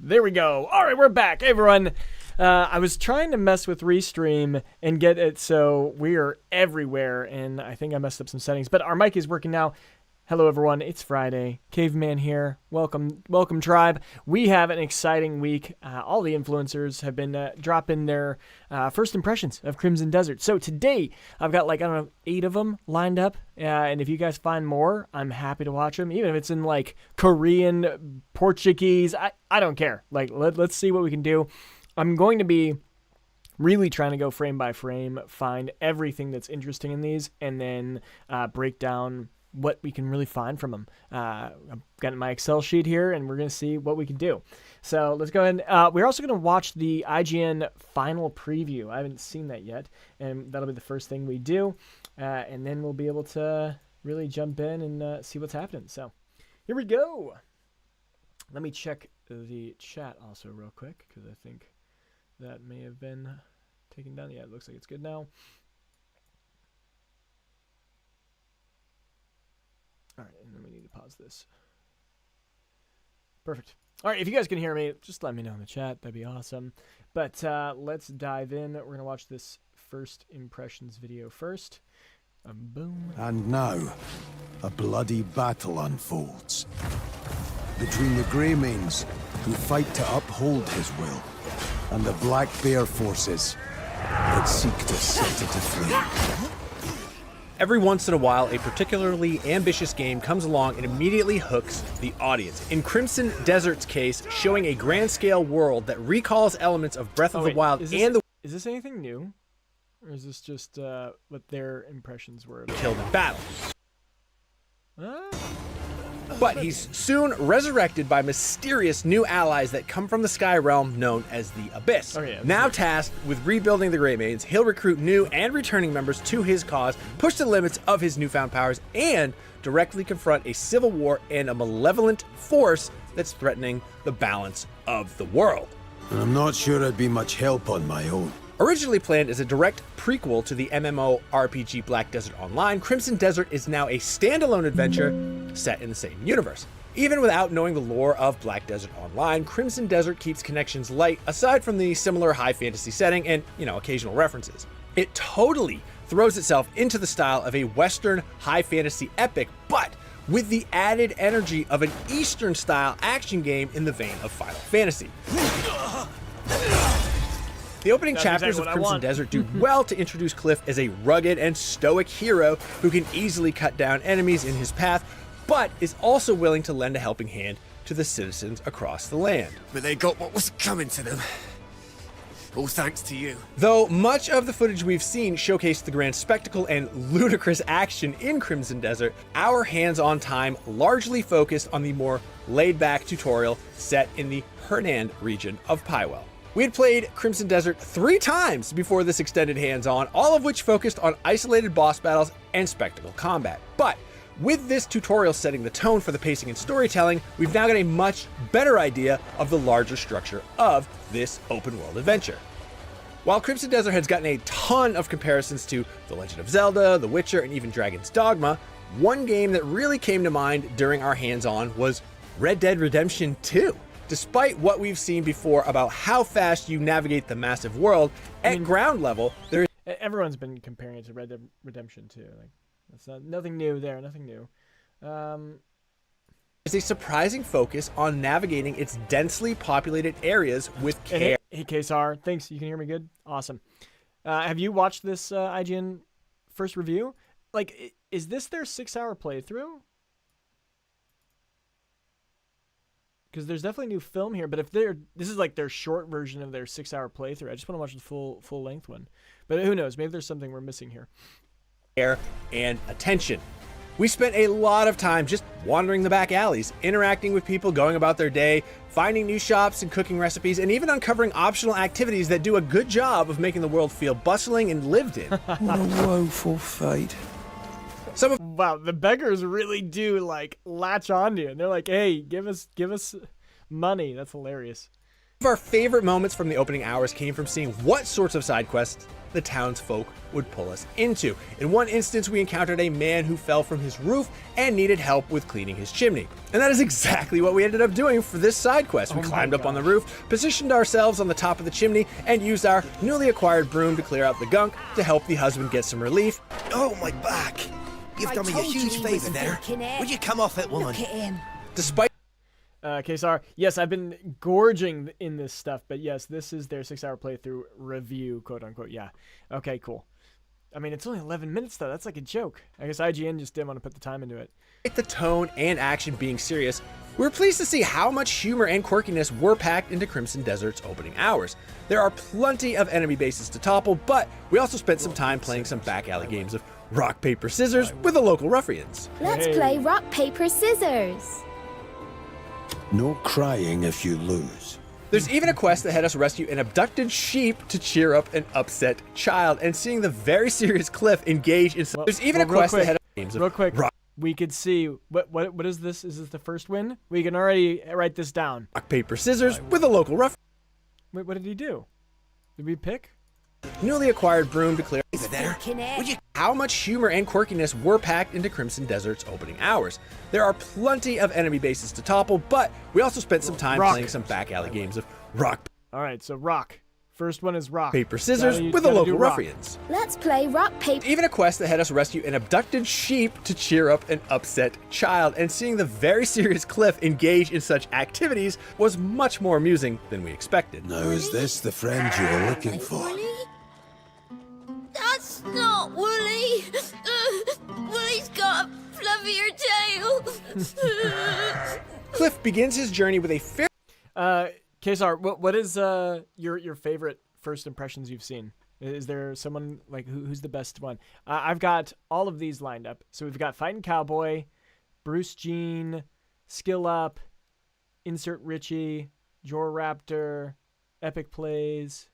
There we go. All right, we're back. Hey, everyone. I was trying to mess with Restream and get it so we are everywhere, and I think I messed up some settings, but our mic is working now. Hello, everyone. It's Friday. Caveman here. Welcome, tribe. We have an exciting week. All the influencers have been dropping their first impressions of Crimson Desert. So today, I've got 8 of them lined up. And if you guys find more, I'm happy to watch them. Even if it's in Korean, Portuguese, I don't care. Let's see what we can do. I'm going to be really trying to go frame by frame, find everything that's interesting in these, and then break down what we can really find from them. I've got my Excel sheet here, and we're going to see what we can do. So let's go ahead. We're also going to watch the IGN final preview. I haven't seen that yet, and that'll be the first thing we do. And then we'll be able to really jump in and see what's happening. So here we go. Let me check the chat also real quick, because I think that may have been taken down. Yeah, it looks like it's good now. All right, and then we need to pause this. Perfect. All right, if you guys can hear me, just let me know in the chat. That'd be awesome. But let's dive in. We're going to watch this first impressions video first. Boom. And now, a bloody battle unfolds. Between the Greymanes, who fight to uphold his will, and the Black Bear forces that seek to set it aflame. Every once in a while, a particularly ambitious game comes along and immediately hooks the audience. In Crimson Desert's case, showing a grand-scale world that recalls elements of Breath of the Wild Is this anything new? Or is this just what their impressions were about? Killed in battle. But he's soon resurrected by mysterious new allies that come from the Sky Realm known as the Abyss. Now tasked with rebuilding the Greymanes, he'll recruit new and returning members to his cause, push the limits of his newfound powers, and directly confront a civil war and a malevolent force that's threatening the balance of the world. And I'm not sure I'd be much help on my own. Originally planned as a direct prequel to the MMORPG Black Desert Online, Crimson Desert is now a standalone adventure set in the same universe. Even without knowing the lore of Black Desert Online, Crimson Desert keeps connections light aside from the similar high fantasy setting and, occasional references. It totally throws itself into the style of a Western high fantasy epic, but with the added energy of an Eastern style action game in the vein of Final Fantasy. The opening chapters of Crimson Desert do well to introduce Cliff as a rugged and stoic hero who can easily cut down enemies in his path, but is also willing to lend a helping hand to the citizens across the land. But they got what was coming to them. All thanks to you. Though much of the footage we've seen showcased the grand spectacle and ludicrous action in Crimson Desert, our hands-on time largely focused on the more laid-back tutorial set in the Hernan region of Pywell. We had played Crimson Desert 3 times before this extended hands-on, all of which focused on isolated boss battles and spectacle combat. But with this tutorial setting the tone for the pacing and storytelling, we've now got a much better idea of the larger structure of this open-world adventure. While Crimson Desert has gotten a ton of comparisons to The Legend of Zelda, The Witcher, and even Dragon's Dogma, one game that really came to mind during our hands-on was Red Dead Redemption 2. Despite what we've seen before about how fast you navigate the massive world, at ground level, there is... Everyone's been comparing it to Red Dead Redemption 2. That's nothing new there, nothing new. There's a surprising focus on navigating its densely populated areas with care. Hey, KSR, thanks. You can hear me good? Awesome. Have you watched this IGN first review? Is this their 6-hour playthrough? Because there's definitely new film here, but if this is their short version of their 6-hour playthrough, I just want to watch the full length one. But who knows? Maybe there's something we're missing here. Care and attention. We spent a lot of time just wandering the back alleys, interacting with people going about their day, finding new shops and cooking recipes, and even uncovering optional activities that do a good job of making the world feel bustling and lived in. What a woeful fate. Wow, the beggars really do latch onto you, and they're like, "Hey, give us money." That's hilarious. Of our favorite moments from the opening hours came from seeing what sorts of side quests the townsfolk would pull us into. In one instance, we encountered a man who fell from his roof and needed help with cleaning his chimney. And that is exactly what we ended up doing for this side quest. We climbed up on the roof, positioned ourselves on the top of the chimney, and used our newly acquired broom to clear out the gunk to help the husband get some relief. Oh, my back. You've done me a huge favor there. Would you come off it, woman? Look at him. Despite Kesar, yes, I've been gorging in this stuff, but yes, this is their 6-hour playthrough review, quote unquote. Yeah. Okay, cool. I mean, it's only 11 minutes though. That's like a joke. I guess IGN just didn't want to put the time into it. the tone and action being serious, we were pleased to see how much humor and quirkiness were packed into Crimson Desert's opening hours. There are plenty of enemy bases to topple, but we also spent some time playing some back alley games of rock, paper, scissors with the local ruffians. Let's play rock, paper, scissors. No crying if you lose. There's even a quest that had us rescue an abducted sheep to cheer up an upset child, and seeing the very serious Cliff engage in there's even a quest that had us games of real quick. rock, We could see what is this? Is this the first win? We can already write this down. paper, scissors with a local ruffian. Wait, what did he do? Did we pick? Newly acquired broom to clear. There. Would you How much humor and quirkiness were packed into Crimson Desert's opening hours. There are plenty of enemy bases to topple, but we also spent some time playing some back alley games of rock, All right, so rock. First one is rock. paper, scissors Gotta- with the gotta local do rock. ruffians. Let's play rock, paper. Even a quest that had us rescue an abducted sheep to cheer up an upset child, and seeing the very serious Cliff engage in such activities was much more amusing than we expected. Now is this the friend you were looking for? Woolly? That's not Woolly. Wooly's got a fluffier tail. Cliff begins his journey with a fair Kesar, what is your favorite first impressions you've seen? Is there someone like who's the best one? I've got all of these lined up. So we've got Fighting Cowboy, Bruce Jean, Skill Up, Insert Richie, Jor Raptor, Epic Plays,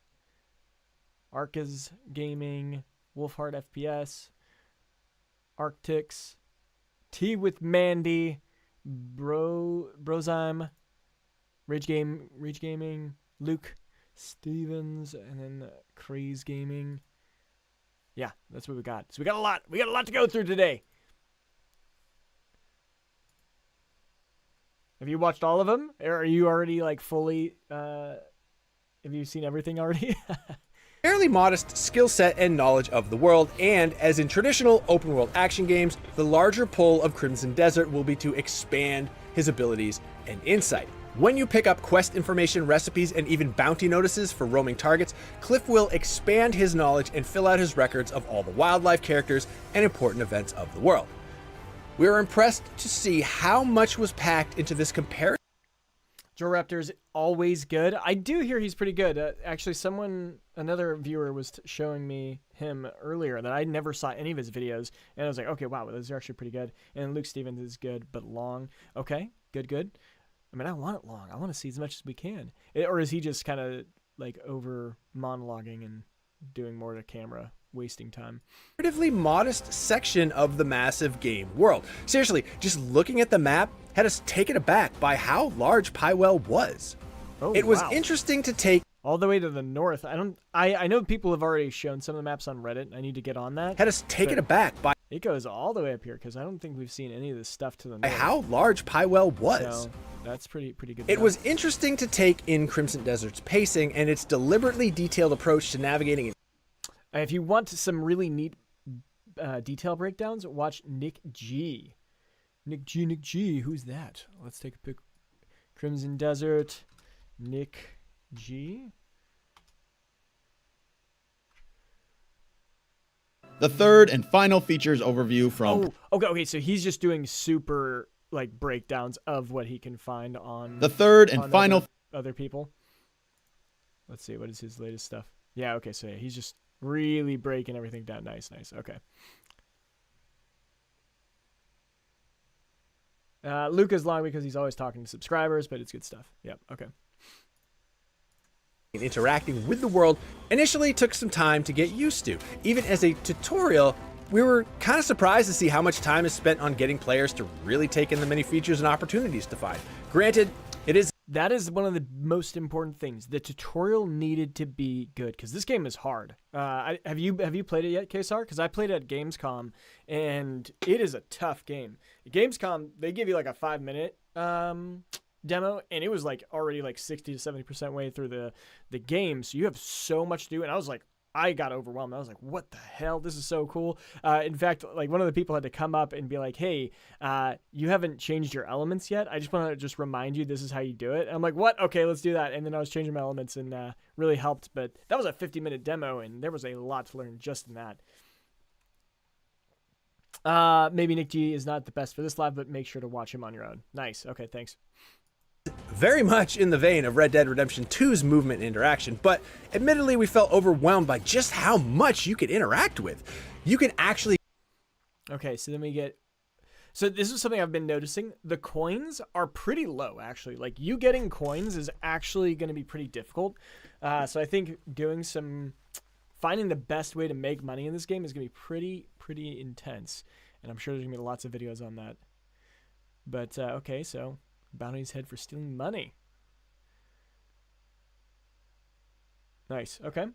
Arcas Gaming, Wolfheart FPS, Arctics, Tea with Mandy, Brozyme, Rage Gaming, Luke Stevens, and then Craze Gaming. Yeah, that's what we got. So we got a lot. We got a lot to go through today. Have you watched all of them? Or are you already like fully? Have you seen everything already? fairly modest skill set and knowledge of the world, and as in traditional open world action games, the larger pull of Crimson Desert will be to expand his abilities and insight. When you pick up quest information, recipes, and even bounty notices for roaming targets, Cliff will expand his knowledge and fill out his records of all the wildlife, characters, and important events of the world. We were impressed to see how much was packed into this comparison. Joe Raptor's always good. I do hear he's pretty good. Actually, another viewer was showing me him earlier that I never saw any of his videos, and I was like, okay, wow, those are actually pretty good. And Luke Stevens is good, but long. Okay, good. I mean, I want it long. I want to see as much as we can. Or is he just kind of like over monologuing and doing more to camera, wasting time? Relatively modest section of the massive game world. Seriously, just looking at the map had us taken aback by how large Pywell was. Oh, it was wow. interesting to take All the way to the north. I know people have already shown some of the maps on Reddit. I need to get on that. had us taken aback by It goes all the way up here because I don't think we've seen any of this stuff to the north. how large Pywell was. So that's pretty good. It stuff. was interesting to take in Crimson Desert's pacing and its deliberately detailed approach to navigating it. If you want some really neat detail breakdowns, watch Nick G. Nick G. Who's that? Let's take a pic. Crimson Desert. Nick G. The third and final features overview from Okay. So he's just doing super like breakdowns of what he can find on the third and on final. other people. Let's see, what is his latest stuff? Yeah, okay, so yeah, he's just really breaking everything down. Nice. Okay. Luke is long because he's always talking to subscribers, but it's good stuff. Yep. Okay. Interacting with the world initially took some time to get used to. Even as a tutorial, we were kind of surprised to see how much time is spent on getting players to really take in the many features and opportunities to find. Granted, it is That is one of the most important things. The tutorial needed to be good because this game is hard. Have you played it yet, KSR? Because I played it at Gamescom, and it is a tough game. At Gamescom, they give you like a 5-minute demo, and it was like already like 60 to 70% way through the game. So you have so much to do, and I got overwhelmed. I was like, what the hell? This is so cool. In fact, like one of the people had to come up and be like, hey, you haven't changed your elements yet. I just want to just remind you this is how you do it. And I'm like, what? Okay, let's do that. And then I was changing my elements and really helped. But that was a 50-minute demo, and there was a lot to learn just in that. Maybe Nick G is not the best for this live, but make sure to watch him on your own. Nice. Okay, thanks. Very much in the vein of Red Dead Redemption 2's movement and interaction, but admittedly we felt overwhelmed by just how much you could interact with. You can actually... Okay, so then we get... So this is something I've been noticing. The coins are pretty low, actually. Like, you getting coins is actually going to be pretty difficult. So I think finding the best way to make money in this game is going to be pretty intense. And I'm sure there's going to be lots of videos on that. But, okay, so... Bounty's head for stealing money. Nice. Okay.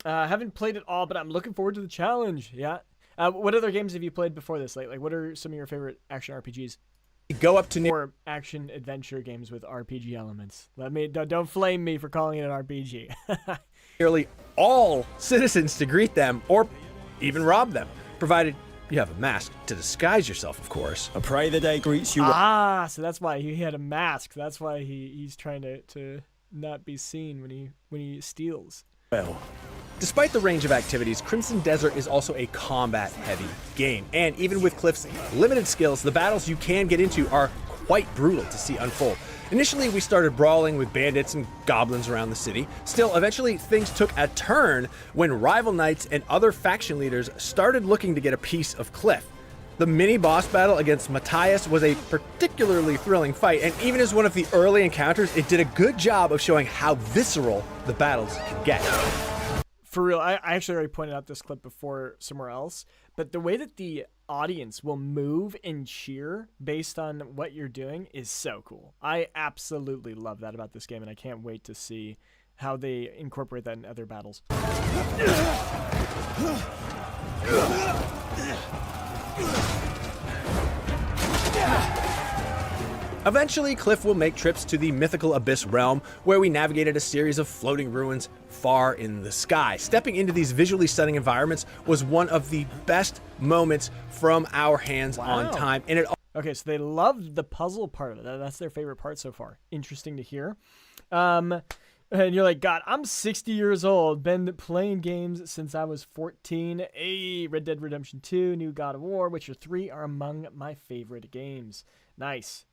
Haven't played it all, but I'm looking forward to the challenge. Yeah. What other games have you played before this? Like what are some of your favorite action RPGs? Go up to or action adventure games with RPG elements. Don't flame me for calling it an RPG. nearly all citizens to greet them or even rob them, provided you have a mask to disguise yourself, of course. I pray the day greets you. So that's why he had a mask. That's why he's trying to not be seen when he steals. Well, despite the range of activities, Crimson Desert is also a combat-heavy game, and even with Cliff's limited skills, the battles you can get into are quite brutal to see unfold. Initially, we started brawling with bandits and goblins around the city. Still, eventually, things took a turn when rival knights and other faction leaders started looking to get a piece of Cliff. The mini-boss battle against Matthias was a particularly thrilling fight, and even as one of the early encounters, it did a good job of showing how visceral the battles can get. For real, I actually already pointed out this clip before somewhere else, but the way that the audience will move and cheer based on what you're doing is so cool. I absolutely love that about this game, and I can't wait to see how they incorporate that in other battles. Eventually, Cliff will make trips to the mythical Abyss realm, where we navigated a series of floating ruins far in the sky. Stepping into these visually stunning environments was one of the best moments from our hands-on time, and it... Okay, so they loved the puzzle part of it. That's their favorite part so far. Interesting to hear. And you're like, God, I'm 60 years old. Been playing games since I was 14. Hey, Red Dead Redemption 2, New God of War, Witcher 3 are among my favorite games. Nice.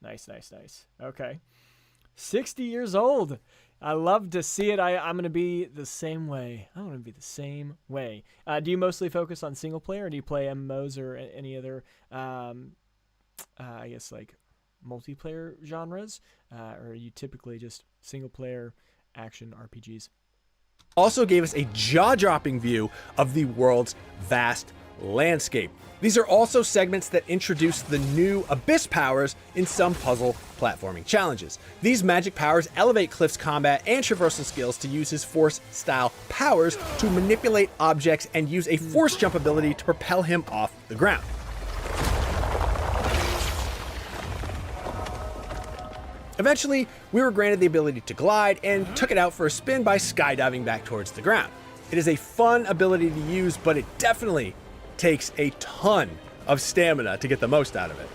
Okay. 60 years old. I love to see it. I'm going to be the same way. Do you mostly focus on single player, or do you play MMOs or any other, I guess, like multiplayer genres? Or are you typically just single player action RPGs? Also gave us a jaw-dropping view of the world's vast landscape. These are also segments that introduce the new Abyss powers in some puzzle platforming challenges. These magic powers elevate Cliff's combat and traversal skills to use his force-style powers to manipulate objects and use a force jump ability to propel him off the ground. Eventually, we were granted the ability to glide and took it out for a spin by skydiving back towards the ground. It is a fun ability to use, but it definitely takes a ton of stamina to get the most out of it.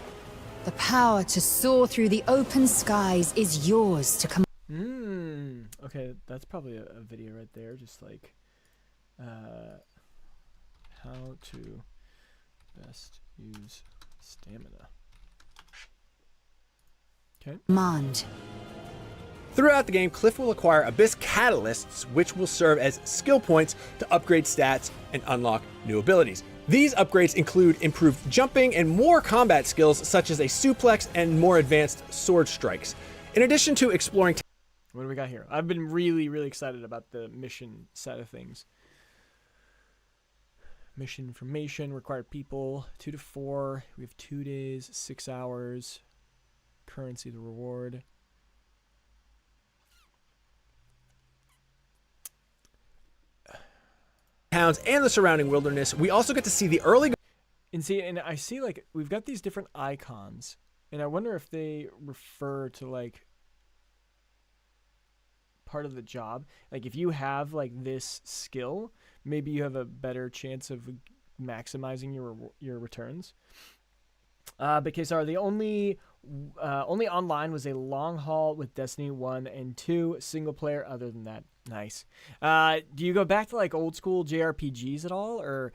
The power to soar through the open skies is yours to command. Okay, that's probably a video right there, just like how to best use stamina. Okay. Command. Throughout the game, Cliff will acquire Abyss Catalysts, which will serve as skill points to upgrade stats and unlock new abilities. These upgrades include improved jumping and more combat skills, such as a suplex and more advanced sword strikes. In addition to exploring... What do we got here? I've been really excited about the mission side of things. Mission information, required people, 2 to 4. We have 2 days, 6 hours. currency, the reward. Towns and the surrounding wilderness. We also get to see the early. And I see like we've got these different icons, and I wonder if they refer to like part of the job. Like if you have like this skill, maybe you have a better chance of maximizing your returns. Because the only online was a long haul with Destiny 1 and 2 single player. Other than that, nice. Do you go back to like old school JRPGs at all, or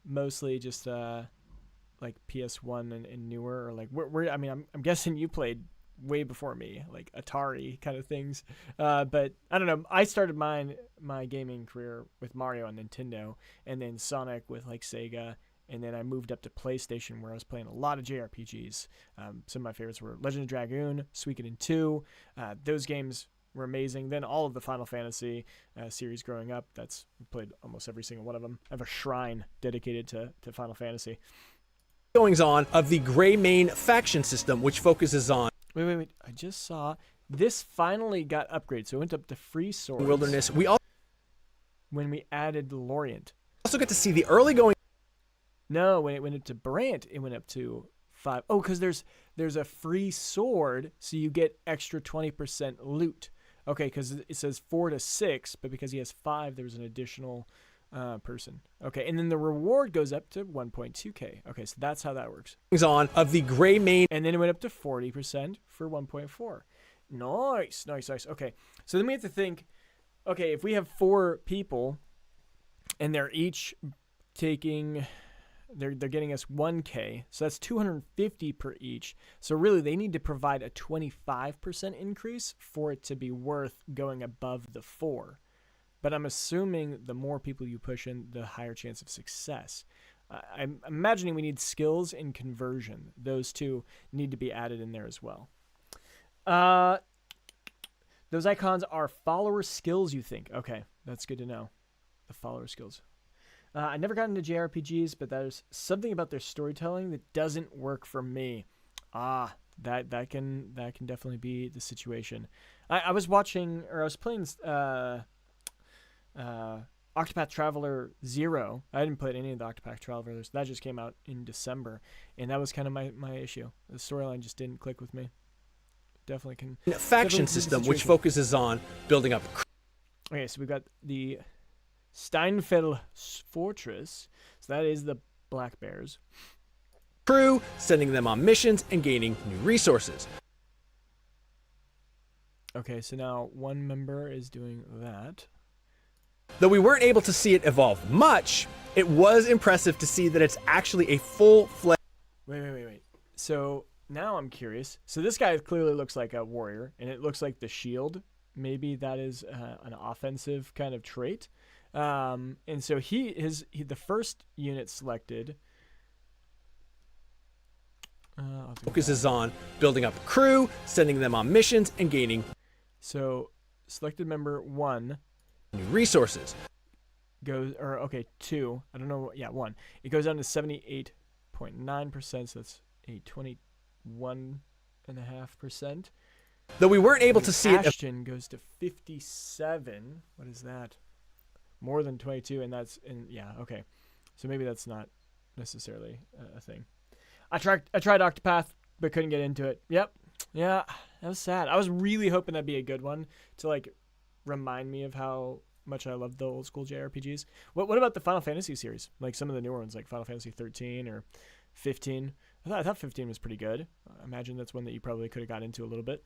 mostly just like PS1 and newer, or like where? I mean, I'm guessing you played way before me, like Atari kind of things. But I don't know. I started my gaming career with Mario on Nintendo, and then Sonic with like Sega. And then I moved up to PlayStation, where I was playing a lot of JRPGs. Some of my favorites were Legend of Dragoon, Suikoden 2. Those games were amazing. Then all of the Final Fantasy series growing up. I played almost every single one of them. I have a shrine dedicated to Final Fantasy. Goings on of the Caveman faction system, which focuses on. Wait. I just saw this finally got upgraded. So it went up to free swords. Wilderness. When we added Lorient. Also get to see the early going. No, when it went up to Brant, it went up to 5. Oh, because there's a free sword, so you get extra 20% loot. Okay, because it says 4 to 6, but because he has 5, there's an additional person. Okay, and then the reward goes up to 1.2k. Okay, so that's how that works. On of the Caveman. And then it went up to 40% for 1.4. Nice. Okay, so then we have to think, okay, if we have 4 people, and they're each taking... They're getting us 1k, so that's 250 per each. So really, they need to provide a 25% increase for it to be worth going above the 4. But I'm assuming the more people you push in, the higher chance of success. I'm imagining we need skills and conversion. Those two need to be added in there as well. Those icons are follower skills, you think? Okay, that's good to know. The follower skills. I never got into JRPGs, but there's something about their storytelling that doesn't work for me. That can definitely be the situation. I was playing Octopath Traveler 0. I didn't play any of the Octopath Travelers. That just came out in December, and that was kind of my issue. The storyline just didn't click with me. Definitely can. Faction system, which focuses on building up. Okay, so we've got the Steinfeld Fortress. So that is the Black Bears. Crew, sending them on missions and gaining new resources. Okay, so now one member is doing that. Though we weren't able to see it evolve much, it was impressive to see that it's actually a full-fledged... Wait. So now I'm curious. So this guy clearly looks like a warrior, and it looks like the shield. Maybe that is an offensive kind of trait. And so the first unit selected focuses on building up a crew, sending them on missions, and gaining. So selected member 1 new resources. 2. I don't know. Yeah, 1. It goes down to 78.9%. So that's a 21.5%. Though we weren't able to see it. Ashton goes to 57. What is that? More than 22, and okay. So maybe that's not necessarily a thing. I tried Octopath, but couldn't get into it. Yep. Yeah, that was sad. I was really hoping that'd be a good one to like remind me of how much I love the old school JRPGs. What about the Final Fantasy series? Like some of the newer ones, like Final Fantasy 13 or 15. I thought 15 was pretty good. I imagine that's one that you probably could have got into a little bit.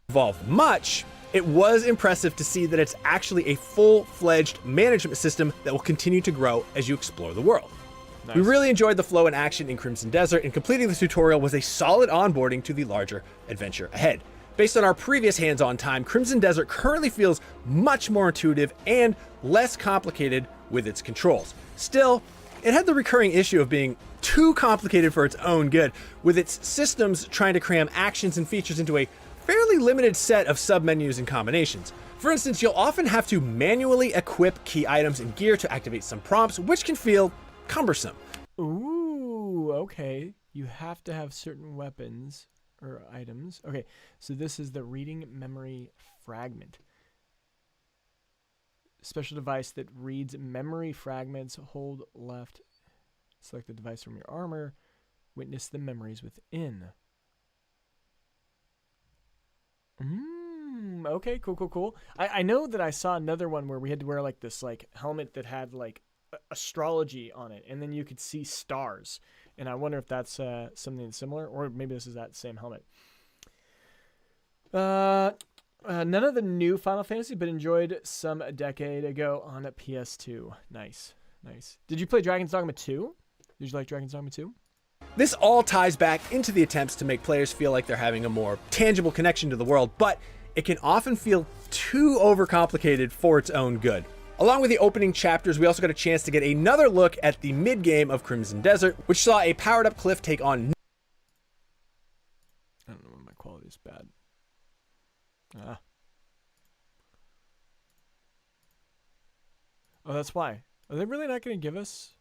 Evolve much, it was impressive to see that it's actually a full-fledged management system that will continue to grow as you explore the world. Nice. We really enjoyed the flow and action in Crimson Desert, and completing the tutorial was a solid onboarding to the larger adventure ahead. Based on our previous hands-on time, Crimson Desert currently feels much more intuitive and less complicated with its controls. Still, it had the recurring issue of being too complicated for its own good, with its systems trying to cram actions and features into a fairly limited set of submenus and combinations. For instance, you'll often have to manually equip key items and gear to activate some prompts, which can feel cumbersome. Ooh, okay. You have to have certain weapons or items. Okay, so this is the reading memory fragment. Special device that reads memory fragments. Hold left. Select the device from your armor. Witness the memories within. Okay, cool. I know that I saw another one where we had to wear like this like helmet that had like astrology on it, and then you could see stars. And I wonder if that's something similar, or maybe this is that same helmet. None of the new Final Fantasy, but enjoyed some a decade ago on a PS2. Nice. Did you play Dragon's Dogma 2? Did you like Dragon's Dogma 2? This all ties back into the attempts to make players feel like they're having a more tangible connection to the world, but it can often feel too overcomplicated for its own good. Along with the opening chapters, we also got a chance to get another look at the mid-game of Crimson Desert, which saw a powered-up Cliff take on... I don't know when my quality is bad. Oh, that's why. Are they really not going to give us...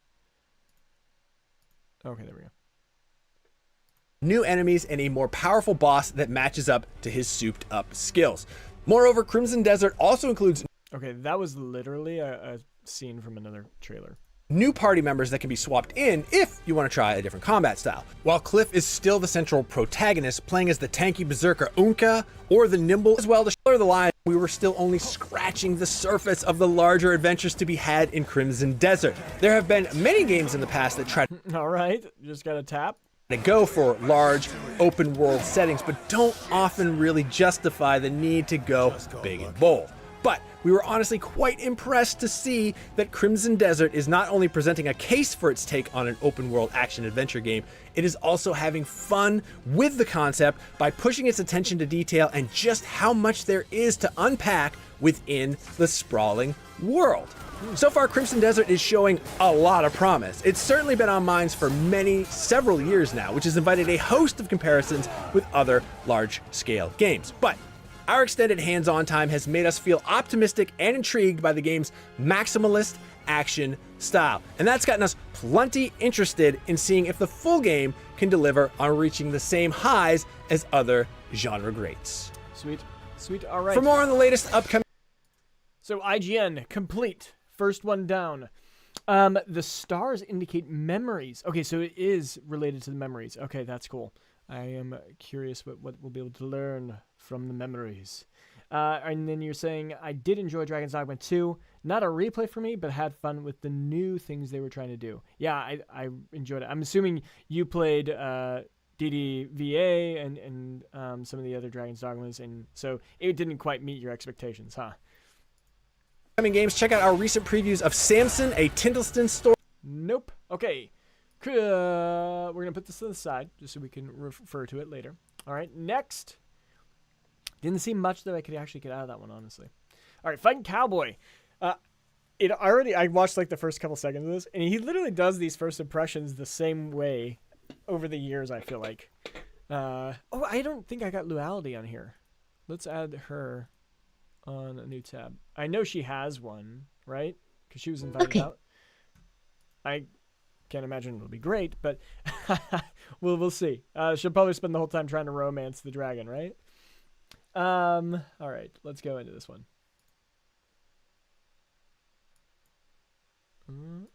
Okay, there we go. New enemies and a more powerful boss that matches up to his souped-up skills. Moreover, Crimson Desert also includes... Okay, that was literally a scene from another trailer. New party members that can be swapped in if you want to try a different combat style. While Cliff is still the central protagonist, playing as the tanky berserker Unka or the nimble as well to share the line, we were still only scratching the surface of the larger adventures to be had in Crimson Desert. There have been many games in the past that tried All right, just got to tap. to go for large open world settings, but don't often really justify the need to go big and bold. But we were honestly quite impressed to see that Crimson Desert is not only presenting a case for its take on an open world action adventure game, it is also having fun with the concept by pushing its attention to detail and just how much there is to unpack within the sprawling world. So far, Crimson Desert is showing a lot of promise. It's certainly been on minds for several years now, which has invited a host of comparisons with other large-scale games. But our extended hands-on time has made us feel optimistic and intrigued by the game's maximalist action style. And that's gotten us plenty interested in seeing if the full game can deliver on reaching the same highs as other genre greats. Sweet. All right. For more on the latest upcoming... So IGN, complete. First one down. The stars indicate memories. Okay, so it is related to the memories. Okay, that's cool. I am curious what we'll be able to learn from the memories. And then you're saying, I did enjoy Dragon's Dogma 2. Not a replay for me, but had fun with the new things they were trying to do. Yeah, I enjoyed it. I'm assuming you played DDVA and some of the other Dragon's Dogmas, and so it didn't quite meet your expectations, huh? Upcoming games, check out our recent previews of Samson, a Tindleston story. Nope. Okay. We're going to put this to the side just so we can refer to it later. All right, next. Didn't see much that I could actually get out of that one, honestly. All right, Fighting Cowboy. I watched like the first couple seconds of this, and he literally does these first impressions the same way over the years, I feel like. I don't think I got Luality on here. Let's add her on a new tab. I know she has one, right? Because she was invited out. I can't imagine it'll be great, but we'll see. She'll probably spend the whole time trying to romance the dragon, right? All right, let's go into this one.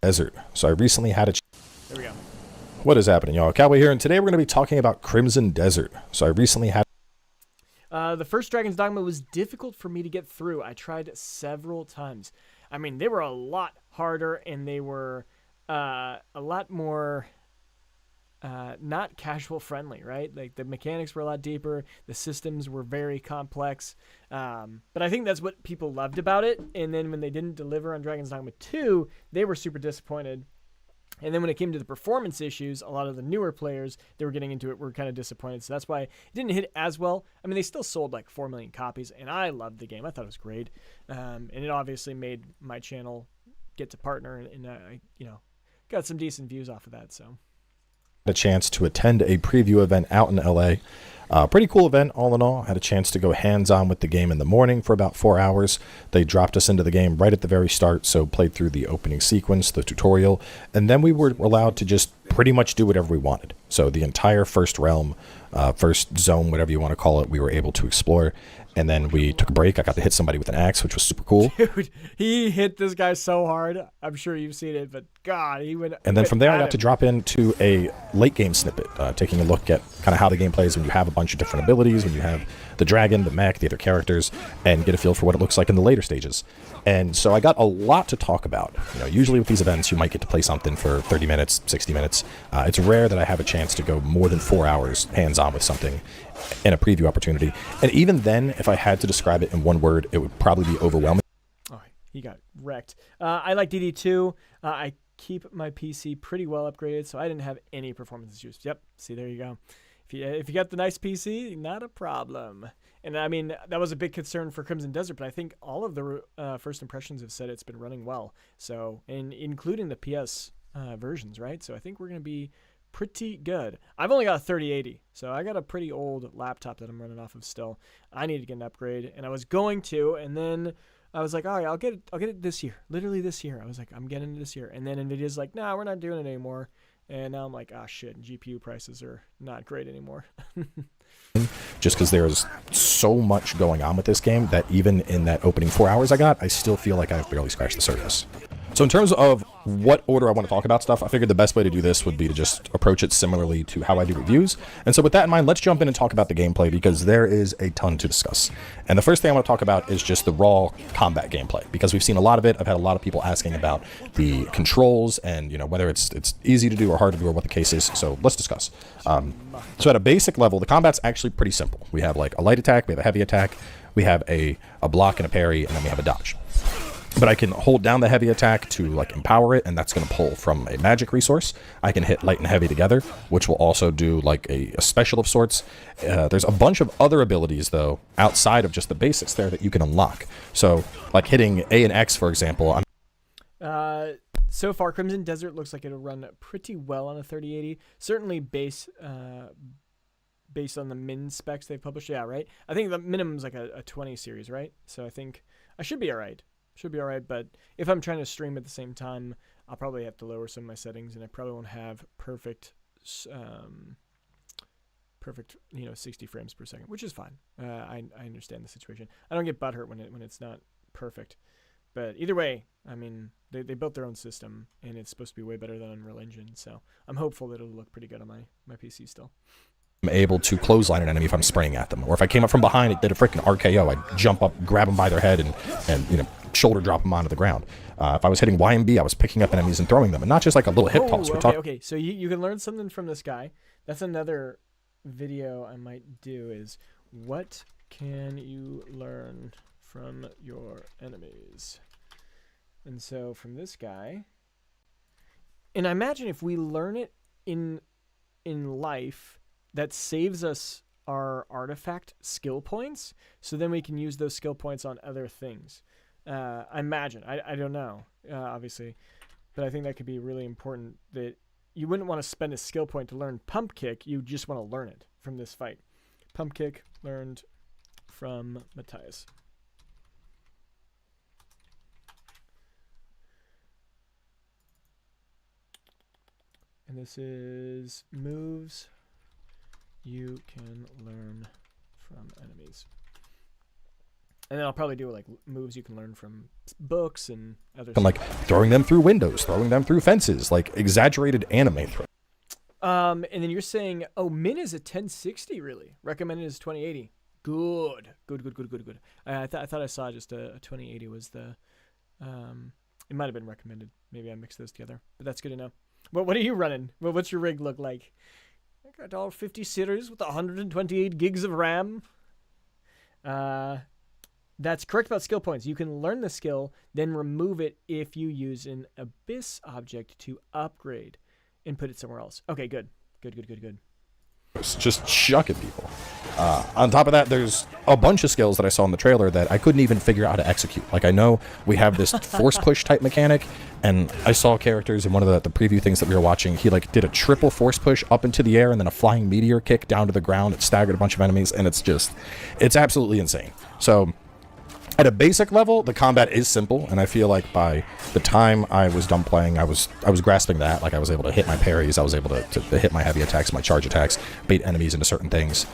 Desert. So I recently had a... There we go. What is happening, y'all? Cowboy here, and today we're going to be talking about Crimson Desert. So I recently had... The first Dragon's Dogma was difficult for me to get through. I tried several times. I mean, they were a lot harder, and they were a lot more not casual friendly, right? Like the mechanics were a lot deeper. The systems were very complex. But I think that's what people loved about it. And then when they didn't deliver on Dragon's Dogma 2, they were super disappointed. And then when it came to the performance issues, a lot of the newer players that were getting into it were kind of disappointed. So that's why it didn't hit as well. I mean, they still sold like 4 million copies, and I loved the game. I thought it was great. And it obviously made my channel get to partner, and I got some decent views off of that. So a chance to attend a preview event out in LA. Pretty cool event all in all. Had a chance to go hands-on with the game in the morning for about 4 hours. They dropped us into the game right at the very start, so played through the opening sequence, the tutorial, and then we were allowed to just pretty much do whatever we wanted. So the entire first realm, first zone, whatever you want to call it, we were able to explore. And then we took a break. I got to hit somebody with an axe, which was super cool. Dude, he hit this guy so hard. I'm sure you've seen it, but God, he went. And then from there, I got to drop into a late game snippet, taking a look at kind of how the game plays when you have a bunch of different abilities, when you have the dragon, the mech, the other characters, and get a feel for what it looks like in the later stages. And so I got a lot to talk about. You know, usually with these events, you might get to play something for 30 minutes, 60 minutes. It's rare that I have a chance to go more than 4 hours hands-on with something in a preview opportunity. And even then, if I had to describe it in one word, it would probably be overwhelming. Oh, he got wrecked. I like DD2. I keep my PC pretty well upgraded, so I didn't have any performance issues. Yep, see, there you go. If you got the nice PC, not a problem. And I mean, that was a big concern for Crimson Desert, but I think all of the first impressions have said it's been running well. So, and including the PS versions, right? So I think we're going to be pretty good. I've only got a 3080, so I got a pretty old laptop that I'm running off of still. I need to get an upgrade, and I was going to, and then I was like, all right, I'll get it this year. Literally this year. I was like, I'm getting it this year. And then NVIDIA's like, no, we're not doing it anymore. And now I'm like, ah, shit, GPU prices are not great anymore. Just because there's so much going on with this game that even in that opening 4 hours I got, I still feel like I've barely scratched the surface. So in terms of what order I want to talk about stuff, I figured the best way to do this would be to just approach it similarly to how I do reviews. And so with that in mind, let's jump in and talk about the gameplay, because there is a ton to discuss. And the first thing I want to talk about is just the raw combat gameplay, because we've seen a lot of it. I've had a lot of people asking about the controls and, you know, whether it's easy to do or hard to do or what the case is. So let's discuss. So at a basic level, the combat's actually pretty simple. We have like a light attack, we have a heavy attack, we have a block and a parry, and then we have a dodge. But I can hold down the heavy attack to like empower it, and that's going to pull from a magic resource. I can hit light and heavy together, which will also do like a special of sorts. There's a bunch of other abilities, though, outside of just the basics there that you can unlock. So like hitting A and X, for example. So far, Crimson Desert looks like it'll run pretty well on a 3080. Certainly based on the min specs they've published. Yeah, right? I think the minimum is like a 20 series, right? So I think I should be all right. Should be all right, but if I'm trying to stream at the same time, I'll probably have to lower some of my settings, and I probably won't have perfect 60 frames per second, which is fine. I understand the situation. I don't get butthurt when it's not perfect, but either way, I mean, they built their own system, and it's supposed to be way better than Unreal Engine, so I'm hopeful that it'll look pretty good on my PC still. I'm able to clothesline an enemy if I'm spraying at them, or if I came up from behind, it did a freaking RKO. I'd jump up, grab them by their head, and you know, shoulder drop them onto the ground. If I was hitting Y and B, I was picking up enemies and throwing them, and not just like a little hip toss. Okay. So you can learn something from this guy. That's another video I might do. Is what can you learn from your enemies? And so from this guy, and I imagine if we learn it in life, that saves us our artifact skill points, so then we can use those skill points on other things. I imagine. I don't know, obviously, but I think that could be really important, that you wouldn't want to spend a skill point to learn pump kick. You just want to learn it from this fight. Pump kick learned from Matthias. And this is moves you can learn from enemies. And then I'll probably do like moves you can learn from books and other stuff. Like throwing them through windows, throwing them through fences, like exaggerated anime throw. And then you're saying, oh, min is a 1060 really. Recommended is 2080. Good. I thought I saw just a 2080 was the it might have been recommended. Maybe I mixed those together. But that's good to know. Well, what are you running? Well, what's your rig look like? I got all 50 series with 128 gigs of RAM. That's correct about skill points. You can learn the skill, then remove it if you use an Abyss object to upgrade and put it somewhere else. Okay, good. Just chucking people. On top of that, there's a bunch of skills that I saw in the trailer that I couldn't even figure out how to execute. Like, I know we have this force push type mechanic, and I saw characters in one of the preview things that we were watching. He like did a triple force push up into the air and then a flying meteor kick down to the ground. It staggered a bunch of enemies, and it's absolutely insane. So at a basic level, the combat is simple, and I feel like by the time I was done playing, I was grasping that. Like, I was able to hit my parries, I was able to hit my heavy attacks, my charge attacks, bait enemies into certain things.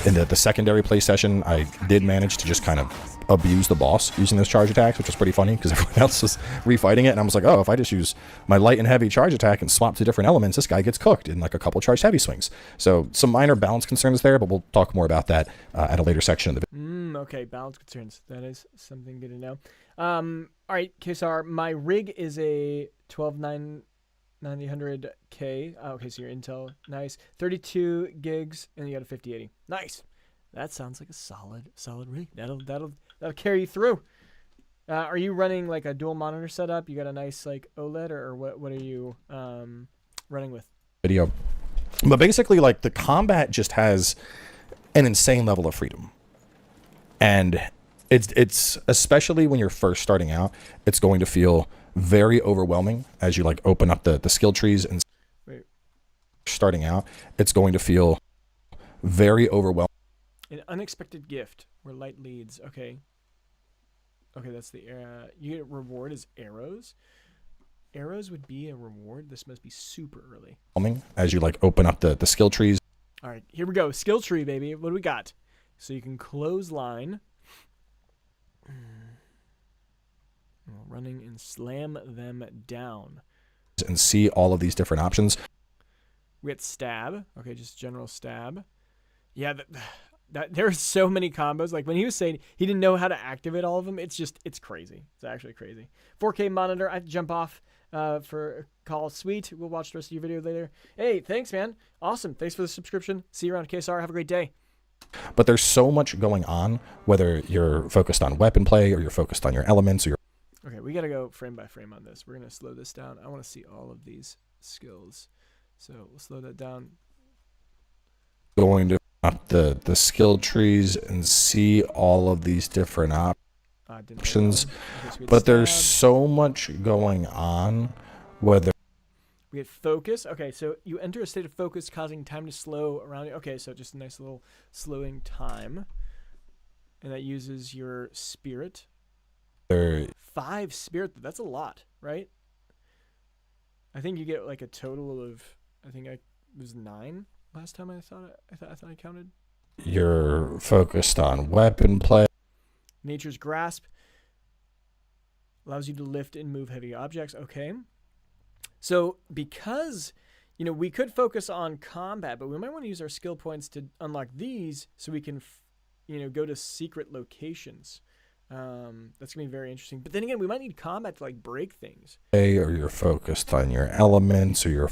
In the secondary play session, I did manage to just kind of abuse the boss using those charge attacks, which was pretty funny because everyone else was refighting it, and I was like, oh, if I just use my light and heavy charge attack and swap to different elements, this guy gets cooked in like a couple charged heavy swings. So some minor balance concerns there, but we'll talk more about that at a later section of the video. Okay, balance concerns. That is something good to know. All right, KSR, my rig is a 12900K. Okay, so your Intel, nice. 32 gigs, and you got a 5080. Nice. That sounds like a solid rig. That'll carry you through. Are you running like a dual monitor setup? You got a nice like OLED, or what are you running with? Video. But basically, like, the combat just has an insane level of freedom. And it's especially when you're first starting out, it's going to feel very overwhelming as you like open up the skill trees and starting out, it's going to feel very overwhelming. An unexpected gift where light leads. Okay, that's the you get a reward as arrows. Arrows would be a reward. This must be super early. As you like open up the skill trees. All right, here we go. Skill tree, baby. What do we got? So you can clothesline, running and slam them down, and see all of these different options. We got stab. Okay, just general stab. Yeah, there's so many combos. Like when he was saying he didn't know how to activate all of them, it's crazy. It's actually crazy. 4K monitor. I have to jump off for a call. Sweet. We'll watch the rest of your video later. Hey, thanks, man. Awesome. Thanks for the subscription. See you around, KSR. Have a great day. But there's so much going on, whether you're focused on weapon play or you're focused on your elements or your... Okay, we got to go frame by frame on this. We're going to slow this down. I want to see all of these skills. So we'll slow that down. Going to up the skill trees and see all of these different options. Okay, but there's so much going on, whether... We get focus. Okay, so you enter a state of focus, causing time to slow around you. Okay, so just a nice little slowing time. And that uses your spirit. 5 spirit. That's a lot, right? I think you get like a total of, I think it was 9 last time I thought I counted. You're focused on weapon play. Nature's grasp allows you to lift and move heavy objects. Okay. So because, we could focus on combat, but we might want to use our skill points to unlock these so we can, go to secret locations. That's going to be very interesting. But then again, we might need combat to like break things. Or you're focused on your elements, or your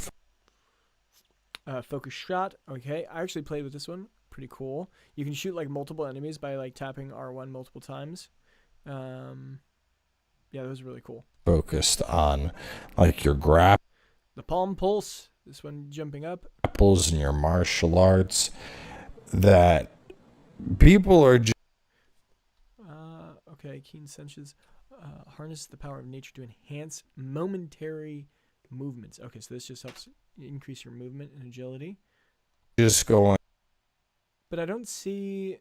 focus shot. Okay. I actually played with this one. Pretty cool. You can shoot like multiple enemies by like tapping R1 multiple times. Yeah, that was really cool. Focused on like your grab. The palm pulse. This one jumping up. Grapples in your martial arts. That people are just... Okay, keen senses. Harness the power of nature to enhance momentary movements. Okay, so this just helps increase your movement and agility. Just going. But I don't see...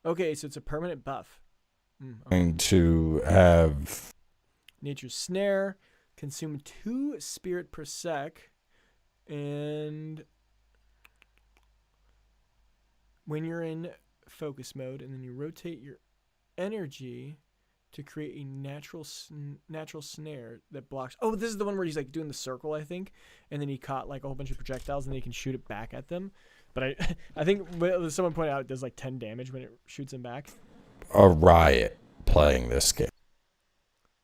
Okay, so it's a permanent buff. Going to have Nature's Snare, consume 2 spirit per sec, and when you're in focus mode, and then you rotate your energy to create a natural snare that blocks. Oh, this is the one where he's like doing the circle, I think, and then he caught like a whole bunch of projectiles, and then he can shoot it back at them. But I think someone pointed out it does like 10 damage when it shoots him back. a riot playing this game.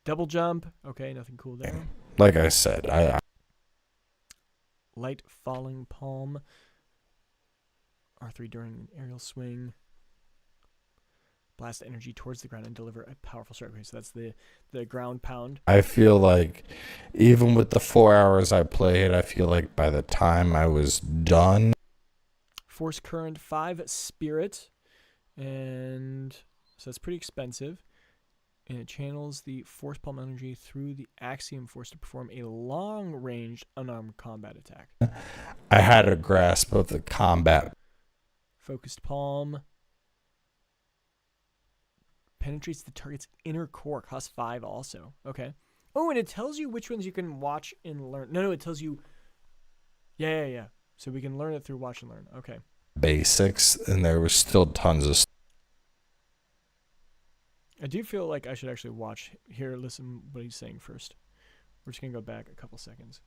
Double jump. Okay, nothing cool there. Like I said, I Light falling palm. R3 during an aerial swing. Blast energy towards the ground and deliver a powerful strike. Okay, so that's the ground pound. I feel like even with the 4 hours I played, I feel like by the time I was done, force current, 5 spirit, and so that's pretty expensive. And it channels the force palm energy through the axiom force to perform a long-range unarmed combat attack. I had a grasp of the combat. Focused palm. Penetrates the target's inner core. Costs 5 also. Okay. Oh, and it tells you which ones you can watch and learn. No, it tells you... Yeah. So we can learn it through watch and learn. Okay. Basics, and there was still tons of I do feel like I should actually watch here, listen what he's saying first. We're just going to go back a couple seconds.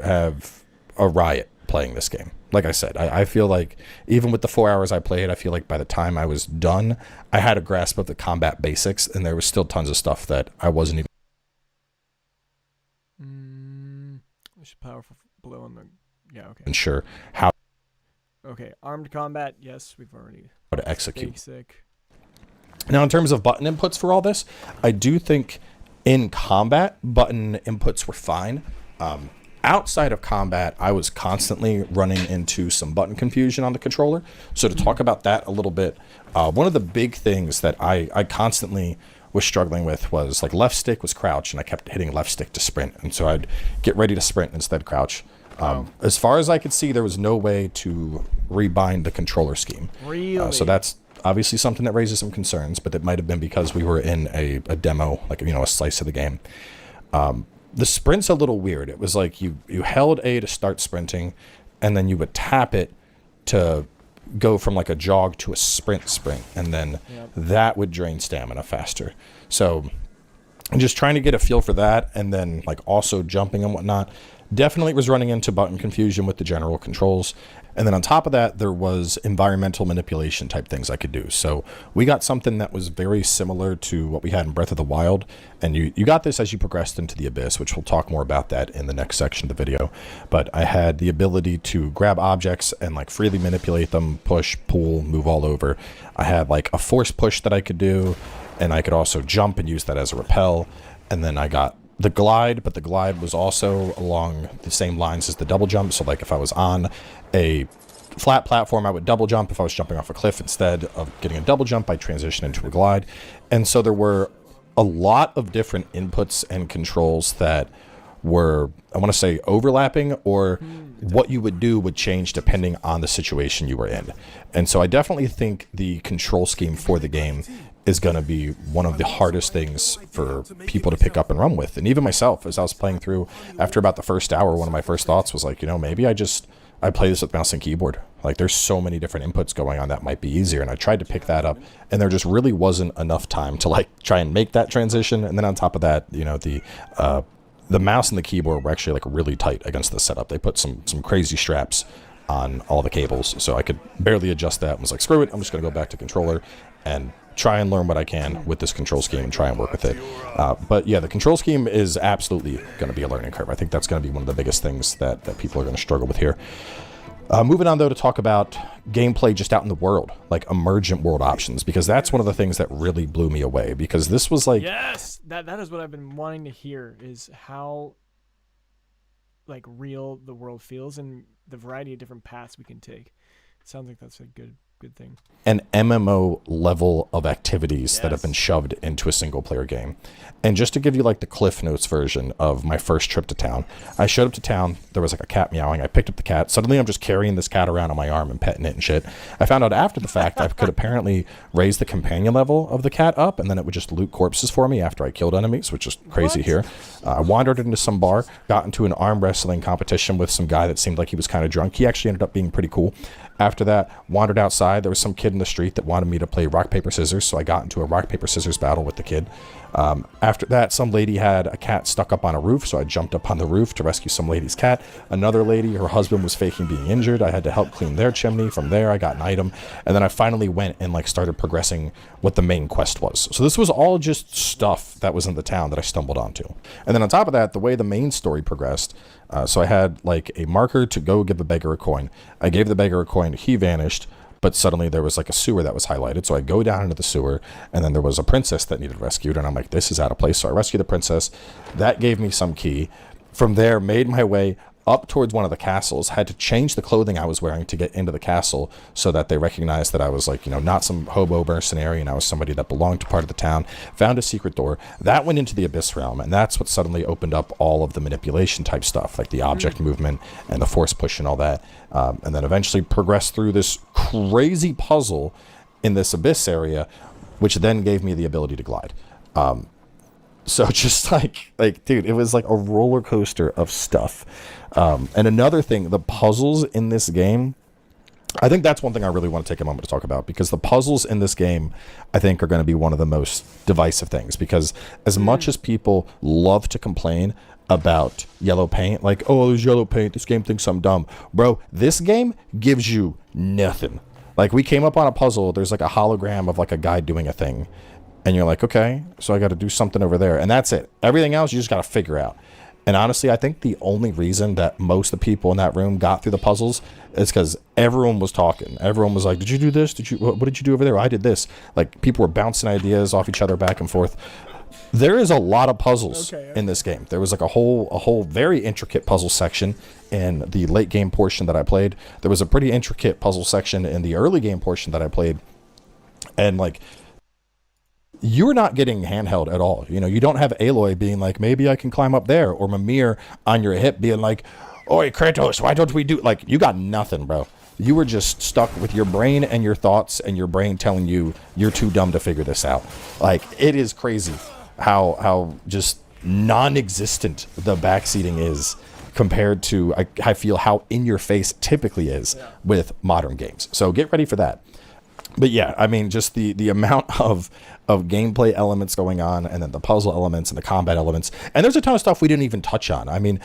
Have a riot playing this game. Like I said, I feel like even with the 4 hours I played, I feel like by the time I was done, I had a grasp of the combat basics, and there was still tons of stuff that I wasn't even Powerful blow on the... Yeah, okay. sure how Okay, armed combat, yes, we've already... to execute. Basic. Now, in terms of button inputs for all this, I do think in combat, button inputs were fine. Outside of combat, I was constantly running into some button confusion on the controller. So to talk about that a little bit, one of the big things that I constantly was struggling with was like left stick was crouch, and I kept hitting left stick to sprint. And so I'd get ready to sprint instead crouch. As far as I could see, there was no way to rebind the controller scheme. Really? So that's obviously something that raises some concerns, but it might have been because we were in a demo, like, a slice of the game. The sprint's a little weird. It was like you held A to start sprinting, and then you would tap it to go from like a jog to a sprint, and then that would drain stamina faster. So I'm just trying to get a feel for that, and then like also jumping and whatnot. Definitely was running into button confusion with the general controls. And then on top of that, there was environmental manipulation type things I could do. So we got something that was very similar to what we had in Breath of the Wild. And you got this as you progressed into the Abyss, which we'll talk more about that in the next section of the video. But I had the ability to grab objects and like freely manipulate them, push, pull, move all over. I had like a force push that I could do, and I could also jump and use that as a rappel. And then I got the glide, but the glide was also along the same lines as the double jump. So like if I was on a flat platform, I would double jump. If I was jumping off a cliff, instead of getting a double jump, I transition into a glide. And so there were a lot of different inputs and controls that were, I want to say, overlapping, or what you would do would change depending on the situation you were in. And so I definitely think the control scheme for the game is going to be one of the hardest things for people to pick up and run with. And even myself, as I was playing through, after about the first hour, one of my first thoughts was like, maybe I play this with mouse and keyboard. Like, there's so many different inputs going on that might be easier. And I tried to pick that up, and there just really wasn't enough time to like try and make that transition. And then on top of that, the mouse and the keyboard were actually like really tight against the setup. They put some crazy straps on all the cables, so I could barely adjust that, and was like, screw it, I'm just gonna go back to controller and try and learn what I can with this control scheme and try and work with it. But yeah, the control scheme is absolutely going to be a learning curve. I think that's going to be one of the biggest things that people are going to struggle with here. Moving on, though, to talk about gameplay just out in the world, like emergent world options, because that's one of the things that really blew me away, because this was like... Yes! That is what I've been wanting to hear, is how like real the world feels and the variety of different paths we can take. It sounds like that's a good thing. An MMO level of activities that have been shoved into a single player game. And just to give you like the Cliff Notes version of my first trip to town, I showed up to town, there was like a cat meowing, I picked up the cat, suddenly I'm just carrying this cat around on my arm and petting it and shit. I found out after the fact I could apparently raise the companion level of the cat up, and then it would just loot corpses for me after I killed enemies, which is crazy here. I wandered into some bar, got into an arm wrestling competition with some guy that seemed like he was kind of drunk. He actually ended up being pretty cool. After that, wandered outside. There was some kid in the street that wanted me to play rock, paper, scissors, so I got into a rock, paper, scissors battle with the kid. After that, some lady had a cat stuck up on a roof, so I jumped up on the roof to rescue some lady's cat. Another lady, her husband was faking being injured. I had to help clean their chimney. From there, I got an item, and then I finally went and like started progressing what the main quest was. So this was all just stuff that was in the town that I stumbled onto. And then on top of that, the way the main story progressed, so I had like a marker to go give a beggar a coin. I gave the beggar a coin, he vanished, but suddenly there was like a sewer that was highlighted. So I go down into the sewer, and then there was a princess that needed rescued, and I'm like, this is out of place. So I rescued the princess. That gave me some key. From there, made my way up towards one of the castles, had to change the clothing I was wearing to get into the castle so that they recognized that I was like, not some hobo mercenary, and I was somebody that belonged to part of the town. Found a secret door that went into the Abyss realm, and that's what suddenly opened up all of the manipulation type stuff, like the object movement and the force push and all that, and then eventually progressed through this crazy puzzle in this Abyss area, which then gave me the ability to glide. So just like dude, it was like a roller coaster of stuff. And another thing, the puzzles in this game, I think that's one thing I really want to take a moment to talk about, because the puzzles in this game, I think, are going to be one of the most divisive things, because as much as people love to complain about yellow paint, like, oh, there's yellow paint, this game thinks I'm dumb. Bro, this game gives you nothing. Like, we came up on a puzzle, there's like a hologram of like a guy doing a thing, and you're like, okay, so I got to do something over there, and that's it. Everything else you just got to figure out. And honestly, I think the only reason that most of the people in that room got through the puzzles is because everyone was talking. Everyone was like, did you do this? What did you do over there? I did this. Like, people were bouncing ideas off each other back and forth. There is a lot of puzzles in this game. There was like a whole very intricate puzzle section in the late game portion that I played. There was a pretty intricate puzzle section in the early game portion that I played. And like, you're not getting handheld at all. You don't have Aloy being like, maybe I can climb up there, or Mimir on your hip being like, oi, Kratos, why don't we do, like, you got nothing, bro. You were just stuck with your brain and your thoughts, and your brain telling you you're too dumb to figure this out. Like, it is crazy how just non-existent the backseating is compared to, I feel, how in your face it typically is with modern games. So get ready for that. But yeah, I mean, just the amount of gameplay elements going on, and then the puzzle elements and the combat elements. And there's a ton of stuff we didn't even touch on. I mean,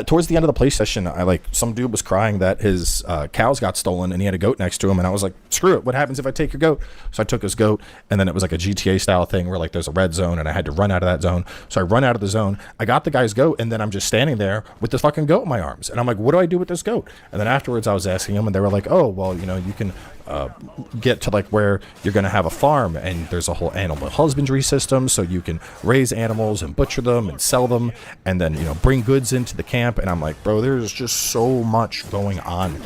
towards the end of the play session, some dude was crying that his cows got stolen and he had a goat next to him. And I was like, screw it. What happens if I take your goat? So I took his goat, and then it was like a GTA style thing where like there's a red zone and I had to run out of that zone. So I run out of the zone. I got the guy's goat, and then I'm just standing there with this fucking goat in my arms. And I'm like, what do I do with this goat? And then afterwards I was asking him, and they were like, oh, well, you can get to like where you're going to have a farm, and there's a whole animal husbandry system, so you can raise animals and butcher them and sell them, and then bring goods into the camp. And I'm like, bro, there's just so much going on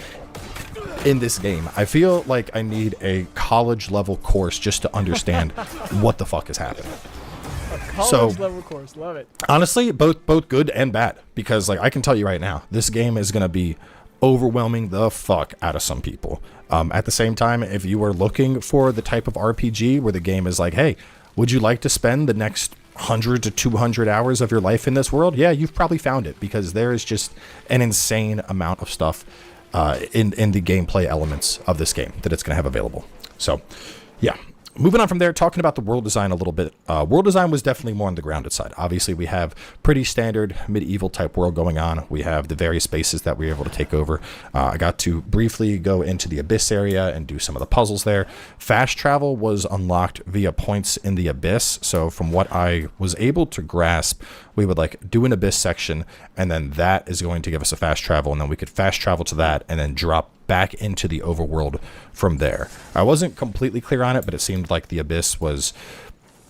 in this game. I feel like I need a college level course just to understand what the fuck is happening. College level course, love it. Honestly, both good and bad, because like I can tell you right now, this game is going to be overwhelming the fuck out of some people. At the same time, if you are looking for the type of RPG where the game is like, hey, would you like to spend the next 100 to 200 hours of your life in this world? Yeah, you've probably found it, because there is just an insane amount of stuff in the gameplay elements of this game that it's going to have available. So, yeah. Moving on from there, talking about the world design a little bit. World design was definitely more on the grounded side. Obviously, we have pretty standard medieval type world going on. We have the various spaces that we were able to take over. I got to briefly go into the Abyss area and do some of the puzzles there. Fast travel was unlocked via points in the Abyss. So from what I was able to grasp, we would like do an Abyss section, and then that is going to give us a fast travel, and then we could fast travel to that and then drop back into the overworld from there. I wasn't completely clear on it, but it seemed like the Abyss was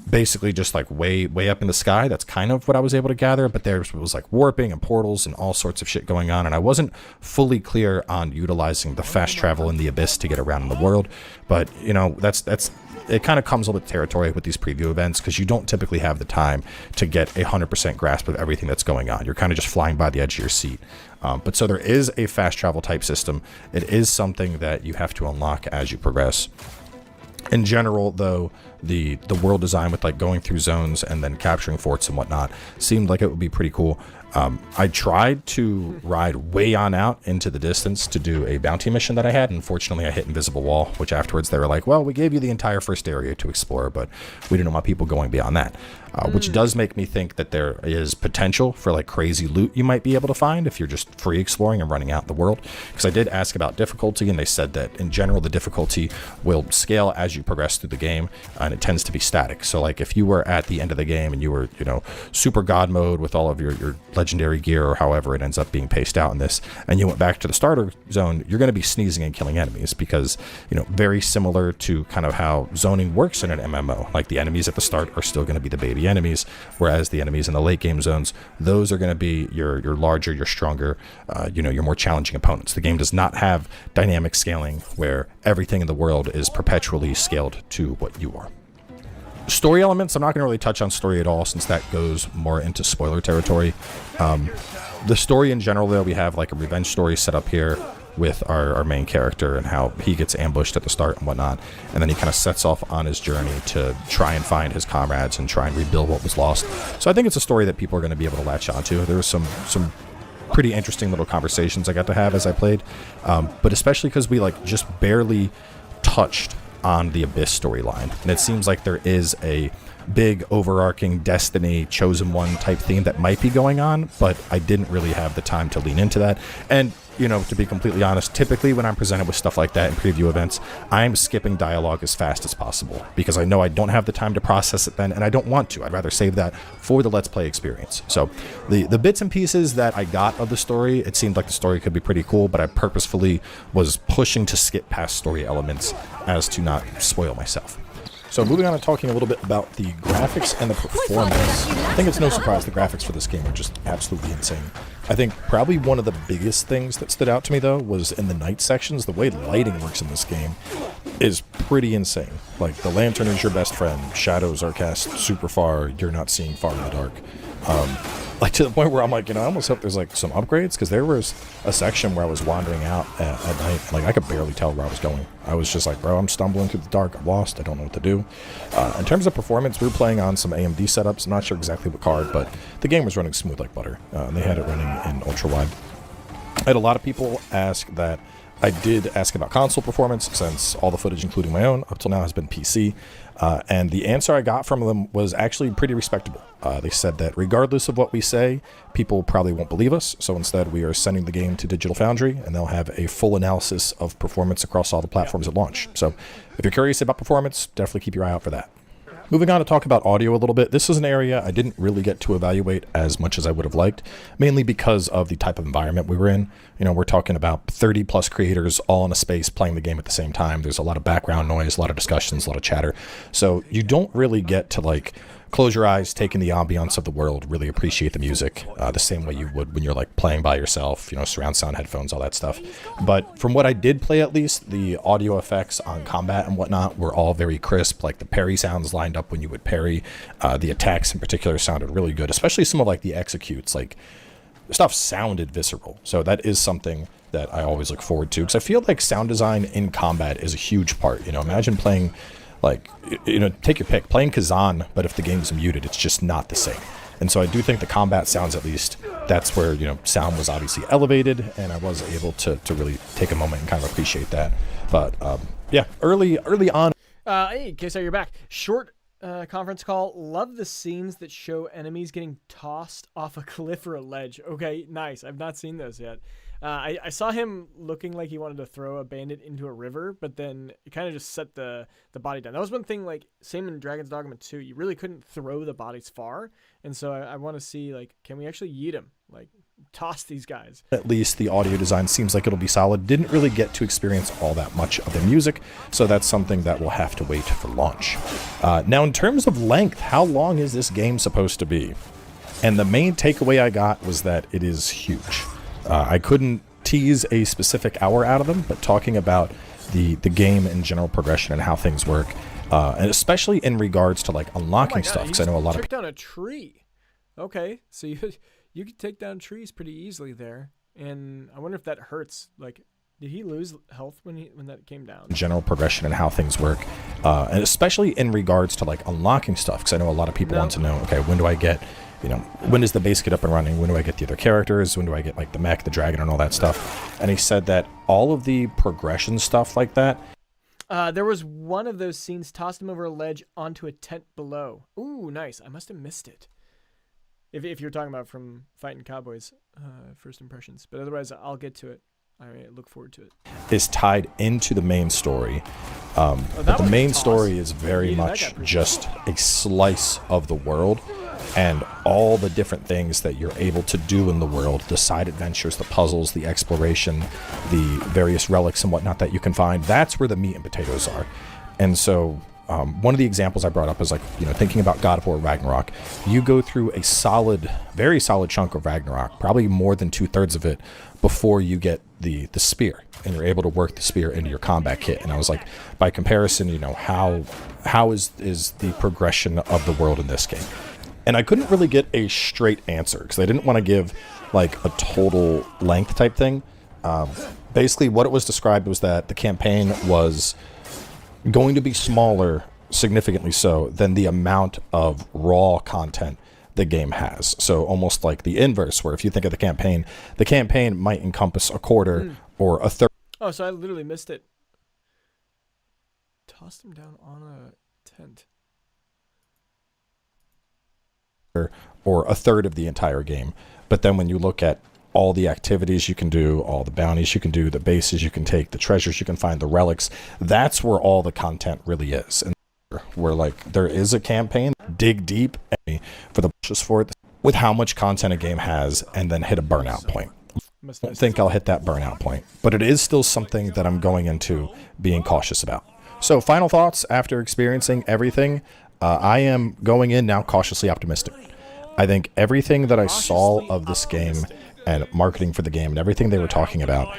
basically just like way up in the sky. That's kind of what I was able to gather, but there was like warping and portals and all sorts of shit going on, and I wasn't fully clear on utilizing the fast travel in the Abyss to get around in the world. But that's it kind of comes with the territory with these preview events, because you don't typically have the time to get 100% grasp of everything that's going on. You're kind of just flying by the edge of your seat. But so there is a fast travel type system. It is something that you have to unlock as you progress. In general, though, the world design with like going through zones and then capturing forts and whatnot seemed like it would be pretty cool. I tried to ride way on out into the distance to do a bounty mission that I had. Unfortunately, I hit invisible wall, which afterwards they were like, well, we gave you the entire first area to explore, but we didn't want people going beyond that. Which does make me think that there is potential for like crazy loot you might be able to find if you're just free exploring and running out in the world. Because I did ask about difficulty, and they said that in general the difficulty will scale as you progress through the game, and it tends to be static. So like if you were at the end of the game and you were super god mode with all of your legendary gear or however it ends up being paced out in this, and you went back to the starter zone, you're going to be sneezing and killing enemies because, you know, very similar to kind of how zoning works in an MMO. Like the enemies at the start are still going to be the baby enemies, whereas the enemies in the late game zones, those are going to be your larger, your stronger, you know, your more challenging opponents. The game does not have dynamic scaling where everything in the world is perpetually scaled to what you are. Story elements, I'm not going to really touch on story at all since that goes more into spoiler territory. The story in general, though, we have like a revenge story set up here with our main character and how he gets ambushed at the start and whatnot, and then he kind of sets off on his journey to try and find his comrades and try and rebuild what was lost. So I think it's a story that people are going to be able to latch onto. There was some pretty interesting little conversations I got to have as I played, but especially because we like just barely touched on the Abyss storyline, and it seems like there is a big overarching Destiny Chosen One type theme that might be going on, but I didn't really have the time to lean into that. And you know, to be completely honest, typically when I'm presented with stuff like that in preview events, I'm skipping dialogue as fast as possible because I know I don't have the time to process it then, and I don't want to. I'd rather save that for the Let's Play experience. So the bits and pieces that I got of the story, it seemed like the story could be pretty cool, but I purposefully was pushing to skip past story elements as to not spoil myself. So moving on and talking a little bit about the graphics and the performance. I think it's no surprise the graphics for this game are just absolutely insane. I think probably one of the biggest things that stood out to me, though, was in the night sections. The way lighting works in this game is pretty insane. Like, the lantern is your best friend. Shadows are cast super far. You're not seeing far in the dark. Like, to the point where I'm like, you know, I almost hope there's, like, some upgrades, because there was a section where I was wandering out at night, and, like, I could barely tell where I was going. I was just like, bro, I'm stumbling through the dark. I'm lost. I don't know what to do. In terms of performance, we were playing on some AMD setups. I'm not sure exactly what card, but the game was running smooth like butter. They had it running in ultra-wide. I had a lot of people ask that I did ask about console performance, since all the footage, including my own, up till now has been PC. And the answer I got from them was actually pretty respectable. They said that regardless of what we say, people probably won't believe us. So instead, we are sending the game to Digital Foundry, and they'll have a full analysis of performance across all the platforms at launch. So if you're curious about performance, definitely keep your eye out for that. Moving on to talk about audio a little bit. This is an area I didn't really get to evaluate as much as I would have liked, mainly because of the type of environment we were in. You know, we're talking about 30 plus creators all in a space playing the game at the same time. There's a lot of background noise, a lot of discussions, a lot of chatter. So you don't really get to like close your eyes, take in the ambiance of the world, really appreciate the music the same way you would when you're like playing by yourself, you know, surround sound headphones, all that stuff. But from what I did play, at least, the audio effects on combat and whatnot were all very crisp. Like the parry sounds lined up when you would parry. The attacks in particular sounded really good, especially some of like the executes. Like stuff sounded visceral. So that is something that I always look forward to, because I feel like sound design in combat is a huge part. You know, imagine playing, like, you know, take your pick, playing Kazan, but if the game's muted, it's just not the same. And so I do think the combat sounds, at least, that's where, you know, sound was obviously elevated, and I was able to really take a moment and kind of appreciate that. But yeah, early on. Hey, Queso, you're back. Short conference call. Love the scenes that show enemies getting tossed off a cliff or a ledge. Okay, nice. I've not seen those yet. I saw him looking like he wanted to throw a bandit into a river, but then it kind of just set the body down. That was one thing, like, same in Dragon's Dogma 2. You really couldn't throw the bodies far, and so I want to see, like, can we actually yeet him? Like, toss these guys. At least the audio design seems like it'll be solid. Didn't really get to experience all that much of the music, so that's something that we'll have to wait for launch. Now, in terms of length, how long is this game supposed to be? And the main takeaway I got was that it is huge. I couldn't tease a specific hour out of them, but talking about the game and general progression and how things work, and especially in regards to like unlocking stuff, because I know a lot of took down a tree. Okay, so you could take down trees pretty easily there, and I wonder if that hurts. Like, did he lose health when that came down? General progression and how things work, and especially in regards to like unlocking stuff, because I know a lot of people want to know, okay, when do I get, you know, when does the base get up and running? When do I get the other characters? When do I get like the mech, the dragon, and all that stuff? And he said that all of the progression stuff like that. There was one of those scenes, tossed him over a ledge onto a tent below. Ooh, nice. I must have missed it. If you're talking about from Fighting Cowboys, first impressions. But otherwise, I'll get to it. I look forward to it. Is tied into the main story. But the main story is very much just a slice of the world. and all the different things that you're able to do in the world, the side adventures, the puzzles, the exploration, the various relics and whatnot that you can find, that's where the meat and potatoes are. And so one of the examples I brought up is like, thinking about God of War Ragnarok. You go through a solid, very solid chunk of Ragnarok, probably more than 2/3 of it, before you get the spear, and you're able to work the spear into your combat kit. And I was like, by comparison, how is the progression of the world in this game? And I couldn't really get a straight answer because I didn't want to give like a total length type thing. Basically, what it was described was that the campaign was going to be smaller, significantly so, than the amount of raw content the game has. So almost like the inverse, where if you think of the campaign might encompass a quarter or a third. Oh, so I literally missed it. Tossed him down on a tent. Or a third of the entire game. But then when you look at all the activities you can do, all the bounties you can do, the bases you can take, the treasures you can find, the relics, that's where all the content really is. And where like there is a campaign, dig deep for the pushes for it with how much content a game has, and then hit a burnout point. I don't think I'll hit that burnout point, but it is still something that I'm going into being cautious about. So final thoughts after experiencing everything. I am going in now cautiously optimistic. I think everything that I saw of this game and marketing for the game and everything they were talking about,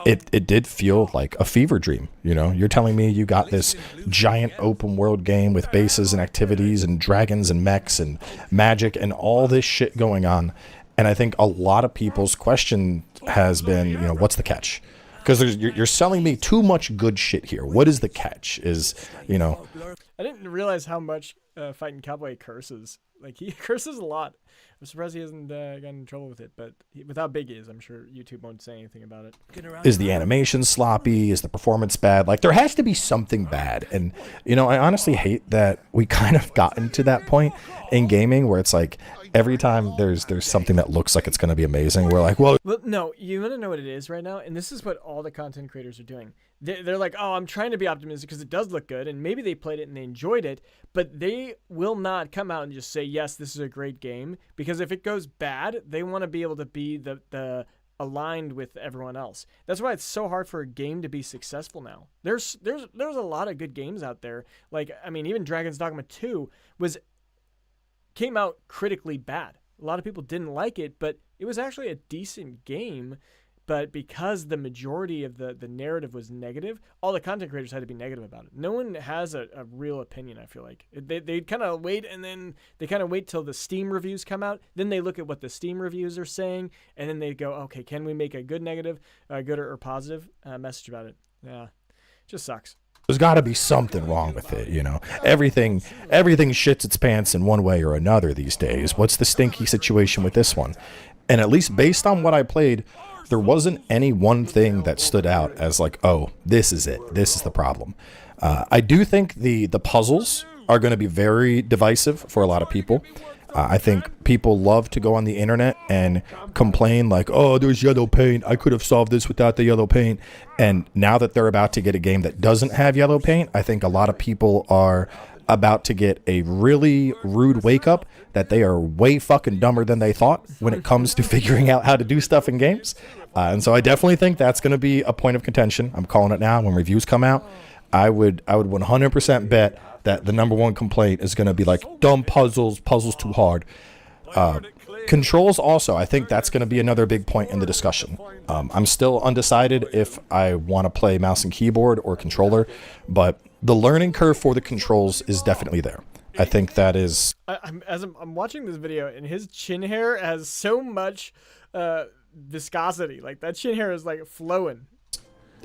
it did feel like a fever dream. You're telling me you got this giant open world game with bases and activities and dragons and mechs and magic and all this shit going on. And I think a lot of people's question has been, what's the catch? Because you're selling me too much good shit here. What is the catch? I didn't realize how much Fighting Cowboy curses. Like, he curses a lot. I'm surprised he hasn't gotten in trouble with it, but without Big Is, I'm sure YouTube won't say anything about it. Is the animation sloppy? Is the performance bad? Like, there has to be something bad. And, I honestly hate that we kind of gotten to that point in gaming where it's like, every time there's something that looks like it's going to be amazing, we're like, well, no, you want to know what it is right now? And this is what all the content creators are doing. They're like, oh, I'm trying to be optimistic because it does look good, and maybe they played it and they enjoyed it, but they will not come out and just say, yes, this is a great game, because if it goes bad, they want to be able to be the aligned with everyone else. That's why it's so hard for a game to be successful now. There's a lot of good games out there. Like, I mean, even Dragon's Dogma 2 came out critically bad. A lot of people didn't like it, but it was actually a decent game. But because the majority of the narrative was negative, all the content creators had to be negative about it. No one has a real opinion, I feel like. They kind of wait, and then they kind of wait till the Steam reviews come out. Then they look at what the Steam reviews are saying, and then they go, okay, can we make a good negative, good or positive message about it? Yeah, it just sucks. There's got to be something wrong with it, Everything shits its pants in one way or another these days. What's the stinky situation with this one? And at least based on what I played, there wasn't any one thing that stood out as like, oh, this is it. This is the problem. I do think the puzzles are going to be very divisive for a lot of people. I think people love to go on the internet and complain like, oh, there's yellow paint. I could have solved this without the yellow paint. And now that they're about to get a game that doesn't have yellow paint, I think a lot of people are about to get a really rude wake up that they are way fucking dumber than they thought when it comes to figuring out how to do stuff in games. And so I definitely think that's going to be a point of contention. I'm calling it now. When reviews come out, I would 100% bet that the number one complaint is going to be like, dumb puzzles too hard. Controls also, I think that's going to be another big point in the discussion. I'm still undecided if I want to play mouse and keyboard or controller, but the learning curve for the controls is definitely there. I think that is... I'm watching this video, and his chin hair has so much viscosity. Like, that chin hair is like flowing.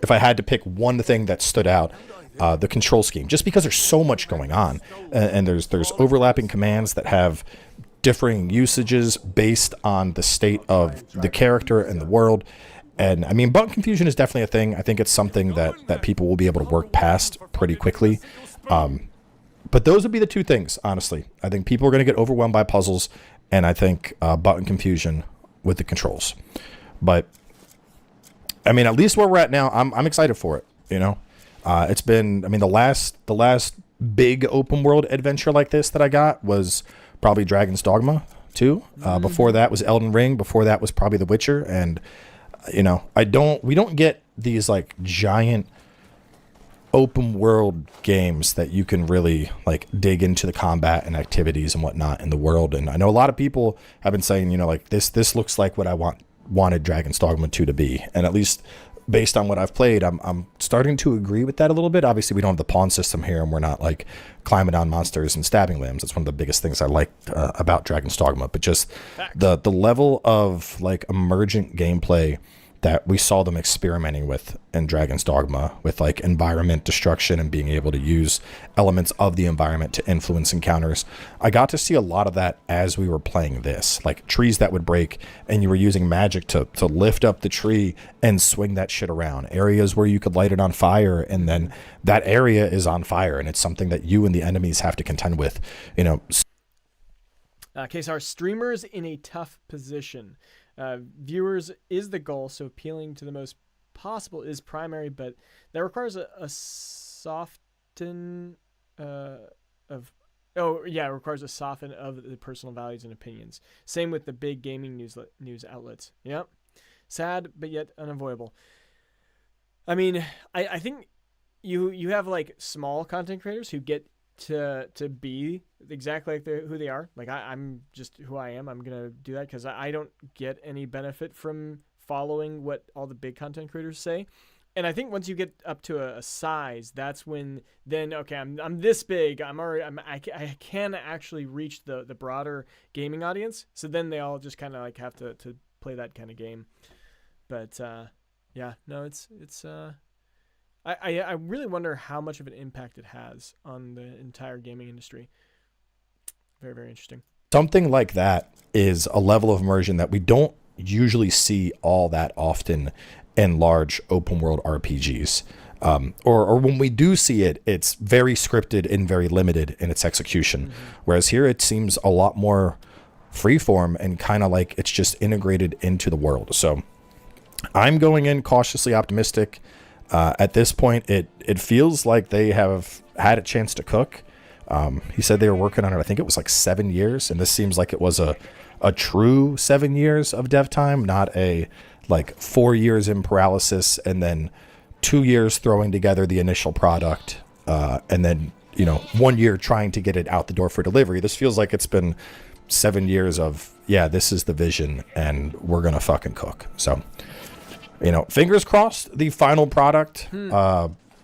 If I had to pick one thing that stood out, the control scheme, just because there's so much going on, and there's overlapping commands that have differing usages based on the state of the character and the world. And I mean, button confusion is definitely a thing. I think it's something that people will be able to work past pretty quickly. But those would be the two things, honestly. I think people are going to get overwhelmed by puzzles, and I think button confusion with the controls. But I mean, at least where we're at now, I'm excited for it. It's been, I mean, the last big open world adventure like this that I got was probably Dragon's Dogma 2. Before that was Elden Ring. Before that was probably The Witcher. And we don't get these like giant open world games that you can really like dig into the combat and activities and whatnot in the world. And I know a lot of people have been saying, like this looks like what I wanted Dragon's Dogma 2 to be. And at least based on what I've played, I'm starting to agree with that a little bit. Obviously, we don't have the pawn system here, and we're not like climbing on monsters and stabbing limbs. That's one of the biggest things I like about Dragon's Dogma. But just the level of like emergent gameplay that we saw them experimenting with in Dragon's Dogma, with like environment destruction and being able to use elements of the environment to influence encounters. I got to see a lot of that as we were playing this, like trees that would break and you were using magic to lift up the tree and swing that shit around. Areas where you could light it on fire and then that area is on fire and it's something that you and the enemies have to contend with, Kesar, streamers in a tough position. Viewers is the goal, so appealing to the most possible is primary, but that requires a soften it requires a soften of the personal values and opinions. Same with the big gaming news outlets. Yep. Sad, but yet unavoidable. I mean, I think you have like small content creators who get to be exactly like who they are. Like I'm just who I am. I'm gonna do that because I don't get any benefit from following what all the big content creators say. And I think once you get up to a size, that's when then okay, I'm this big. I can actually reach the broader gaming audience. So then they all just kind of like have to play that kind of game. But I really wonder how much of an impact it has on the entire gaming industry. Very, very interesting. Something like that is a level of immersion that we don't usually see all that often in large open world RPGs. Or when we do see it, it's very scripted and very limited in its execution. Whereas here it seems a lot more freeform and kind of like it's just integrated into the world. So I'm going in cautiously optimistic. At this point, it feels like they have had a chance to cook. He said they were working on it, I think it was like 7 years, and this seems like it was a true 7 years of dev time, not a like 4 years in paralysis and then 2 years throwing together the initial product, and then 1 year trying to get it out the door for delivery. This feels like it's been 7 years of this is the vision and we're gonna fucking cook. So fingers crossed the final product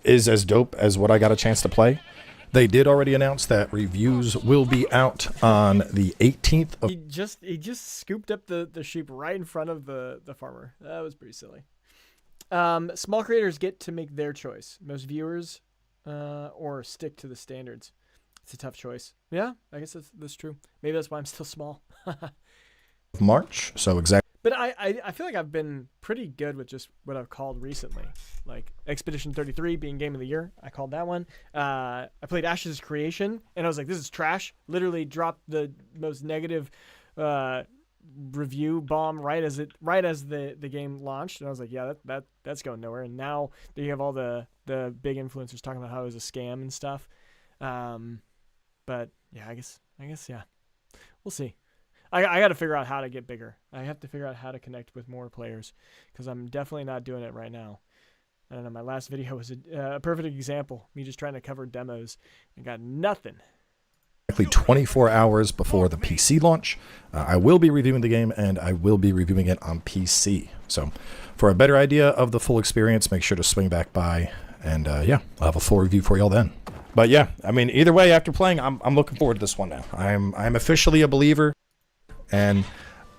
is as dope as what I got a chance to play. They did already announce that reviews will be out on the 18th of... He just scooped up the sheep right in front of the farmer. That was pretty silly. Small creators get to make their choice. Most viewers or stick to the standards. It's a tough choice. Yeah, I guess that's true. Maybe that's why I'm still small. March, so exactly. But I feel like I've been pretty good with just what I've called recently. Like Expedition 33 being Game of the Year. I called that one. I played Ashes' Creation, and I was like, this is trash. Literally dropped the most negative review bomb right as the game launched. And I was like, yeah, that's going nowhere. And now you have all the big influencers talking about how it was a scam and stuff. But yeah, I guess, yeah. We'll see. I got to figure out how to get bigger. I have to figure out how to connect with more players because I'm definitely not doing it right now. I don't know. My last video was a perfect example. Me just trying to cover demos and got nothing. Exactly 24 hours before the PC launch. I will be reviewing the game and I will be reviewing it on PC. So for a better idea of the full experience, make sure to swing back by and I'll have a full review for y'all then. But yeah, I mean, either way, after playing, I'm looking forward to this one now. I'm officially a believer. And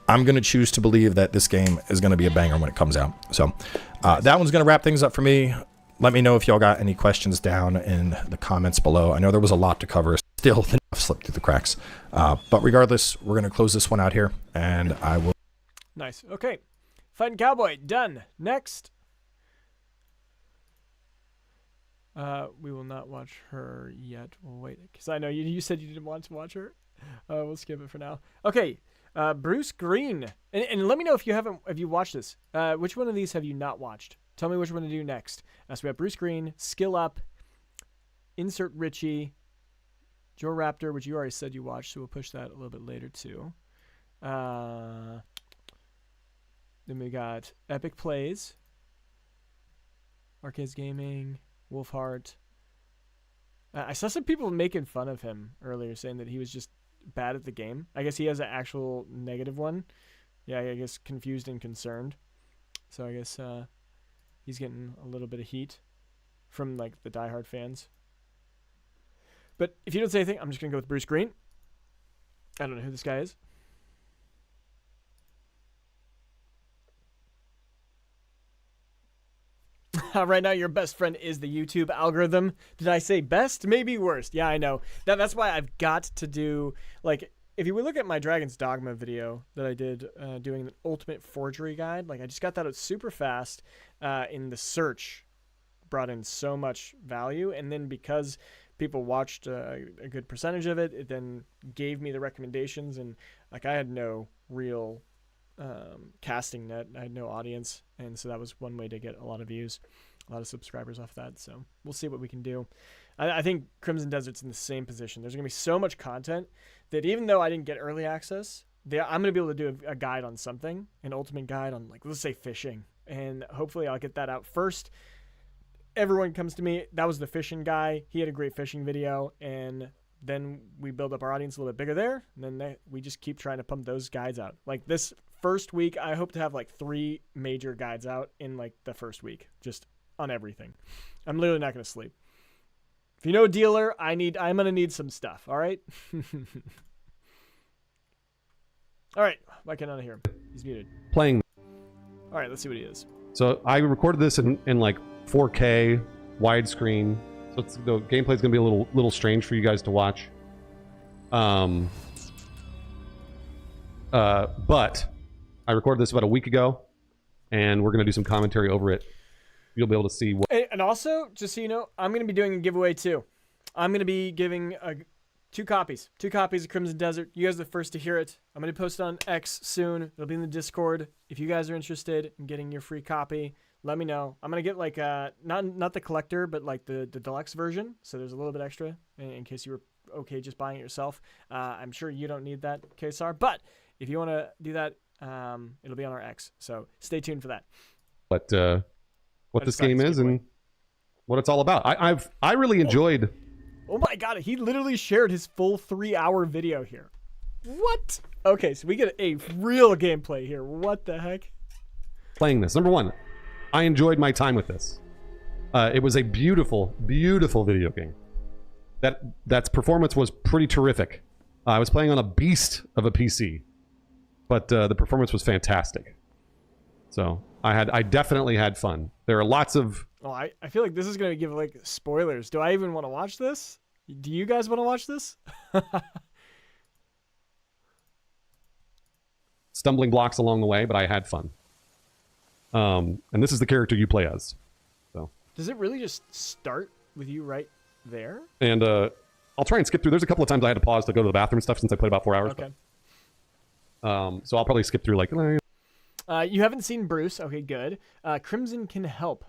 I'm going to choose to believe that this game is going to be a banger when it comes out. So that one's going to wrap things up for me. Let me know if y'all got any questions down in the comments below. I know there was a lot to cover. Still, the stuff slipped through the cracks. But regardless, we're going to close this one out here. And I will... Nice. Okay. Fighting Cowboy. Done. Next. We will not watch her yet. We'll wait. Because I know you said you didn't want to watch her. We'll skip it for now. Okay. Bruce Green, and let me know if you watched this. Which one of these have you not watched? Tell me which one to do next. So we have Bruce Green, Skill Up, Insert Richie, Joe Raptor, which you already said you watched, so we'll push that a little bit later too. Then we got Epic Plays, Arcades Gaming, Wolfheart. I saw some people making fun of him earlier, saying that he was just bad at the game. I guess he has an actual negative one. Yeah, I guess confused and concerned. So I guess he's getting a little bit of heat from like the diehard fans. But if you don't say anything, I'm just gonna go with Bruce Green. I don't know who this guy is. Right now, your best friend is the YouTube algorithm. Did I say best? Maybe worst. Yeah, I know. That's why I've got to do, like, if you would look at my Dragon's Dogma video that I did doing the Ultimate Forgery Guide, like, I just got that out super fast in the search. Brought in so much value. And then because people watched a good percentage of it, it then gave me the recommendations. And, like, I had no real casting net. I had no audience, and so that was one way to get a lot of views, a lot of subscribers off that. So we'll see what we can do. I think Crimson Desert's in the same position. There's gonna be so much content that even though I didn't get early access, I'm gonna be able to do a guide on something, an ultimate guide on, like, let's say fishing, and hopefully I'll get that out first. Everyone comes to me. That was the fishing guy. He had a great fishing video, and then we build up our audience a little bit bigger there, and then we just keep trying to pump those guides out. Like this first week, I hope to have like 3 major guides out in like the first week, just on everything. I'm literally not going to sleep. If you know a dealer, I'm going to need some stuff, all right? All right, why can't I hear him? He's muted. Playing. All right, let's see what he is. So I recorded this in like 4K, widescreen. So the gameplay is going to be a little strange for you guys to watch. But I recorded this about a week ago, and we're going to do some commentary over it. You'll be able to see what... And also, just so you know, I'm going to be doing a giveaway too. I'm going to be giving 2 copies of Crimson Desert. You guys are the first to hear it. I'm going to post it on X soon. It'll be in the Discord. If you guys are interested in getting your free copy, let me know. I'm going to get like not the collector, but like the deluxe version. So there's a little bit extra in case you were okay just buying it yourself. I'm sure you don't need that, KSR. But if you want to do that, it'll be on our X. So stay tuned for that. What this game is and what it's all about. I really enjoyed... Oh my god, he literally shared his full 3-hour video here. What? Okay, so we get a real gameplay here. What the heck? Playing this. Number one, I enjoyed my time with this. It was a beautiful, beautiful video game. That's performance was pretty terrific. I was playing on a beast of a PC, but the performance was fantastic. So I definitely had fun. There are lots of... Oh, I feel like this is going to give like spoilers. Do I even want to watch this? Do you guys want to watch this? Stumbling blocks along the way, but I had fun. And this is the character you play as. So does it really just start with you right there? And I'll try and skip through. There's a couple of times I had to pause to go to the bathroom and stuff since I played about 4 hours. Okay. But, so I'll probably skip through like... you haven't seen Bruce. Okay, good. Crimson can help.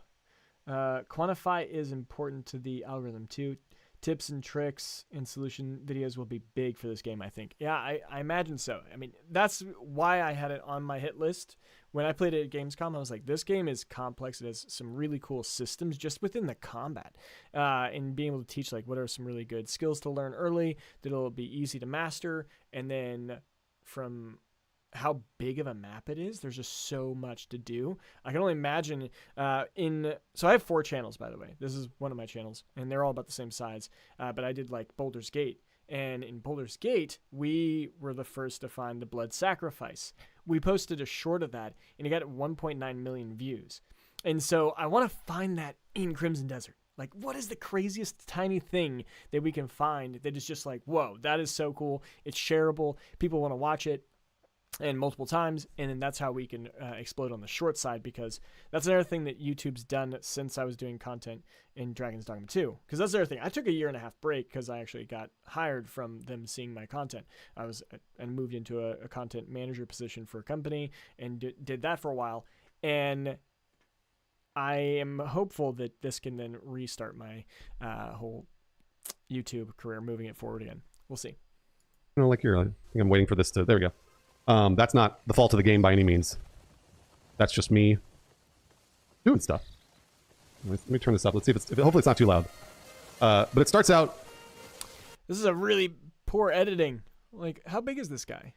Quantify is important to the algorithm too. Tips and tricks and solution videos will be big for this game, I think. Yeah, I imagine so. I mean, that's why I had it on my hit list. When I played it at Gamescom, I was like, this game is complex. It has some really cool systems just within the combat. And being able to teach, like, what are some really good skills to learn early that'll be easy to master. And then from how big of a map it is, there's just so much to do. I can only imagine so I have 4 channels, by the way. This is one of my channels, and they're all about the same size. But I did like Baldur's Gate, and in Baldur's Gate, we were the first to find the blood sacrifice. We posted a short of that, and it got 1.9 million views. And so I want to find that in Crimson Desert. Like, what is the craziest tiny thing that we can find that is just like, whoa, that is so cool. It's shareable. People want to watch it. And multiple times, and then that's how we can explode on the short side, because that's another thing that YouTube's done since I was doing content in Dragon's Dogma 2. Because that's the other thing. I took a 1.5-year break because I actually got hired from them seeing my content. I moved into a content manager position for a company and did that for a while. And I am hopeful that this can then restart my whole YouTube career, moving it forward again. We'll see. Like here, I think I'm waiting for this to. There we go. That's not the fault of the game by any means. That's just me doing stuff. Let me turn this up. Let's see if hopefully it's not too loud. But it starts out. This is a really poor editing. Like, how big is this guy?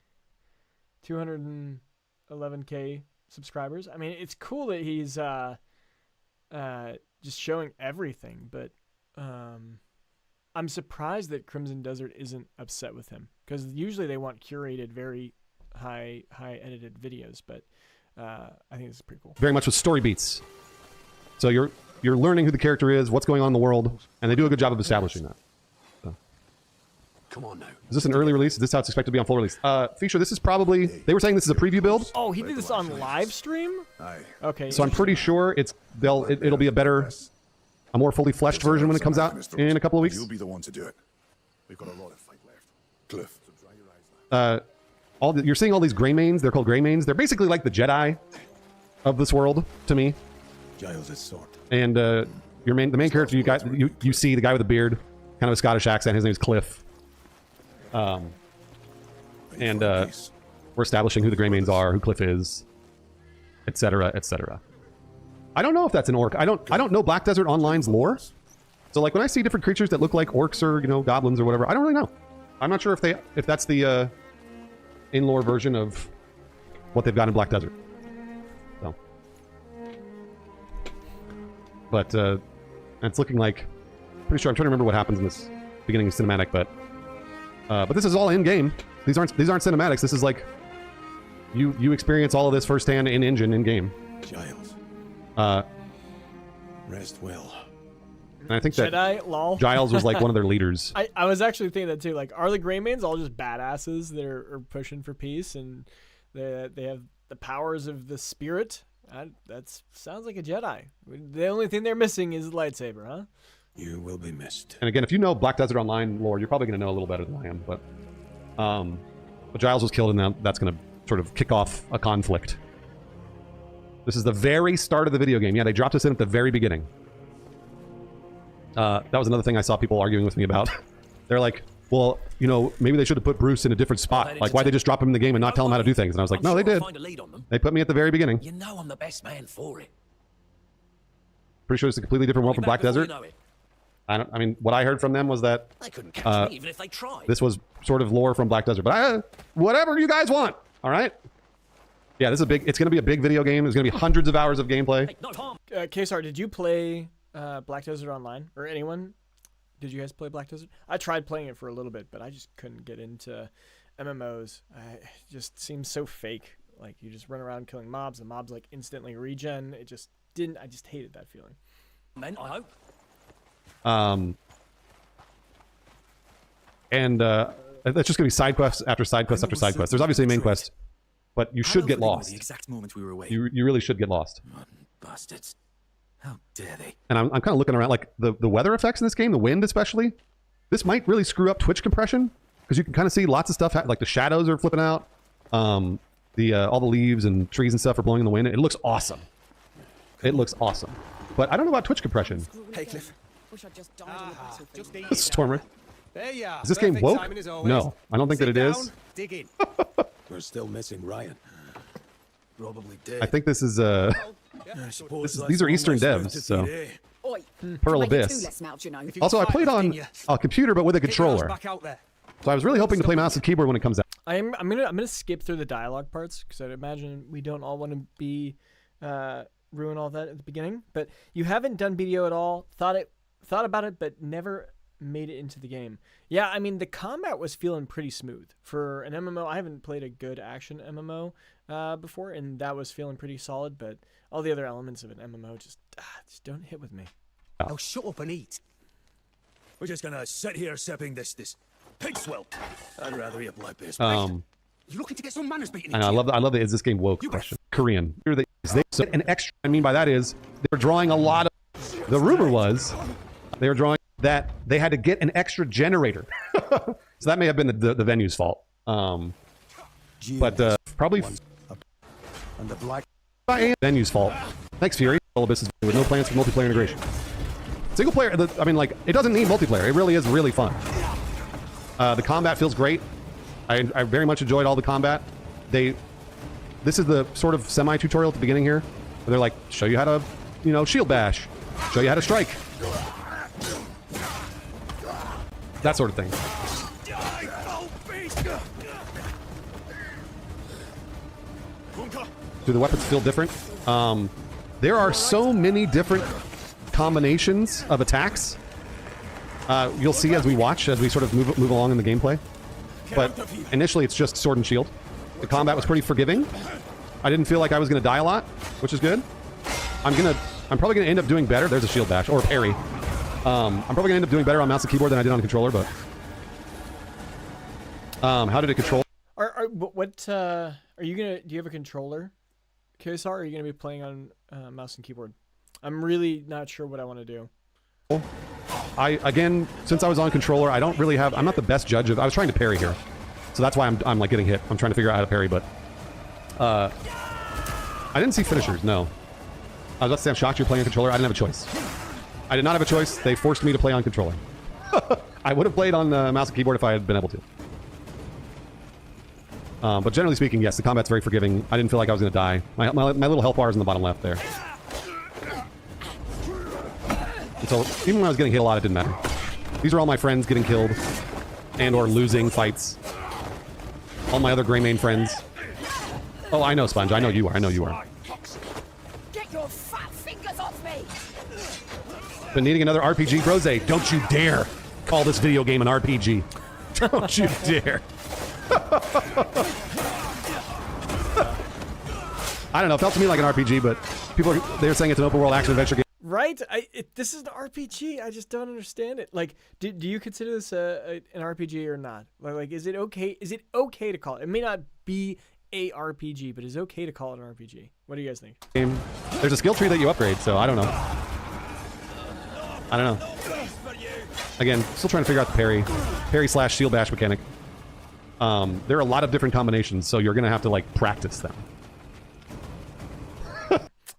211K subscribers. I mean, it's cool that he's just showing everything, but I'm surprised that Crimson Desert isn't upset with him, because usually they want curated, very high edited videos. But I think this is pretty cool. Very much with story beats. So you're learning who the character is, what's going on in the world, and they do a good job of establishing that. So. Come on now. Is this an early release? Is this how it's expected to be on full release? Feature, this is probably... They were saying this is a preview build. Oh, he did this on live stream? Okay. So I'm pretty sure it'll be a more fully fleshed version when it comes out in a couple of weeks. You'll be the one to do it. We've got a lot of fight left. Cliff. You're seeing all these gray mains. They're called gray mains. They're basically like the Jedi of this world to me. Giles' sword. And the main character you see, the guy with the beard, kind of a Scottish accent. His name is Cliff. And we're establishing who the gray mains are, who Cliff is, etc., etc. I don't know if that's an orc. I don't know Black Desert Online's lore. So like when I see different creatures that look like orcs or goblins or whatever, I don't really know. I'm not sure if that's the in-lore version of what they've got in Black Desert. So, but it's looking like, pretty sure I'm trying to remember what happens in this beginning cinematic, but this is all in game. These aren't cinematics. This is like you experience all of this firsthand in engine in game. Giles. Rest well. And I think that Jedi, lol. Giles was like one of their leaders. I was actually thinking that too. Like, are the Greymanes all just badasses that are pushing for peace, and they have the powers of the spirit? That sounds like a Jedi. The only thing they're missing is the lightsaber, huh? You will be missed. And again, if you know Black Desert Online lore, you're probably going to know a little better than I am. But Giles was killed, and that's going to sort of kick off a conflict. This is the very start of the video game. Yeah, they dropped us in at the very beginning. That was another thing I saw people arguing with me about. They're like, well, maybe they should have put Bruce in a different spot. Like, why'd they just drop him in the game and not tell him how to do things? And I was like, no, they did. They put me at the very beginning. You know I'm the best man for it. Pretty sure it's a completely different world from Black Desert. I mean, what I heard from them was that they couldn't catch me even if they tried. This was sort of lore from Black Desert. But whatever you guys want, all right? Yeah, it's going to be a big video game. There's going to be hundreds of hours of gameplay. Kesar, did you play Black Desert Online? Or anyone? Did you guys play Black Desert? I tried playing it for a little bit, but I just couldn't get into MMOs. It just seems so fake. Like, you just run around killing mobs, and mobs like instantly regen. I just hated that feeling. I hope. And that's just going to be side quests after side quest after side quest. There's obviously a main quest, but you should get lost. The exact moment we were away. You really should get lost. Bastards. How dare they? And I'm kind of looking around, like the weather effects in this game, the wind especially. This might really screw up Twitch compression, because you can kind of see lots of stuff, like the shadows are flipping out. All the leaves and trees and stuff are blowing in the wind. It looks awesome. It looks awesome. But I don't know about Twitch compression. Hey, Cliff. Stormer. Is this game woke? No, I don't think that it is. We're still missing Ryan. Probably dead. I think this is these are Eastern devs, so Pearl Abyss. Also, I played on a computer but with a controller, so I was really hoping to play mouse and keyboard when it comes out. I'm gonna skip through the dialogue parts, because I'd imagine we don't all want to be ruin all that at the beginning. But you haven't done BDO at all. Thought about it, but never made it into the game. Yeah, I mean, the combat was feeling pretty smooth for an MMO. I haven't played a good action MMO before, and that was feeling pretty solid. But all the other elements of an MMO just don't hit with me. Oh, shut up and eat. We're just gonna sit here sipping this pig swill. I'd rather eat a blood beer's You're looking to get some manners beaten. I love the is this game woke question. Korean. So an extra. I mean by that is they were drawing a lot of. The rumor was they were drawing that they had to get an extra generator. So that may have been the venue's fault. But probably and the black venue's fault. Thanks, Fury. All Abyss is with no plans for multiplayer integration. Single player, I mean, like, it doesn't need multiplayer. It really is really fun. The combat feels great. I very much enjoyed all the combat. This is the sort of semi-tutorial at the beginning here, where they're like, show you how to, you know, shield bash, show you how to strike. That sort of thing. Do the weapons feel different? There are so many different combinations of attacks. You'll see as we watch, as we sort of move along in the gameplay. But initially, it's just sword and shield. The combat was pretty forgiving. I didn't feel like I was going to die a lot, which is good. I'm probably going to end up doing better. There's a shield bash or parry. I'm probably going to end up doing better on mouse and keyboard than I did on controller. But how did it control? Are you gonna? Do you have a controller, KSR? Or are you gonna be playing on mouse and keyboard? I'm really not sure what I want to do. Again, since I was on controller, I don't really have. I'm not the best judge of. I was trying to parry here, so that's why I'm like getting hit. I'm trying to figure out how to parry, but I didn't see finishers. No, I was about to say I'm shocked you're playing on controller. I didn't have a choice. I did not have a choice. They forced me to play on controller. I would have played on mouse and keyboard if I had been able to. But generally speaking, yes, the combat's very forgiving. I didn't feel like I was going to die. My little health bar is in the bottom left there. And so even when I was getting hit a lot, it didn't matter. These are all my friends getting killed and or losing fights. All my other Greymane friends. Oh, I know, Sponge. I know you are. I know you are. Get your fat fingers off me! Been needing another RPG. Brose, don't you dare call this video game an RPG. Don't you dare. I don't know. It felt to me like an RPG, but they're saying it's an open world action adventure game. Right? This is an RPG. I just don't understand it. Like, do you consider this an RPG or not? Like, is it okay? Is it okay to call it? It may not be a RPG, but is it okay to call it an RPG? What do you guys think? There's a skill tree that you upgrade, so I don't know. I don't know. Again, still trying to figure out the parry slash shield bash mechanic. There are a lot of different combinations, so you're gonna have to like practice them.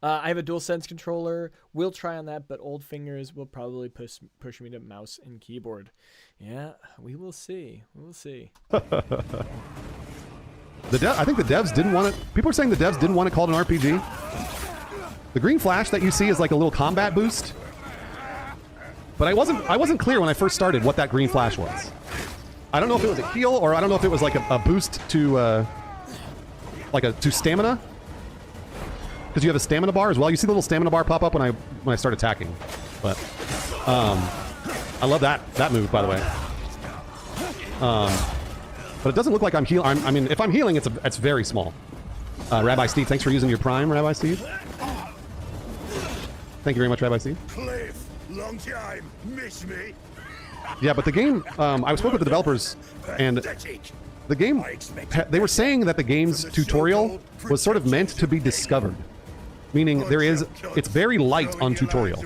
I have a DualSense controller. We'll try on that, but old fingers will probably push me to mouse and keyboard. Yeah, we will see. We will see. I think the devs didn't want it. People are saying the devs didn't want it called an RPG. The green flash that you see is like a little combat boost. But I wasn't clear when I first started what that green flash was. I don't know if it was a heal or I don't know if it was like a boost to to stamina. Because you have a stamina bar as well. You see the little stamina bar pop up when I start attacking. But I love that move, by the way. But it doesn't look like I'm healing. I mean, if I'm healing, it's very small. Rabbi Steve, thanks for using your Prime, Rabbi Steve. Thank you very much, Rabbi Steve. Cliff, long time, miss me? Yeah, but the game, I spoke with the developers, and the game, they were saying that the game's tutorial was sort of meant to be discovered. Meaning it's very light on tutorial.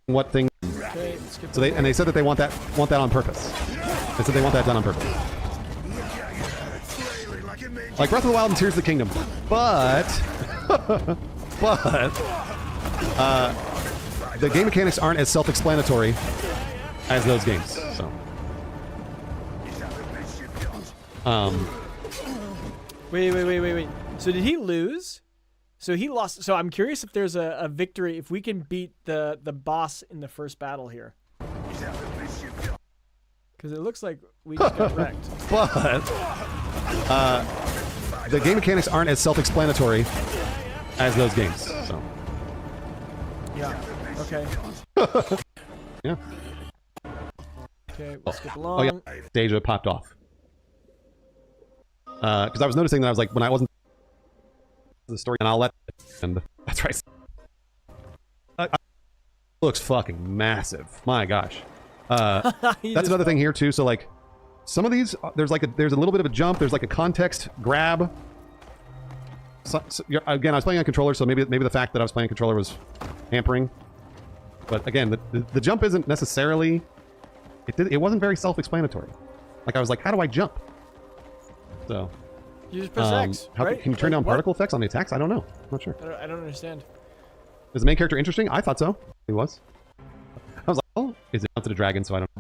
What thing? So they said that they want that on purpose. They said they want that done on purpose. Like Breath of the Wild and Tears of the Kingdom. But the game mechanics aren't as self-explanatory as those games. So Wait. So did he lose? So he lost. So I'm curious if there's a victory, if we can beat the boss in the first battle here. Because it looks like we just got wrecked. But the game mechanics aren't as self-explanatory as those games. So yeah. Okay. Yeah. Okay, we'll skip along. Oh yeah, Deja popped off. Because I was noticing that I was like, when I wasn't the story, and I'll let, and that's right. Looks fucking massive. My gosh. That's another thing here too. So like, some of these, there's a little bit of a jump. There's like a context grab. So again, I was playing on controller, so maybe the fact that I was playing controller was hampering. But again, the jump isn't necessarily. It wasn't very self-explanatory. Like I was like, how do I jump? So. You just press X, right? Can you turn down particle effects on the attacks? I don't know. I'm not sure. I don't understand. Is the main character interesting? I thought so. He was. was like, oh, is it down to the dragon? So I don't.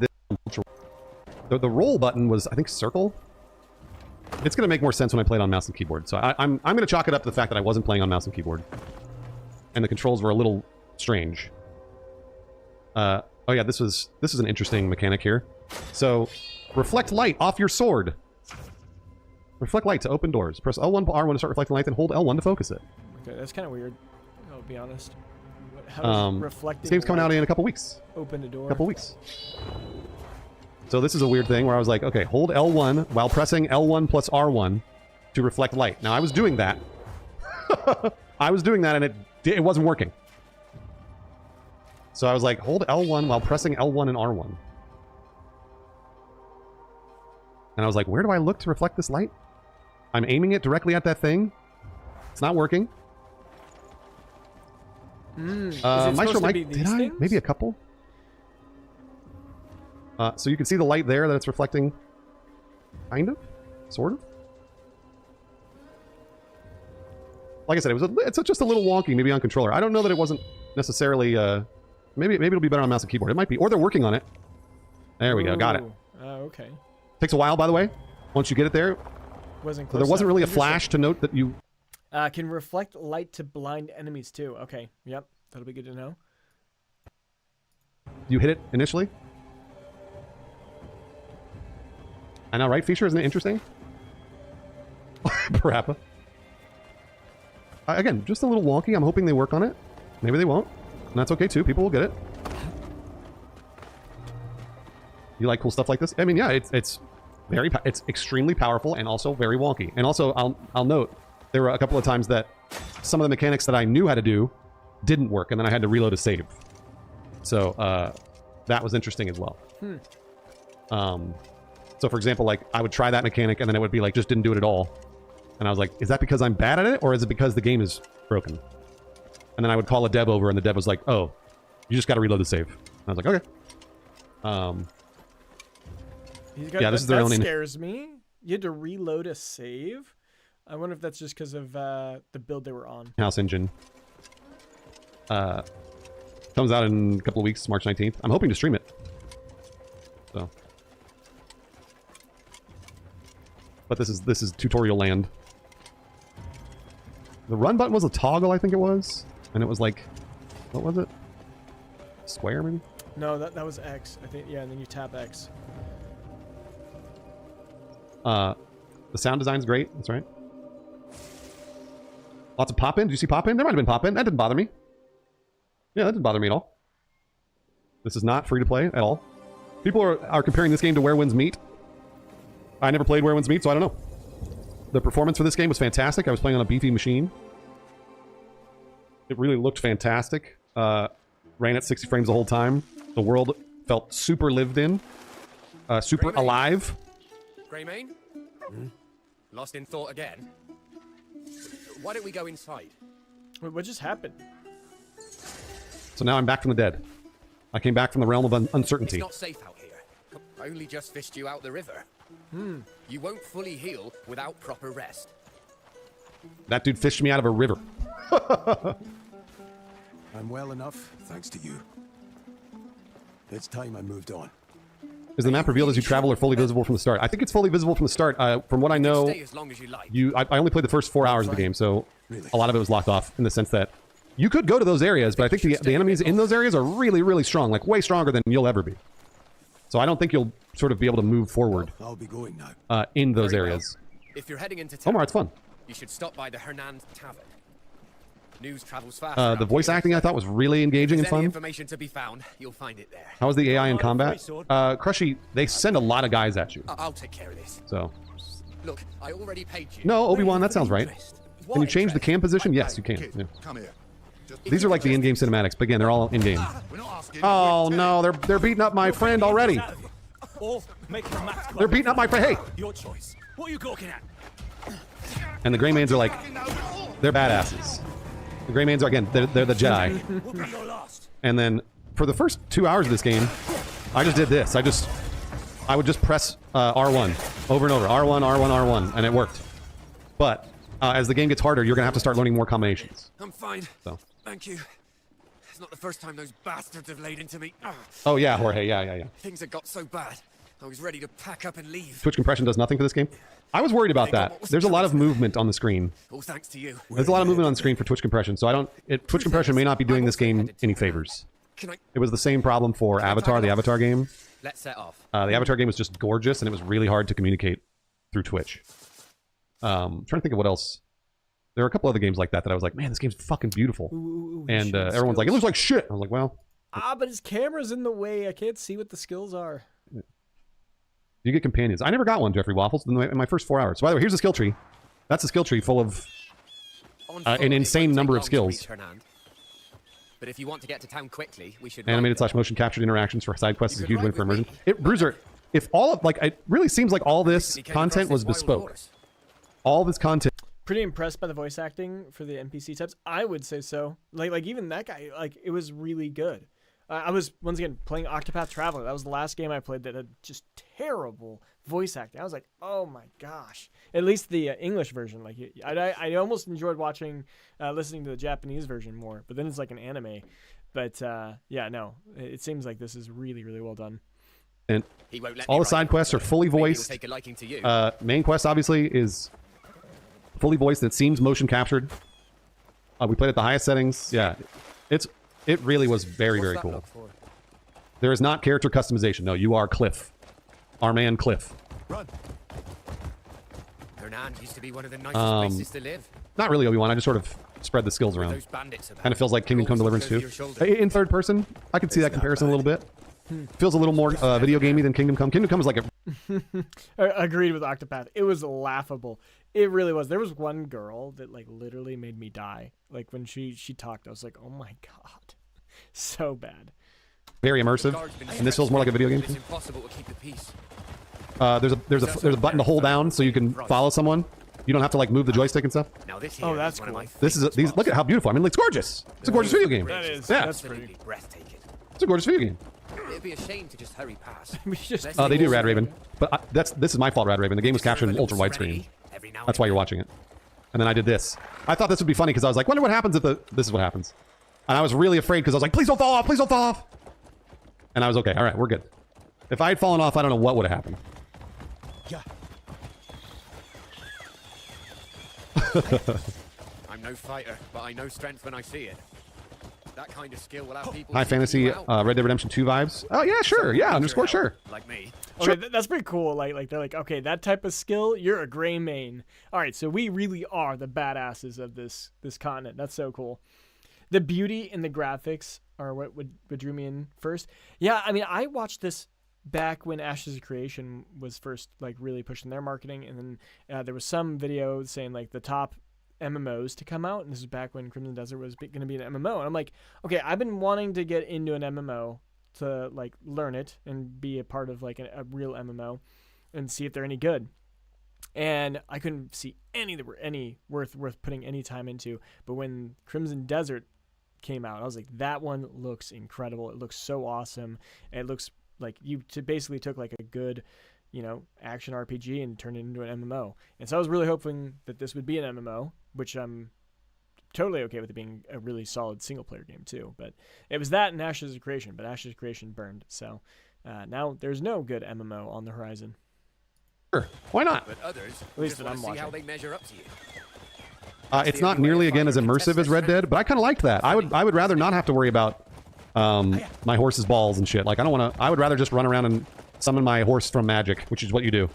The roll button was, I think, circle. It's going to make more sense when I play it on mouse and keyboard. So I'm going to chalk it up to the fact that I wasn't playing on mouse and keyboard, and the controls were a little strange. Oh yeah, this is an interesting mechanic here. So, reflect light off your sword. Reflect light to open doors. Press L1 R1 to start reflecting light, then hold L1 to focus it. Okay, that's kind of weird. I'll be honest. How does reflecting this game's coming out in a couple weeks. Open the door. Couple weeks. So this is a weird thing where I was like, okay, hold L1 while pressing L1 plus R1 to reflect light. Now I was doing that. I was doing that and it wasn't working. So I was like, hold L1 while pressing L1 and R1. And I was like, where do I look to reflect this light? I'm aiming it directly at that thing. It's not working. Maestro Mike, did I? Maybe a couple? So you can see the light there that it's reflecting. Kind of? Sort of? Like I said, it's just a little wonky, maybe on controller. I don't know that it wasn't necessarily... maybe it'll be better on mouse and keyboard. It might be. Or they're working on it. There we go. Got it. Okay. Takes a while, by the way. Once you get it there. Wasn't so there wasn't really a flash to note that you... can reflect light to blind enemies, too. Okay. Yep. That'll be good to know. You hit it initially? I know, right? Feature, isn't it interesting? Parappa. Again, just a little wonky. I'm hoping they work on it. Maybe they won't. And that's okay, too. People will get it. You like cool stuff like this? I mean, yeah, it's extremely powerful and also very wonky. And also, I'll note, there were a couple of times that some of the mechanics that I knew how to do didn't work, and then I had to reload a save. So, that was interesting as well. So, for example, like, I would try that mechanic, and then it would be like, just didn't do it at all. And I was like, is that because I'm bad at it, or is it because the game is broken? And then I would call a dev over, and the dev was like, oh, you just got to reload the save. And I was like, okay. Yeah, this is their own... That scares me. You had to reload a save? I wonder if that's just because of the build they were on. House engine. Comes out in a couple of weeks, March 19th. I'm hoping to stream it. So... But this is tutorial land. The run button was a toggle, I think it was. And it was like... What was it? Square, maybe? No, that was X. I think, yeah, and then you tap X. The sound design's great. That's right. Lots of pop-in. Did you see pop-in? There might have been pop-in. That didn't bother me. Yeah, that didn't bother me at all. This is not free to play at all. People are comparing this game to Where Winds Meet. I never played Where Winds Meet, so I don't know. The performance for this game was fantastic. I was playing on a beefy machine. It really looked fantastic. Ran at 60 frames the whole time. The world felt super lived in. Super alive. Caveman? Lost in thought again? Why don't we go inside? Wait, what just happened? So now I'm back from the dead. I came back from the realm of uncertainty. It's not safe out here. I only just fished you out the river. You won't fully heal without proper rest. That dude fished me out of a river. I'm well enough, thanks to you. It's time I moved on. Is the map revealed as you travel or fully visible from the start? I think it's fully visible from the start. From what I know, stay as long as you like. I only played the first 4 hours of the game, so a lot of it was locked off in the sense that you could go to those areas, but I think the enemies in those areas are really, really strong, like way stronger than you'll ever be. So I don't think you'll sort of be able to move forward I'll be going now. In those areas. If you're heading into town, Omar, it's fun. You should stop by the Hernand Tavern. News travels fast. The voice acting I thought was really engaging and If there's any fun. information to be found, you'll find it there. How was the AI in combat? Crushy, they send a lot of guys at you. I'll take care of this. So. Look, I already paid you. No, Obi-Wan, that sounds right. Can you change the cam position? Yes, you can. Yeah. Come here. These are like the in-game cinematics, but again, they're all in-game. Oh no, they're beating up my friend already. They're beating up my friend. Hey! Your choice. What are you gawking at? And the Greymans are like, they're badasses. The Greymans are, again, they're the Jedi. And then, for the first 2 hours of this game, I just did this. I would just press R1 over and over. R1, R1, R1, and it worked. But, as the game gets harder, you're going to have to start learning more combinations. I'm fine. So. Thank you. It's not the first time those bastards have laid into me. Ugh. Oh yeah, Jorge. Yeah. Things had got so bad. I was ready to pack up and leave. Twitch compression does nothing for this game. I was worried about that. There's a lot of movement on the screen. All thanks to you. There's a lot of movement on the screen for Twitch compression, so I don't. Twitch compression may not be doing this game any favors. It was the same problem for Avatar, the Avatar game. Let's set off. The Avatar game was just gorgeous, and it was really hard to communicate through Twitch. I'm trying to think of what else. There are a couple other games like that I was like, man, this game's fucking beautiful. And everyone's like, it looks like shit. I was like, well. But his camera's in the way. I can't see what the skills are. You get companions. I never got one, Jeffrey Waffles, in my first 4 hours. So by the way, here's a skill tree. That's a skill tree full of an insane number of skills. But if you want to get to town quickly, we should Animated / motion captured interactions for side quests is a huge win for immersion. Bruiser, if all of it really seems like all this content was bespoke. All this content. Pretty impressed by the voice acting for the NPC types. I would say so. Like even that guy, like it was really good. I was once again playing Octopath Traveler. That was the last game I played that had just terrible voice acting. I was like, oh my gosh. At least the English version. Like I almost enjoyed listening to the Japanese version more. But then it's like an anime. But yeah, no, it seems like this is really, really well done. And all the side quests are fully voiced. Main quest obviously is fully voiced. It seems motion captured. We played at the highest settings. Yeah, it really was very, very cool. There is not character customization. No, you are Cliff. Our man Cliff. Run. Hernan used to be one of the nicest places to live. Not really, Obi-Wan. I just sort of spread the skills around. Kind of feels like Kingdom Come Deliverance 2. In third person, I could see that comparison a little bit. Feels a little more video gamey than Kingdom Come. Kingdom Come is like a... Agreed with Octopath. It was laughable. It really was. There was one girl that like literally made me die. Like when she talked, I was like, oh my god, so bad. Very immersive, and this feels more like a video game. It's impossible to keep the peace. There's a button to hold down so you can follow someone. You don't have to like move the joystick and stuff. Now this oh, that's cool. Look at how beautiful. I mean, it's gorgeous. It's a gorgeous video game. That is. Yeah. That's pretty breathtaking. It's a gorgeous video game. It'd be a shame to just hurry past. They do Rad Raven, but this is my fault, Rad Raven. The game was captured in ultra widescreen. That's why you're watching it. And then I did this. I thought this would be funny because I was like, wonder what happens if this is what happens. And I was really afraid because I was like, please don't fall off, please don't fall off. And I was okay. All right, we're good. If I had fallen off, I don't know what would have happened. Yeah. I'm no fighter, but I know strength when I see it. That kind of skill will have people. High fantasy, Red Dead Redemption 2 vibes. Oh yeah, sure, yeah, underscore sure. Like me. Okay, that's pretty cool. Like they're like, okay, that type of skill, you're a gray main. All right, so we really are the badasses of this continent. That's so cool. The beauty and the graphics are what drew me in first. Yeah, I mean, I watched this back when Ashes of Creation was first like really pushing their marketing, and then there was some video saying like the top MMOs to come out, and this is back when Crimson Desert was going to be an MMO, and I'm like, okay, I've been wanting to get into an MMO to like learn it and be a part of like a real MMO and see if they're any good, and I couldn't see any that were any worth putting any time into. But when Crimson Desert came out, I was like, that one looks incredible. It looks so awesome. It looks like you basically took like a good, action RPG and turned it into an MMO. And so I was really hoping that this would be an MMO, which I'm totally okay with it being a really solid single-player game too. But it was that and Ashes of Creation, but Ashes of Creation burned. So now there's no good MMO on the horizon. Sure, why not? But others, at least that I'm see watching. how they measure up to you. It's not nearly again as immersive as Red Dead, but I kind of liked that. I would rather not have to worry about my horse's balls and shit. Like I would rather just run around and summon my horse from magic, which is what you do.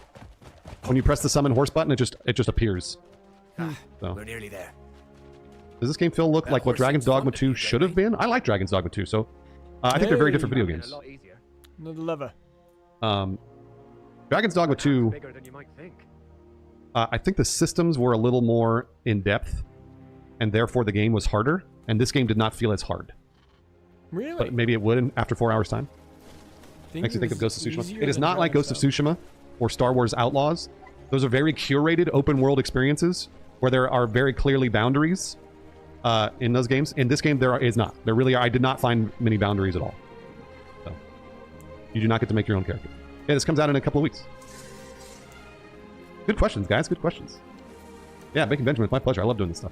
When you press the summon horse button, it just appears. So. We're nearly there. Does this game look like what Dragon's Dogma 2 should have been? I like Dragon's Dogma 2, so I think they're very different video games. Another lever. Dragon's Dogma 2. Bigger than you might think. I think the systems were a little more in depth, and therefore the game was harder. And this game did not feel as hard. Really? But maybe it would after 4 hours time. Makes you think of Ghost of Tsushima. It is not like Ghost of Tsushima or Star Wars Outlaws. Those are very curated open world experiences where there are very clearly boundaries in those games. In this game, there is not. There really are. I did not find many boundaries at all. So you do not get to make your own character. Yeah, this comes out in a couple of weeks. Good questions, guys. Good questions. Yeah, Bacon Benjamin, it's my pleasure. I love doing this stuff.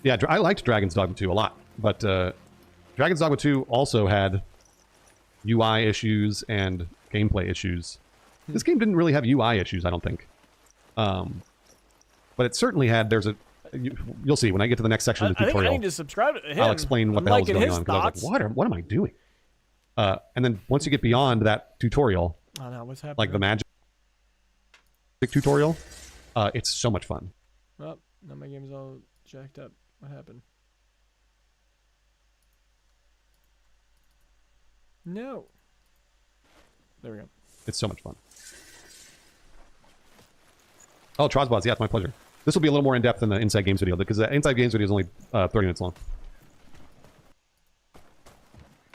Yeah, I liked Dragon's Dogma 2 a lot, but Dragon's Dogma 2 also had UI issues and gameplay issues. This game didn't really have UI issues, I don't think. But it certainly had, you'll see when I get to the next section of the tutorial. I think I need to subscribe to him. I'll explain what the hell is going on, because I was like, what am I doing? And then once you get beyond that tutorial, oh, no, what's happening? like the magic tutorial, it's so much fun. Oh, now my game's all jacked up. What happened? No. There we go. It's so much fun. Oh, Trozbots, yeah, it's my pleasure. This will be a little more in-depth than the Inside Games video, because the Inside Games video is only 30 minutes long.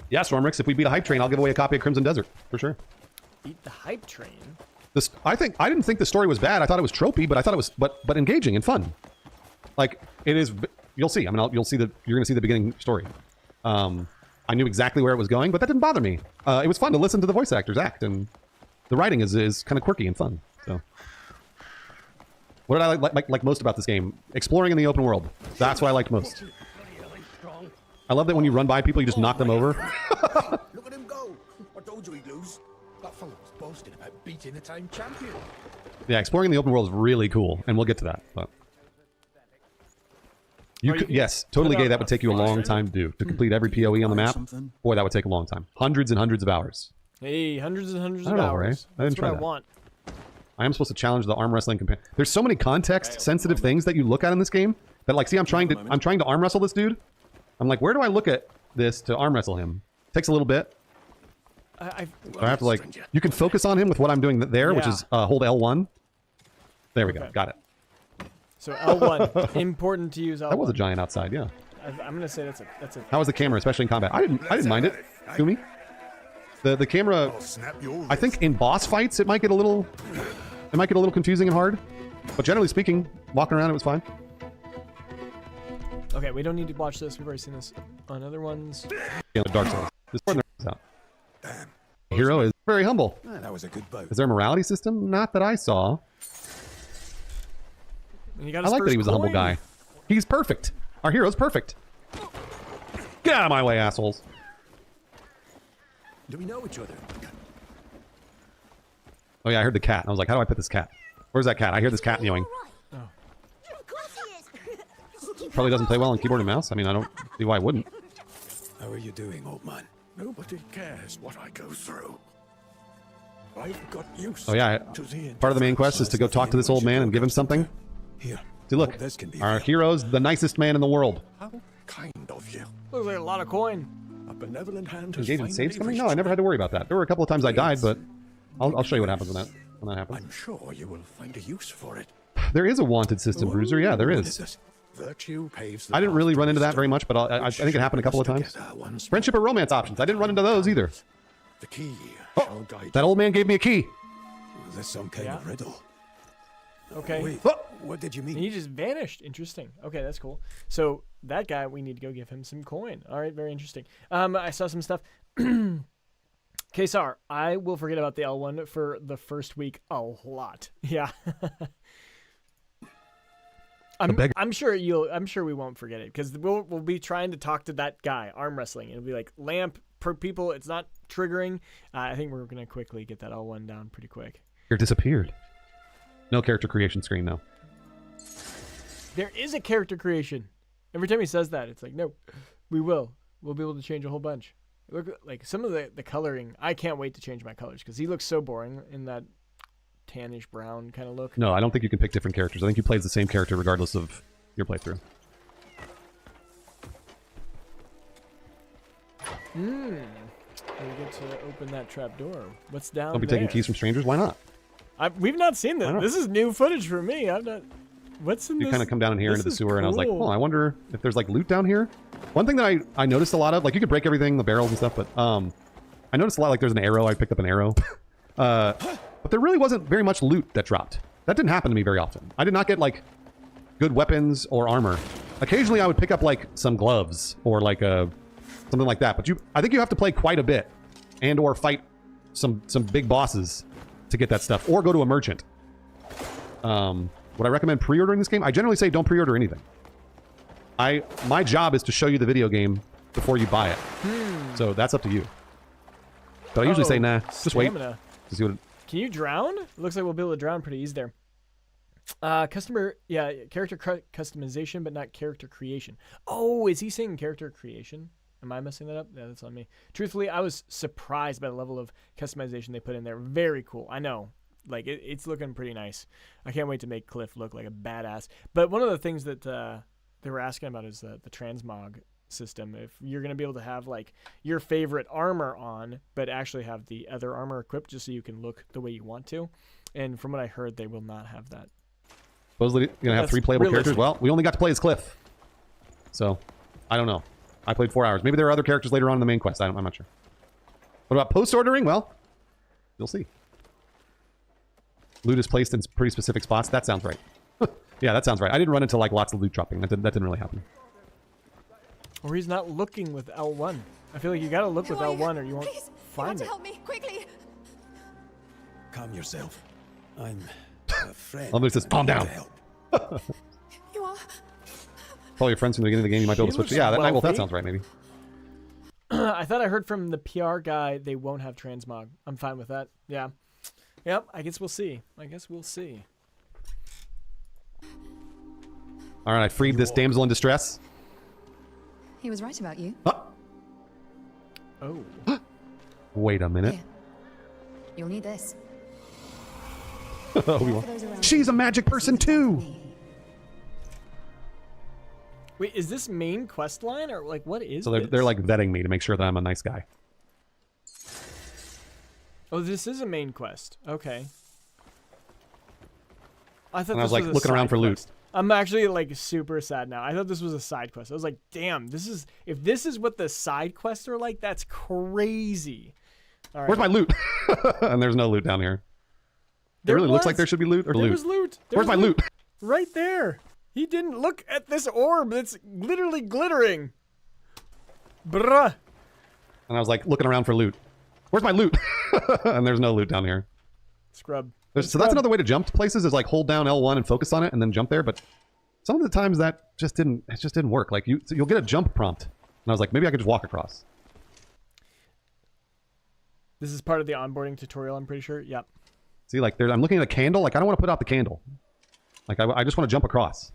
Yeah, Stormrix, if we beat a hype train, I'll give away a copy of Crimson Desert, for sure. Beat the hype train? I didn't think the story was bad. I thought it was tropey, but I thought it was but engaging and fun. Like, it is, you'll see. I mean, you're going to see the beginning story. I knew exactly where it was going, but that didn't bother me. It was fun to listen to the voice actors act, and the writing is kind of quirky and fun. So, what did I like most about this game? Exploring in the open world. That's what I liked most. I love that when you run by people, you just knock them over. Look at him go! I told you he'd lose. That fellow was boasting about beating the time champion. Yeah, exploring in the open world is really cool, and we'll get to that. But yes, totally gay. That would take you a long time to do. To complete every PoE on the map, boy, that would take a long time. Hundreds and hundreds of hours. Hey, hundreds and hundreds of hours. Right? I didn't try what that. I want. I am supposed to challenge the arm wrestling companion. There's so many context-sensitive things that you look at in this game that, like, see, I'm trying to arm wrestle this dude. I'm like, where do I look at this to arm wrestle him? Takes a little bit. I have to, like, you can focus on him with what I'm doing there, which is hold L1. There we go. Got it. So L1, important to use L1. That was a giant outside, yeah. I'm gonna say that's a. How was the camera, especially in combat? I didn't mind it. Kumi. The camera, I think in boss fights it might get a little confusing and hard, but generally speaking, walking around it was fine. Okay, we don't need to watch this. We've already seen this on other ones. Yeah, the Dark Souls. This one is out. Damn. The hero is very humble. That was a good bout. Is there a morality system? Not that I saw. And you got I like that he was a humble guy. He's perfect. Our hero's perfect. Get out of my way, assholes. Do we know each other? Oh yeah, I heard the cat. I was like, how do I pet this cat? Where's that cat? I hear this cat mewing. Probably doesn't play well on keyboard and mouse. I mean, I don't see why I wouldn't. How are you doing, old man? Nobody cares what I go through. I've got used to part of the main quest is to go talk to this old man and give him something. Here. See, look, our hero's the nicest man in the world. How kind of you. Looks like a lot of coin. A benevolent hand has Engagement saves coming? finally No, I never had to worry about that. There were a couple of times I died, but I'll show you what happens when that happens. I'm sure you will find a use for it. There is a wanted system, Bruiser. Yeah, there is. Virtue paves the I didn't really run into that very much, but I think it happened a couple of times. Friendship or romance options. I didn't run into those either. The key. Oh, that old man gave me a key. Was this some kind of riddle? Okay. Wait, what did you mean? And he just vanished. Interesting. Okay, that's cool. So that guy, we need to go give him some coin. All right, very interesting. I saw some stuff. Kesar, I will forget about the L1 for the first week a lot. Yeah. I'm sure we won't forget it because we'll be trying to talk to that guy arm wrestling. It'll be like lamp per people. It's not triggering. I think we're gonna quickly get that L1 down pretty quick. It disappeared. No character creation screen though. There is a character creation. Every time he says that, it's like, no, we'll be able to change a whole bunch. Look, like some of the coloring. I can't wait to change my colors because he looks so boring in that tannish brown kind of look. No, I don't think you can pick different characters. I think you play as the same character regardless of your playthrough. We get to open that trap door. What's down Don't be there? taking keys from strangers. Why not? We've not seen this. This is new footage for me. I'm not. What's in this? You kind of come down in here into the sewer, and I was like, cool. oh, I wonder if there's like loot down here. One thing that I noticed a lot of, like you could break everything, the barrels and stuff, but I noticed a lot like there's an arrow. I picked up an arrow. But there really wasn't very much loot that dropped. That didn't happen to me very often. I did not get like good weapons or armor. Occasionally I would pick up like some gloves or like something like that. But I think you have to play quite a bit and or fight some big bosses to get that stuff, or go to a merchant. Would I recommend pre-ordering this game? I generally say don't pre-order anything. My job is to show you the video game before you buy it. So that's up to you. But I usually say, nah, just wait. Stamina. To see what Can you drown? It looks like we'll be able to drown pretty easy there. Character customization, but not character creation. Oh, is he saying character creation? Am I messing that up? Yeah, that's on me. Truthfully, I was surprised by the level of customization they put in there. Very cool. I know. Like, it's looking pretty nice. I can't wait to make Cliff look like a badass. But one of the things that they were asking about is the transmog system. If you're going to be able to have, like, your favorite armor on, but actually have the other armor equipped just so you can look the way you want to. And from what I heard, they will not have that. Supposedly you're going to have 3 playable characters. Well, we only got to play as Cliff. So, I don't know. I played 4 hours. Maybe there are other characters later on in the main quest. I'm not sure. What about post-ordering? Well, you'll see. Loot is placed in pretty specific spots. That sounds right. Yeah, that sounds right. I didn't run into like lots of loot dropping. That didn't really happen. Or he's not looking with L1. I feel like you gotta look with L1 or you won't find it. Help me, quickly. Calm yourself. I'm a friend. Oh, there's this. Calm down. You are. Probably your friends from the beginning of the game. You might be able to switch. Yeah, that sounds right. Maybe. I thought I heard from the PR guy they won't have transmog. I'm fine with that. Yeah. Yep. I guess we'll see. All right, I freed this damsel in distress. He was right about you. Oh. Wait a minute. Here. You'll need this. She's a magic person too. Wait, is this main quest line or like what is? So this? they're like vetting me to make sure that I'm a nice guy. Oh, this is a main quest. Okay. I thought And this I was like a looking around side for loot. quest. I'm actually like super sad now. I thought this was a side quest. I was like, damn, if this is what the side quests are like, that's crazy. All right. Where's my loot? And there's no loot down here. It really looks like there should be loot or there loot. Was loot. Where's my loot? Right there. He didn't look at this orb that's literally glittering. Bruh. And I was like looking around for loot. Where's my loot? And there's no loot down here. Scrub. So that's another way to jump to places is like hold down L1 and focus on it and then jump there. But some of the times that just didn't work. Like you'll get a jump prompt. And I was like, maybe I could just walk across. This is part of the onboarding tutorial, I'm pretty sure. Yep. See, like I'm looking at a candle. Like I don't want to put out the candle. Like I just want to jump across.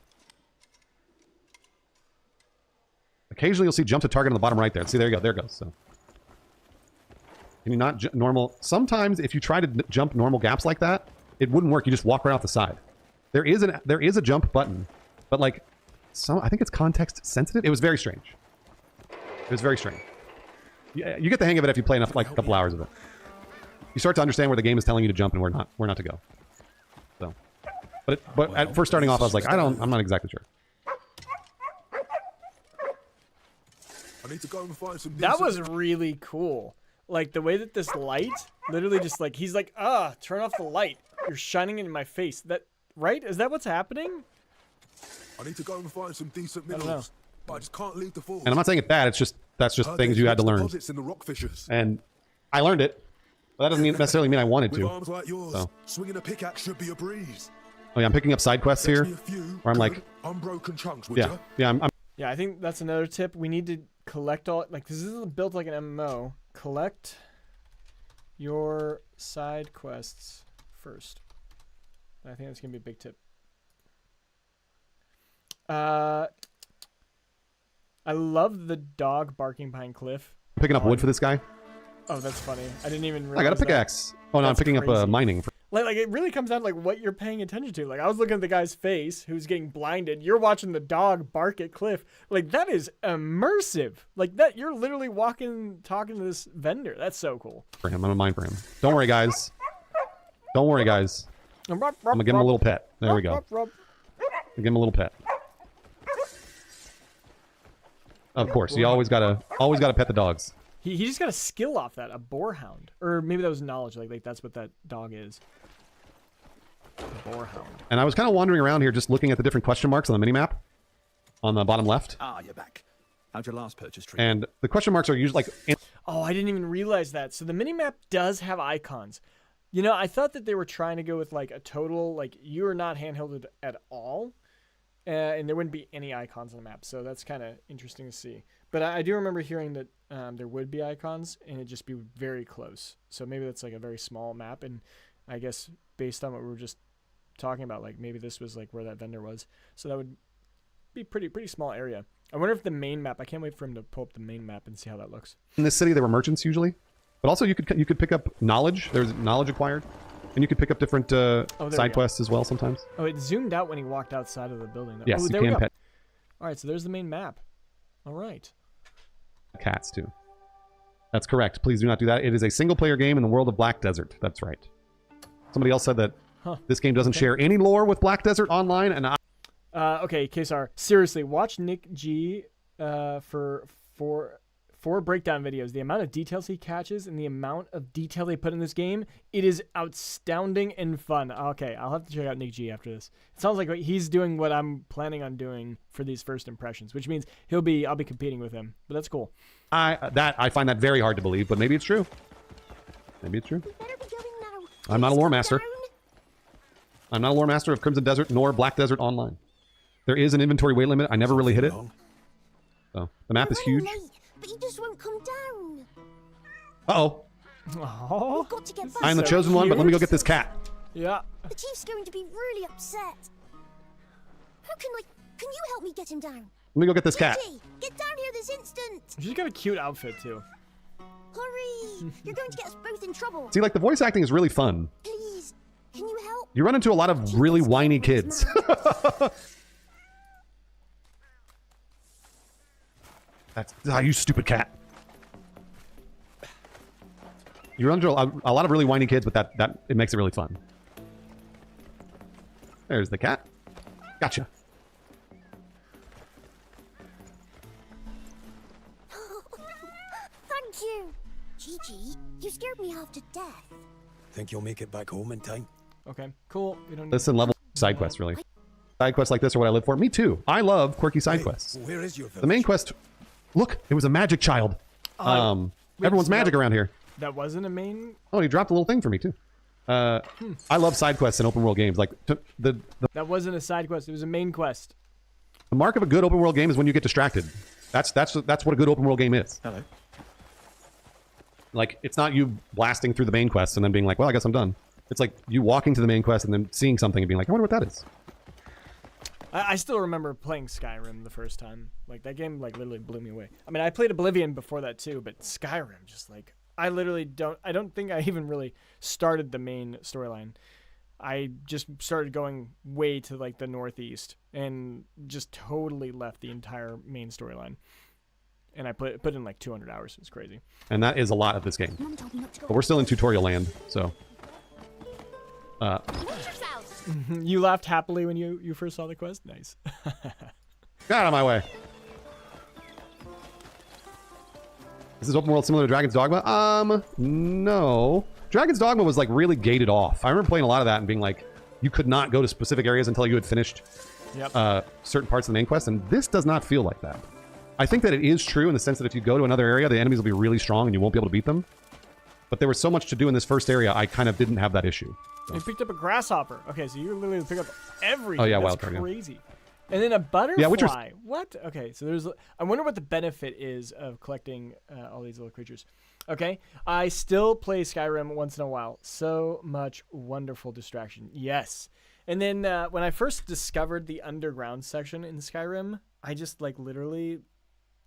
Occasionally you'll see jump to target on the bottom right there. See, there you go. There it goes. So. Can you not normal? Sometimes if you try to jump normal gaps like that, it wouldn't work. You just walk right off the side. There is a jump button, but like I think it's context sensitive. It was very strange. It was very strange. Yeah, you get the hang of it if you play enough, like a couple hours of it. You start to understand where the game is telling you to jump and where not to go. So, but at first starting off, I was like, I'm not exactly sure. I need to go and find some. That was really cool. Like the way that this light, literally just like he's like, turn off the light. You're shining in my face. That right? Is that what's happening? I need to go and find some decent minerals, but I just can't leave the falls. And I'm not saying it's bad. It's just that's just things you had to learn. In the rock fissures. And I learned it. But that doesn't necessarily mean I wanted With to. arms like yours, so. swinging a pickaxe should be a breeze. Oh yeah, I'm picking up side quests here, where I'm like, unbroken chunks. Would yeah, ya? I'm Yeah, I think that's another tip. We need to collect all like this is built like an MMO. Collect your side quests first. I think that's gonna be a big tip. I love the dog barking behind Cliff. picking up wood for this guy. Oh, that's funny. I didn't even realize I got a pickaxe. Oh no, I'm picking up mining. Like it really comes down to like what you're paying attention to. Like I was looking at the guy's face who's getting blinded. You're watching the dog bark at Cliff. Like that is immersive. Like that you're literally talking to this vendor. That's so cool. For him, I'm gonna mine for him. Don't worry, guys. Don't worry, guys. I'm gonna give him a little pet. There we go. Give him a little pet. Of course, you always gotta pet the dogs. He just got a skill off that, a boarhound, or maybe that was knowledge. Like that's what that dog is. A boarhound. And I was kind of wandering around here, just looking at the different question marks on the minimap, on the bottom left. Ah, you're back. How'd your last purchase treat? And the question marks are usually like. Oh, I didn't even realize that. So the minimap does have icons. You know, I thought that they were trying to go with like a total, like you are not handheld at all. and there wouldn't be any icons on the map. So that's kind of interesting to see. But I do remember hearing that there would be icons, and it'd just be very close. So maybe that's like a very small map, and I guess based on what we were just talking about, like maybe this was like where that vendor was. So that would be pretty small area. I wonder if the main map. I can't wait for him to pull up the main map and see how that looks. In this city, there were merchants usually, but also you could pick up knowledge. There's knowledge acquired, and you could pick up different side quests as well sometimes. Oh, it zoomed out when he walked outside of the building. Yes, oh, you there we can go. pet All right, so there's the main map. All right. cats too. That's correct. Please do not do that. It is a single-player game in the world of Black Desert. That's right. Somebody else said that this game doesn't share any lore with Black Desert Online, and okay, Kesar, seriously, watch Nick G for breakdown videos. The amount of details he catches and the amount of detail they put in this game, it is outstanding and fun. Okay, I'll have to check out Nick G after this. It sounds like he's doing what I'm planning on doing for these first impressions, which means I'll be competing with him. But that's cool. I find that very hard to believe, but maybe it's true. Maybe it's true. I'm not a lore master. I'm not a lore master of Crimson Desert nor Black Desert Online. There is an inventory weight limit. I never really hit it. So the map is huge. But he just won't come down. Uh-oh. Oh, We've got to get back. I'm the chosen one, but let me go get this cat. Yeah. The chief's going to be really upset. Can you help me get him down? Let me go get this cat. Gigi, get down here this instant. She's got a cute outfit too. Hurry. You're going to get us both in trouble. See, like, the voice acting is really fun. Please, can you help? You run into a lot of really whiny kids. That's you stupid cat. You run into a lot of really whiny kids, but that it makes it really fun. There's the cat. Gotcha. Thank you. Gigi, you scared me half to death. Think you'll make it back home in time? Okay, cool. We don't Listen, level side quests, really. Side quests like this are what I live for. Me too. I love quirky side quests. Where is your village? The main quest. Look, it was a magic child. Everyone's magic around here. That wasn't a main. Oh, he dropped a little thing for me too. I love side quests in open world games. Like the That wasn't a side quest. It was a main quest. mark of a good open world game is when you get distracted. That's what a good open world game is. Hello. Like, it's not you blasting through the main quest and then being like, well, I guess I'm done. It's like you walking to the main quest and then seeing something and being like, I wonder what that is. I still remember playing Skyrim the first time. Like, that game, like, literally blew me away. I mean, I played Oblivion before that too, but Skyrim, just like, I don't think I even really started the main storyline. I just started going way to, like, the northeast and just totally left the entire main storyline. And I put in like 200 hours. It's crazy. And that is a lot of this game. But we're still in tutorial land, so. You laughed happily when you first saw the quest? Nice. Get out of my way. Is this open world similar to Dragon's Dogma? No. Dragon's Dogma was like really gated off. I remember playing a lot of that and being like, you could not go to specific areas until you had finished certain parts of the main quest, and this does not feel like that. I think that it is true in the sense that if you go to another area, the enemies will be really strong and you won't be able to beat them. But there was so much to do in this first area, I kind of didn't have that issue. So. You picked up a grasshopper. Okay, so you literally pick up everything. Oh, yeah, That's wildcard, crazy. Yeah. And then a butterfly. Yeah, which was... What? Okay, so there's... I wonder what the benefit is of collecting all these little creatures. Okay, I still play Skyrim once in a while. So much wonderful distraction. Yes. And then when I first discovered the underground section in Skyrim, I just like literally...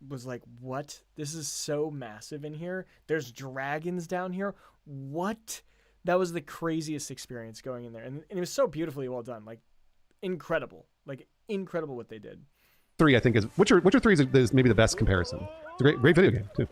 was like, what? This is so massive in here. There's dragons down here. What? That was the craziest experience going in there. And it was so beautifully well done. Like, incredible. Like, incredible what they did. 3, I think, is... Witcher 3 is maybe the best comparison. It's a great video game, too.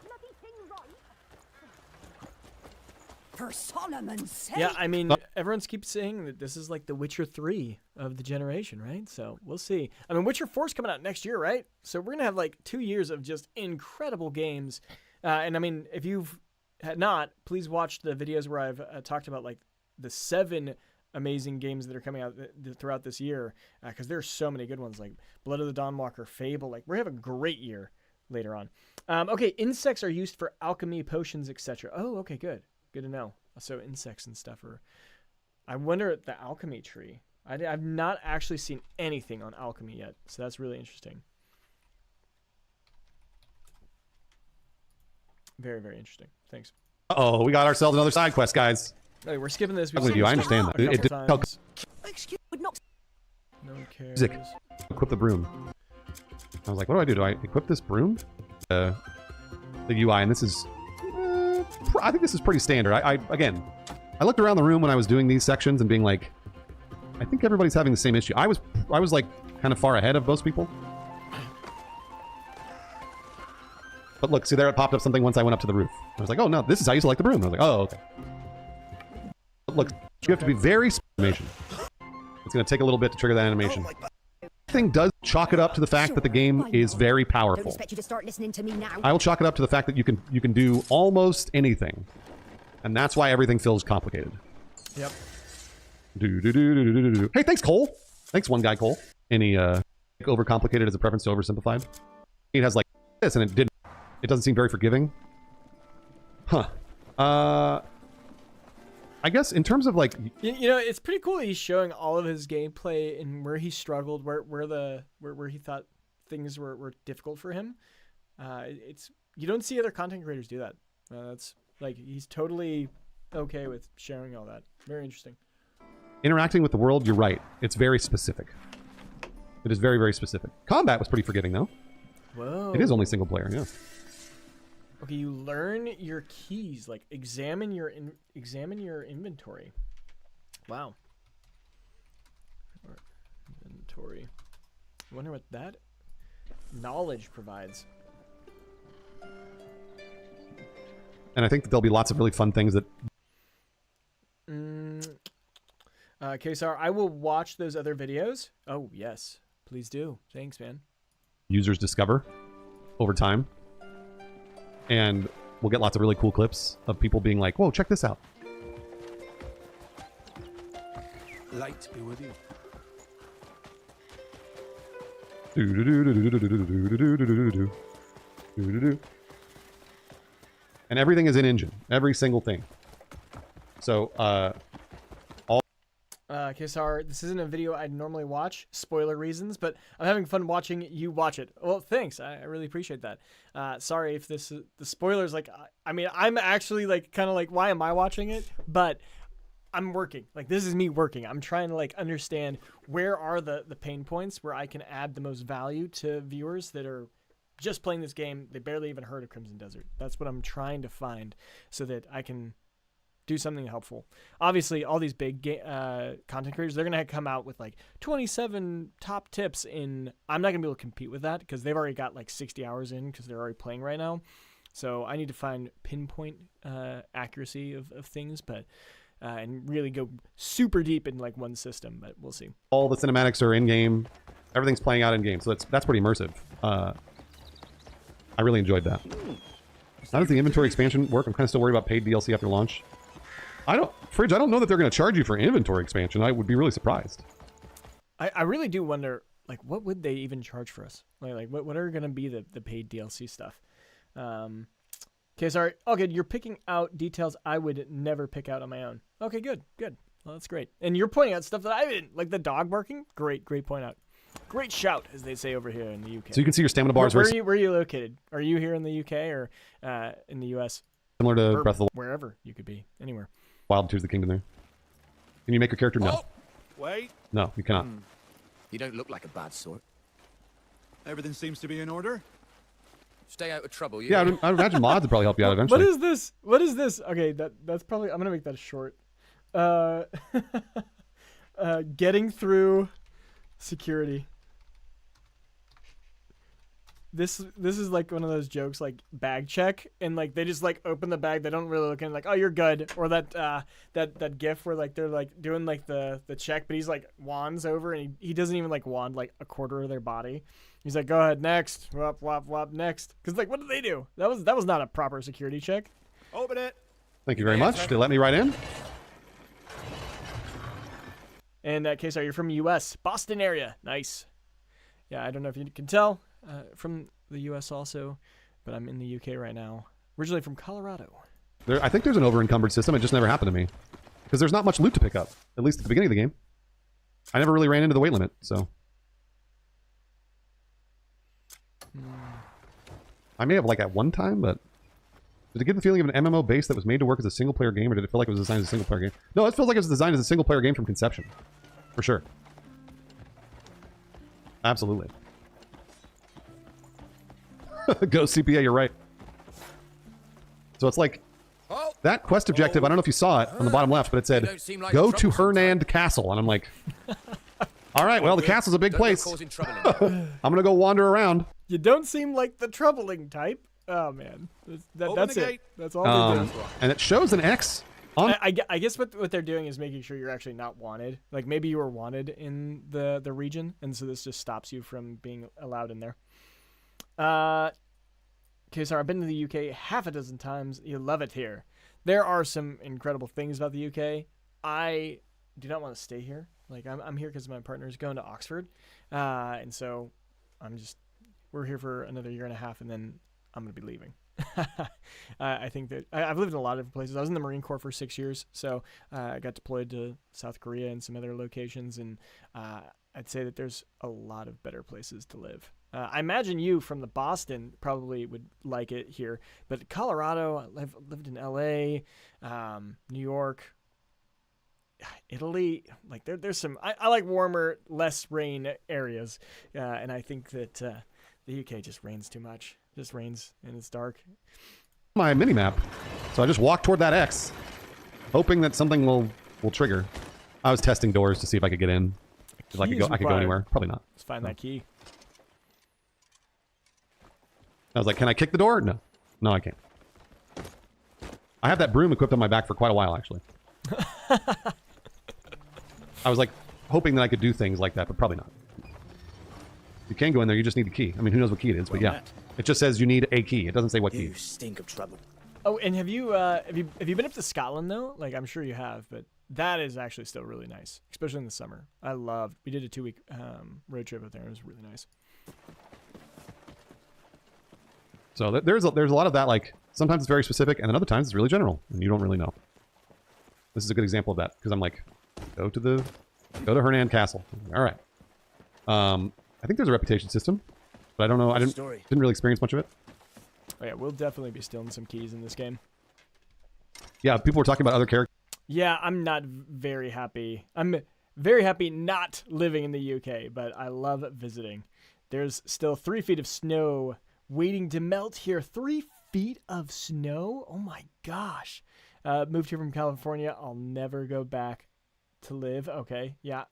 For Solomon's sake. Yeah, I mean, everyone keeps saying that this is like the Witcher 3 of the generation, right? So we'll see. I mean, Witcher 4 is coming out next year, right? So we're going to have like 2 years of just incredible games. And I mean, if you've not, please watch the videos where I've talked about like the 7 amazing games that are coming out throughout this year. Because there's so many good ones like Blood of the Dawnwalker, Fable. Like, we're having a great year later on. Okay, insects are used for alchemy, potions, etc. Oh, okay, good. Good to know. So insects and stuff are... I wonder at the alchemy tree. I've not actually seen anything on alchemy yet, so that's really interesting. Very, very interesting. Thanks. Uh-oh, we got ourselves another side quest, guys. Hey, we're skipping this. I'm with you. I understand that. It did help. No cares. Music. Equip the broom. I was like, what do I do? Do I equip this broom? The UI, and this is... I think this is pretty standard. Again, I looked around the room when I was doing these sections and being like, I think everybody's having the same issue. I was like kind of far ahead of most people. But look, see there it popped up something once I went up to the roof. I was like, oh no, this is how you select the broom. I was like, oh, okay. But look, you have to be very animation. It's going to take a little bit to trigger that animation. Thing does chalk it up to the fact that the game is very powerful. Don't expect you to start listening to me now. I will chalk it up to the fact that you can do almost anything, and that's why everything feels complicated. Yep. Hey, thanks, Cole. Thanks, one guy, Cole. Any overcomplicated as a preference to oversimplified? It has like this, and it doesn't seem very forgiving. Huh. I guess in terms of like, you know, it's pretty cool that he's showing all of his gameplay and where he struggled, where he thought things were difficult for him. It's you don't see other content creators do that. That's like he's totally okay with sharing all that. Very interesting. Interacting with the world, you're right. It's very specific. It is very, very specific. Combat was pretty forgiving though. Whoa. It is only single player, yeah. Okay, you learn your keys, like examine your inventory. Wow. Inventory. I wonder what that knowledge provides. And I think that there'll be lots of really fun things that. Kesar, I will watch those other videos. Oh yes, please do. Thanks, man. Users discover over time. And we'll get lots of really cool clips of people being like, whoa, check this out. Light be with you. And everything is in engine. Every single thing. So, Kesar, this isn't a video I'd normally watch, spoiler reasons, but I'm having fun watching you watch it. Well, thanks. I really appreciate that. Sorry if this is, the spoilers, like, I mean, I'm actually like, kind of like, why am I watching it? But I'm working. Like, this is me working. I'm trying to like understand where are the pain points where I can add the most value to viewers that are just playing this game. They barely even heard of Crimson Desert. That's what I'm trying to find so that I can do something helpful. Obviously, all these big content creators, they're going to come out with like 27 top tips in... I'm not going to be able to compete with that because they've already got like 60 hours in because they're already playing right now. So I need to find pinpoint accuracy of things, but and really go super deep in like one system, but we'll see. All the cinematics are in-game. Everything's playing out in-game, so that's pretty immersive. I really enjoyed that. How does the inventory expansion work? I'm kind of still worried about paid DLC after launch. Fridge, I don't know that they're going to charge you for inventory expansion. I would be really surprised. I really do wonder, like, what would they even charge for us? Like what are going to be the paid DLC stuff? Okay, sorry. Okay, you're picking out details I would never pick out on my own. Okay, good. Well, that's great. And you're pointing out stuff that I didn't, like the dog barking. Great point out. Great shout, as they say over here in the UK. So you can see your stamina bars. Where are you located? Are you here in the UK or in the US? Similar to Breath of the wherever you could be, anywhere. Wild Tears of the Kingdom there. Can you make your character? No. Oh, wait. No, you cannot. You don't look like a bad sort. Everything seems to be in order. Stay out of trouble. Yeah, I'd imagine mods would probably help you out eventually. What is this? Okay, that's probably... I'm going to make that short. Getting through security. This is like one of those jokes, like bag check, and like they just like open the bag, they don't really look in, like, oh, you're good, or that gif where like they're like doing like the check, but he's like wands over and he doesn't even like wand like a quarter of their body. He's like, go ahead, next, wop wop wop, next, because like what did they do? That was not a proper security check. Open it. Thank you very much. They let me right in. In that case, are you from U.S. Boston area? Nice. Yeah, I don't know if you can tell. From the U.S. also, but I'm in the U.K. right now. Originally from Colorado. I think there's an over-encumbered system. It just never happened to me. Because there's not much loot to pick up, at least at the beginning of the game. I never really ran into the weight limit, so. I may have like at one time, but did it give the feeling of an MMO base that was made to work as a single player game, or did it feel like it was designed as a single player game? No, it feels like it was designed as a single player game from conception. For sure. Absolutely. Go CPA, you're right. So it's like that quest objective, I don't know if you saw it on the bottom left, but it said, go to Hernand Castle. And I'm like, all right, well, the castle's a big place. I'm going to go wander around. You don't seem like the troubling type. Oh, man. That's it. That's all they do. And it shows an X on... I guess what they're doing is making sure you're actually not wanted. Like, maybe you were wanted in the region, and so this just stops you from being allowed in there. Okay, sorry, I've been to the UK half a dozen times. You love it here. There are some incredible things about the UK. I do not want to stay here. Like, I'm here because my partner's going to Oxford. And so we're here for another year and a half, and then I'm going to be leaving. I think that I've lived in a lot of different places. I was in the Marine Corps for 6 years, so I got deployed to South Korea and some other locations, and I'd say that there's a lot of better places to live. I imagine you from the Boston probably would like it here, but Colorado, I've lived in LA, New York, Italy. Like there's some, I like warmer, less rain areas, and I think that the UK just rains too much. Just rains and it's dark. My mini map, so I just walked toward that X, hoping that something will trigger. I was testing doors to see if I could get in. If I could go anywhere. Probably not. Let's find that key. I was like, can I kick the door? No. No, I can't. I have that broom equipped on my back for quite a while, actually. I was like hoping that I could do things like that, but probably not. You can go in there, you just need the key. I mean, who knows what key it is, but yeah. It just says you need a key. It doesn't say what key. You stink of trouble. Oh, and have you been up to Scotland though? Like, I'm sure you have, but that is actually still really nice, especially in the summer. We did a 2-week road trip up there. It was really nice. So there's a lot of that, like, sometimes it's very specific, and then other times it's really general, and you don't really know. This is a good example of that, because I'm like, go to Hernand Castle. All right. I think there's a reputation system, but I don't know. I didn't really experience much of it. Oh yeah, we'll definitely be stealing some keys in this game. Yeah, people were talking about other characters. Yeah, I'm not very happy. I'm very happy not living in the UK, but I love visiting. There's still 3 feet of snow waiting to melt here. 3 feet of snow? Oh my gosh. Moved here from California. I'll never go back to live. Okay, yeah.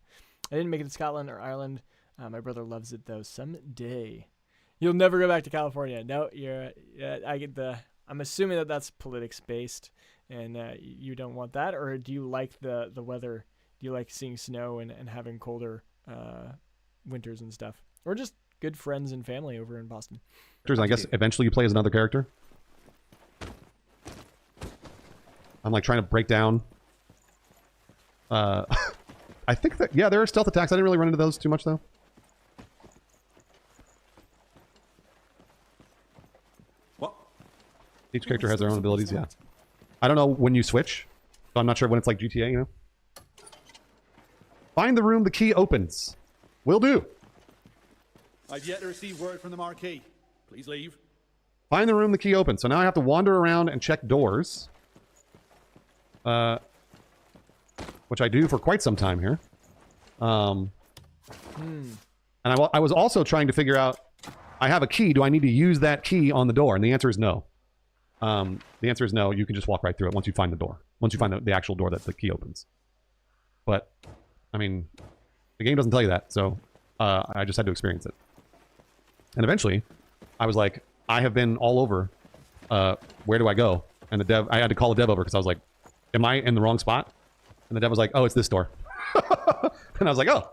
I didn't make it to Scotland or Ireland. My brother loves it though. Someday. You'll never go back to California. No, I'm assuming that that's politics based, and you don't want that, or do you like the weather? Do you like seeing snow and having colder winters and stuff, or just good friends and family over in Boston? I guess eventually you play as another character. I'm like trying to break down. I think that there are stealth attacks. I didn't really run into those too much though. Each character has their own abilities, yeah. I don't know when you switch, so I'm not sure when it's like GTA, you know? Find the room the key opens. Will do. I've yet to receive word from the Marquis. Please leave. Find the room the key opens. So now I have to wander around and check doors. Which I do for quite some time here. And I was also trying to figure out, I have a key, do I need to use that key on the door? And the answer is no. The answer is no. You can just walk right through it once you find the door. Once you find the actual door that the key opens. But, I mean, the game doesn't tell you that, so I just had to experience it. And eventually, I was like, I have been all over. Where do I go? And I had to call the dev over because I was like, am I in the wrong spot? And the dev was like, oh, it's this door. And I was like, oh.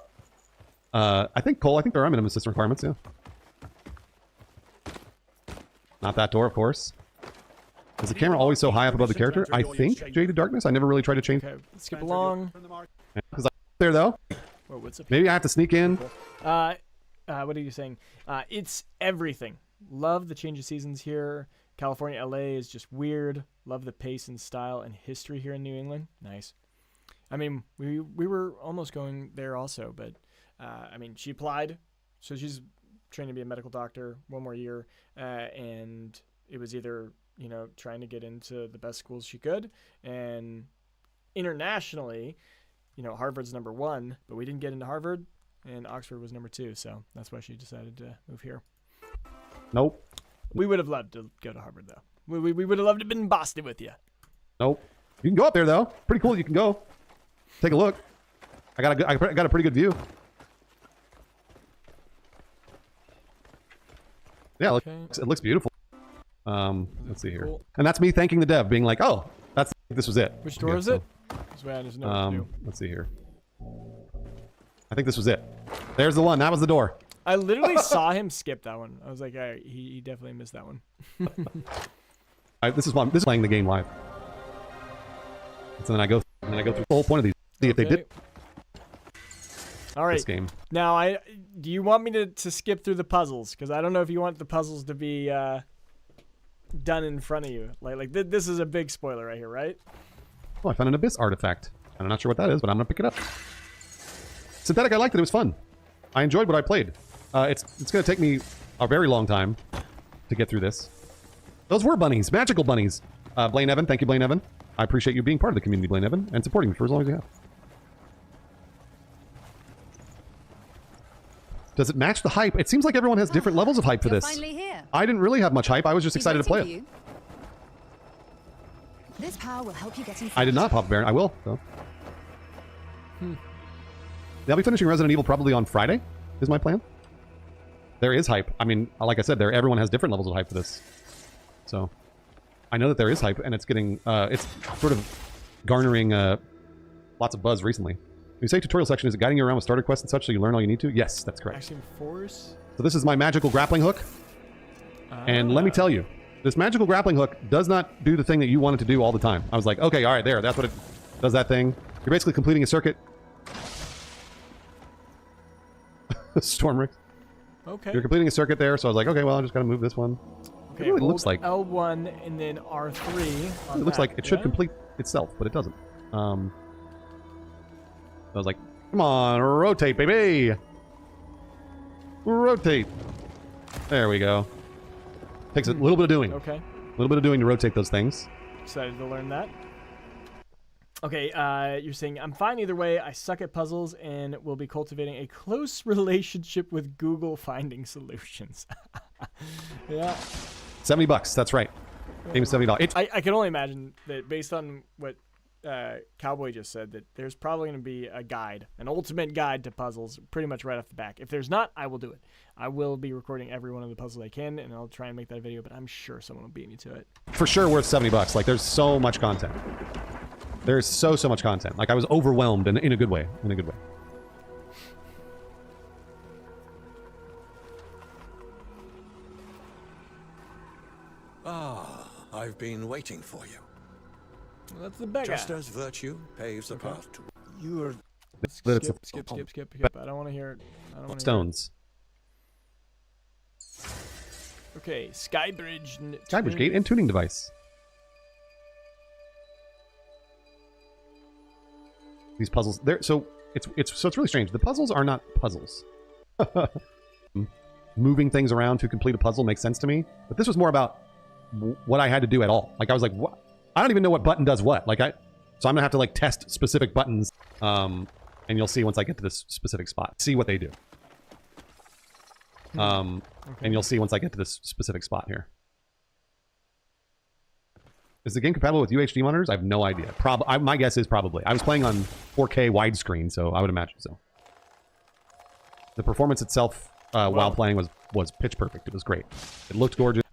I think there are minimum system requirements, yeah. Not that door, of course. Is the camera always so high up above the character? I think Jaded Darkness. I never really tried to change. Okay, let's skip along. Because I'm there though. Whoa, what's up? Maybe I have to sneak in. What are you saying? It's everything. Love the change of seasons here. California, LA is just weird. Love the pace and style and history here in New England. Nice. I mean, we were almost going there also, but I mean, she applied, so she's trained to be a medical doctor, 1 more year, and it was either, you know, trying to get into the best schools she could, and internationally, you know, Harvard's #1, but we didn't get into Harvard, and Oxford was #2, so that's why she decided to move here. Nope. We would have loved to go to Harvard, though. We would have loved to have been in Boston with you. Nope. You can go up there though. Pretty cool. You can go. Take a look. I got a pretty good view. Yeah, it looks beautiful. Let's see here. Cool. And that's me thanking the dev, being like, "Oh, this was it." Which door is it? This way I just know what to do. Let's see here. I think this was it. There's the one. That was the door. I literally saw him skip that one. I was like, he definitely missed that one. This is playing the game live. So then I go through the whole point of these. See if they did. All right. This game. Now, do you want me to skip through the puzzles? Because I don't know if you want the puzzles to be done in front of you. This is a big spoiler right here, right? Oh, I found an abyss artifact. I'm not sure what that is, but I'm gonna pick it up. Synthetic, I liked it. It was fun. I enjoyed what I played. It's gonna take me a very long time to get through this. Those were bunnies, magical bunnies. Blaine Evan, thank you, Blaine Evan. I appreciate you being part of the community, Blaine Evan, and supporting me for as long as you have. Does it match the hype? It seems like everyone has different levels of hype for this. Finally here. I didn't really have much hype. I was just excited to play it. This power will help you get in front. I did not pop Baron. I will, though. I'll be finishing Resident Evil probably on Friday, is my plan. There is hype. I mean, like I said, everyone has different levels of hype for this. So, I know that there is hype, and it's getting, it's sort of garnering lots of buzz recently. When you say tutorial section, is it guiding you around with starter quests and such so you learn all you need to? Yes, that's correct. Action Force. So this is my magical grappling hook. And let me tell you, this magical grappling hook does not do the thing that you want it to do all the time. I was like, okay, all right, there. That's what it does, that thing. You're basically completing a circuit. Stormrick. Okay. You're completing a circuit there, so I was like, okay, well, I just got to move this one. Okay, it really looks like L1 and then R3. It looks like it should complete itself, but it doesn't. I was like, come on, rotate, baby! Rotate! There we go. Takes a little bit of doing. Okay. A little bit of doing to rotate those things. Excited to learn that. Okay, you're saying, I'm fine either way. I suck at puzzles and will be cultivating a close relationship with Google finding solutions. Yeah. $70, that's right. Game is $70. I can only imagine that based on what Cowboy just said, that there's probably going to be a guide, an ultimate guide to puzzles pretty much right off the back. If there's not, I will do it. I will be recording every one of the puzzles I can, and I'll try and make that video, but I'm sure someone will beat me to it. For sure worth $70. Like, there's so much content. There's so much content. Like, I was overwhelmed in a good way. In a good way. Ah, I've been waiting for you. Well, that's the beggar. Just as virtue paves the path to... You are... Skip. I don't want to hear it. I don't want to Stones. Okay, Skybridge. Skybridge gate and tuning device. These puzzles, so it's really strange. The puzzles are not puzzles. Moving things around to complete a puzzle makes sense to me, but this was more about what I had to do at all. Like, I was like, what? I don't even know what button does what. So I'm gonna have to like test specific buttons, and you'll see once I get to this specific spot. See what they do. And you'll see once I get to this specific spot here. Is the game compatible with UHD monitors? I have no idea. My guess is probably. I was playing on 4K widescreen, so I would imagine so. The performance itself while playing was pitch perfect. It was great. It looked gorgeous.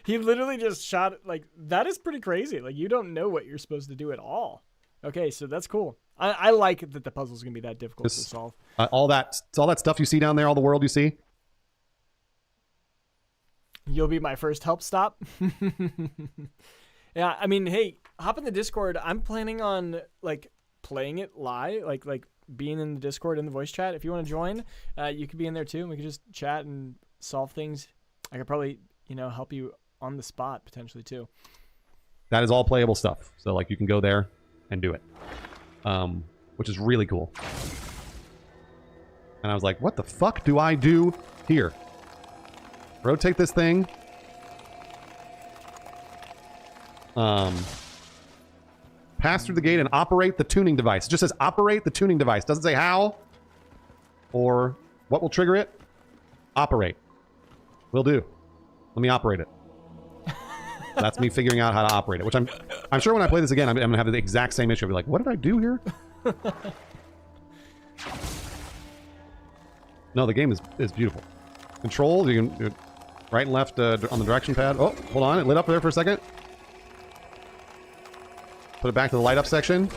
He literally just shot, like, that is pretty crazy. Like, you don't know what you're supposed to do at all. Okay, so that's cool. I like that the puzzle's going to be that difficult to solve. All that stuff you see down there, all the world you see. You'll be my first help stop. Yeah, I mean, hey, hop in the Discord. I'm planning on, like, playing it live, like being in the Discord in the voice chat. If you want to join, you could be in there too. We could just chat and solve things. I could probably, help you on the spot potentially too. That is all playable stuff. So, like, you can go there and do it. which is really cool. And I was like, what the fuck do I do here? Rotate this thing. Pass through the gate and operate the tuning device. It just says operate the tuning device. Doesn't say how or what will trigger it. Operate. Will do. Let me operate it. That's me figuring out how to operate it, which I'm sure when I play this again, I'm going to have the exact same issue. I'll be like, what did I do here? No, the game is beautiful. Controls, you can right and left on the direction pad. Oh, hold on. It lit up there for a second. Put it back to the light up section.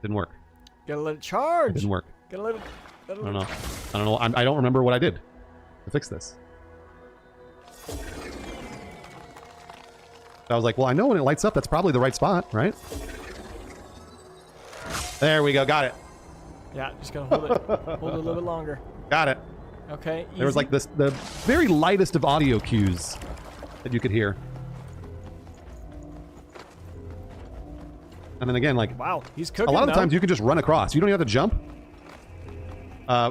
Didn't work. Gotta let it charge. It didn't work. Gotta let it. I don't know. I don't know. I don't remember what I did to fix this. I was like, well, I know when it lights up, that's probably the right spot, right? There we go. Got it. Yeah, just gotta hold it. Hold it a little bit longer. Got it. Okay. Easy. There was like the very lightest of audio cues that you could hear. And then again, like, wow, he's cooking. A lot of the though. times you can just run across. You don't even have to jump.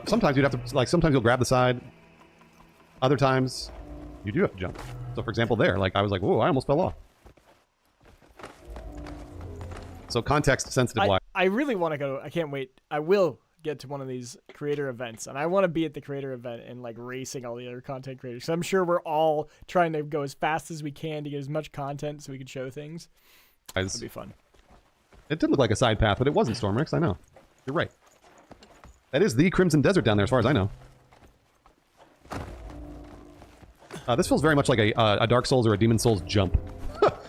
Sometimes you'd have to, like, sometimes you'll grab the side. Other times you do have to jump. So for example, there, like, I was like, whoa, I almost fell off. So context sensitive. I really want to go. I can't wait. I will get to one of these creator events, and I want to be at the creator event and like racing all the other content creators. So I'm sure we're all trying to go as fast as we can to get as much content so we can show things. That'd be fun. It did look like a side path, but it wasn't Stormrix. I know. You're right. That is the Crimson Desert down there, as far as I know. This feels very much like a Dark Souls or a Demon Souls jump.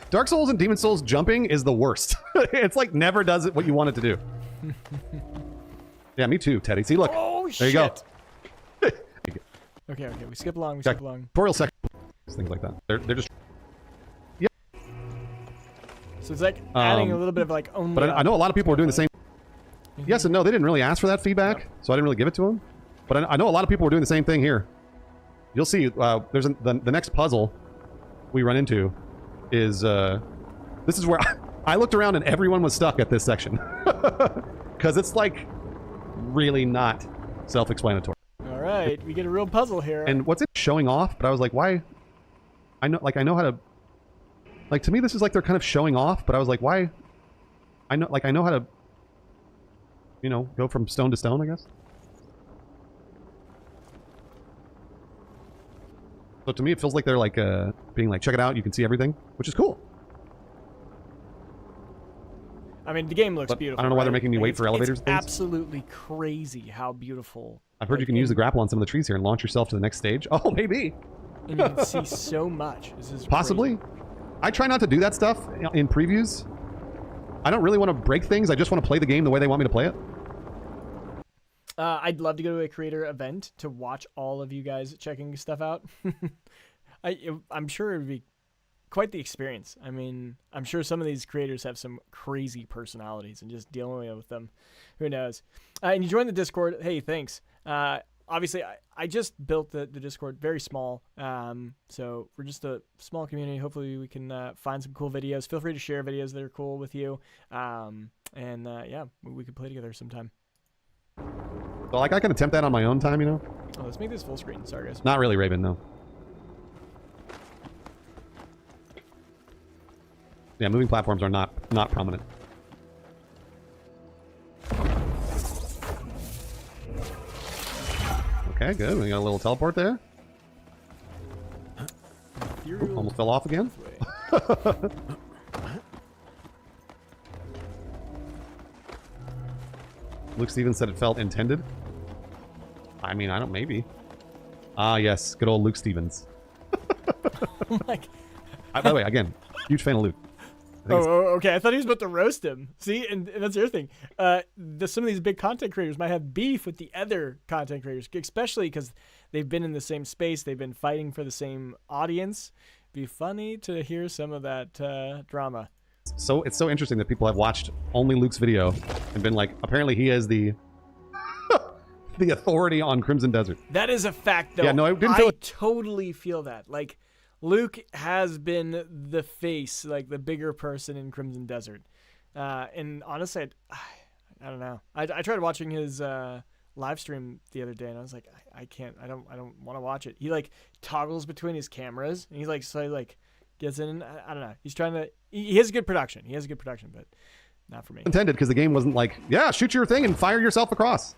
Dark Souls and Demon Souls jumping is the worst. It's like never does it what you want it to do. Yeah, me too, Teddy. See, look. Oh, there you go. Okay, we skip along. We skip along. Tutorial section. Things like that. They're just. Yeah. So it's like adding a little bit of like only. But I know a lot of people are doing the same. Yes and no. They didn't really ask for that feedback, so I didn't really give it to them. But I know a lot of people are doing the same thing here. You'll see. There's the next puzzle we run into is this is where I looked around and everyone was stuck at this section because it's like really not self-explanatory. All right, we get a real puzzle here. And what's it showing off? But I was like, why? I know how to. Like, to me, this is like they're kind of showing off. But I was like, why? I know how to. You know, go from stone to stone, I guess. So to me, it feels like they're like being like, check it out, you can see everything, which is cool. I mean, the game looks beautiful. I don't know why they're making me wait for elevators. It's absolutely crazy how beautiful. I've heard you can use the grapple on some of the trees here and launch yourself to the next stage. Oh, maybe. And you can see so much. This is possibly. Crazy. I try not to do that stuff in previews. I don't really want to break things. I just want to play the game the way they want me to play it. I'd love to go to a creator event to watch all of you guys checking stuff out. I'm sure it would be quite the experience. I mean, I'm sure some of these creators have some crazy personalities, and just dealing with them, who knows? And you joined the Discord. Hey, thanks. Obviously, I just built the Discord, very small. So we're just a small community. Hopefully we can find some cool videos. Feel free to share videos that are cool with you. Yeah, we could play together sometime. Well, like, I can attempt that on my own time, you know? Oh, let's make this full screen. Sorry, guys. Not really, Raven, no. Yeah, moving platforms are not prominent. Okay, good. We got a little teleport there. Ooh, almost fell off again. Luke Stevens said it felt intended. I mean, I don't, maybe. Ah, yes. Good old Luke Stevens. Oh my God. By the way, again, huge fan of Luke. Okay. I thought he was about to roast him. See, and that's the other thing. Some of these big content creators might have beef with the other content creators, especially because they've been in the same space. They've been fighting for the same audience. Be funny to hear some of that drama. So it's so interesting that people have watched only Luke's video and been like, apparently he is the the authority on Crimson Desert. That is a fact, though. Yeah, no, I didn't feel I totally feel that. Like, Luke has been the face, like the bigger person in Crimson Desert. And honestly, I don't know. I tried watching his live stream the other day, and I was like, I can't. I don't want to watch it. He like toggles between his cameras, and he's like, so he like gets in. I don't know. He's trying to. He has good production. He has good production, but not for me. Intended, because the game wasn't like, yeah, shoot your thing and fire yourself across.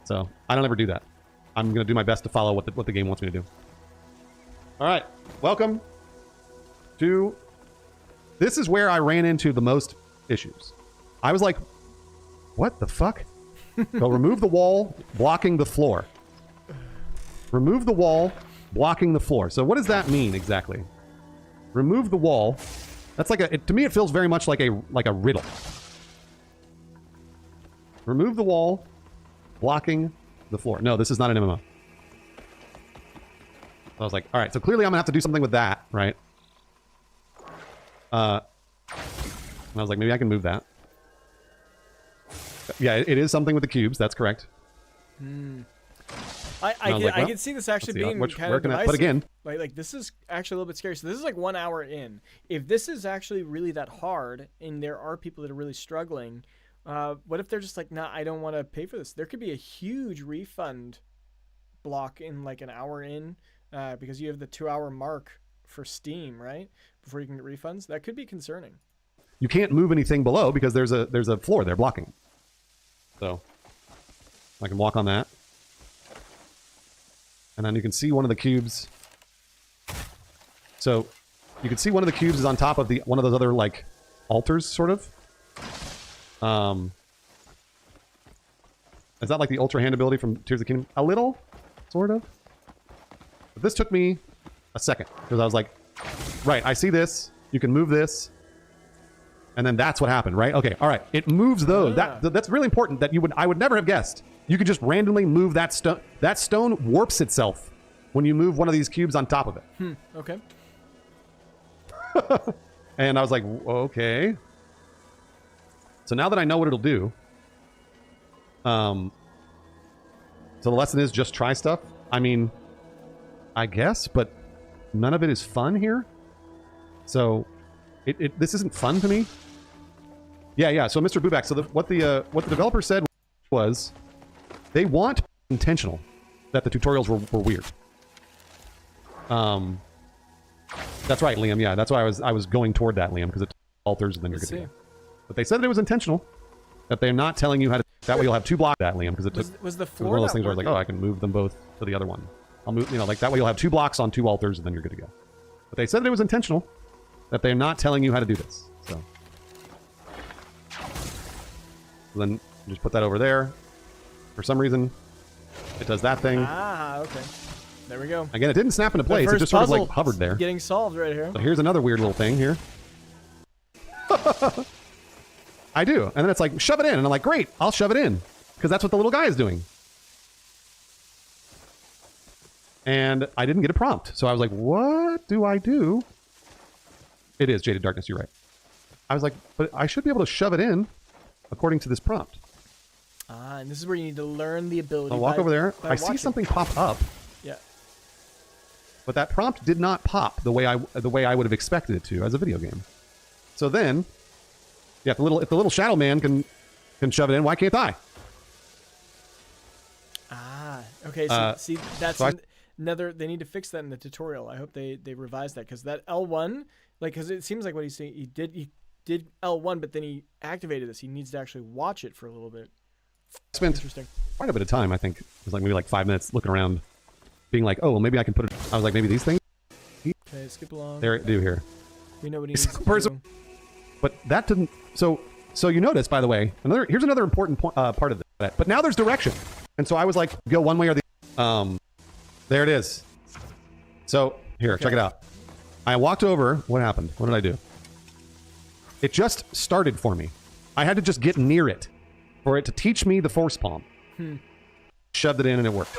So I don't ever do that. I'm gonna do my best to follow what the game wants me to do. All right, welcome to. This is where I ran into the most issues. I was like, what the fuck? Go remove the wall blocking the floor. Remove the wall blocking the floor. So what does that mean exactly? Remove the wall. That's like to me it feels very much like a riddle. Remove the wall blocking the floor. No, this is not an MMO. I was like, all right, so clearly I'm gonna have to do something with that, right? And I was like, maybe I can move that. Yeah, it is something with the cubes. That's correct. I can see this actually being kind of divisive. But again, like this is actually a little bit scary. So this is like 1 hour in. If this is actually really that hard, and there are people that are really struggling, what if they're just like, nah, I don't want to pay for this? There could be a huge refund block in like an hour in, because you have the 2 hour mark for Steam, right? Before you can get refunds. That could be concerning. You can't move anything below because there's a floor there blocking. So I can walk on that. And then you can see one of the cubes. So you can see one of the cubes is on top of one of those other like altars, sort of. Is that like the ultra hand ability from Tears of the Kingdom? A little, sort of. But this took me a second because I was like, right, I see this. You can move this. And then that's what happened, right? Okay, all right. It moves those. That's really important that I would never have guessed. You could just randomly move that stone. That stone warps itself when you move one of these cubes on top of it. Okay. And I was like, okay. So now that I know what it'll do, so the lesson is just try stuff. I mean, I guess, but none of it is fun here. So this isn't fun to me. Yeah. So Mr. Booback, so what the developer said was they want intentional that the tutorials were weird. That's right, Liam. Yeah, that's why I was going toward that, Liam, because it alters and then you're good to go. But they said that it was intentional, that they're not telling you how to. That way you'll have two blocks. That, Liam, because was the floor one of those things where I was like, oh, I can move them both to the other one. I'll move, like that way you'll have two blocks on two altars and then you're good to go. But they said that it was intentional, that they're not telling you how to do this. So then just put that over there. For some reason, it does that thing. Ah, okay. There we go. Again, it didn't snap into place. It just sort of like hovered there. Getting solved right here. So here's another weird little thing here. I do. And then it's like, shove it in. And I'm like, great, I'll shove it in. Because that's what the little guy is doing. And I didn't get a prompt. So I was like, what do I do? It is Jaded Darkness, you're right. I was like, but I should be able to shove it in according to this prompt. Ah, and this is where you need to learn the ability. I'll walk over there. I see something pop up. Yeah. But that prompt did not pop the way I would have expected it to as a video game. So then, yeah, if the little shadow man can shove it in, why can't I? Ah, okay. So see, that's another. They need to fix that in the tutorial. I hope they revise that, because that L1, like, because it seems like what he's saying, he did L1, but then he activated this. He needs to actually watch it for a little bit. I spent quite a bit of time. I think it was like maybe like 5 minutes looking around, being like, oh, well, maybe I can put it. I was like, maybe these things. Okay, skip along. There, do here. We know what he needs to do. But that didn't. So you notice, by the way, here's another important part of that. But now there's direction, and so I was like, go one way or the. There it is. So here, check it out. I walked over. What happened? What did I do? It just started for me. I had to just get near it for it to teach me the force palm. Shoved it in and it worked.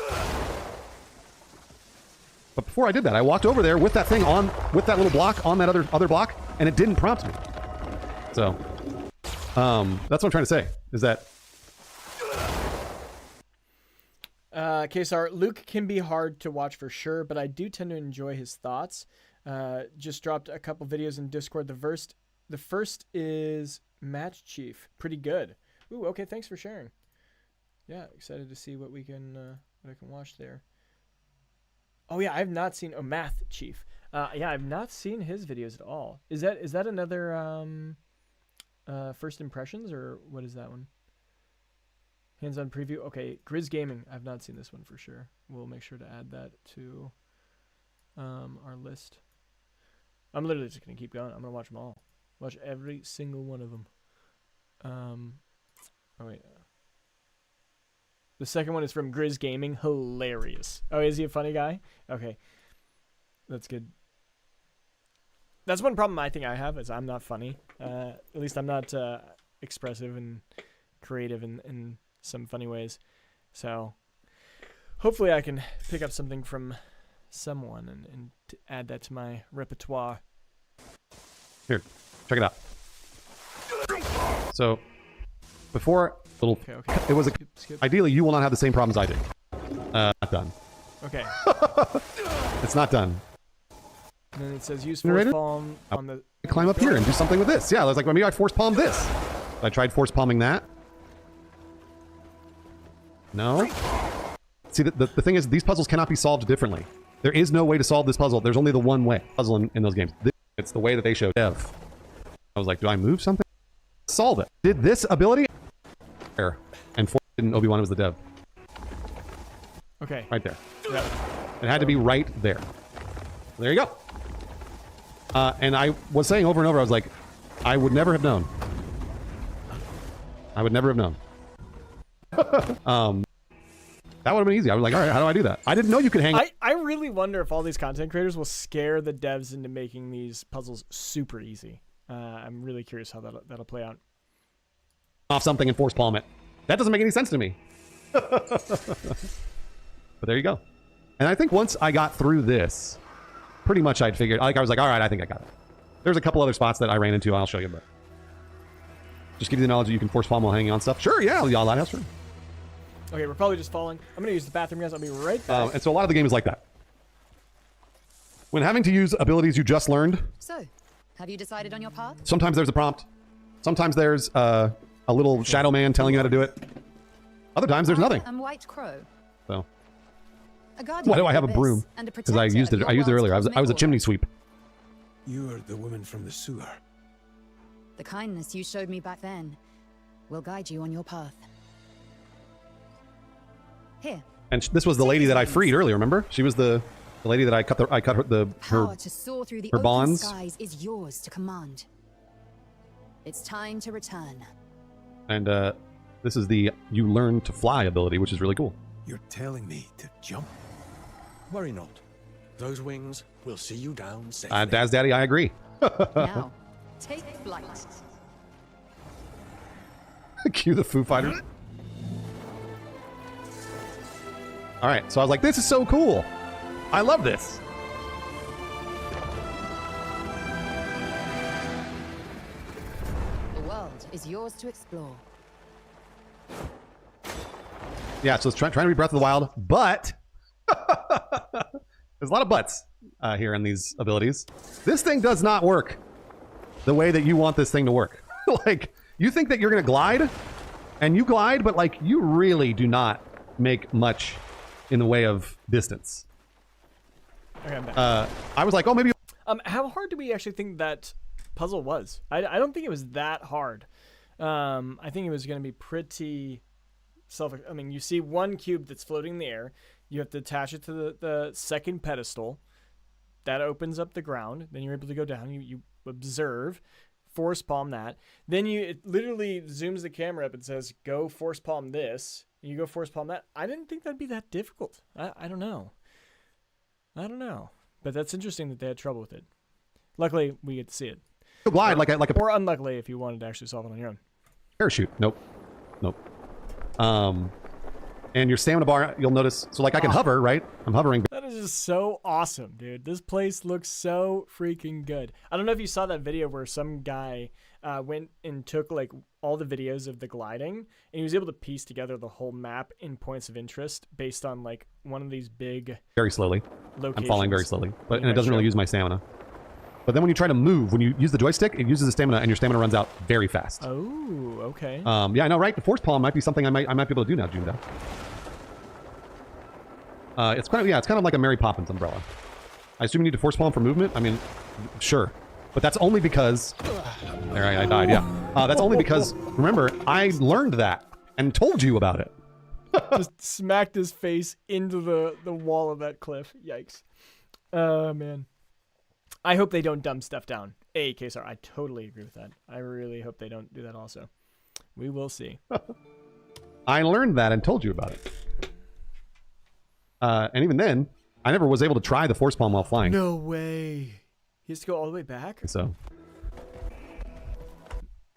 But before I did that, I walked over there with that thing on, with that little block on that other block, and it didn't prompt me. So, that's what I'm trying to say, is that... KSR, Luke can be hard to watch for sure, but I do tend to enjoy his thoughts. Just dropped a couple videos in Discord. The The first is Match Chief. Pretty good. Ooh, okay, thanks for sharing. Yeah, excited to see what we can what I can watch there. Oh yeah, I've not seen Math Chief. Yeah, I've not seen his videos at all. Is that another first impressions, or what is that one? Hands-on preview. Okay, Grizz Gaming. I've not seen this one for sure. We'll make sure to add that to our list. I'm literally just gonna keep going. I'm gonna watch them all. Watch every single one of them. Oh wait. The second one is from Grizz Gaming. Hilarious. Oh, is he a funny guy? Okay. That's good. That's one problem I think I have is I'm not funny. At least I'm not expressive and creative in some funny ways. So hopefully I can pick up something from someone and add that to my repertoire. Here, check it out. So before little, Okay. it was Skip. ideally you will not have the same problems I did. Not done. Okay. It's not done. And then it says use force Generator? palm on the. Climb up here and do something with this. Yeah, I was like, maybe I force palm this. I tried force palming that. No. See, the thing is, these puzzles cannot be solved differently. There is no way to solve this puzzle. There's only the one way puzzle in those games. It's the way that they showed Dev. I was like, do I move something? Solve it. Did this ability? There. And in Obi-Wan was the Dev. Okay. Right there. Yep. It had to be right there. There you go. And I was saying over and over, I was like, I would never have known. I would never have known. That would have been easy. I was like, all right, how do I do that? I didn't know you could hang. I really wonder if all these content creators will scare the devs into making these puzzles super easy. I'm really curious how that'll play out. Off something and force palm it. That doesn't make any sense to me. But there you go. And I think once I got through this, pretty much I'd figured, like I was like, all right, I think I got it. There's a couple other spots that I ran into. I'll show you, but just give you the knowledge that you can force palm while hanging on stuff. Sure, yeah, y'all lighthouse, sure. Okay, we're probably just falling. I'm gonna use the bathroom, guys. I'll be right back. And so a lot of the game is like that. When having to use abilities you just learned, So, have you decided on your path? sometimes there's a prompt. Sometimes there's a little shadow man telling you how to do it. Other times there's nothing. I'm White Crow. So A guardian why do I have a of the broom? abyss and a Because I protector used of it. your I used it world's earlier. I was cosmic a chimney order. sweep. You are the woman from the sewer. The kindness you showed me back then will guide you on your path. Here, And this was the lady that I freed earlier. Remember? She was the lady that I cut her power to soar through the her open bonds. skies is yours to command. It's time to return. And this is the you learn to fly ability, which is really cool. You're telling me to jump? Worry not. Those wings will see you down safely. Daz Daddy, I agree. Now, take flight. Cue the Foo Fighters. All right, so I was like, this is so cool. I love this. The world is yours to explore. Yeah, so it's trying to be Breath of the Wild, but there's a lot of buts here in these abilities. This thing does not work the way that you want this thing to work. Like, you think that you're going to glide, and you glide, but like, you really do not make much in the way of distance. Okay, I'm back. I was like, oh, maybe. How hard do we actually think that puzzle was? I don't think it was that hard. I think it was going to be pretty I mean, you see one cube that's floating in the air. You have to attach it to the second pedestal. That opens up the ground. Then you're able to go down. You observe, force palm that. Then it literally zooms the camera up and says, go force palm this. You go force palm that. I didn't think that'd be that difficult. I don't know. But that's interesting that they had trouble with it. Luckily, we get to see it. Glide like a or unluckily if you wanted to actually solve it on your own. Parachute. Nope. And your stamina bar, you'll notice. So like I can hover, right? I'm hovering. That is just so awesome, dude. This place looks so freaking good. I don't know if you saw that video where some guy went and took like all the videos of the gliding, and he was able to piece together the whole map in points of interest based on like one of these big Very slowly. locations. I'm falling very slowly, and it doesn't really use my stamina. But then when you try to move, when you use the joystick, it uses the stamina, and your stamina runs out very fast. Oh, okay. Yeah, I know, right? The force palm might be something I might be able to do now, Junda. It's kind of like a Mary Poppins umbrella. I assume you need to force palm for movement. I mean, sure, but that's only because there I died. Yeah, that's only because remember I learned that and told you about it. Just smacked his face into the wall of that cliff. Yikes. Man. I hope they don't dumb stuff down. KSR, I totally agree with that. I really hope they don't do that also. We will see. I learned that and told you about it. And even then, I never was able to try the force palm while flying. No way. He has to go all the way back? So.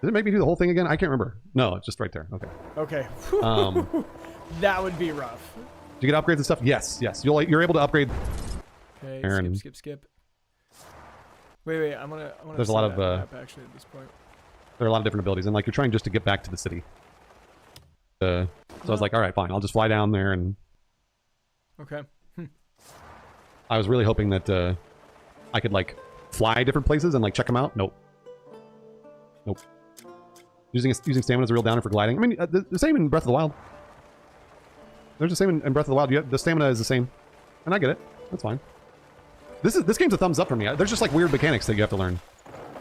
Did it make me do the whole thing again? I can't remember. No, it's just right there. Okay. Okay. That would be rough. Did you get upgrades and stuff? Yes, yes. You're able to upgrade. Okay, Aaron. skip. Wait. I want to. There's a lot of map, actually at this point. There are a lot of different abilities, and like you're trying just to get back to the city. So I was like, all right, fine. I'll just fly down there, and okay. I was really hoping that I could like fly different places and like check them out. Nope. Using stamina is a real downer for gliding. I mean, the same in Breath of the Wild. There's the same in Breath of the Wild. The stamina is the same, and I get it. That's fine. This game's a thumbs up for me. There's just like weird mechanics that you have to learn.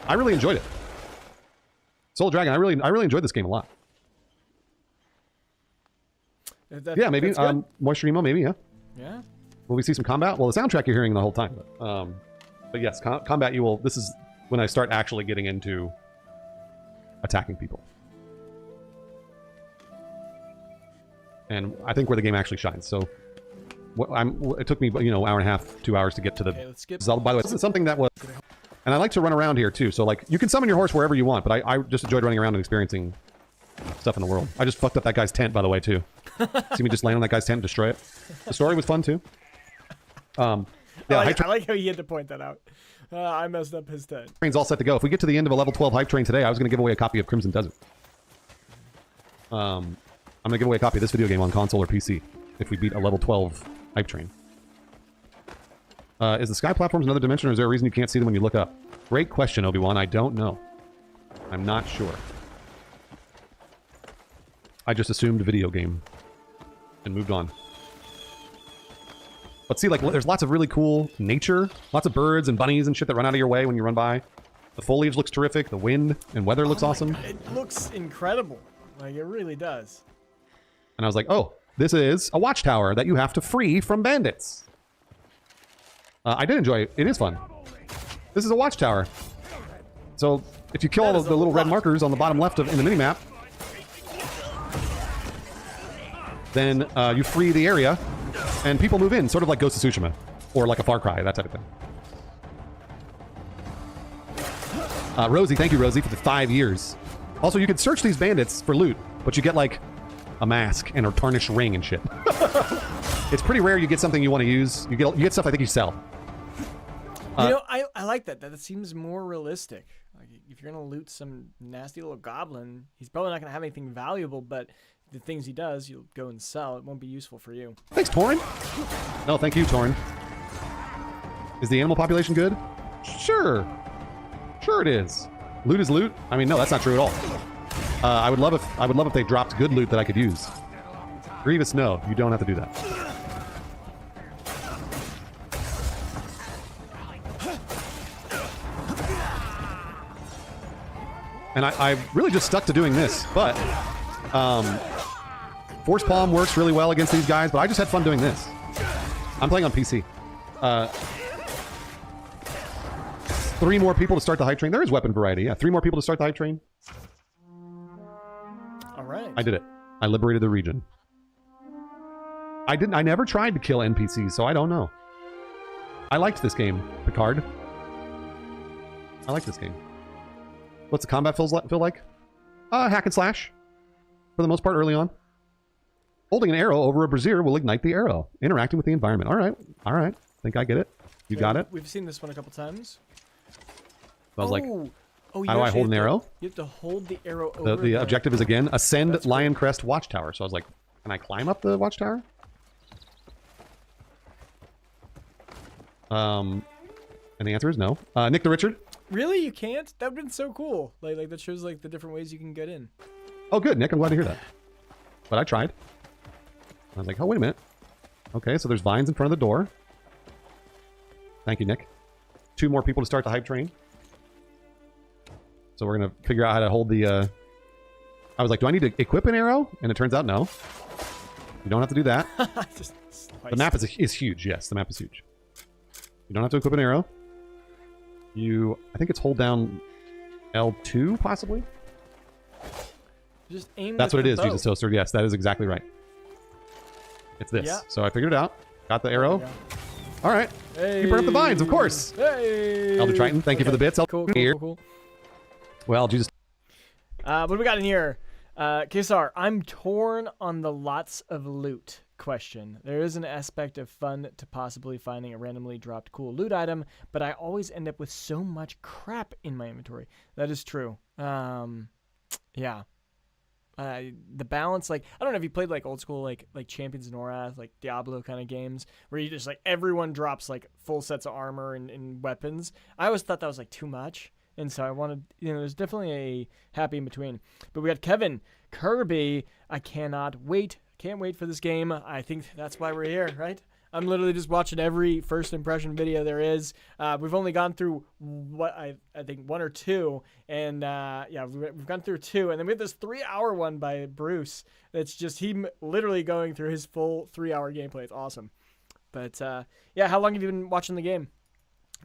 I really enjoyed it. Soul Dragon, I really enjoyed this game a lot. Yeah, maybe Moisture Emo, maybe, yeah. Yeah. Will we see some combat? Well, the soundtrack you're hearing the whole time, but yes, combat. You will. This is when I start actually getting into attacking people, and I think where the game actually shines. So, it took me hour and a half, 2 hours to get to the. Okay, let's skip. By the way, this is something that was, and I like to run around here too. So like, you can summon your horse wherever you want, but I just enjoyed running around and experiencing stuff in the world. I just fucked up that guy's tent, by the way, too. See me just land on that guy's tent and destroy it. The story was fun too. Yeah, I like how you had to point that out. I messed up his tent. Train's all set to go. If we get to the end of a level 12 hype train today, I was going to give away a copy of Crimson Desert. I'm going to give away a copy of this video game on console or PC if we beat a level 12 hype train. Is the sky platforms another dimension, or is there a reason you can't see them when you look up? Great question, Obi-Wan. I don't know. I'm not sure. I just assumed video game and moved on. But see, like, there's lots of really cool nature, lots of birds and bunnies and shit that run out of your way when you run by. The foliage looks terrific. The wind and weather looks awesome. God, it looks incredible. Like, it really does. And I was like, oh, this is a watchtower that you have to free from bandits. I did enjoy it. It is fun. This is a watchtower. So if you kill all of the little red markers on the bottom left in the minimap, then you free the area and people move in, sort of like Ghost of Tsushima or like a Far Cry, that type of thing. Rosie, thank you, Rosie, for the 5 years. Also, you can search these bandits for loot, but you get like a mask and a tarnished ring and shit. It's pretty rare you get something you want to use. You get stuff I think you sell. I like that. That seems more realistic. Like, if you're gonna loot some nasty little goblin, he's probably not gonna have anything valuable, but the things he does, you'll go and sell. It won't be useful for you. Thanks, Torn. No, thank you, Torn. Is the animal population good? Sure. Sure it is. Loot is loot? I mean, no, that's not true at all. I would love if they dropped good loot that I could use. Grievous, no, you don't have to do that. And I really just stuck to doing this, but Force Palm works really well against these guys, but I just had fun doing this. I'm playing on PC. 3 more people to start the hype train. There is weapon variety, yeah. 3 more people to start the hype train. All right. I did it. I liberated the region. I never tried to kill NPCs, so I don't know. I liked this game, Picard. I like this game. What's the combat feel like? Hack and slash. For the most part, early on. Holding an arrow over a brazier will ignite the arrow. Interacting with the environment. All right. Think I get it. You got it? We've seen this one a couple times. I was like, how do I hold an arrow? You have to hold the arrow over the objective is, again, ascend Lion Crest Watchtower. So I was like, can I climb up the watchtower? And the answer is no. Nick the Richard, Really? You can't? That would have been so cool. Like that shows like the different ways you can get in. Oh, good, Nick. I'm glad to hear that. But I tried. I was like, oh, wait a minute. Okay, so there's vines in front of the door. Thank you, Nick. 2 more people to start the hype train. So we're going to figure out how to hold the... I was like, do I need to equip an arrow? And it turns out, no. You don't have to do that. The map is huge. Yes, the map is huge. You don't have to equip an arrow. I think it's hold down L2, possibly? Just aim. That's what it is, Jesus Toaster. Yes, that is exactly right. It's this. Yeah. So I figured it out. Got the arrow. All right. Hey. You burn up the vines, of course. Hey. Elder Triton, thank you for the bits. Cool. Well, Jesus. What do we got in here? Kesar, I'm torn on the lots of loot question. There is an aspect of fun to possibly finding a randomly dropped cool loot item, but I always end up with so much crap in my inventory. That is true. Yeah. The balance, like, I don't know if you played like old school like Champions of Norath, like Diablo kind of games where you just like everyone drops like full sets of armor and weapons. I always thought that was like too much. And so I wanted, there's definitely a happy in between. But we got Kevin Kirby. I cannot wait. Can't wait for this game. I think that's why we're here, right? I'm literally just watching every first impression video there is. We've only gone through what I think 1 or 2, and yeah, we've gone through 2, and then we have this 3-hour one by Bruce. It's just him literally going through his full 3-hour gameplay. It's awesome. But yeah, how long have you been watching the game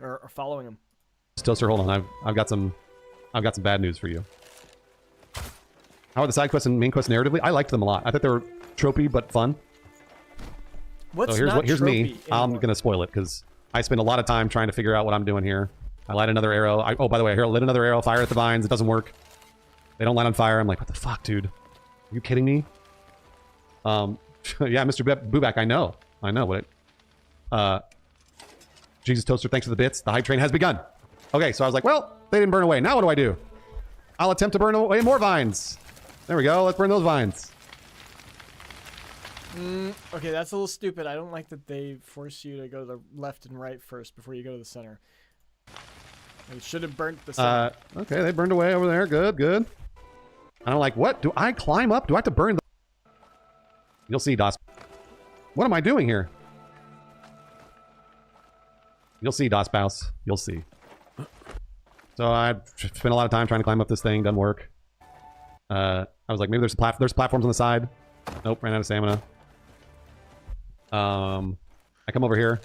or following him? Toaster, hold on. I've got some bad news for you. How are the side quests and main quests narratively? I liked them a lot. I thought they were tropey but fun. What's so here's me. I'm gonna spoil it because I spend a lot of time trying to figure out what I'm doing here. I light another arrow. Oh, by the way, I lit another arrow. Fire at the vines. It doesn't work. They don't light on fire. I'm like, what the fuck, dude? Are you kidding me? Yeah, Mr. Booback. I know what it. Jesus Toaster, thanks for the bits. The hype train has begun. Okay, so I was like, well, they didn't burn away. Now what do I do? I'll attempt to burn away more vines. There we go. Let's burn those vines. Okay, that's a little stupid. I don't like that they force you to go to the left and right first before you go to the center. They should have burnt the center. Okay, they burned away over there. Good, good. And I'm like, what? Do I climb up? Do I have to burn the... You'll see, DOS. What am I doing here? You'll see, DOS Bouse. You'll see. So I spent a lot of time trying to climb up this thing. Doesn't work. I was like, maybe there's platforms on the side. Nope, ran out of stamina. I come over here.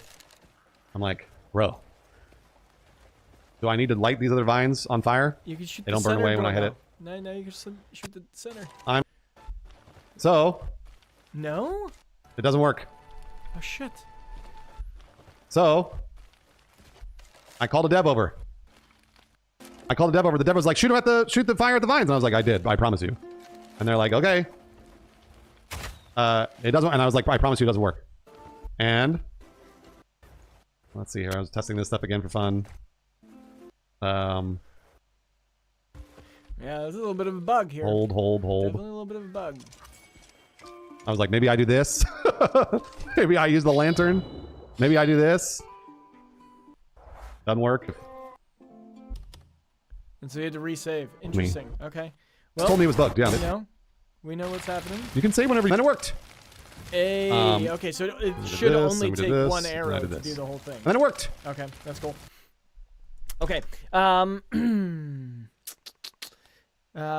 I'm like, bro. Do I need to light these other vines on fire? You can shoot they don't burn away when I hit it. No, you can shoot the center. So. No? It doesn't work. Oh, shit. So. I called a dev over. The dev was like, shoot the fire at the vines. And I was like, I did. I promise you. And they're like, okay. It doesn't. And I was like, I promise you it doesn't work. And let's see here. I was testing this stuff again for fun. Yeah, there's a little bit of a bug here. Hold. Definitely a little bit of a bug. I was like, maybe I do this. Maybe I use the lantern. Maybe I do this. Doesn't work. And so you had to resave. Interesting. Okay. Well, told me it was bugged. Yeah. We know what's happening. You can save whenever. Then it worked. Hey. Okay, so it should only take one arrow to do the whole thing. And then it worked. Okay, that's cool. Okay.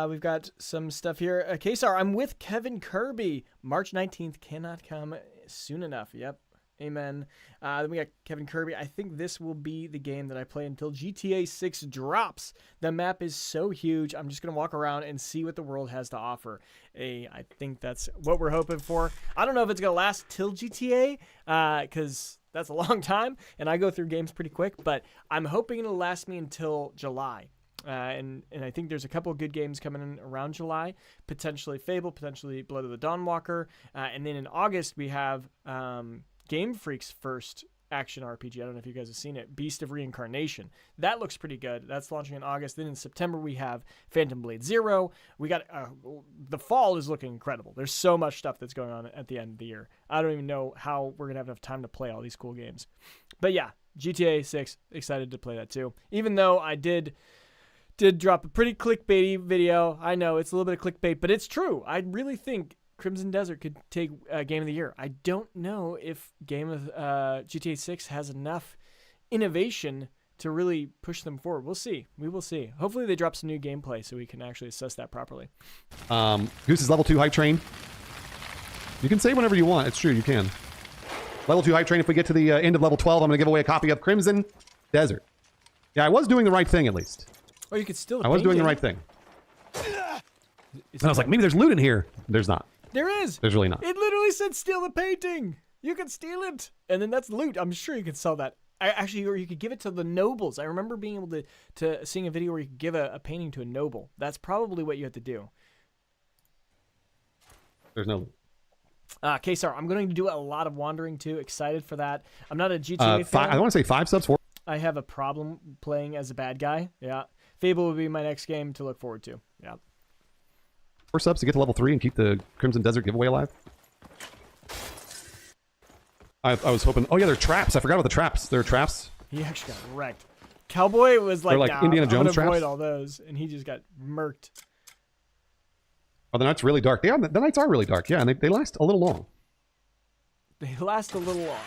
We've got some stuff here. Kesar, I'm with Kevin Kirby. March 19th cannot come soon enough. Yep. Amen. Then we got Kevin Kirby. I think this will be the game that I play until GTA 6 drops. The map is so huge. I'm just going to walk around and see what the world has to offer. I think that's what we're hoping for. I don't know if it's going to last till GTA, because that's a long time, and I go through games pretty quick, but I'm hoping it'll last me until July. And I think there's a couple of good games coming in around July, potentially Fable, potentially Blood of the Dawnwalker, and then in August we have Game Freak's first action RPG. I don't know if you guys have seen it, Beast of Reincarnation. That looks pretty good. That's launching in August. Then in September we have Phantom Blade Zero. We got the fall is looking incredible. There's so much stuff that's going on at the end of the year. I don't even know how we're gonna have enough time to play all these cool games. But yeah, GTA 6, excited to play that too. Even though I did drop a pretty clickbaity video. I know it's a little bit of clickbait, but it's true. I really think Crimson Desert could take Game of the Year. I don't know if GTA 6 has enough innovation to really push them forward. We'll see. We will see. Hopefully they drop some new gameplay so we can actually assess that properly. Goose's level 2 hype train. You can say whenever you want. It's true, you can. Level 2 hype train. If we get to the end of level 12, I'm going to give away a copy of Crimson Desert. Yeah, I was doing the right thing at least. Oh, you could steal I was doing the right thing. And I was like, maybe there's loot in here. There's not. There is. There's really not. It literally said steal the painting. You can steal it. And then that's loot. I'm sure you could sell that. Actually, or you could give it to the nobles. I remember being able to seeing a video where you could give a painting to a noble. That's probably what you have to do. There's no loot. Kesar, I'm going to do a lot of wandering too. Excited for that. I'm not a GTA fan. I want to say 5 subs, 4. I have a problem playing as a bad guy. Yeah. Fable would be my next game to look forward to. Yeah. 4 subs to get to level 3 and keep the Crimson Desert giveaway alive. I was hoping... Oh, yeah, they're traps. I forgot about the traps. There are traps. He actually got wrecked. Cowboy was like, they're like nah, Indiana Jones I'm gonna avoid traps. all those. And he just got murked. Oh, the night's really dark. Yeah, the nights are really dark. Yeah, and they last a little long. They last a little long.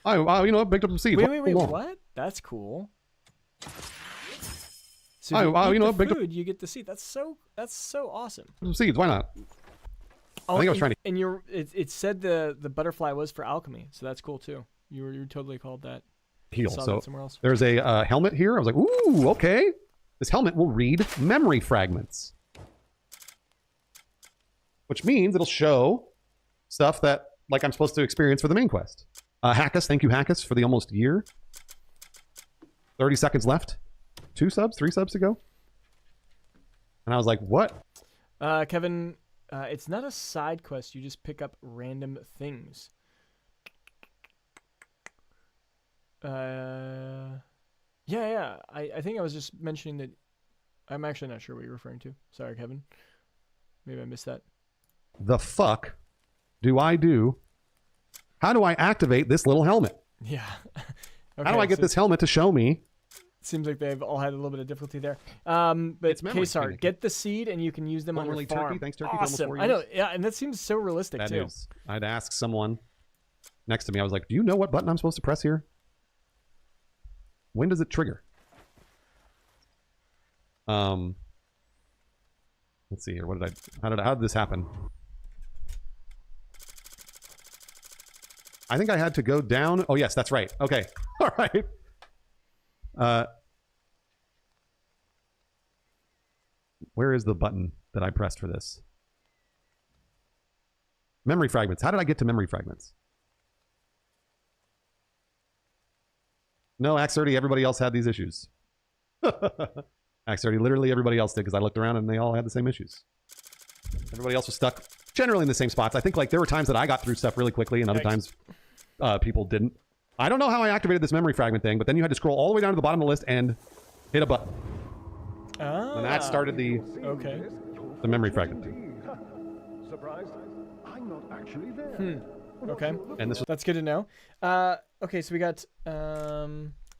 I picked up some seeds. Wait, what? That's cool. So if you eat the food, you get the seed. That's so awesome. Some seeds, why not? I think I was trying to... And it said the butterfly was for alchemy, so that's cool too. You totally called that. Heal. So somewhere else. There's a helmet here. I was like, ooh, okay. This helmet will read memory fragments. Which means it'll show stuff that like I'm supposed to experience for the main quest. Hackus, thank you Hackus for the almost year. 30 seconds left. 2 subs, 3 subs to go. And I was like, what? Kevin, it's not a side quest. You just pick up random things. Yeah. I think I was just mentioning that. I'm actually not sure what you're referring to. Sorry, Kevin. Maybe I missed that. The fuck do I do? How do I activate this little helmet? Yeah. Okay, how do I get this helmet to show me? Seems like they've all had a little bit of difficulty there. But Kesar, get the seed and you can use them on your farm. Turkey. Thanks, Turkey. Awesome. For I know. Yeah, and that seems so realistic that too. Is. I'd ask someone next to me. I was like, "Do you know what button I'm supposed to press here? When does it trigger?" Let's see here. How did this happen? I think I had to go down. Oh yes, that's right. Okay. All right. Where is the button that I pressed for this? Memory fragments. How did I get to memory fragments? No, Axe 30, everybody else had these issues. Axe 30, literally everybody else did because I looked around and they all had the same issues. Everybody else was stuck generally in the same spots. I think like there were times that I got through stuff really quickly and other times people didn't. I don't know how I activated this memory fragment thing, but then you had to scroll all the way down to the bottom of the list and hit a button. And that started the memory fragment thing. Surprised? I'm not actually there. Okay. And that's good to know. Okay, so we got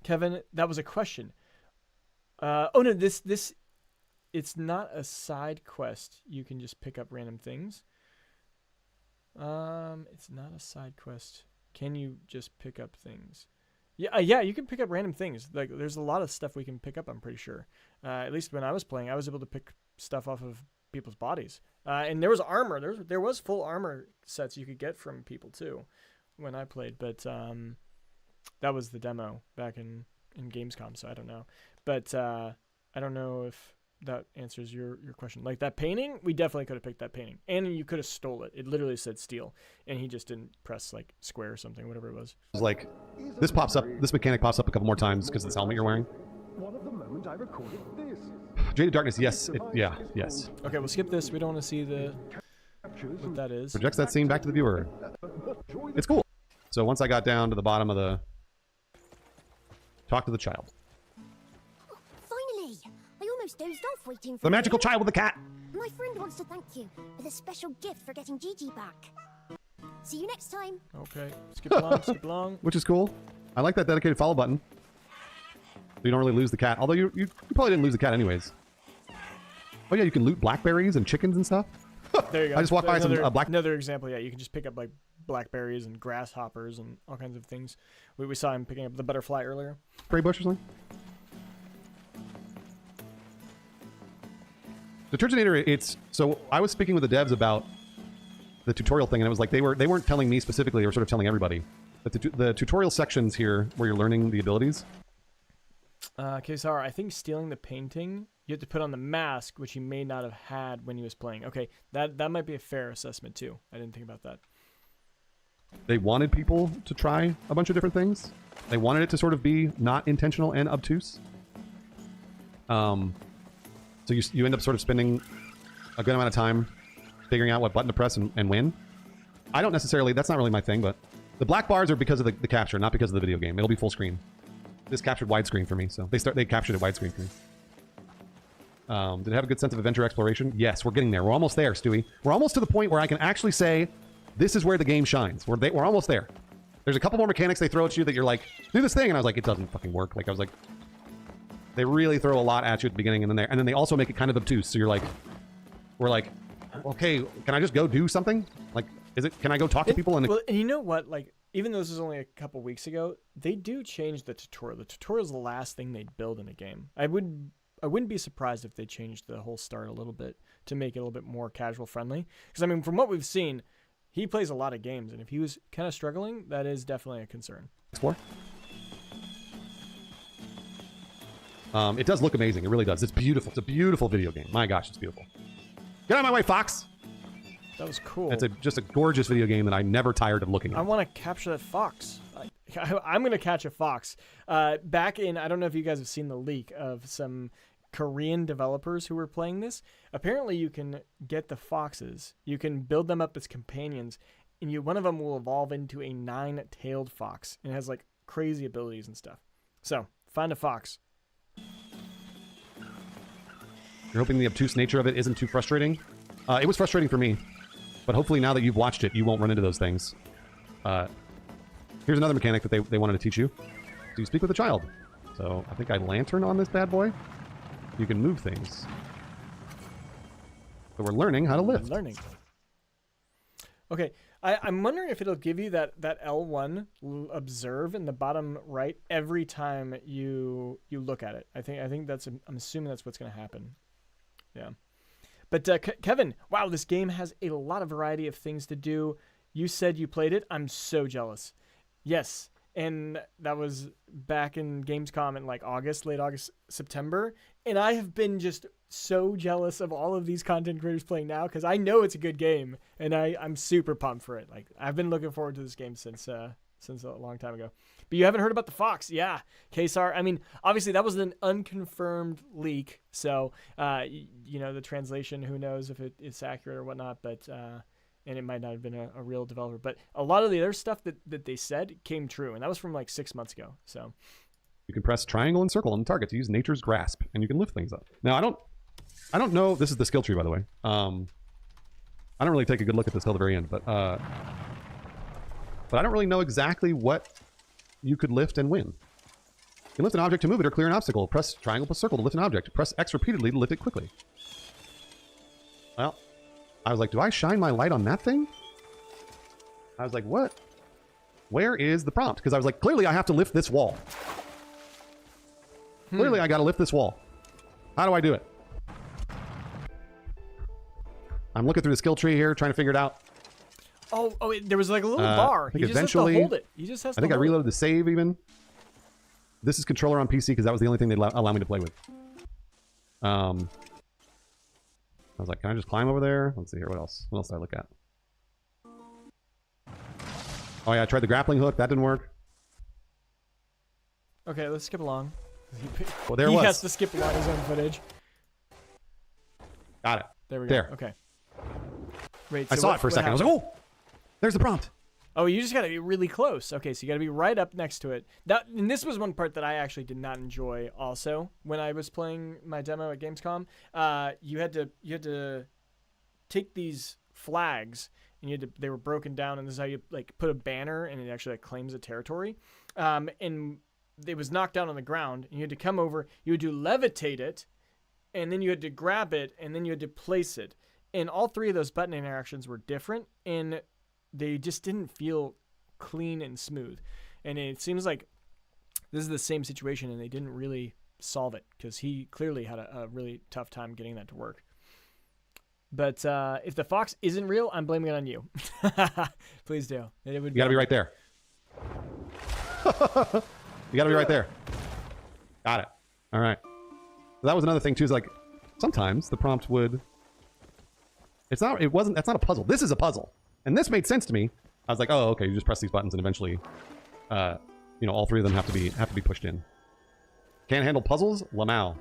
Kevin. That was a question. Oh no, this it's not a side quest. You can just pick up random things. It's not a side quest. Can you just pick up things? Yeah, you can pick up random things. Like there's a lot of stuff we can pick up, I'm pretty sure. At least when I was playing, I was able to pick stuff off of people's bodies. And there was armor. There was full armor sets you could get from people too when I played, but that was the demo back in Gamescom, so I don't know. But I don't know if that answers your question. Like that painting, we definitely could have picked that painting. And you could have stole it. It literally said steal. And he just didn't press like square or something, whatever it was. It's like, this mechanic pops up a couple more times because of this helmet you're wearing. One of the moments I recorded this. Jaded Darkness, yes. Yes. Okay, we'll skip this. We don't want to see what that is. Projects that scene back to the viewer. It's cool. So once I got down to the bottom of the... Talk to the child. Finally! I almost dozed off waiting for the magical child with the cat! My friend wants to thank you with a special gift for getting Gigi back. See you next time. Okay, skip along, skip along. Which is cool. I like that dedicated follow button. So you don't really lose the cat. Although you probably didn't lose the cat anyways. Oh yeah, you can loot blackberries and chickens and stuff. There you go. I just walked by some black. Another example, yeah. You can just pick up like blackberries and grasshoppers and all kinds of things. We saw him picking up the butterfly earlier. Berry bush or something. The Turginator, it's so I was speaking with the devs about the tutorial thing, and it was like they weren't telling me specifically; they were sort of telling everybody. But the tutorial sections here, where you're learning the abilities. Okay, sorry. I think stealing the painting, you have to put on the mask, which he may not have had when he was playing. Okay, that might be a fair assessment too. I didn't think about that. They wanted people to try a bunch of different things. They wanted it to sort of be not intentional and obtuse. So you end up sort of spending a good amount of time figuring out what button to press and when. I don't necessarily, that's not really my thing, but the black bars are because of the capture, not because of the video game. It'll be full screen. This captured widescreen for me, so they captured it widescreen for me. Did it have a good sense of adventure exploration? Yes, we're getting there. We're almost there, Stewie. We're almost to the point where I can actually say, this is where the game shines. We're almost there. There's a couple more mechanics they throw at you that you're like, do this thing, and I was like, it doesn't fucking work. Like I was like, they really throw a lot at you at the beginning, and then they also make it kind of obtuse. So you're like, we're like, okay, can I just go do something? Like, can I go talk to people? Well, and you know what? Like, even though this was only a couple weeks ago, they do change the tutorial. The tutorial is the last thing they'd build in a game. I wouldn't be surprised if they changed the whole start a little bit to make it a little bit more casual friendly. Because I mean, from what we've seen, he plays a lot of games, and if he was kind of struggling, that is definitely a concern. Explore. It does look amazing. It really does. It's beautiful. It's a beautiful video game. My gosh, it's beautiful. Get out of my way, Fox! That was cool. It's just a gorgeous video game that I'm never tired of looking at. I want to capture that fox. I'm going to catch a fox. Back in, I don't know if you guys have seen the leak of some Korean developers who were playing this. Apparently, you can get the foxes. You can build them up as companions, and one of them will evolve into a 9-tailed fox. And it has like crazy abilities and stuff. So, find a fox. You're hoping the obtuse nature of it isn't too frustrating? It was frustrating for me, but hopefully now that you've watched it, you won't run into those things. Here's another mechanic that they wanted to teach you. So you speak with a child. So I think I lantern on this bad boy. You can move things. So we're learning how to lift. Learning. Okay, I'm wondering if it'll give you that L1 observe in the bottom right every time you look at it. I think that's I'm assuming that's what's going to happen. Yeah. But Kevin, wow, this game has a lot of variety of things to do. You said you played it. I'm so jealous. Yes, and that was back in Gamescom in like late August, September. And I have been just so jealous of all of these content creators playing now because I know it's a good game, and I'm super pumped for it. Like I've been looking forward to this game since a long time ago. But you haven't heard about the fox. Yeah, Kesar. I mean, obviously that was an unconfirmed leak. So, the translation, who knows if it's accurate or whatnot, but, and it might not have been a real developer, but a lot of the other stuff that they said came true. And that was from like 6 months ago. So you can press triangle and circle on the target to use nature's grasp, and you can lift things up. Now, I don't know. This is the skill tree, by the way. I don't really take a good look at this till the very end, but I don't really know exactly what you could lift and when. You can lift an object to move it or clear an obstacle. Press triangle plus circle to lift an object. Press X repeatedly to lift it quickly. Well, I was like, do I shine my light on that thing? I was like, what? Where is the prompt? Because I was like, clearly I have to lift this wall. Clearly I got to lift this wall. How do I do it? I'm looking through the skill tree here, trying to figure it out. Oh, there was like a little bar. He just has to hold it. He just has to I think I hold reloaded the save even. This is controller on PC because that was the only thing they'd allow me to play with. I was like, can I just climb over there? Let's see here. What else? What else did I look at? Oh yeah, I tried the grappling hook. That didn't work. Okay, let's skip along. Well, there he was. has to skip along his own footage. Got it. There we go. There. Okay. Wait, I saw it for a second. I was like, oh, there's the prompt. Oh, you just got to be really close. Okay, so you got to be right up next to it. And this was one part that I actually did not enjoy also when I was playing my demo at Gamescom. You had to take these flags, and they were broken down, and this is how you like put a banner, and it actually like claims a territory. and it was knocked down on the ground, and you had to come over, you had to levitate it, and then you had to grab it, and then you had to place it. And all three of those button interactions were different, and they just didn't feel clean and smooth. And it seems like this is the same situation, and they didn't really solve it, because he clearly had a really tough time getting that to work. But if the fox isn't real, I'm blaming it on you. Please do. You gotta be right there. You gotta be right there. Got it. All right. So that was another thing too. Is like sometimes the prompt would. It's not. It wasn't. That's not a puzzle. This is a puzzle, and this made sense to me. I was like, oh, okay. You just press these buttons, and eventually, all three of them have to be pushed in. Can't handle puzzles, Lamau.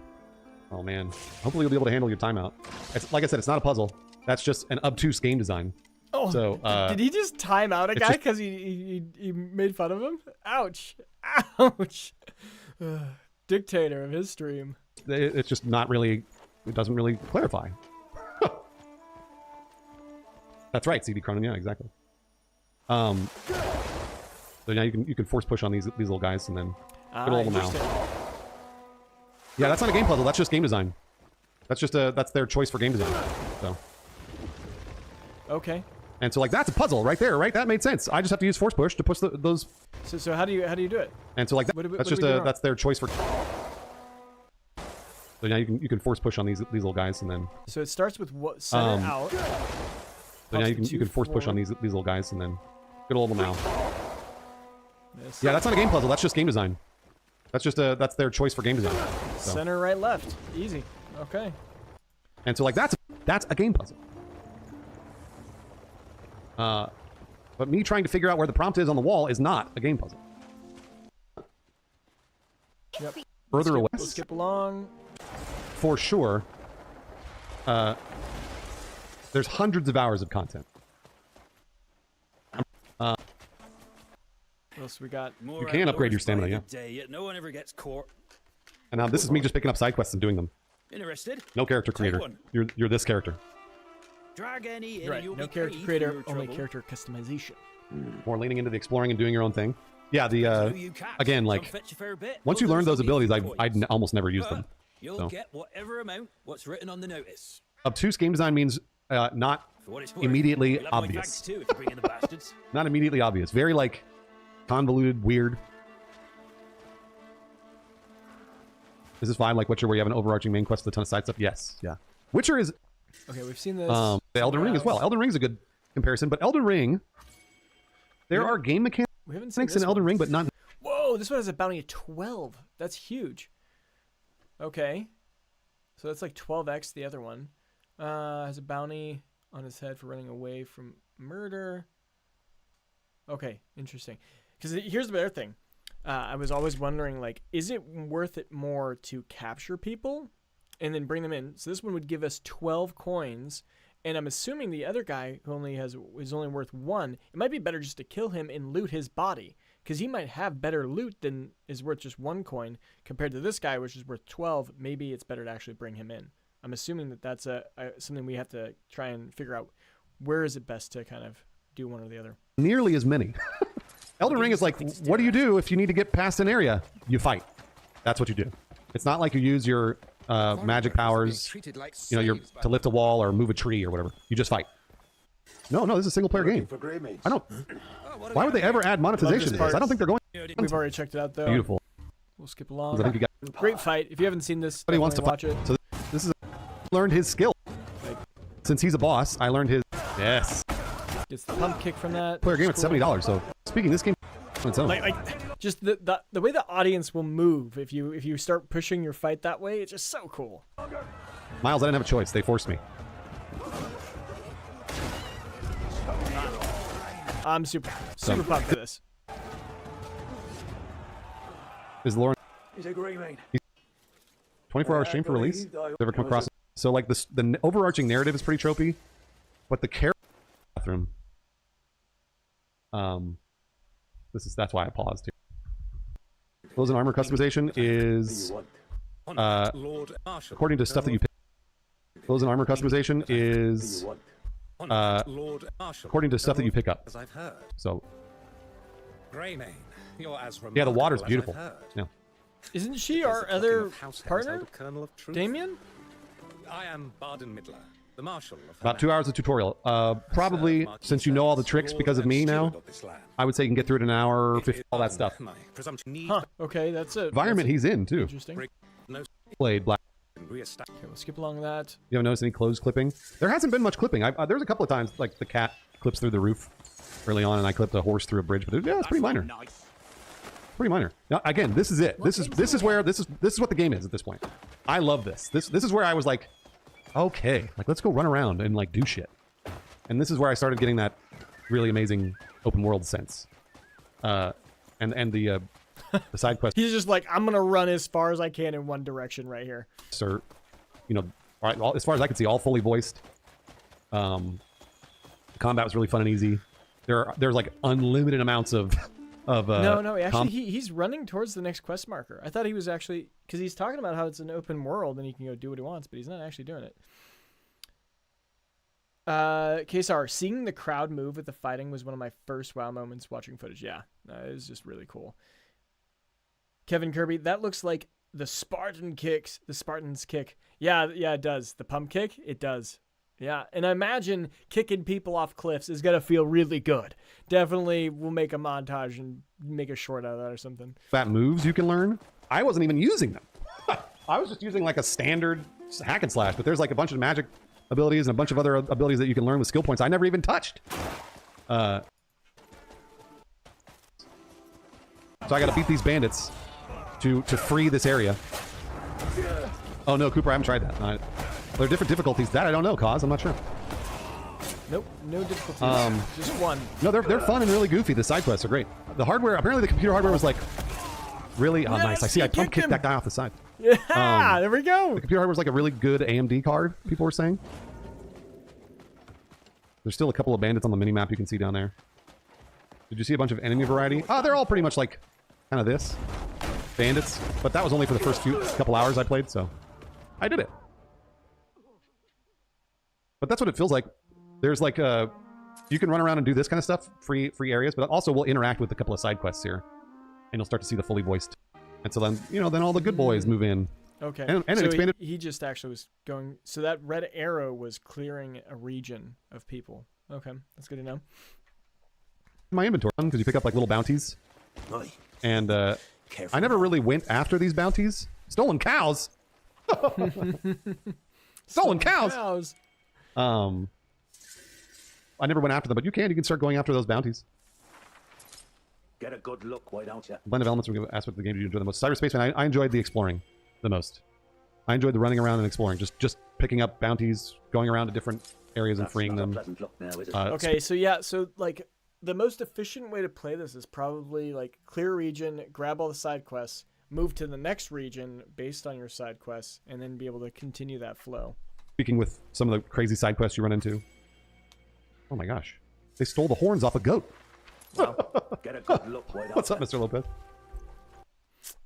Oh man. Hopefully you'll be able to handle your timeout. It's, like I said, it's not a puzzle. That's just an obtuse game design. Oh, so did he just time out a guy because he made fun of him? Ouch. Ouch. Dictator of his stream. It's just not really, it doesn't really clarify. That's right, CD Cronin, yeah, exactly. So now you can force push on these little guys and then good old Lamau. Yeah, that's not a game puzzle, that's just game design. That's their choice for game design. So. Okay. And so like that's a puzzle right there, right? That made sense. I just have to use force push to push those. So how do you do it? And so like that's their choice for. So now you can force push on these little guys and then. So it starts with what center out. So now you can force push on these little guys and then good old Lamau. Yeah, that's not a game puzzle. That's just game design. That's their choice for game design. So. Center, right, left, easy. Okay. And so like that's a game puzzle. But me trying to figure out where the prompt is on the wall is not a game puzzle. Yep. Further away. We'll skip along. For sure. There's hundreds of hours of content. What else we got? You can upgrade your stamina, yeah. Day, no one ever gets caught. And now this is me just picking up side quests and doing them. Interested? No character creator. You're this character. Drag any in right. No character creator, only character customization. More leaning into the exploring and doing your own thing. Yeah, the again, like once you learn those abilities, I'd almost never use them. You'll get whatever amount what's written on the notice. Obtuse game design means not immediately obvious. Too, if you bring in the bastards. Not immediately obvious. Very like convoluted, weird. Is this vibe like Witcher where you have an overarching main quest with a ton of side stuff? Yes. Yeah. Witcher is. Okay, we've seen this. The Elden Ring as well. Elden Ring's a good comparison, but Elden Ring, there are game mechanics we haven't seen in Elden Ring, but not. Whoa, this one has a bounty of 12. That's huge. Okay, so that's like 12x the other one. Has a bounty on his head for running away from murder. Okay, interesting. Because here's the better thing. I was always wondering, like, is it worth it more to capture people and then bring them in? So this one would give us 12 coins, and I'm assuming the other guy who is only worth 1. It might be better just to kill him and loot his body, because he might have better loot than is worth just 1 coin compared to this guy, which is worth 12. Maybe it's better to actually bring him in. I'm assuming that that's something we have to try and figure out. Where is it best to kind of do one or the other? Nearly as many. Elden Ring is like, what do you do if you need to get past an area? You fight. That's what you do. It's not like you use your magic powers, to lift a wall or move a tree or whatever. You just fight. No, this is a single player game. I don't. Why would they ever add monetization to this? I don't think they're going. We've already checked it out though. Beautiful. We'll skip along. I think you got great fight. If you haven't seen this, somebody wants to watch it. So this is learned his skill. Since he's a boss, I learned his. Yes. Gets the pump kick from that. Player game at $70. So speaking, this game on its own. Like just the way the audience will move if you start pushing your fight that way, it's just so cool. Miles, I didn't have a choice. They forced me. I'm super pumped for this. Is Lauren? He's a great man. 24-hour stream for release. Ever come across? So like the overarching narrative is pretty tropey, but the character bathroom. That's why I paused here. Clothes and armor customization is according to stuff that you pick. Clothes and armor customization is according to stuff that you pick up. So Greymane. You're as Yeah, the water's remarkable as I've beautiful. heard. Yeah. Isn't she There's our the plucking other of house hens partner? held a kernel of truth. Damien? I am Barden Midler, the marshal of About 2 hours of tutorial. Probably, since you know all the tricks because of me now, I would say you can get through it in an hour, 50, all that stuff. Huh. Okay, that's it. Environment he's in, too. Interesting. Played black. Okay, we'll skip along that. You haven't noticed any clothes clipping? There hasn't been much clipping. There's a couple of times, like the cat clips through the roof early on, and I clipped a horse through a bridge. But yeah, it's pretty minor. Pretty minor. Now, again, this is it. This is what the game is at this point. I love this. This is where I was like, okay, like let's go run around and like do shit. And this is where I started getting that really amazing open world sense. And the side quest. He's just like, I'm gonna run as far as I can in one direction right here. Sir, you know, as far as I can see, all fully voiced. Combat was really fun and easy. There's like unlimited amounts of no, actually he's running towards the next quest marker. I thought he was actually, because he's talking about how it's an open world and he can go do what he wants, but he's not actually doing it. KSR, seeing the crowd move with the fighting was one of my first WoW moments watching footage. Yeah, it was just really cool. Kevin Kirby, that looks like the Spartans kick. Yeah, it does. The pump kick, it does. Yeah, and I imagine kicking people off cliffs is going to feel really good. Definitely we'll make a montage and make a short out of that or something. That moves you can learn. I wasn't even using them. I was just using like a standard hack and slash, but there's like a bunch of magic abilities and a bunch of other abilities that you can learn with skill points I never even touched. So I got to beat these bandits to free this area. Oh no, Cooper, I haven't tried that. There are different difficulties. That I don't know, Cause. I'm not sure. Nope, no difficulties. Just one. No, they're fun and really goofy. The side quests are great. The hardware, apparently the computer hardware was like really nice. I see. I pump kicked that guy off the side. Yeah, there we go. The computer hardware was like a really good AMD card. People were saying. There's still a couple of bandits on the mini map you can see down there. Did you see a bunch of enemy variety? Oh, they're all pretty much like kind of this bandits, but that was only for the first couple hours I played, so I did it. But that's what it feels like. There's like you can run around and do this kind of stuff, free areas, but also we'll interact with a couple of side quests here, and you'll start to see the fully voiced. And so then then all the good boys move in. Okay. And so it expanded. He just actually was going. So that red arrow was clearing a region of people. Okay, that's good to know. My inventory, because you pick up like little bounties, and I never really went after these bounties. Stolen cows. Stolen cows. I never went after them, but you can start going after those bounties. Get a good look, why don't you? Blend of elements from aspect of the game you enjoy the most. Cyberspace, man, I enjoyed the exploring the most. I enjoyed the running around and exploring, just picking up bounties, going around to different areas and freeing them. Okay, so yeah, so like the most efficient way to play this is probably like clear a region, grab all the side quests, move to the next region based on your side quests, and then be able to continue that flow. Speaking with some of the crazy side quests you run into. Oh my gosh. They stole the horns off a goat. Wow. Get a good look, why don't What's up, Mr. Lopez?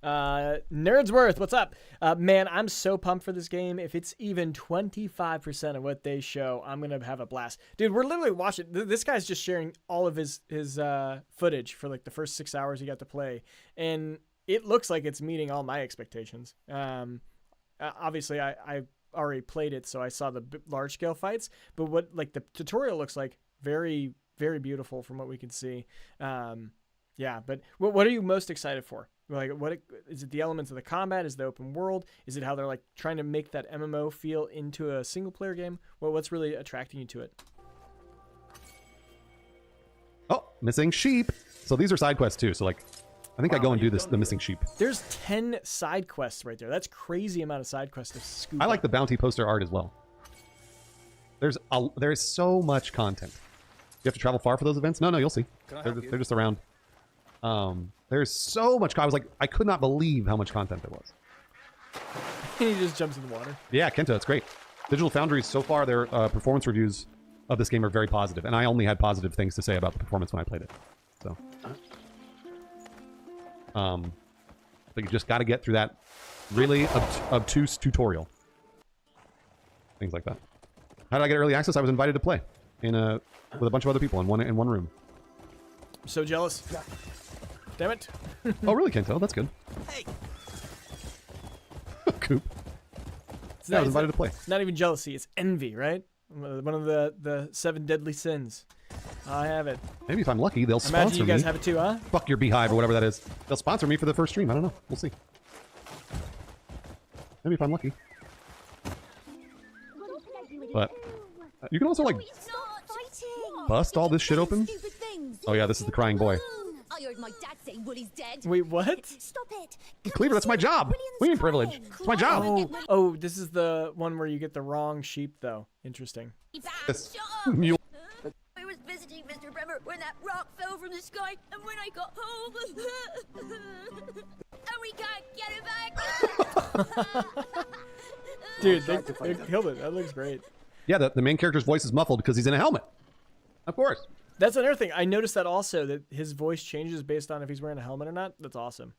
Nerdsworth, what's up? Man, I'm so pumped for this game. If it's even 25% of what they show, I'm going to have a blast. Dude, we're literally watching. This guy's just sharing all of his footage for like the first 6 hours he got to play. And it looks like it's meeting all my expectations. Obviously, I already played it, so I saw the large scale fights, but what like the tutorial looks like, very, very beautiful from what we can see. Yeah, but what are you most excited for? Like, what is it? The elements of the combat? Is it the open world? Is it how they're like trying to make that MMO feel into a single player game? What's really attracting you to it? Oh, missing sheep. So these are side quests too. So like, I think I go and do the missing sheep. There's 10 side quests right there. That's crazy amount of side quests to scoop. I like the bounty poster art as well. There's so much content. You have to travel far for those events? No, you'll see. They're just around. There's so much. I was like, I could not believe how much content there was. He just jumps in the water. Yeah, Kenta, it's great. Digital Foundry, so far, their performance reviews of this game are very positive, and I only had positive things to say about the performance when I played it. So, but you just got to get through that really obtuse tutorial. Things like that. How did I get early access? I was invited to play with a bunch of other people in one room. I'm so jealous. Damn it. Oh, really, Kento? That's good. Hey, Coop. It's Yeah, I was invited to play. Not even jealousy. It's envy, right? One of the 7 deadly sins. I have it. Maybe if I'm lucky, they'll I sponsor imagine you guys me. have it too, huh? Fuck your beehive or whatever that is. They'll sponsor me for the first stream. I don't know. We'll see. Maybe if I'm lucky. But you can also like bust all this shit open. Oh yeah, this is the crying boy. I heard my dad say Wooly's dead. Wait, what? Stop it. Cleaver, that's my job. What do you mean privilege? It's my job. Oh, this is the one where you get the wrong sheep, though. Interesting. This Shut up. mule. I was visiting Mr. Bremer when that rock fell from the sky, and when I got home, and we can't get it back. Dude, they killed it. That looks great. Yeah, the main character's voice is muffled because he's in a helmet. Of course. That's another thing. I noticed that also, that his voice changes based on if he's wearing a helmet or not. That's awesome.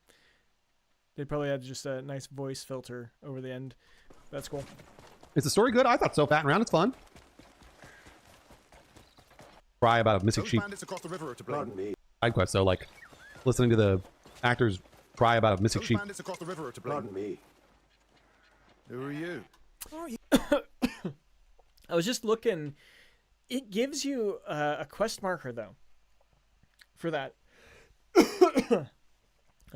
They probably had just a nice voice filter over the end. That's cool. Is the story good? I thought so. Fat and round, it's fun. Cry about a missing sheep. Across the river to blame. Side quest, so like listening to the actors cry about a missing sheep. Across the river to blame. Me. Who are you? I was just looking. It gives you a quest marker, though, for that. I'm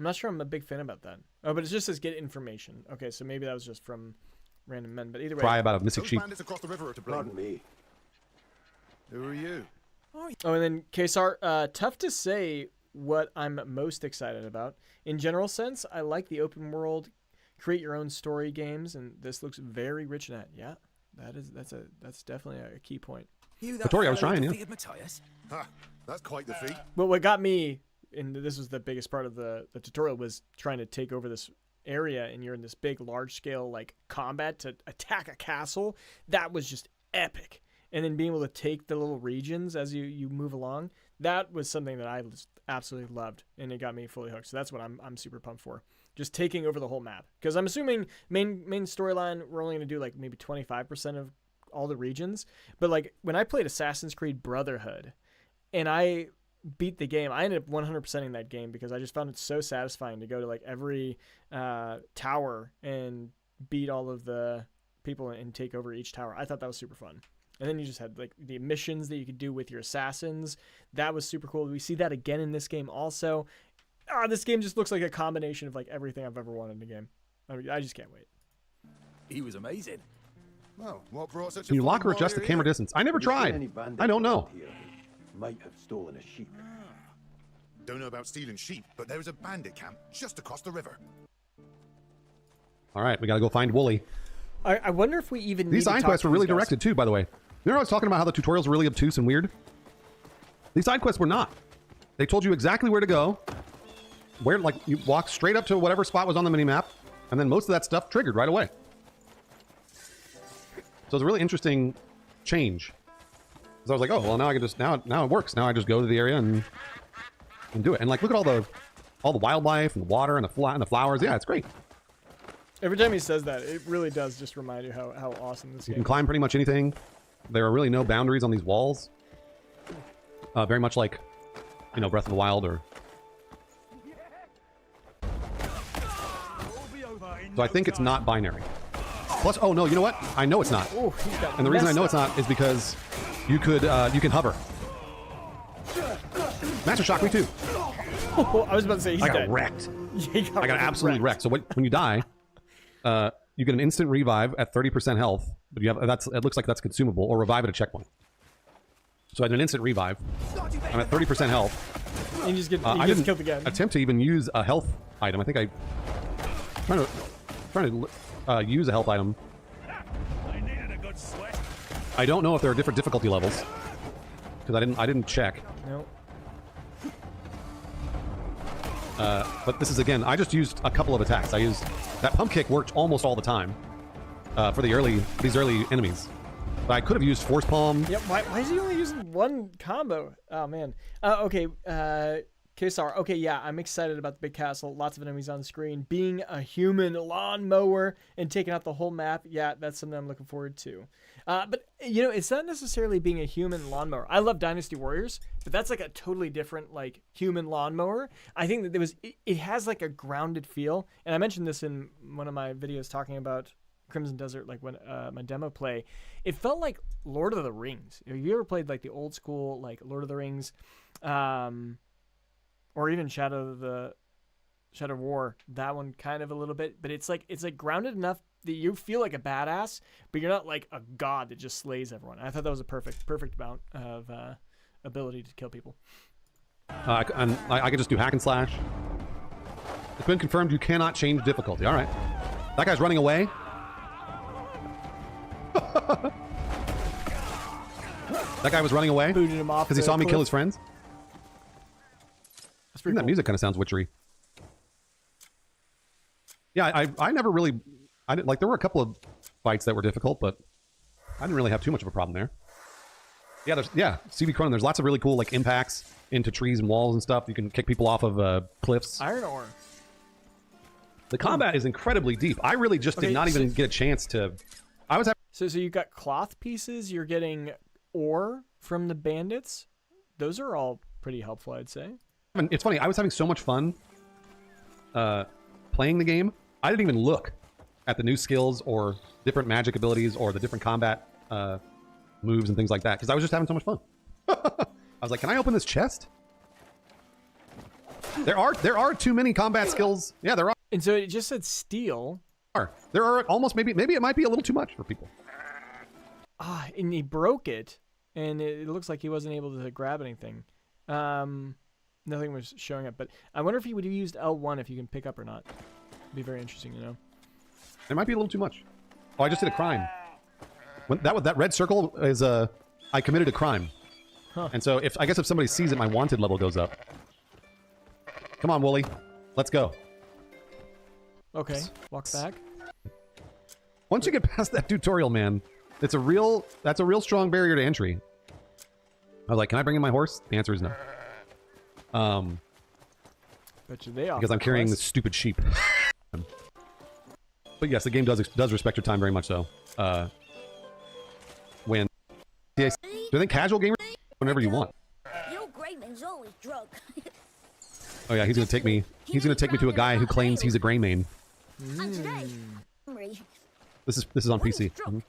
not sure I'm a big fan about that. Oh, but it just says get information. Okay, so maybe that was just from random men. But either way. Cry about a missing sheep. Across the river to blame. Me. Who are you? Oh, and then Kesar, tough to say what I'm most excited about. In general sense, I like the open world, create your own story games, and this looks very rich in that. Yeah, that's definitely a key point. Vittoria, I was trying, yeah. Ha, that's quite the feat. But what got me, and this was the biggest part of the tutorial, was trying to take over this area, and you're in this big, large-scale like combat to attack a castle. That was just epic. And then being able to take the little regions as you move along, that was something that I just absolutely loved, and it got me fully hooked. So that's what I'm super pumped for. Just taking over the whole map. Because I'm assuming main storyline, we're only going to do like maybe 25% of all the regions. But like when I played Assassin's Creed Brotherhood and I beat the game, I ended up 100%ing that game because I just found it so satisfying to go to like every tower and beat all of the people and take over each tower. I thought that was super fun. And then you just had like the missions that you could do with your assassins. That was super cool. We see that again in this game also. This game just looks like a combination of like everything I've ever wanted in a game. I mean, I just can't wait. He was amazing. Well, what brought such a Can you lock or fine adjust the warrior camera here? distance? I never tried. I don't know. Might have stolen a sheep. Don't know about stealing sheep, but there is a bandit camp just across the river. All right, we got to go find Wooly. I wonder if we even need These to side talk quests to were really these guys. directed too, by the way. Remember I was talking about how the tutorials were really obtuse and weird? These side quests were not. They told you exactly where to go. Where, like, you walk straight up to whatever spot was on the minimap, and then most of that stuff triggered right away. So it's a really interesting change. So I was like, oh, well, now I can just, now it works. Now I just go to the area and do it. And like, look at all the wildlife and the water and the flowers. Yeah, it's great. Every time he says that, it really does just remind you how awesome this You game can is. climb pretty much anything. There are really no boundaries on these walls. Very much like, you know, Breath of the Wild or... So I think it's not binary. Plus, oh no, you know what? I know it's not. Oh, he's got And the reason I messed know it's up. not is because you can hover. Master Shock me too. Oh, I was about to say he's I got dead. wrecked. Yeah, he I got absolutely wrecked. So when you die, you get an instant revive at 30% health, but you have it looks like that's consumable, or revive at a checkpoint. So I had an instant revive. I'm at 30% health. And you just get I he gets didn't killed again. attempt to even use a health item. I think trying to use a health item. I don't know if there are different difficulty levels because I didn't check. No. But this is again, I just used a couple of attacks. I used that pump kick worked almost all the time for these early enemies. But I could have used force palm. Yep. Why is he only using one combo? Oh man. Okay. Kesar, okay, yeah, I'm excited about the big castle. Lots of enemies on the screen. Being a human lawnmower and taking out the whole map, yeah, that's something I'm looking forward to. But, you know, it's not necessarily being a human lawnmower. I love Dynasty Warriors, but that's like a totally different, like, human lawnmower. I think that it has like a grounded feel. And I mentioned this in one of my videos talking about Crimson Desert, like when my demo play. It felt like Lord of the Rings. Have you ever played like the old school, like Lord of the Rings, or even Shadow of War, that one kind of a little bit, but it's like grounded enough that you feel like a badass, but you're not like a god that just slays everyone. I thought that was a perfect amount of ability to kill people. I could just do hack and slash. It's been confirmed you cannot change difficulty. All right. That guy's running away. That guy was running away booted him off because he saw me kill his friends. That's pretty cool. That music kind of sounds witchery. Yeah, I never really... I didn't, like, there were a couple of fights that were difficult, but I didn't really have too much of a problem there. Yeah, CB Cronin, there's lots of really cool, like, impacts into trees and walls and stuff. You can kick people off of cliffs. Iron ore. The combat is incredibly deep. I really just did not even get a chance to... So you got cloth pieces, you're getting ore from the bandits. Those are all pretty helpful, I'd say. It's funny, I was having so much fun playing the game, I didn't even look at the new skills or different magic abilities or the different combat moves and things like that, because I was just having so much fun. I was like, can I open this chest? There are too many combat skills. Yeah, there are. And so it just said steel. There are almost, maybe it might be a little too much for people. And he broke it, and it looks like he wasn't able to grab anything. Nothing was showing up, but I wonder if he would have used L1 if you can pick up or not. It'd be very interesting to know. It might be a little too much. Oh, I just did a crime. That red circle is I committed a crime. Huh. And so I guess if somebody sees it, my wanted level goes up. Come on, Wooly. Let's go. Okay, walk back. Once you get past that tutorial, man, that's a real strong barrier to entry. I was like, can I bring in my horse? The answer is no. Bet you they are. Because I'm carrying this stupid sheep. But yes, the game does respect your time very much so. Do you think casual gamers whenever you want? Your Greyman's always drunk. Oh yeah, he's gonna take me. He's gonna take me to a guy who claims he's a Greymane. And today, This is on PC. Mm-hmm.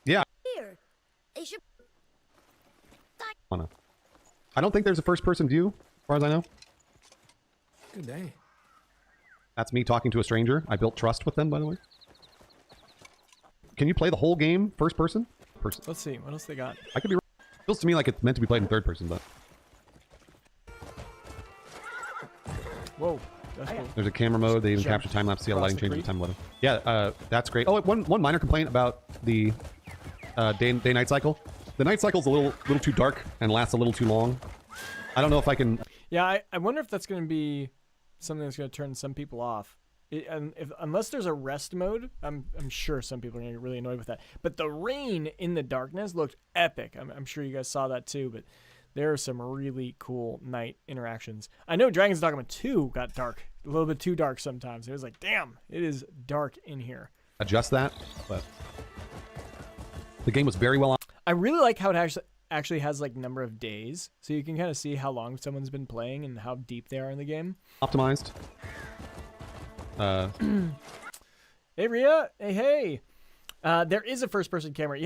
Yeah. here, they should. I don't think there's a first-person view, as far as I know. Good day. That's me talking to a stranger. I built trust with them, by the way. Can you play the whole game first-person? Let's see. What else they got? I could be wrong. It feels to me like it's meant to be played in third-person, but... Whoa. That's cool. There's a camera mode. They even capture time-lapse, see how lighting changes with time level. Yeah, that's great. Oh, one minor complaint about the day-night cycle. The night cycle's a little too dark and lasts a little too long. I don't know if I can... Yeah, I wonder if that's going to be something that's going to turn some people off. Unless there's a rest mode, I'm sure some people are going to get really annoyed with that. But the rain in the darkness looked epic. I'm sure you guys saw that too, but there are some really cool night interactions. I know Dragon's Dogma 2 got dark, a little bit too dark sometimes. It was like, damn, it is dark in here. Adjust that, but the game was very well... I really like how it actually has like number of days, so you can kind of see how long someone's been playing and how deep they are in the game. Optimized. Hey Rhea, hey. There is a first-person camera.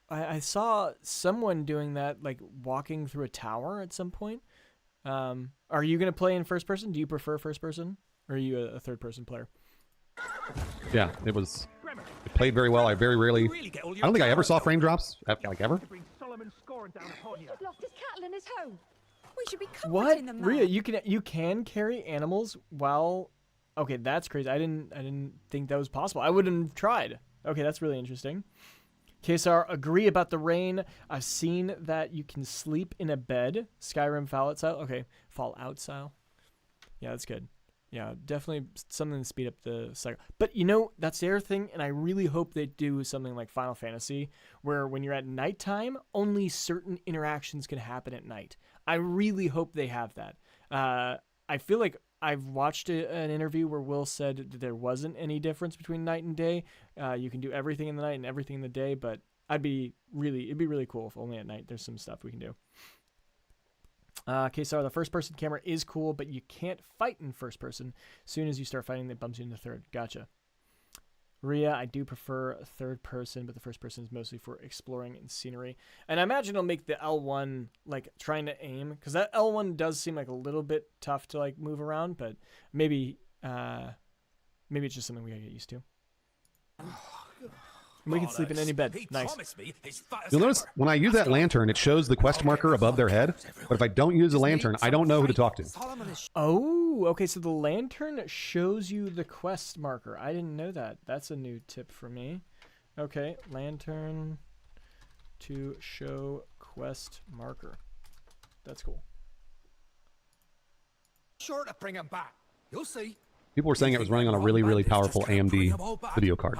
I saw someone doing that, like walking through a tower at some point. Are you gonna play in first person? Do you prefer first person, or are you a third-person player? Yeah, it played very well. I very rarely... I don't think I ever saw frame drops, like ever. He's lost his cattle and his home. We should be comforting What? the man. Rhea, you can carry animals while... Okay, that's crazy. I didn't think that was possible. I wouldn't have tried. Okay, that's really interesting. Kesar, agree about the rain. I've seen that you can sleep in a bed. Skyrim Fallout style. Okay, Fallout style. Yeah, that's good. Yeah, definitely something to speed up the cycle. But you know, that's their thing, and I really hope they do something like Final Fantasy, where when you're at nighttime, only certain interactions can happen at night. I really hope they have that. I feel like I've watched an interview where Will said that there wasn't any difference between night and day. You can do everything in the night and everything in the day, but it'd be really cool if only at night there's some stuff we can do. Kesar, the first-person camera is cool, but you can't fight in first person. As soon as you start fighting, it bumps you into third. Gotcha. Rhea, I do prefer third person, but the first person is mostly for exploring and scenery. And I imagine it'll make the L1, like, trying to aim, because that L1 does seem like a little bit tough to, like, move around, but maybe it's just something we gotta get used to. We can sleep in any bed. Nice. You'll notice when I use that lantern, it shows the quest marker above their head. But if I don't use the lantern, I don't know who to talk to. Oh, okay. So the lantern shows you the quest marker. I didn't know that. That's a new tip for me. Okay, lantern to show quest marker. That's cool. Sure to bring him back. You'll see. People were saying it was running on a really powerful AMD video card.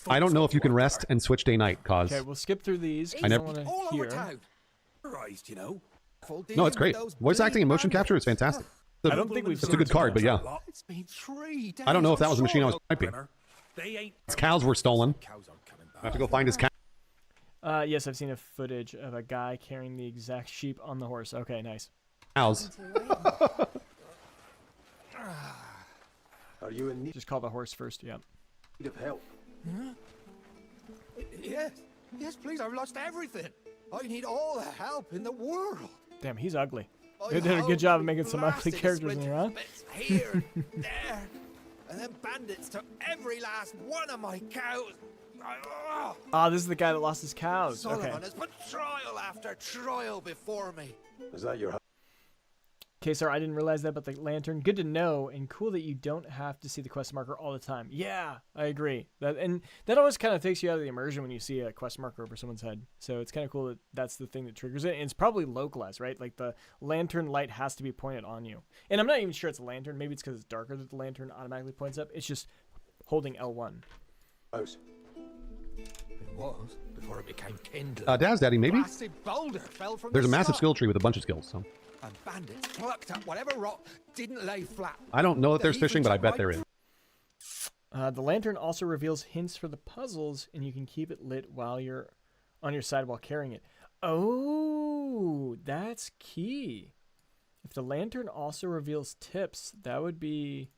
I don't know if you can rest and switch day-night, cause okay, we'll skip through these. I never want to hear. No, it's great. Voice acting and motion capture is fantastic. I don't think we've. It's a good card, but yeah. I don't know if that was the machine I was typing. His cows were stolen. I have to go find his cow. Yes, I've seen a footage of a guy carrying the exact sheep on the horse. Okay, nice. Cows. Are you in need Just call the horse first. Yeah. of help? Huh? Yes, please. I've lost everything. I need all the help in the world. Damn, he's ugly. They did a good job of making some ugly characters in here, huh? Here, there, and then bandits took every last one of my cows. Oh, this is the guy that lost his cows. Solomon Okay. has put trial after trial before me. Is that your Okay, sir, I didn't realize that about the lantern. Good to know, and cool that you don't have to see the quest marker all the time. Yeah, I agree. That always kind of takes you out of the immersion when you see a quest marker over someone's head. So it's kind of cool that that's the thing that triggers it. And it's probably localized, right? Like the lantern light has to be pointed on you. And I'm not even sure it's a lantern. Maybe it's because it's darker that the lantern automatically points up. It's just holding L1. house? It was before it became kindled. Daz Daddy, maybe? Massive boulder fell from There's a the massive sky, skill tree with a bunch of skills. So and bandits plucked up whatever rock didn't lay flat. I don't know if there's They fishing, even but I took bet my there is. The lantern also reveals hints for the puzzles, and you can keep it lit while you're on your side while carrying it. Oh, that's key. If the lantern also reveals tips, that would be...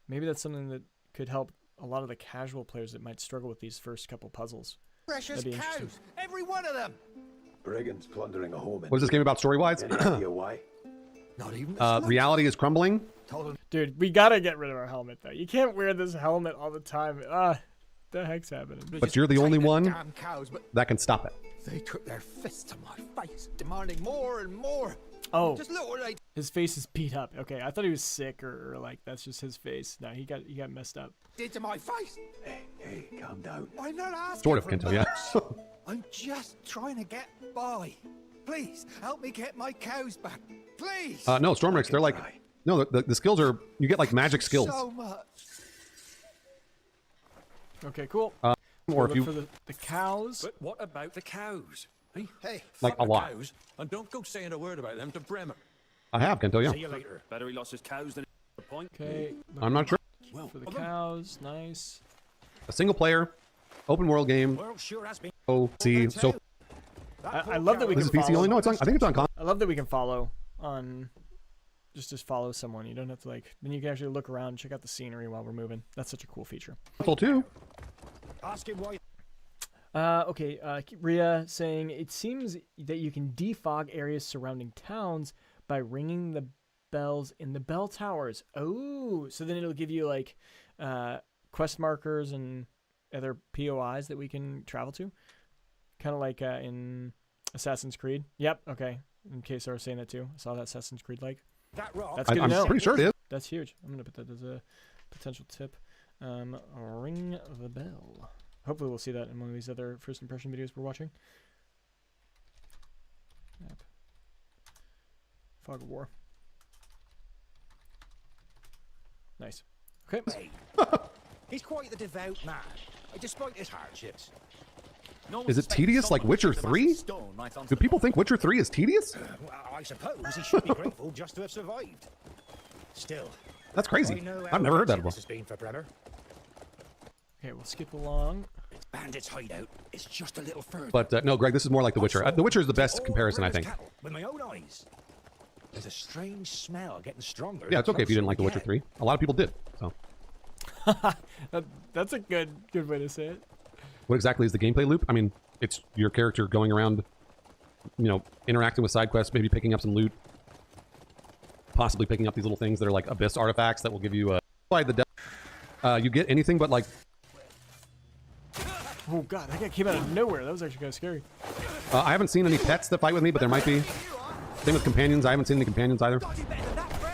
Maybe that's something that could help a lot of the casual players that might struggle with these first couple puzzles. Precious That'd be interesting. cows, every one of them. Brigands plundering a home. What is this game about story-wise? Any idea why? Not even the Reality is crumbling. Dude, we gotta get rid of our helmet, though. You can't wear this helmet all the time. The heck's happening? But you're the only one damn cows, but that can stop it. they took their fists to my face, demanding more and more. Oh, Just look what they his face is beat up. Okay, I thought he was sick or like that's just his face. No, he got messed up. did to my face. Hey, calm down. I'm not asking Sort of, for Kento, yeah. much. I'm just trying to get by. Please help me get my cows back. Please. No, Stormrix, they're like... No, the skills are... You get like magic skills. So much. Okay, cool. Or Look if you... for the cows. But what about the cows? Hey, Like a lot. cows, and don't go saying a word about them to Bremer. I have, Kento, See yeah. you later. Better he lost his cows than the point. Okay. I'm not sure. For the cows, nice. A single player, open world game. World sure has been. Oh, see, so... I love that we This can is PC follow. only? No, it's on... I think it's on console. I love that we can follow on. Just follow someone. You don't have to like. Then you can actually look around, check out the scenery while we're moving. That's such a cool feature. Console too. Ask him why. Okay, Rhea saying it seems that you can defog areas surrounding towns by ringing the bells in the bell towers. Oh, so then it'll give you like quest markers and other POIs that we can travel to, kind of like in Assassin's Creed. Yep. Okay. In case I was saying that too, I saw that Assassin's Creed like. That rock. That's good to I'm know. pretty sure it is. That's huge. I'm gonna put that as a potential tip. Ring the bell. Hopefully we'll see that in one of these other first impression videos we're watching. Yep. Fog of War. Nice. Okay. He's quite the devout man, despite his hardships. Is it tedious like Witcher 3? Do people think Witcher 3 is tedious? Well, I suppose he should be grateful just to have survived. Still, That's crazy. I've never heard that before. This has been for Bremer. Okay, we'll skip along. Bandits' hideout is just a little further. But no, Greg, this is more like The Witcher. The Witcher is the best comparison, I think. With my own eyes. There's a strange smell getting stronger. Yeah, it's okay if you didn't like The Witcher 3. A lot of people did. So. That's a good way to say it. What exactly is the gameplay loop? I mean, it's your character going around, you know, interacting with side quests, maybe picking up some loot, possibly picking up these little things that are like abyss artifacts that will give you by the you get anything but like. Oh god, that guy came out of nowhere. That was actually kind of scary. I haven't seen any pets that fight with me, but there might be. Same with companions. I haven't seen any companions either.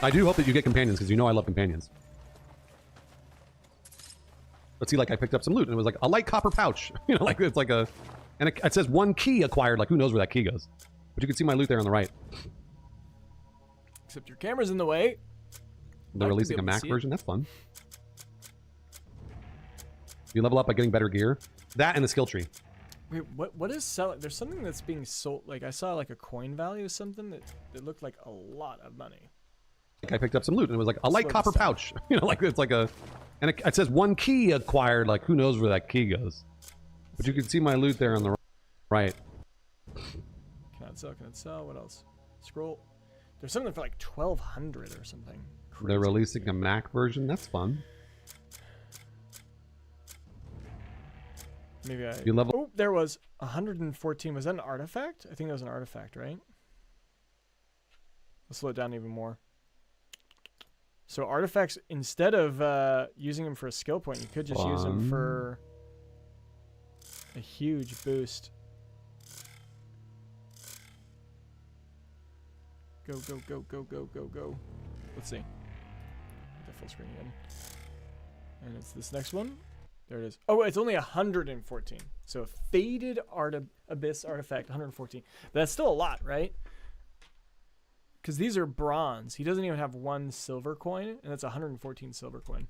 I do hope that you get companions because you know I love companions. Let's see, like I picked up some loot and it was like a light copper pouch. You know, like it's like a, and it says 1 key acquired. Like who knows where that key goes? But you can see my loot there on the right. Except your camera's in the way. They're releasing a Mac version. That's fun. You level up by getting better gear. That and the skill tree. Wait, what is selling? There's something that's being sold. Like I saw like a coin value of something that looked like a lot of money. Like I picked up some loot and it was like a light copper pouch. You know, like it's like a, and it says 1 key acquired. Like who knows where that key goes? But you can see my loot there on the right. Cannot sell. What else? Scroll. There's something for like 1,200 or something. Crazy. They're releasing a Mac version. That's fun. Maybe I. You level. Oh, there was 114. Was that an artifact? I think that was an artifact, right? Let's slow it down even more. So artifacts, instead of using them for a skill point, you could just use them for a huge boost. Go, go, go, go, go, go, go. Let's see. Get the full screen again. And it's this next one. There it is. Oh, it's only 114. So a faded abyss artifact, 114. But that's still a lot, right? Because these are bronze. He doesn't even have 1 silver coin, and that's 114 silver coin.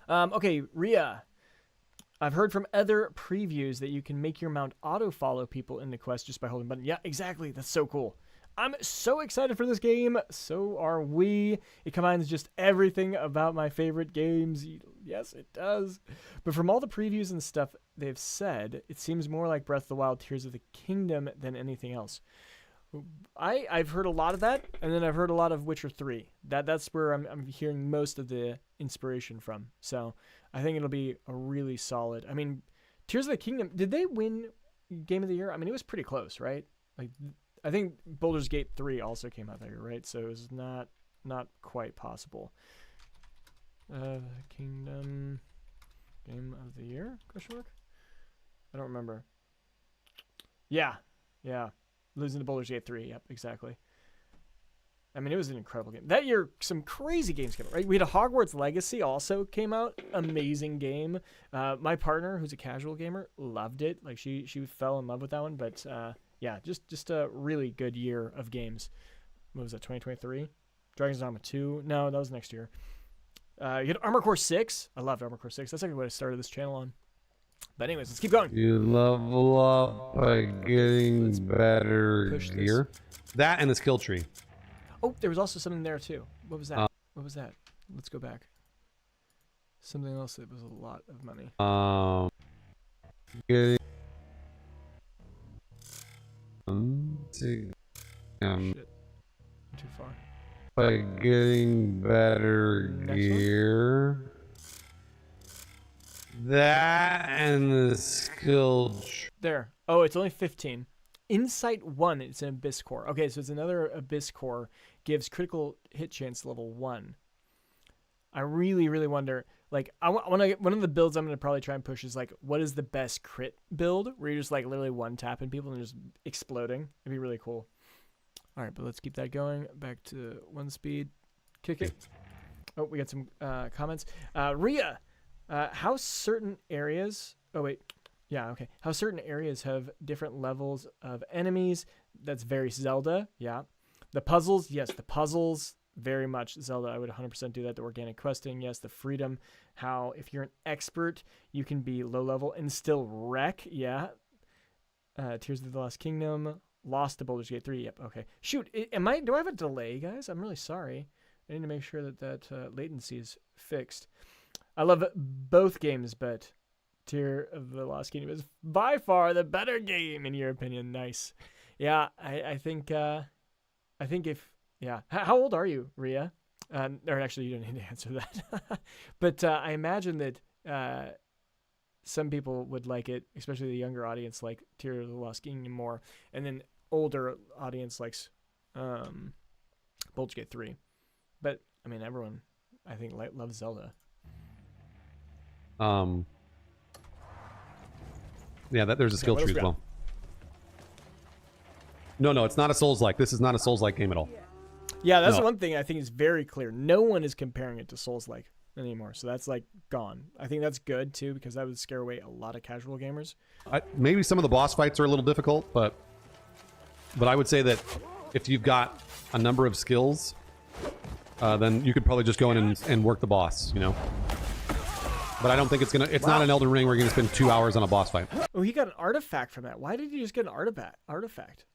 Okay, Rhea. I've heard from other previews that you can make your mount auto-follow people in the quest just by holding button. Yeah, exactly. That's so cool. I'm so excited for this game. So are we. It combines just everything about my favorite games. Yes, it does. But from all the previews and stuff they've said, it seems more like Breath of the Wild Tears of the Kingdom than anything else. I've heard a lot of that, and then I've heard a lot of Witcher 3. That's where I'm hearing most of the inspiration from. So I think it'll be a really solid. I mean, Tears of the Kingdom, did they win Game of the Year? I mean, it was pretty close, right? Like, I think Baldur's Gate 3 also came out that year, right? So it was not quite possible. Kingdom Game of the Year? Question mark? I don't remember. Yeah. Losing to Baldur's Gate 3. Yep, exactly. I mean, it was an incredible game. That year, some crazy games came out, right? We had a Hogwarts Legacy also came out. Amazing game. My partner, who's a casual gamer, loved it. Like, she fell in love with that one. But, yeah, just a really good year of games. What was that, 2023? Dragon's Dogma 2? No, that was next year. You had Armor Core 6. I loved Armor Core 6. That's actually what I started this channel on. But anyways, let's keep going. You level up by getting better gear. That and the skill tree. Oh, there was also something there too. What was that? What was that? Let's go back. Something else that was a lot of money. Getting Shit. I'm too far. By getting better gear. That and the skill tree. There. Oh, it's only 15. Insight 1, it's an Abyss Core. Okay, so it's another Abyss Core. Gives critical hit chance level 1. I really, really wonder. Like, one of the builds I'm going to probably try and push is, like, what is the best crit build? Where you're just, like, literally one-tapping people and just exploding. It'd be really cool. All right, but let's keep that going. Back to 1 speed. Kick it. Oh, we got some comments. Rhea, how certain areas... Oh, wait. Yeah, okay. How certain areas have different levels of enemies. That's very Zelda. Yeah. The puzzles. Yes, the puzzles very much Zelda. I would 100% do that. The organic questing, yes. The freedom, how if you're an expert, you can be low level and still wreck. Yeah. Tears of the Lost Kingdom, Lost to Baldur's Gate 3. Yep. Okay. Shoot. Do I have a delay, guys? I'm really sorry. I need to make sure that latency is fixed. I love both games, but Tear of the Lost Kingdom is by far the better game in your opinion. Nice. Yeah, I think if how old are you, Ria? Or actually, you don't need to answer that. But I imagine that some people would like it, especially the younger audience, like Tear of the Lost Kingdom more, and then older audience likes Baldur's Gate 3. But I mean, everyone I think loves Zelda. Yeah, there's a skill tree as well. No, it's not a Souls-like. This is not a Souls-like game at all. Yeah, that's the one thing I think is very clear. No one is comparing it to Souls-like anymore, so that's like gone. I think that's good too because that would scare away a lot of casual gamers. Maybe some of the boss fights are a little difficult, but I would say that if you've got a number of skills, then you could probably just go in and work the boss, you know. But I don't think it's not an Elden Ring where you're gonna spend 2 hours on a boss fight. Oh, he got an artifact from that. Why did he just get an artifact?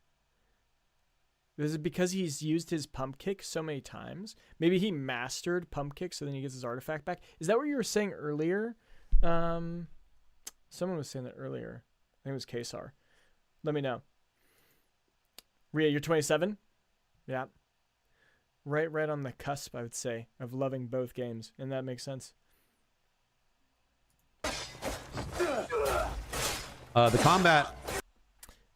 Is it because he's used his pump kick so many times? Maybe he mastered pump kick, so then he gets his artifact back. Is that what you were saying earlier? Someone was saying that earlier. I think it was Kesar. Let me know. Ria, you're 27? Yeah. Right on the cusp, I would say, of loving both games, and that makes sense. The combat.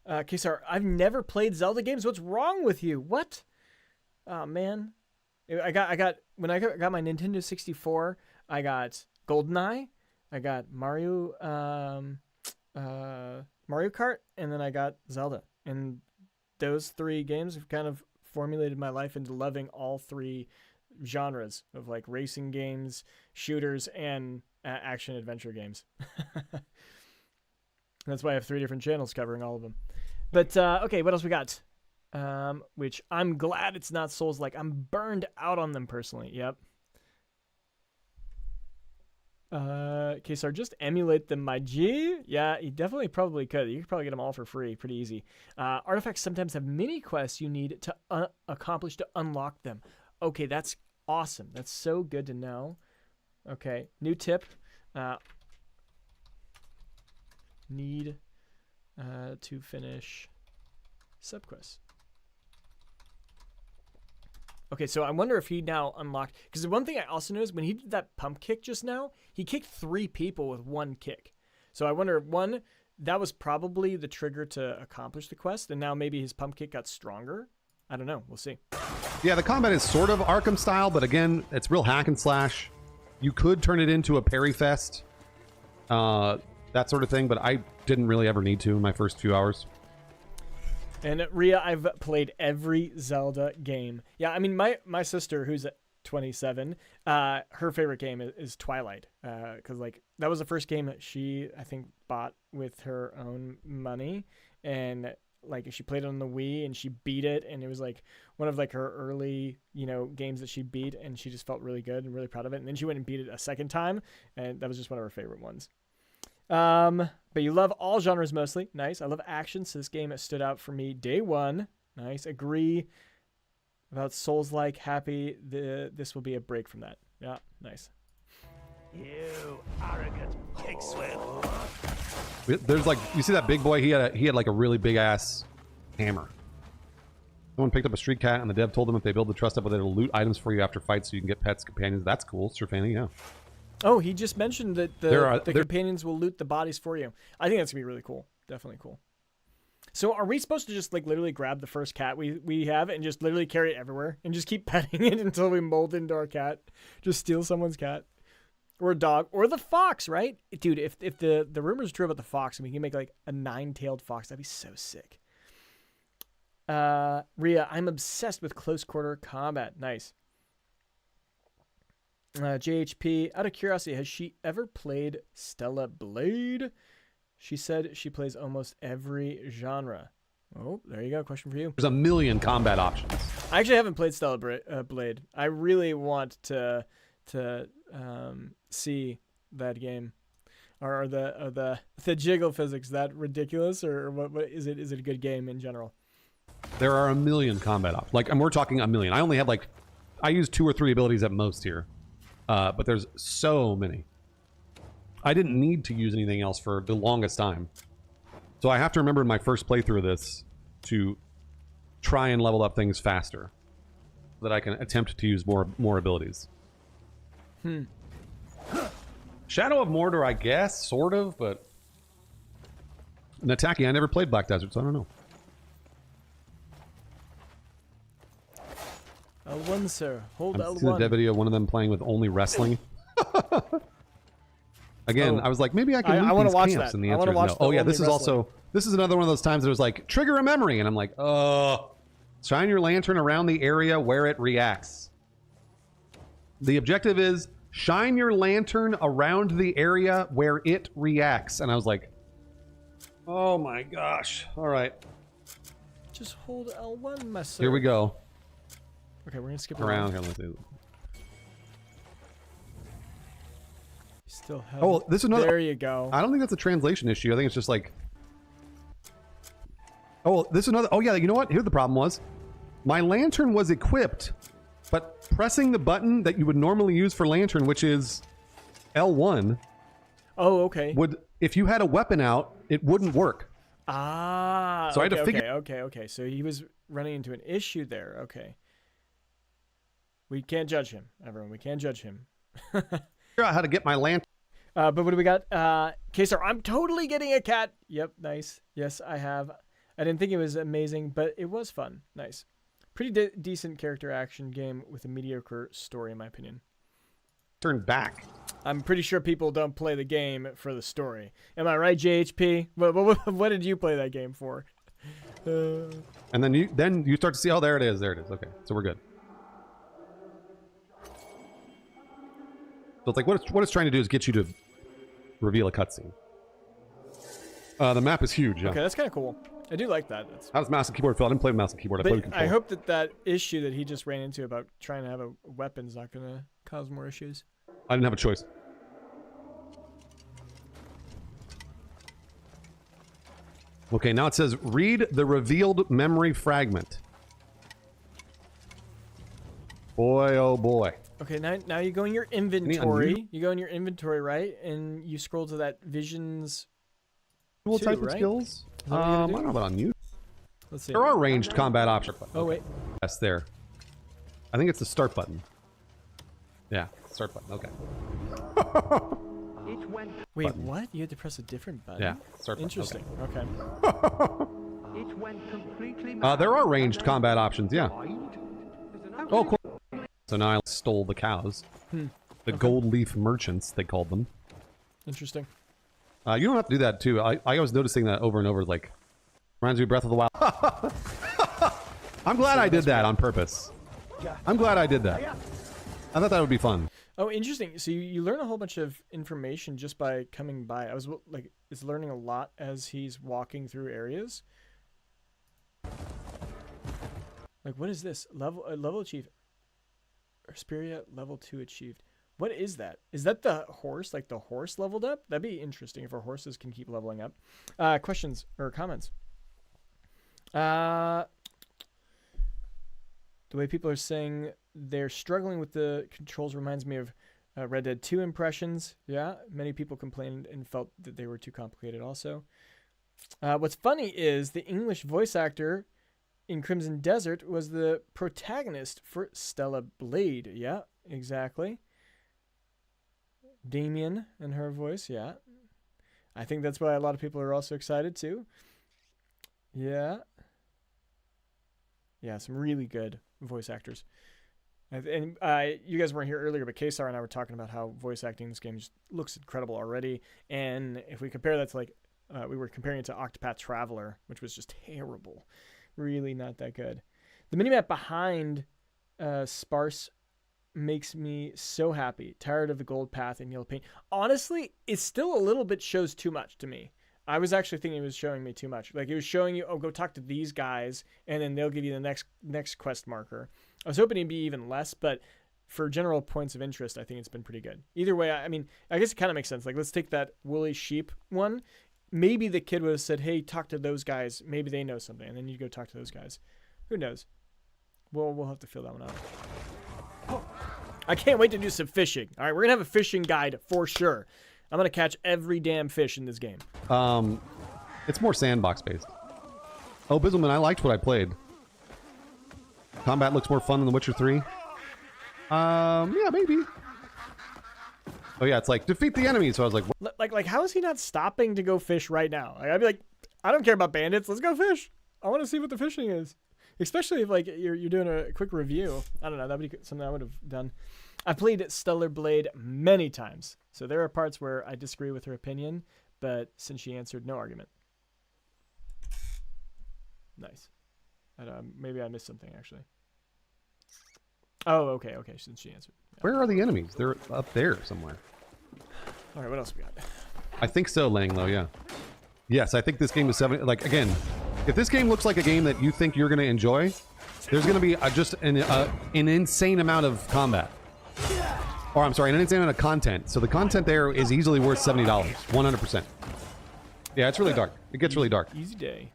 Kesar, I've never played Zelda games. What's wrong with you? What? Oh man, I got when I got my Nintendo 64. I got GoldenEye. I got Mario Kart, and then I got Zelda. And those three games have kind of formulated my life into loving all three genres of like racing games, shooters, and action adventure games. That's why I have 3 different channels covering all of them. But, okay, what else we got? Which I'm glad it's not Souls-like. I'm burned out on them personally. Yep. Kesar, just emulate them, my G. Yeah, you definitely probably could. You could probably get them all for free. Pretty easy. Artifacts sometimes have mini quests you need to accomplish to unlock them. Okay, that's awesome. That's so good to know. Okay, new tip. Need to finish subquests. Okay, so I wonder if he now unlocked... Because the one thing I also noticed, when he did that pump kick just now, he kicked 3 people with 1 kick. So I wonder, one, that was probably the trigger to accomplish the quest, and now maybe his pump kick got stronger? I don't know. We'll see. Yeah, the combat is sort of Arkham style, but again, it's real hack and slash. You could turn it into a parry fest. That sort of thing, but I didn't really ever need to in my first few hours. And Ria, I've played every Zelda game. Yeah, I mean, my sister, who's 27, her favorite game is Twilight. Because, like, that was the first game that she, I think, bought with her own money. And, like, she played it on the Wii, and she beat it. And it was, like, one of, like, her early, games that she beat. And she just felt really good and really proud of it. And then she went and beat it a second time. And that was just one of her favorite ones. But you love all genres mostly. Nice. I love action, so this game stood out for me day one. Nice. Agree about Souls-like. Happy this will be a break from that. Yeah, nice. You arrogant pig swill. There's like, you see that big boy? He had like a really big ass hammer. Someone picked up a street cat, and the dev told them if they build the trust up with it, it'll loot items for you after fights, so you can get pets, companions. That's cool. Sir Fanny, yeah. Oh, he just mentioned that the companions will loot the bodies for you. I think that's going to be really cool. Definitely cool. So are we supposed to just like literally grab the first cat we have and just literally carry it everywhere and just keep petting it until we mold into our cat? Just steal someone's cat? Or a dog? Or the fox, right? Dude, if the rumors are true about the fox and we can make like a 9-tailed fox, that'd be so sick. Ria, I'm obsessed with close quarter combat. Nice. JHP, out of curiosity, has she ever played Stella Blade? She said she plays almost every genre. Oh, there you go. Question for you. There's a million combat options. I actually haven't played Stellar Blade. I really want to see that game. Are the jiggle physics that ridiculous, or what is it? Is it a good game in general? There are a million combat options. Like, and we're talking a million. I only have like, I use 2 or 3 abilities at most here, but there's so many. I didn't need to use anything else for the longest time. So I have to remember in my first playthrough of this to try and level up things faster so that I can attempt to use more abilities. Shadow of Mordor, I guess, sort of, but Nataki, I never played Black Desert, so I don't know. L1, sir. Hold I've L1. seen a dev video of one of them playing with only wrestling. Again, I was like, maybe I can loot these watch camps, that. and the answer is no. Oh yeah, this is another one of those times that was like, trigger a memory, and I'm like, shine your lantern around the area where it reacts. The objective is shine your lantern around the area where it reacts, and I was like, oh my gosh. All right. Just hold L1, my sir. Here we go. Okay, we're gonna skip around here. Let's do. Still have. Oh, this is another. There you go. I don't think that's a translation issue. I think it's just like. Oh, this is another. Oh yeah, you know what? Here the problem was. My lantern was equipped, but pressing the button that you would normally use for lantern, which is L1. Oh, okay. Would if you had a weapon out, it wouldn't work. Ah. So I had to figure. Okay. So he was running into an issue there. Okay. We can't judge him, everyone. We can't judge him. Figure out how to get my lantern. But what do we got? Kesar, I'm totally getting a cat. Yep, nice. Yes, I have. I didn't think it was amazing, but it was fun. Nice. Pretty decent character action game with a mediocre story, in my opinion. Turn back. I'm pretty sure people don't play the game for the story. Am I right, JHP? What did you play that game for? And then you start to see, oh, there it is. There it is. Okay, so we're good. So it's like what it's trying to do is get you to reveal a cutscene. The map is huge. Yeah. Okay, that's kind of cool. I do like that. How does mouse and keyboard feel? I didn't play with mouse and keyboard. I played with controller. I hope that issue that he just ran into about trying to have a weapon is not going to cause more issues. I didn't have a choice. Okay, now it says read the revealed memory fragment. Boy, oh boy. Okay, now you go in your inventory. You go in your inventory, right? And you scroll to that visions. Dual type of right? skills? I don't know about on you. Let's see. There are ranged combat options. Oh, wait. Yes, there. I think it's the start button. Yeah, start button. Okay. Wait, what? You had to press a different button? Yeah, start button. Interesting. Okay. There are ranged combat options, yeah. Oh, cool. So now I stole the cows. The gold leaf merchants, they called them. Interesting. You don't have to do that, too. I was noticing that over and over, like, reminds me of Breath of the Wild. I'm glad I did that on purpose. I'm glad I did that. I thought that would be fun. Oh, interesting. So you learn a whole bunch of information just by coming by. I was like, it's learning a lot as he's walking through areas. Like, what is this? Level achieved. Asperia level 2 achieved. What is that? Is that the horse? Like the horse leveled up? That'd be interesting if our horses can keep leveling up. Questions or comments? The way people are saying they're struggling with the controls reminds me of Red Dead 2 impressions. Yeah, many people complained and felt that they were too complicated also. What's funny is the English voice actor in Crimson Desert was the protagonist for Stella Blade. Yeah, exactly. Damien and her voice, yeah. I think that's why a lot of people are also excited too. Yeah. Yeah, some really good voice actors. And you guys weren't here earlier, but Kesar and I were talking about how voice acting in this game just looks incredible already. And if we compare that to like, we were comparing it to Octopath Traveler, which was just terrible. Really not that good. The minimap behind Sparse makes me so happy. Tired of the gold path and yellow paint. Honestly, it still a little bit shows too much to me. I was actually thinking it was showing me too much. Like, it was showing you, oh, go talk to these guys, and then they'll give you the next quest marker. I was hoping it'd be even less, but for general points of interest, I think it's been pretty good. Either way, I mean, I guess it kind of makes sense. Like, let's take that woolly sheep one. Maybe the kid would have said, hey, talk to those guys. Maybe they know something, and then you go talk to those guys. Who knows? We'll have to fill that one out. I can't wait to do some fishing. All right, we're going to have a fishing guide for sure. I'm going to catch every damn fish in this game. It's more sandbox based. Oh, Bizzleman, I liked what I played. Combat looks more fun than The Witcher 3. Yeah, maybe. Oh yeah, it's like defeat the enemy. So I was like, what? Like, how is he not stopping to go fish right now? Like, I'd be like, I don't care about bandits. Let's go fish. I want to see what the fishing is, especially if like you're doing a quick review. I don't know. That'd be something I would have done. I've played Stellar Blade many times, so there are parts where I disagree with her opinion, but since she answered, no argument. Nice. Maybe I missed something actually. Oh, okay, since she answered. Yeah. Where are the enemies? They're up there somewhere. All right, what else we got? I think so, Lang Low, yeah. Yes, I think this game is 70. Like, again, if this game looks like a game that you think you're going to enjoy, there's going to be just an insane amount of combat. Or, I'm sorry, an insane amount of content. So the content there is easily worth $70, 100%. Yeah, it's really dark. It gets really dark. Easy day.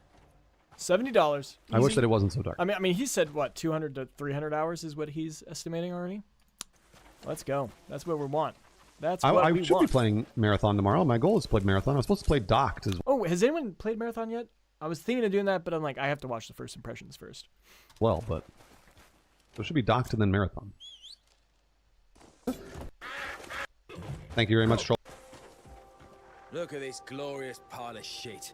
$70. Easy. I wish that it wasn't so dark. I mean, he said, what, 200 to 300 hours is what he's estimating already? Let's go. That's what we want. That's what we want. I should be playing Marathon tomorrow. My goal is to play Marathon. I was supposed to play Docked as well. Oh, has anyone played Marathon yet? I was thinking of doing that, but I'm like, I have to watch the first impressions first. Well, but there should be Docked and then Marathon. Thank you very much, Troll. Look at this glorious pile of shit.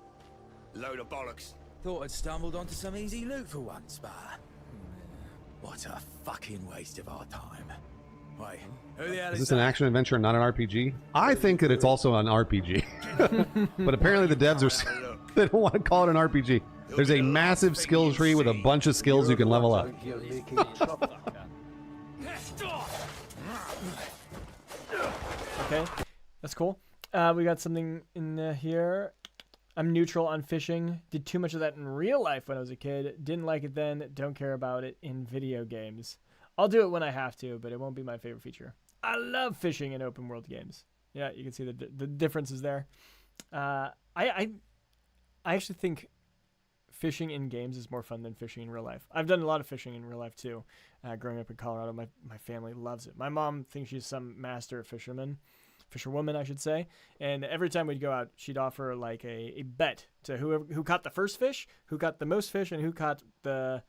Load of bollocks. Thought I'd stumbled onto some easy loot for once, but what a fucking waste of our time. Wait, who the hell is this an action adventure and not an RPG? I think that it's also an RPG. But apparently the devs are they don't want to call it an RPG. There's a massive skill tree with a bunch of skills you can level up. Okay, that's cool. We got something in here. I'm neutral on fishing. Did too much of that in real life when I was a kid. Didn't like it then. Don't care about it in video games. I'll do it when I have to, but it won't be my favorite feature. I love fishing in open world games. Yeah, you can see the differences there. I actually think fishing in games is more fun than fishing in real life. I've done a lot of fishing in real life too. Growing up in Colorado, my family loves it. My mom thinks she's some master fisherwoman, I should say. And every time we'd go out, she'd offer like a bet to who caught the first fish, who caught the most fish, and who caught the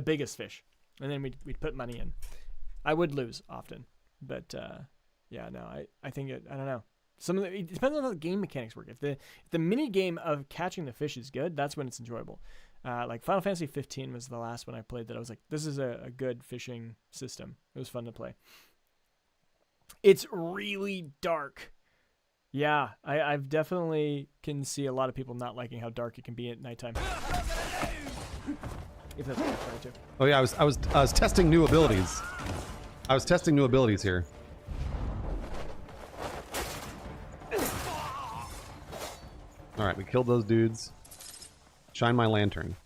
biggest fish. And then we'd put money in. I would lose often, but yeah, no, I think I don't know. It depends on how the game mechanics work. If the mini game of catching the fish is good, that's when it's enjoyable. Like Final Fantasy 15 was the last one I played that I was like, this is a good fishing system. It was fun to play. It's really dark. Yeah, I've definitely can see a lot of people not liking how dark it can be at nighttime. If that's what I'm trying to. Oh yeah, I was testing new abilities. I was testing new abilities here. All right, we killed those dudes. Shine my lantern.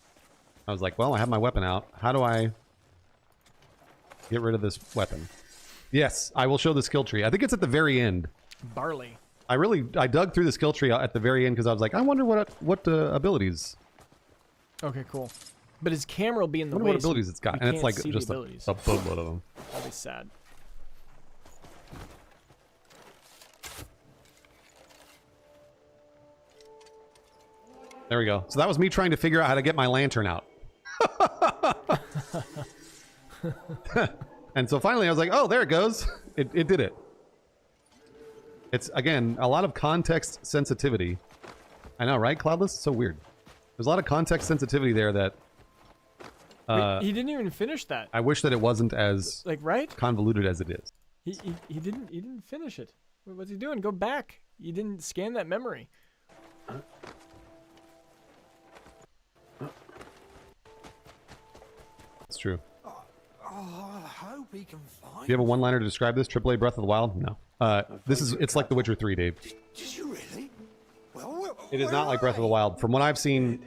I was like, well, I have my weapon out. How do I get rid of this weapon? Yes, I will show the skill tree. I think it's at the very end. Barley. I dug through the skill tree at the very end because I was like, I wonder what abilities. Okay, cool. But his camera will be in the way. I wonder what abilities it's got, and it's like just a boatload of them. That'll be sad. There we go. So that was me trying to figure out how to get my lantern out. And so finally I was like, oh, there it goes. It did it. It's, again, a lot of context sensitivity. I know, right, Cloudless? So weird. There's a lot of context sensitivity there that... he didn't even finish that. I wish that it wasn't as convoluted as it is. He didn't finish it. What's he doing? Go back. You didn't scan that memory. It's true. I hope he can find. Do you have a one-liner to describe this? AAA Breath of the Wild? No. It's like The Witcher 3, Dave. Did you really? Well, It is not like Breath of the Wild. From what I've seen,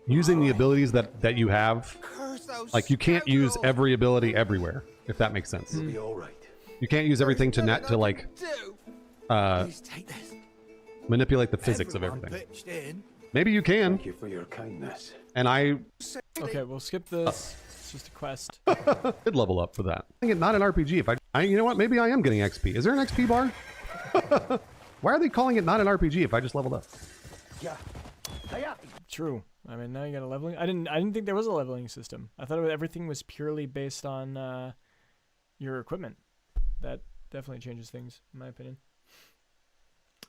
using the abilities that you have, like you can't use every ability everywhere, if that makes sense. Be all right. You can't use everything to like manipulate the physics of everything. Maybe you can. Thank you for your kindness. And I Okay, we'll skip this. It's just a quest. did level up for that. I think not an RPG. If I, you know what? Maybe I am getting XP. Is there an XP bar? Why are they calling it not an RPG if I just leveled up? True. I mean, now you got a leveling. I didn't think there was a leveling system. I thought everything was purely based on your equipment. That definitely changes things, in my opinion.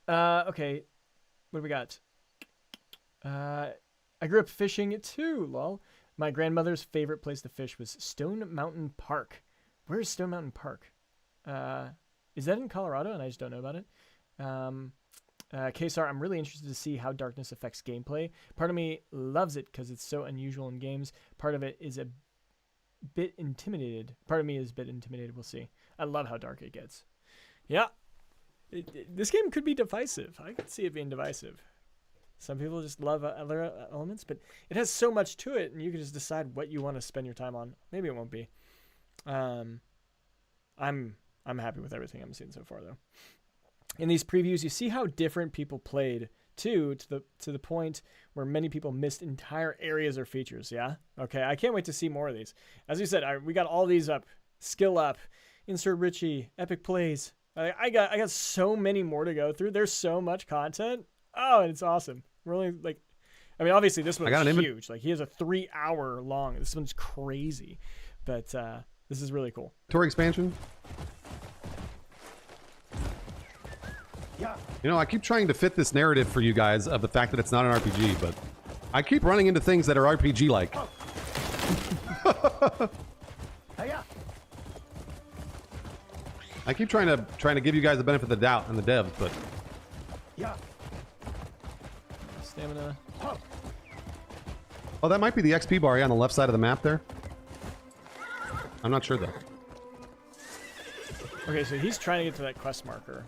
Okay, what do we got? I grew up fishing too, lol. My grandmother's favorite place to fish was Stone Mountain Park. Where's Stone Mountain Park? Is that in Colorado? And I just don't know about it. Kesar, I'm really interested to see how darkness affects gameplay. Part of me loves it because it's so unusual in games. Part of it is a bit intimidated. Part of me is a bit intimidated. We'll see. I love how dark it gets. Yeah. This game could be divisive. I could see it being divisive. Some people just love other elements, but it has so much to it, and you can just decide what you want to spend your time on. Maybe it won't be. I'm happy with everything I'm seeing so far, though. In these previews, you see how different people played too, to the point where many people missed entire areas or features. Yeah. Okay. I can't wait to see more of these. As you said, we got all these up. Skill up. Insert Richie. Epic plays. I got so many more to go through. There's so much content. Oh, and it's awesome. We're only like, I mean, obviously this one's huge. Like he has a 3-hour long. This one's crazy, but this is really cool. Tour expansion. You know, I keep trying to fit this narrative for you guys of the fact that it's not an RPG, but I keep running into things that are RPG-like. I keep trying to give you guys the benefit of the doubt and the devs, but Stamina. Oh, that might be the XP bar on the left side of the map there. I'm not sure though. Okay, so he's trying to get to that quest marker.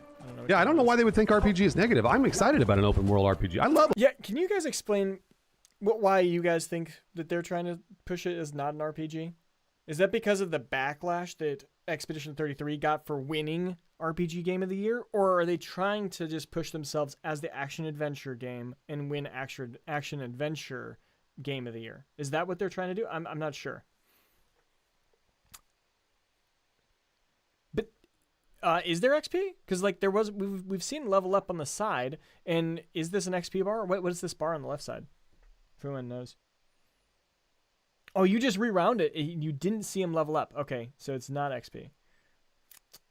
I don't know why they would think RPG is negative. I'm excited about an open world RPG. I love it. Yeah, can you guys explain why you guys think that they're trying to push it as not an RPG? Is that because of the backlash that Expedition 33 got for winning RPG Game of the Year? Or are they trying to just push themselves as the action-adventure game and win action-adventure Game of the Year? Is that what they're trying to do? I'm not sure. Is there XP? Because like there was, we've seen level up on the side, and is this an XP bar? What is this bar on the left side? If anyone knows. Oh, you just rewound it. You didn't see him level up. Okay, so it's not XP.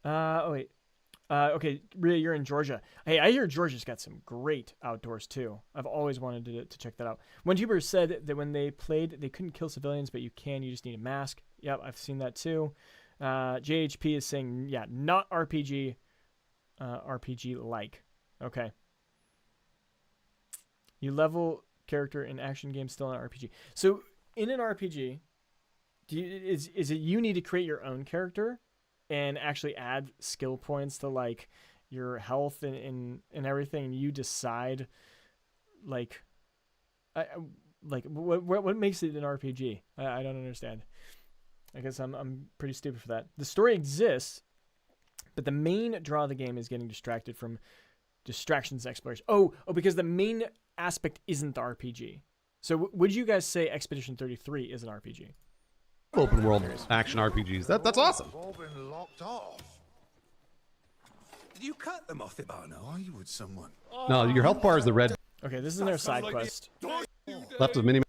Oh wait. Okay, Rhea, you're in Georgia. Hey, I hear Georgia's got some great outdoors too. I've always wanted to check that out. One YouTuber said that when they played, they couldn't kill civilians, but you can. You just need a mask. Yep, I've seen that too. JHP is saying, yeah, not RPG, RPG-like. Okay. You level character in action games, still an RPG. So in an RPG, is it you need to create your own character and actually add skill points to like your health and everything, and you decide like what makes it an RPG? I don't understand. I guess I'm pretty stupid for that. The story exists, but the main draw of the game is getting distracted from distractions and exploration. Oh, because the main aspect isn't the RPG. So would you guys say Expedition 33 is an RPG? Open world action RPGs. That's awesome. All been locked off. Did you cut them off the bar now? Why would someone? No, your health bar is the red. Okay, this is their side quest. Left of mini.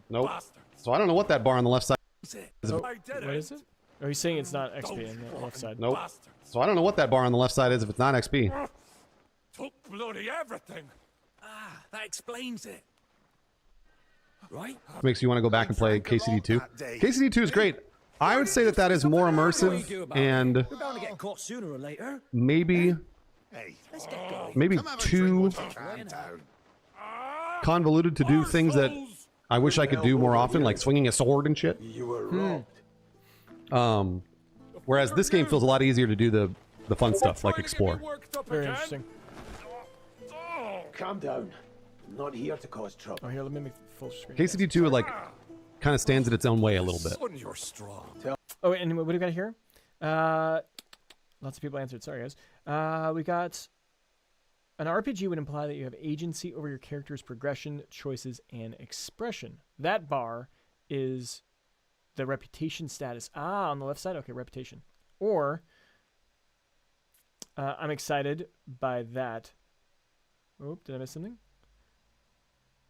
Nope. So I don't know what that bar on the left side is. Oh, what is it? Oh, he's saying it's not XP on the left side. Nope. So I don't know what that bar on the left side is if it's not XP. Took bloody everything. Ah, that explains it. Right? Makes you want to go back and play KCD2. KCD2 is great. I would say that is more immersive and We're bound to get caught sooner or later. maybe too convoluted to do things that I wish I could do more often, like swinging a sword and shit. You were robbed. Whereas this game feels a lot easier to do the fun stuff, like explore. Very interesting. calm down. I'm not here to cause trouble. Oh, here, let me make full screen. KCD2 like kind of stands in its own way a little bit. When you're strong. Oh, and what do we got here? Lots of people answered. Sorry, guys. We got an RPG would imply that you have agency over your character's progression, choices, and expression. That bar is the reputation status. Ah, on the left side. Okay, reputation. Or I'm excited by that. Oh, did I miss something?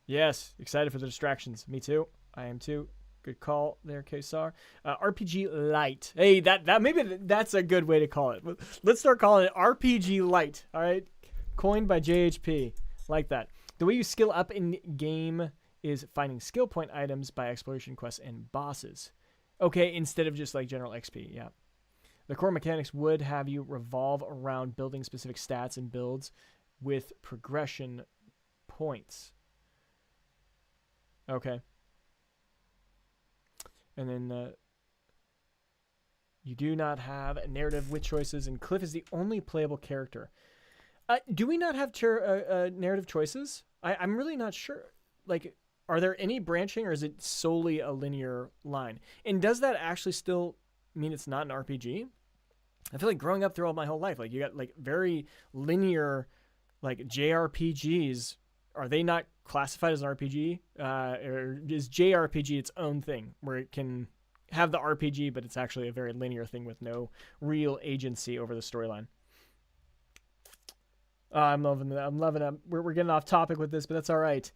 Yes, excited for the distractions. Me too. I am too. Good call there, Kesar. RPG Light. Hey, that maybe that's a good way to call it. Let's start calling it RPG Light. All right, coined by JHP. Like that. The way you skill up in game is finding skill point items by exploration quests and bosses. Okay, instead of just like general XP. Yeah. The core mechanics would have you revolve around building specific stats and builds with progression points. Okay. And then you do not have a narrative with choices, and Cliff is the only playable character. Do we not have narrative choices? I'm really not sure. Like, are there any branching, or is it solely a linear line? And does that actually still mean it's not an RPG? I feel like growing up throughout my whole life, like you got like very linear, like JRPGs. Are they not classified as an RPG? Or is JRPG its own thing where it can have the RPG, but it's actually a very linear thing with no real agency over the storyline? I'm loving that. I'm loving it. We're getting off topic with this, but that's all right.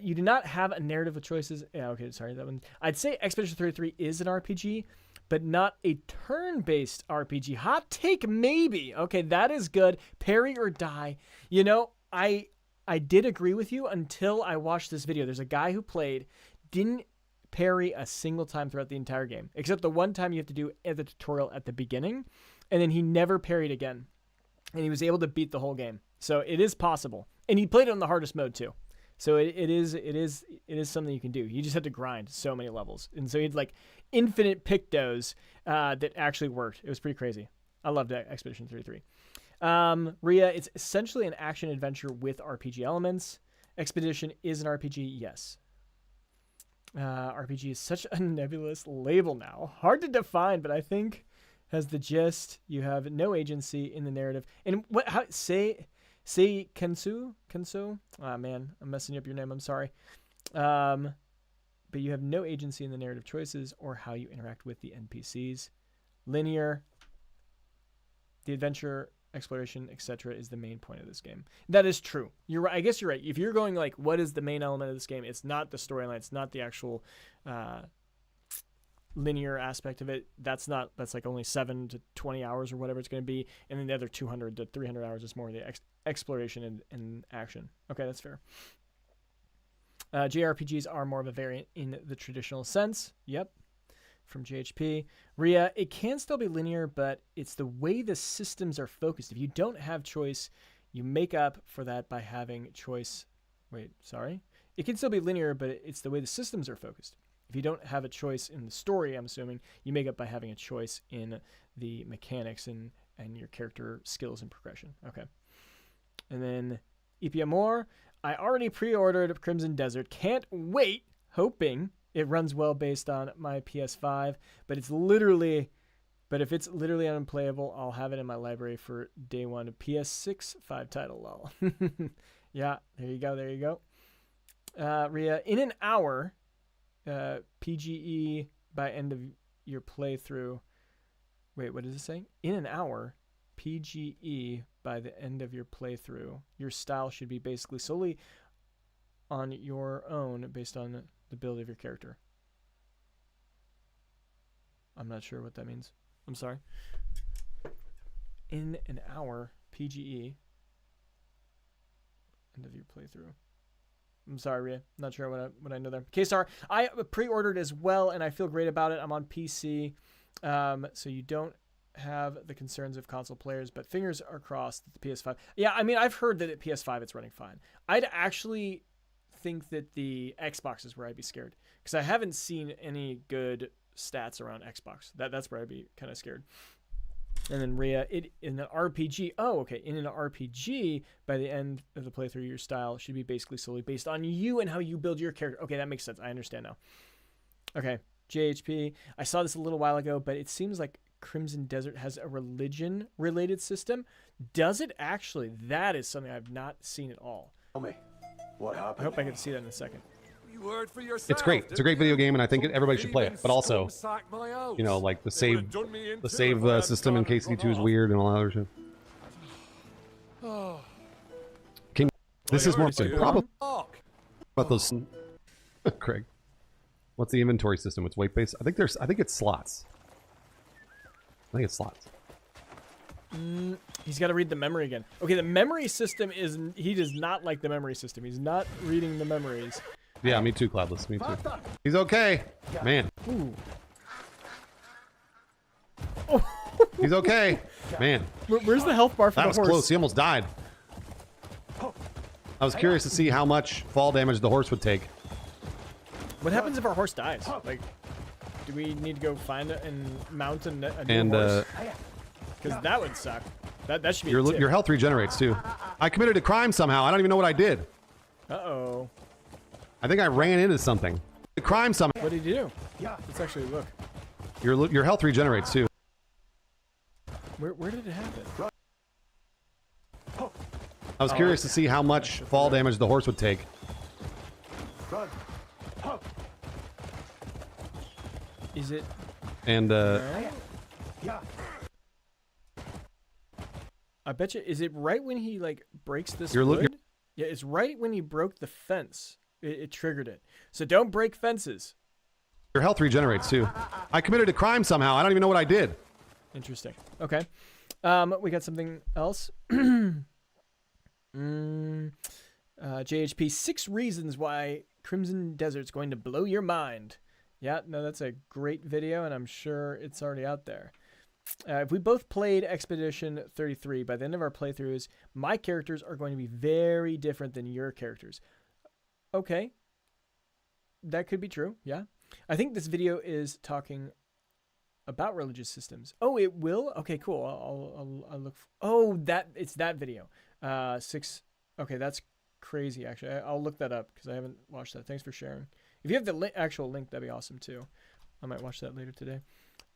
You do not have a narrative with choices. Yeah, okay, sorry, that one. I'd say Expedition 33 is an RPG, but not a turn-based RPG. Hot take, maybe. Okay, that is good. Parry or die. You know, I did agree with you until I watched this video. There's a guy who played, didn't parry a single time throughout the entire game, except the one time you have to do the tutorial at the beginning, and then he never parried again, and he was able to beat the whole game. So it is possible, and he played it on the hardest mode too. So it is something you can do. You just have to grind so many levels, and so he had like infinite pictos that actually worked. It was pretty crazy. I loved Expedition 33. Rhea, it's essentially an action adventure with RPG elements. Expedition is an RPG, yes. RPG is such a nebulous label now. Hard to define, but I think has the gist. You have no agency in the narrative. And say Kensu? Ah, man, I'm messing up your name. I'm sorry. But you have no agency in the narrative choices or how you interact with the NPCs. Linear, the adventure, exploration, etc. is the main point of this game. That is true. You're right. I guess you're right. If you're going like, what is the main element of this game? It's not the storyline. It's not the actual linear aspect of it. That's like only 7 to 20 hours or whatever it's going to be. And then the other 200 to 300 hours is more the exploration and action. Okay, that's fair. JRPGs are more of a variant in the traditional sense. Yep. From JHP. Rhea, it can still be linear, but it's the way the systems are focused. If you don't have choice, you make up for that by having choice. Wait, sorry. It can still be linear, but it's the way the systems are focused. If you don't have a choice in the story, I'm assuming, you make up by having a choice in the mechanics and your character skills and progression. Okay. And then Ipiamor, I already pre-ordered Crimson Desert. Can't wait, hoping it runs well based on my PS5, but if it's literally unplayable, I'll have it in my library for day one. PS6 5 title, lol. Yeah, there you go. Rhea, in an hour, PGE by end of your playthrough. Wait, what does it say? In an hour, PGE by the end of your playthrough. Your style should be basically solely on your own based on the build of your character. I'm not sure what that means. I'm sorry. In an hour, PGE. End of your playthrough. I'm sorry, Rhea. Not sure what I know there. KSR, I pre-ordered as well, and I feel great about it. I'm on PC, so you don't have the concerns of console players, but fingers are crossed that the PS5. Yeah, I mean, I've heard that at PS5 it's running fine. I'd actually think that the Xbox is where I'd be scared, because I haven't seen any good stats around Xbox. That's where I'd be kind of scared. And then Rhea, in an RPG. Oh, okay. In an RPG, by the end of the playthrough, your style should be basically solely based on you and how you build your character. Okay, that makes sense. I understand now. Okay, JHP. I saw this a little while ago, but it seems like Crimson Desert has a religion-related system. Does it actually? That is something I've not seen at all. Tell me, what happened? I hope I get to see that in a second. It's great. It's a great video game, and I think everybody should play it. But also, you know, like the save system in KC2 is weird and all that other shit. This is more probably about those. Craig, what's the inventory system? It's weight based. I think it's slots. I think it's slots. He's got to read the memory again. Okay, the memory system is. He does not like the memory system. He's not reading the memories. Yeah, me too, Cloudless. Me too. He's okay, man. Ooh. He's okay, man. Where's the health bar for that the horse? That was close. He almost died. I was curious to see how much fall damage the horse would take. What happens if our horse dies? Like, do we need to go find and mount a new horse? Because that would suck. That should be your health regenerates too. I committed a crime somehow. I don't even know what I did. Uh-oh. I think I ran into something. A crime somehow. What did you do? Let's actually look. Your health regenerates too. Where did it happen? I was curious to see how much fall damage the horse would take. Is it? And I bet you. Is it right when he like breaks this wood? Yeah, it's right when he broke the fence. It triggered it. So don't break fences. Your health regenerates too. I committed a crime somehow. I don't even know what I did. Interesting. Okay. We got something else. JHP, 6 reasons why Crimson Desert's going to blow your mind. Yeah, no, that's a great video, and I'm sure it's already out there. If we both played Expedition 33, by the end of our playthroughs, my characters are going to be very different than your characters. Okay. That could be true, yeah. I think this video is talking about religious systems. Oh, it will? Okay, cool. I'll look. It's that video. 6. Okay, that's crazy, actually. I'll look that up because I haven't watched that. Thanks for sharing. If you have the actual link, that'd be awesome, too. I might watch that later today.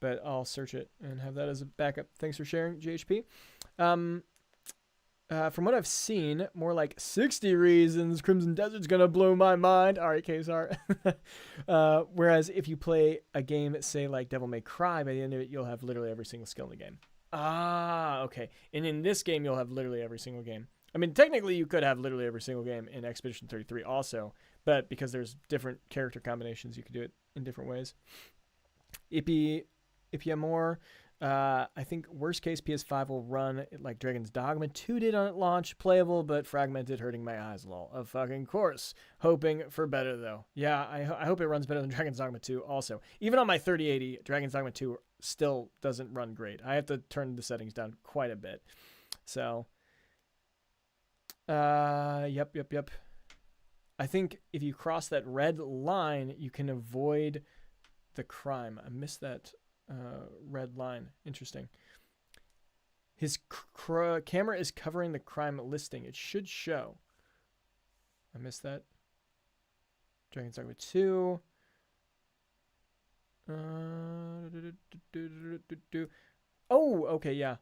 But I'll search it and have that as a backup. Thanks for sharing, JHP. From what I've seen, more like 60 reasons Crimson Desert's gonna blow my mind. All right, KSR. Whereas if you play a game, say like Devil May Cry, by the end of it, you'll have literally every single skill in the game. Ah, okay. And in this game, you'll have literally every single game. I mean, technically, you could have literally every single game in Expedition 33 also, but because there's different character combinations, you could do it in different ways. Ipiamor, I think worst case PS5 will run like Dragon's Dogma 2 did on launch, playable but fragmented, hurting my eyes. Lol. Of fucking course. Hoping for better though. Yeah, I hope it runs better than Dragon's Dogma 2 also. Even on my 3080, Dragon's Dogma 2 still doesn't run great. I have to turn the settings down quite a bit. So, yep. I think if you cross that red line, you can avoid the crime. I missed that red line. Interesting. His camera is covering the crime listing. It should show. I missed that. Dragon's Dogma 2. Oh, okay, yeah.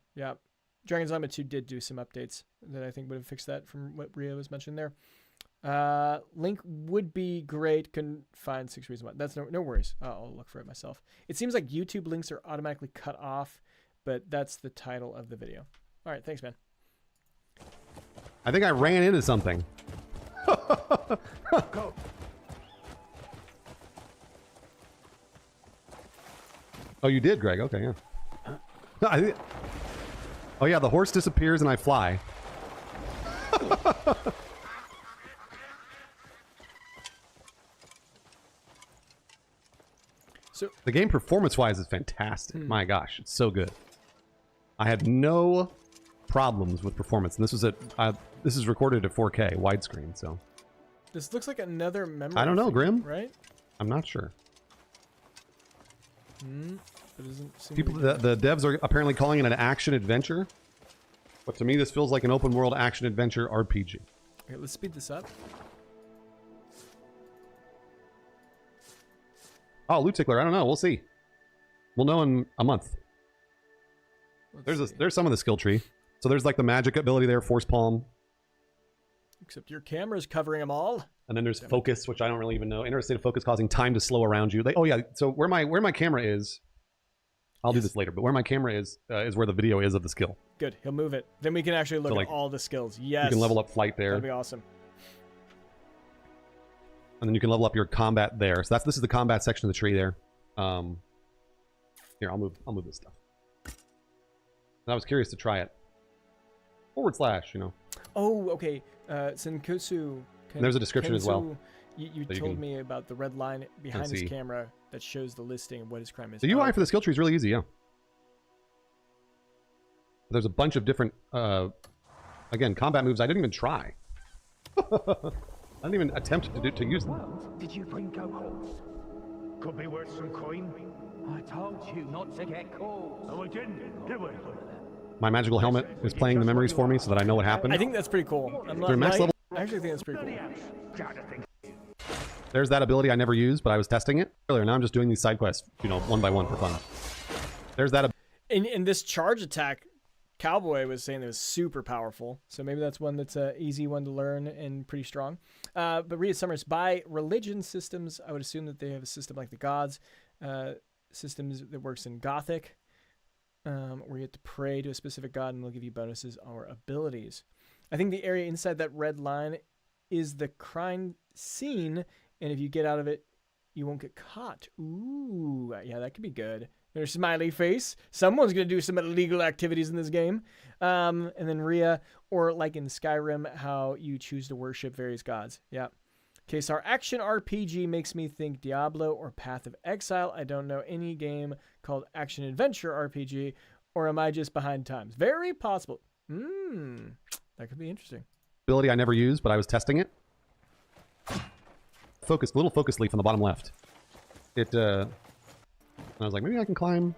Dragon's Dogma 2 did do some updates that I think would have fixed that from what Ria was mentioning there. Link would be great. Couldn't find 6 reasons why. That's no worries. I'll look for it myself. It seems like YouTube links are automatically cut off, but that's the title of the video. All right, thanks, man. I think I ran into something. Go. Oh, you did, Greg. Okay, yeah. Oh, yeah, the horse disappears and I fly. So the game performance-wise is fantastic. My gosh, it's so good. I had no problems with performance, and this is recorded at 4K widescreen. So this looks like another memory. I don't know, thing, Grim. Right? I'm not sure. but it doesn't seem People, to be the devs are apparently calling it an action adventure, but to me this feels like an open world action adventure RPG. Okay, let's speed this up. Oh, loot tickler. I don't know. We'll see. We'll know in a month. There's some of the skill tree. So there's like the magic ability there, force palm. Except your camera's covering them all. And then there's focus, which I don't really even know. Enter a state of focus causing time to slow around you. Oh yeah. So where my camera is, I'll do this later. But where my camera is where the video is of the skill. Good. He'll move it. Then we can actually look So, like, at all the skills. Yes. You can level up flight there. That'd be awesome. And then you can level up your combat there. So this is the combat section of the tree there. Here, I'll move this stuff. And I was curious to try it. / you know. Oh, okay. Senkosu. And there's a description as well. You So you told can me about the red line behind his see. camera that shows the listing of what his crime is. The UI for the skill tree is really easy, yeah. There's a bunch of different, again, combat moves I didn't even try. I didn't even attempt to use them. Did you bring cohorts? Could be worth some coin. I told you not to get caught. No, we didn't, did we? My magical helmet is playing the memories for me so that I know what happened. I think that's pretty cool. They're max level. I actually think that's pretty cool. There's that ability I never used, but I was testing it earlier. Now I'm just doing these side quests, you know, one by one for fun. There's that. In this charge attack, Cowboy was saying it was super powerful. So maybe that's one that's an easy one to learn and pretty strong. But Rhea Summers, by religion systems, I would assume that they have a system like the gods, systems that works in Gothic, where you have to pray to a specific god and they'll give you bonuses or abilities. I think the area inside that red line is the crime scene, and if you get out of it, you won't get caught. Ooh, yeah, that could be good. There's smiley face. Someone's going to do some illegal activities in this game. And then Rhea, or like in Skyrim, how you choose to worship various gods. Yeah. Okay, so our action RPG makes me think Diablo or Path of Exile. I don't know any game called action adventure RPG, or am I just behind times? Very possible. That could be interesting. Ability I never used, but I was testing it. Little focus leaf on the bottom left. And I was like, maybe I can climb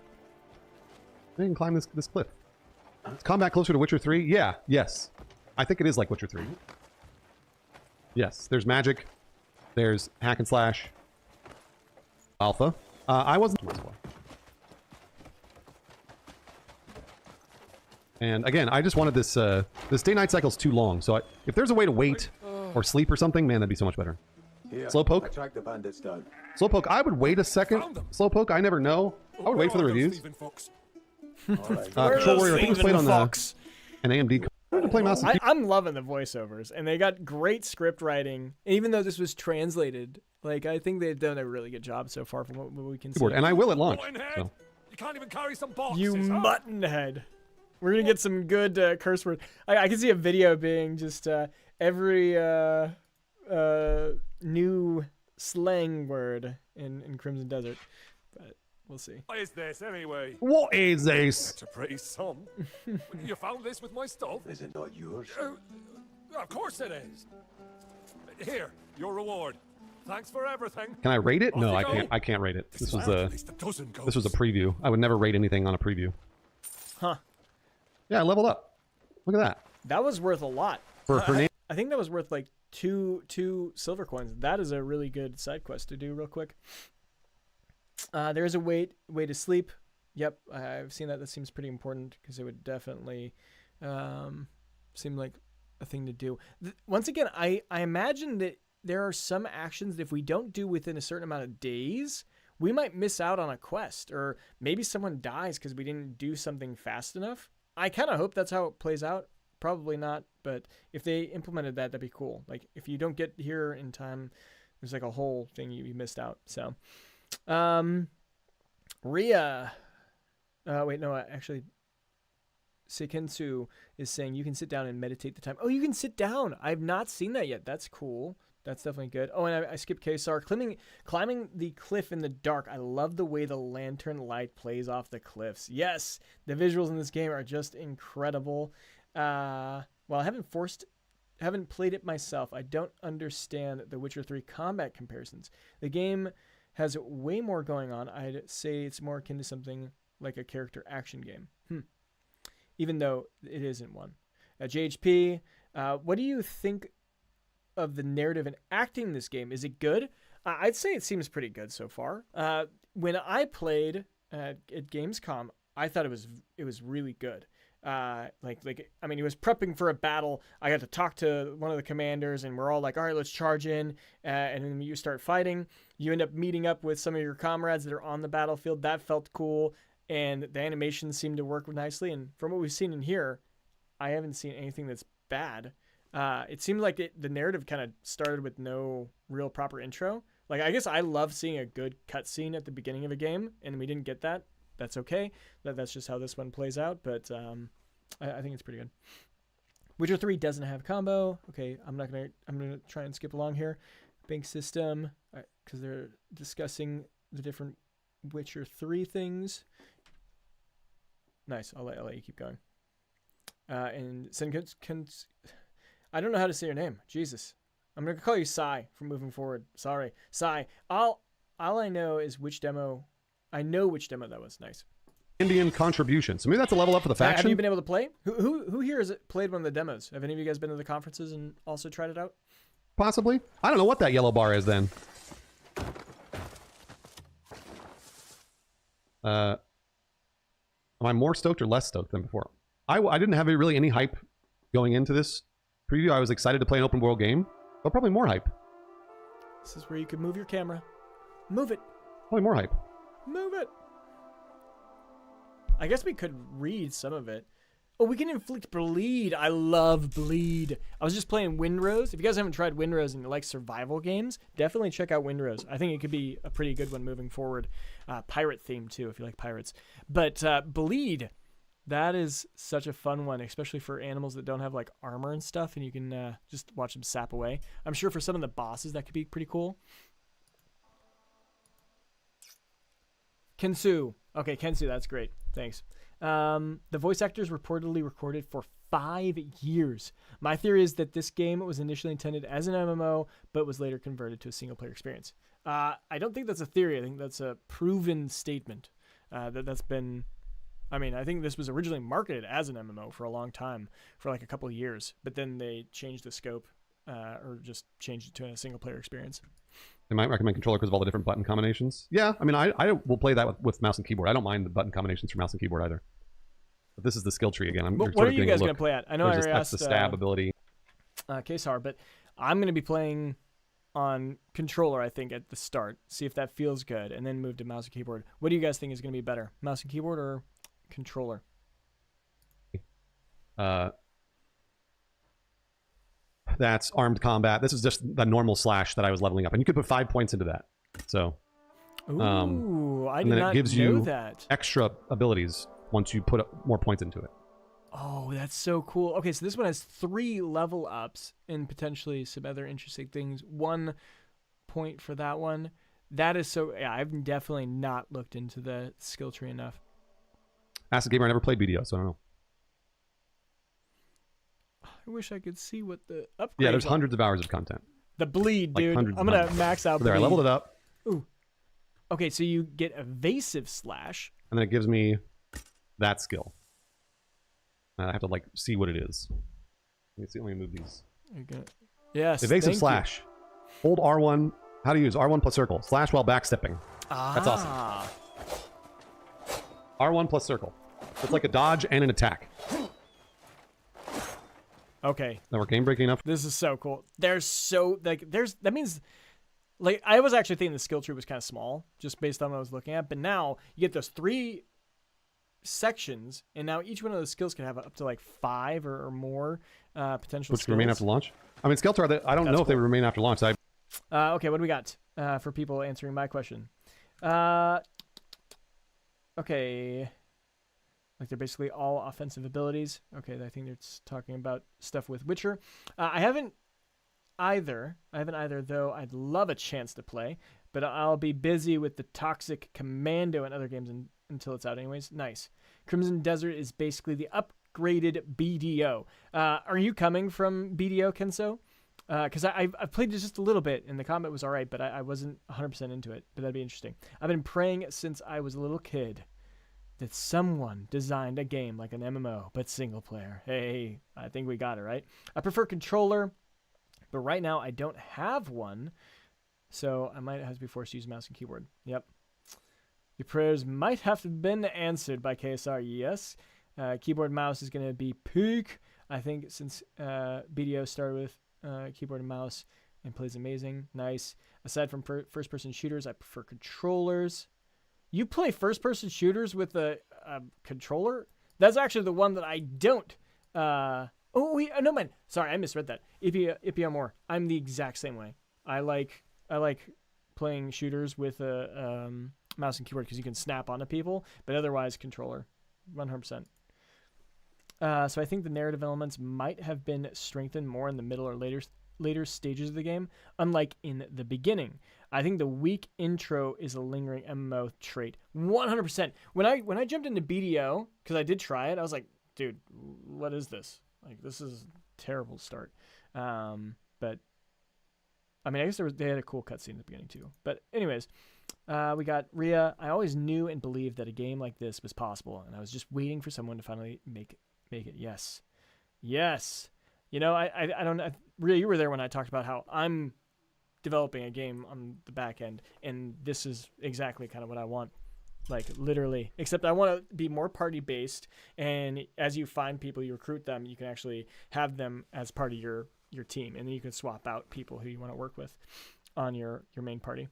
this cliff. Is combat closer to Witcher 3? Yeah, yes. I think it is like Witcher 3. Yes, there's magic. There's hack and slash. Alpha. I wasn't. And again, I just wanted this. This day-night cycle's too long. So if there's a way to wait or sleep or something, man, that'd be so much better. Slowpoke. Track the bandits down. Slowpoke, I would wait a second. Slowpoke, I never know. I would wait for the reviews. Control Warrior, I think it was played on an AMD. To play mouse and I'm loving the voiceovers, and they got great script writing. Even though this was translated, like I think they've done a really good job so far from what we can see. And I will at launch. So. You can't even carry some boxes. You mutton head. We're gonna get some good curse words. I can see a video being just every new slang word in Crimson Desert, but we'll see. What is this anyway? What is this? It's a pretty sum. You found this with my stuff? Is it not yours? Of course it is. Here, your reward. Thanks for everything. Can I rate it? No, I can't. I can't rate it. This was a preview. I would never rate anything on a preview. Huh. Yeah, I leveled up. Look at that. That was worth a lot. For name. I think that was worth like two silver coins. That is a really good side quest to do real quick. There is a way to sleep. Yep, I've seen that. That seems pretty important because it would definitely seem like a thing to do. Once again, I imagine that there are some actions that if we don't do within a certain amount of days, we might miss out on a quest, or maybe someone dies because we didn't do something fast enough. I kind of hope that's how it plays out. Probably not, but if they implemented that, that'd be cool. Like if you don't get here in time, there's like a whole thing you missed out. So, Rhea. Wait, no, actually, Seikensu is saying you can sit down and meditate the time. Oh, you can sit down. I've not seen that yet. That's cool. That's definitely good. Oh, and I skipped Kesar. Climbing the cliff in the dark. I love the way the lantern light plays off the cliffs. Yes, the visuals in this game are just incredible. Well, I haven't played it myself. I don't understand the Witcher 3 combat comparisons. The game has way more going on. I'd say it's more akin to something like a character action game. Even though it isn't one. JHP, what do you think of the narrative and acting in this game? Is it good? I'd say it seems pretty good so far. When I played at Gamescom, I thought it was really good. I mean, he was prepping for a battle. I got to talk to one of the commanders, and we're all like, all right, let's charge in. And then you start fighting. You end up meeting up with some of your comrades that are on the battlefield. That felt cool. And the animations seemed to work nicely. And from what we've seen in here, I haven't seen anything that's bad. It seemed like the narrative kind of started with no real proper intro. Like, I guess I love seeing a good cutscene at the beginning of a game, and we didn't get that. That's okay. That's just how this one plays out, but I think it's pretty good. Witcher 3 doesn't have combo. Okay, I'm gonna try and skip along here. Bank system, because they're discussing the different Witcher 3 things. Nice. I'll let you keep going. And I don't know how to say your name. Jesus. I'm going to call you Sai from moving forward. Sorry. Sai. All I know is which demo. I know which demo that was. Nice. Indian contribution. So maybe that's a level up for the faction. Have you been able to play? Who here has played one of the demos? Have any of you guys been to the conferences and also tried it out? Possibly. I don't know what that yellow bar is then. Am I more stoked or less stoked than before? I didn't have really any hype going into this preview. I was excited to play an open world game, but probably more hype. This is where you could move your camera. Move it. Probably more hype. Move it. I guess we could read some of it. Oh, we can inflict bleed. I love bleed. I was just playing Windrose. If you guys haven't tried Windrose and you like survival games, definitely check out Windrose. I think it could be a pretty good one moving forward. Pirate theme too, if you like pirates. But bleed, that is such a fun one, especially for animals that don't have like armor and stuff, and you can just watch them sap away. I'm sure for some of the bosses that could be pretty cool. Kensu. Okay, Kensu, that's great. Thanks. The voice actors reportedly recorded for 5 years. My theory is that this game was initially intended as an MMO, but was later converted to a single-player experience. I don't think that's a theory. I think that's a proven statement. That's been... I mean, I think this was originally marketed as an MMO for a long time, for like a couple of years, but then they changed the scope, or just changed it to a single-player experience. They might recommend controller because of all the different button combinations. Yeah, I mean, I will play that with mouse and keyboard. I don't mind the button combinations for mouse and keyboard either. But this is the skill tree again. What are you guys going to play at? I know I already asked the stab ability. Kesar, but I'm going to be playing on controller, I think, at the start. See if that feels good, and then move to mouse and keyboard. What do you guys think is going to be better, mouse and keyboard or controller? That's armed combat. This is just the normal slash that I was leveling up, and you could put 5 points into that. So, ooh, I did and then not it gives know you that. Extra abilities once you put more points into it. Oh, that's so cool. Okay, so this one has 3 level ups and potentially some other interesting things. 1 point for that one. That is so... Yeah, I've definitely not looked into the skill tree enough. Acid Gamer, I never played BDO, so I don't know. I wish I could see what the upgrades Yeah, there's are. hundreds of hours of content. The bleed, dude. Like I'm going to max out there, bleed. I leveled it up. Ooh. Okay, so you get evasive slash. And then it gives me that skill. I have to like see what it is. Let me see. Let me move these. Yes. Evasive slash. Hold R1. How to use R1 plus circle. Slash while backstepping. That's awesome. R1 plus circle. It's like a dodge and an attack. Okay. Now we're game breaking enough. This is so cool. That means like I was actually thinking the skill tree was kind of small just based on what I was looking at, but now you get those 3 sections, and now each one of those skills can have up to like 5 or more potential Which skills. remain after launch. I mean, Skeletor, I don't know if they would remain after launch. Okay, what do we got for people answering my question? Okay. Like they're basically all offensive abilities. Okay, I think they're talking about stuff with Witcher. I haven't either, though I'd love a chance to play, but I'll be busy with the Toxic Commando and other games until it's out anyways. Nice. Crimson Desert is basically the upgraded BDO. Are you coming from BDO, Kenso? Because I played it just a little bit, and the combat was all right, but I wasn't 100% into it. But that'd be interesting. I've been praying since I was a little kid that someone designed a game like an MMO, but single player. Hey, I think we got it, right? I prefer controller, but right now I don't have one, so I might have to be forced to use mouse and keyboard. Yep. Your prayers might have been answered by KSR, yes. Keyboard mouse is going to be peak. I think since BDO started with keyboard and mouse and plays amazing. Nice. Aside from first-person shooters, I prefer controllers. You play first-person shooters with a controller? That's actually the one that I don't. No, man. Sorry, I misread that. Ipia more. I'm the exact same way. I like playing shooters with a mouse and keyboard because you can snap onto people, but otherwise controller, 100%. So I think the narrative elements might have been strengthened more in the middle or later stages of the game, unlike in the beginning. I think the weak intro is a lingering MMO trait. 100%. When I jumped into BDO, because I did try it, I was like, dude, what is this? Like, this is a terrible start. But I mean, I guess they had a cool cutscene at the beginning too. But anyways, we got Rhea. I always knew and believed that a game like this was possible, and I was just waiting for someone to finally make it. Yes. You know, I don't know. Rhea, you were there when I talked about how I'm developing a game on the back end, and this is exactly kind of what I want. Like, literally. Except I want to be more party-based, and as you find people, you recruit them, you can actually have them as part of your team, and then you can swap out people who you want to work with on your main party.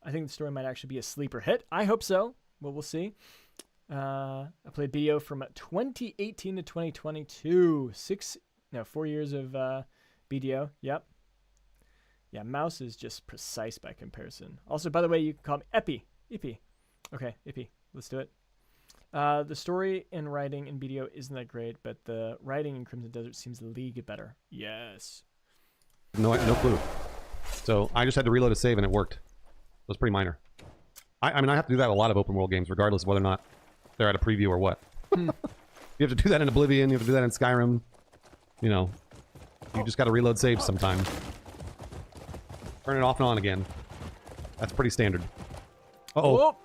I think the story might actually be a sleeper hit. I hope so. Well, we'll see. I played BDO from 2018 to 2022. 4 years of BDO. Yep. Yeah, mouse is just precise by comparison. Also, by the way, you can call me Epi. Okay, Epi. Let's do it. The story and writing in BDO isn't that great, but the writing in Crimson Desert seems a league better. Yes. No clue. So I just had to reload a save and it worked. It was pretty minor. I mean, I have to do that in a lot of open world games, regardless of whether or not they're at a preview or what. You have to do that in Oblivion. You have to do that in Skyrim. You know, you just got to reload saves sometimes. Turn it off and on again. That's pretty standard. Uh-oh.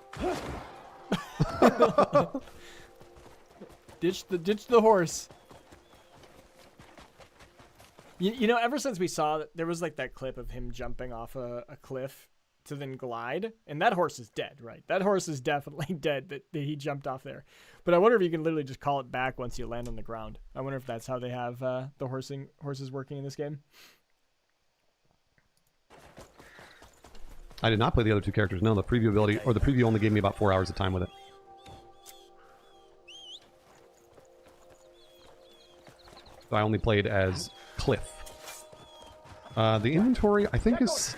Ditch the horse. You know, ever since we saw that there was like that clip of him jumping off a cliff to then glide, and that horse is dead, right? That horse is definitely dead that he jumped off there. But I wonder if you can literally just call it back once you land on the ground. I wonder if that's how they have the horses working in this game. I did not play the other two characters. No, the preview ability, or the preview only gave me about 4 hours of time with it. So I only played as Cliff. The inventory, I think the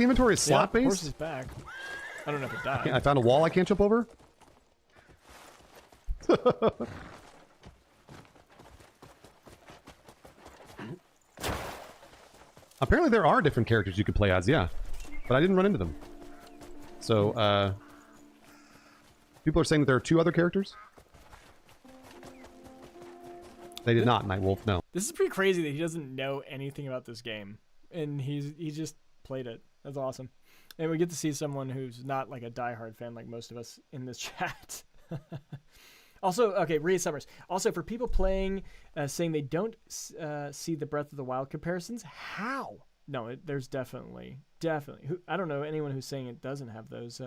inventory is slot based. Horse is back. I don't know if it died. I found a wall I can't jump over. Apparently there are different characters you could play as, yeah. But I didn't run into them. So, people are saying that there are 2 other characters. They did not, Nightwolf, no. This is pretty crazy that he doesn't know anything about this game. And he just played it. That's awesome. And we get to see someone who's not like a diehard fan like most of us in this chat. Also, okay, Rhea Summers. Also, for people playing, saying they don't see the Breath of the Wild comparisons, how? No, there's definitely. I don't know anyone who's saying it doesn't have those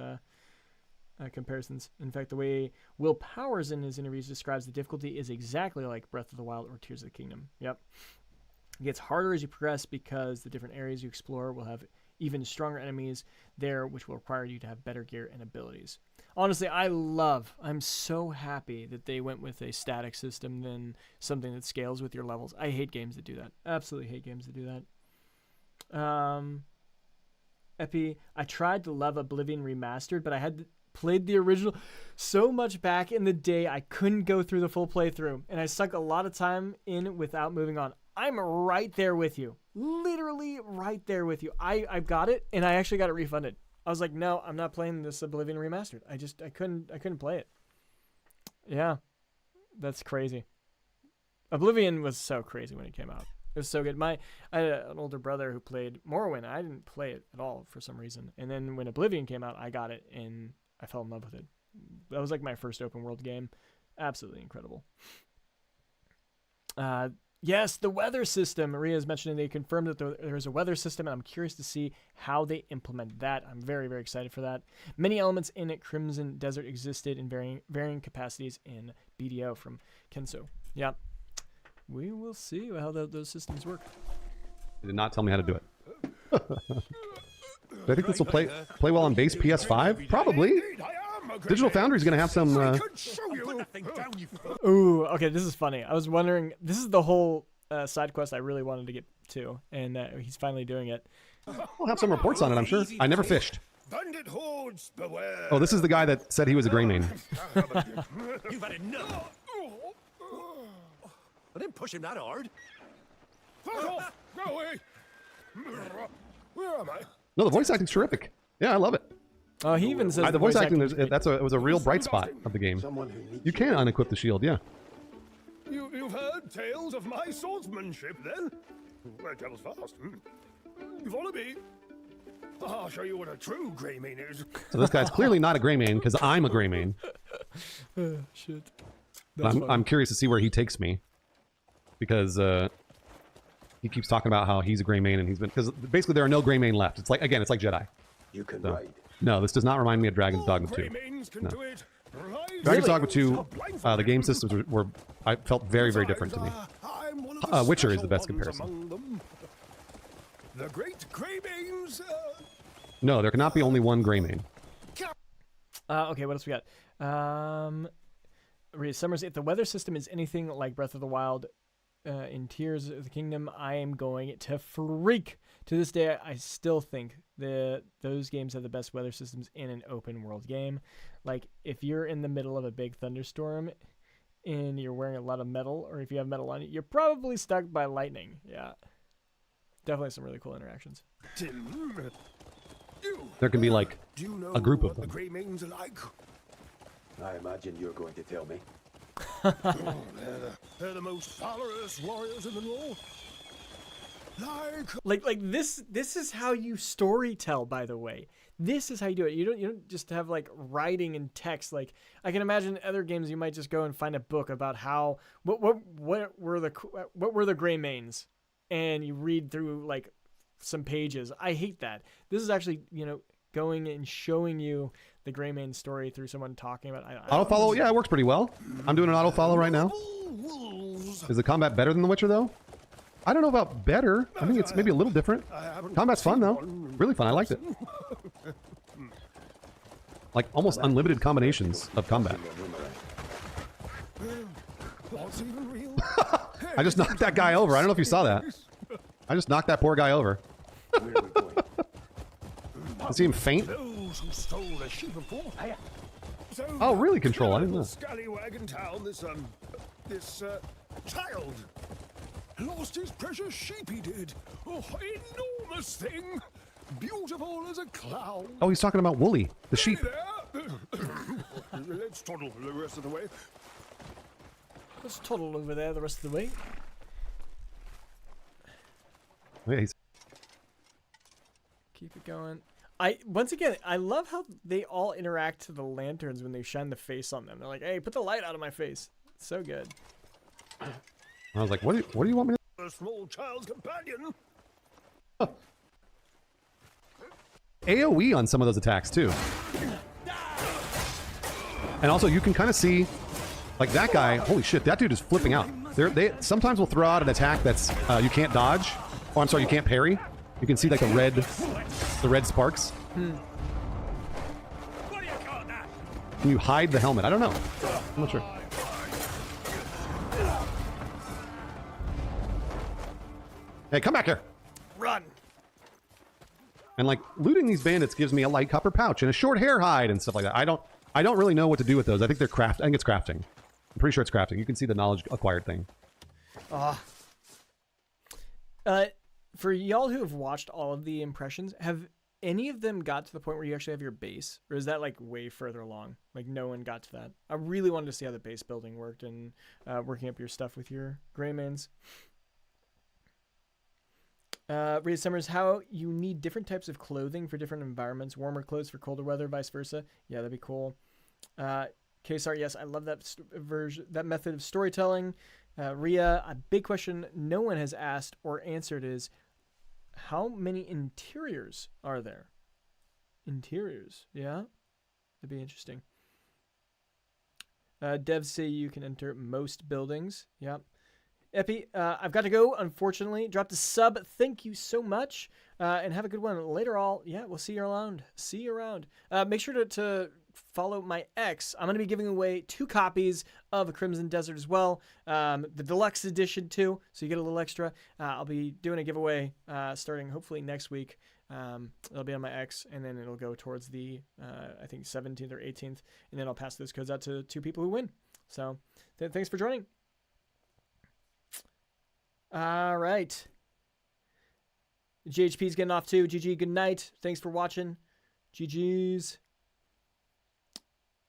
comparisons. In fact, the way Will Powers in his interviews describes the difficulty is exactly like Breath of the Wild or Tears of the Kingdom. Yep. It gets harder as you progress because the different areas you explore will have even stronger enemies there, which will require you to have better gear and abilities. Honestly, I'm so happy that they went with a static system than something that scales with your levels. I hate games that do that. Absolutely hate games that do that. Epi, I tried to love Oblivion Remastered, but I had played the original so much back in the day I couldn't go through the full playthrough, and I sunk a lot of time in without moving on. I'm right there with you. Literally right there with you. I got it, and I actually got it refunded. I was like, no, I'm not playing this Oblivion Remastered. I couldn't play it. Yeah, that's crazy. Oblivion was so crazy when it came out. It was so good. I had an older brother who played Morrowind. I didn't play it at all for some reason. And then when Oblivion came out, I got it and I fell in love with it. That was like my first open world game. Absolutely incredible. Yes, the weather system. Maria is mentioning they confirmed that there's a weather system, and I'm curious to see how they implement that. I'm very, very excited for that. Many elements in Crimson Desert existed in varying capacities in BDO from Kenso. Yeah. We will see how those systems work. They did not tell me how to do it. Do I think this will play well on base PS5? Probably. Digital Foundry is going to have some... Ooh, okay, this is funny. I was wondering... This is the whole side quest I really wanted to get to, and he's finally doing it. We'll have some reports on it, I'm sure. I never fished. Bandit hordes, beware. Oh, this is the guy that said he was a Greymane. You've had enough. I didn't push him that hard. Fuck off! Go away! Where am I? No, the voice acting's terrific. Yeah, I love it. Oh, he even says the voice acting. It was a real bright spot of the game. You can unequip the shield, yeah. You've heard tales of my swordsmanship, then? Well, travels fast. You follow me? I'll show you what a true Greymane is. So this guy's clearly not a Greymane because I'm a Greymane. Shit. I'm curious to see where he takes me, because he keeps talking about how he's a Greymane and he's been, because basically there are no Greymane left. It's like, again, it's like Jedi. You can ride. No, this does not remind me of Dragon's Dogma 2. No. Dragon's Dogma 2, the game systems were I felt very, very different to me. Witcher is the best comparison. The great Greymanes. No, there cannot be only one Greymane. Okay, what else we got? Summers, if the weather system is anything like Breath of the Wild, in Tears of the Kingdom, I am going to freak. To this day, I still think those games have the best weather systems in an open world game. Like, if you're in the middle of a big thunderstorm and you're wearing a lot of metal, or if you have metal on you, you're probably stuck by lightning. Yeah. Definitely some really cool interactions. There can be like a group of them. The Greymanes alike? I imagine you're going to tell me. They're the most valorous warriors in the North. Like this is how you story tell, by the way. This is how you do it. You don't just have like writing and text. Like, I can imagine other games you might just go and find a book about how what were the Greymanes, and you read through like some pages. I hate that. This is actually, going and showing you the Greymane story through someone talking about. Auto follow, yeah, it works pretty well. I'm doing an auto follow right now. Is the combat better than The Witcher though? I don't know about better. I think it's maybe a little different. Combat's fun though. Really fun. I liked it. Like almost unlimited combinations of combat. I just knocked that guy over. I don't know if you saw that. I just knocked that poor guy over. I see him faint. Oh, really, Control? I didn't know. Scallywag in town, this child lost his precious sheep, he did. Oh, enormous thing. Beautiful as a cloud. Oh, he's talking about Wooly, the sheep. Let's toddle the rest of the way. Let's toddle over there the rest of the way. Yeah, Keep it going. Once again, I love how they all interact to the lanterns when they shine the face on them. They're like, "Hey, put the light out of my face." It's so good. I was like, what do you want me to... A small child's companion. AoE on some of those attacks too. And also you can kind of see, like that guy, holy shit, that dude is flipping out. They sometimes will throw out an attack that's you can't dodge. Oh, I'm sorry, you can't parry. You can see like the red sparks. Can you hide the helmet? I don't know. I'm not sure. Hey, come back here. Run. And like looting these bandits gives me a light copper pouch and a short hair hide and stuff like that. I don't really know what to do with those. I think they're I think it's crafting. I'm pretty sure it's crafting. You can see the knowledge acquired thing. For y'all who have watched all of the impressions, any of them got to the point where you actually have your base, or is that like way further along? Like no one got to that. I really wanted to see how the base building worked and working up your stuff with your Greymanes. Rita Summers, how you need different types of clothing for different environments, warmer clothes for colder weather, vice versa. Yeah, that'd be cool. KSR, yes, I love that that method of storytelling. Ria, a big question no one has asked or answered is, how many interiors are there? Interiors, yeah? That'd be interesting. Devs say you can enter most buildings. Yep. Epi, I've got to go, unfortunately. Dropped a sub. Thank you so much. And have a good one. Later, all. Yeah, we'll see you around. See you around. Make sure to follow my X. I'm going to be giving away 2 copies of Crimson Desert as well. The deluxe edition, too. So you get a little extra. I'll be doing a giveaway starting hopefully next week. It'll be on my X, and then it'll go towards the, I think, 17th or 18th. And then I'll pass those codes out to 2 people who win. So thanks for joining. All right. GHP's getting off too. GG, good night. Thanks for watching. GG's.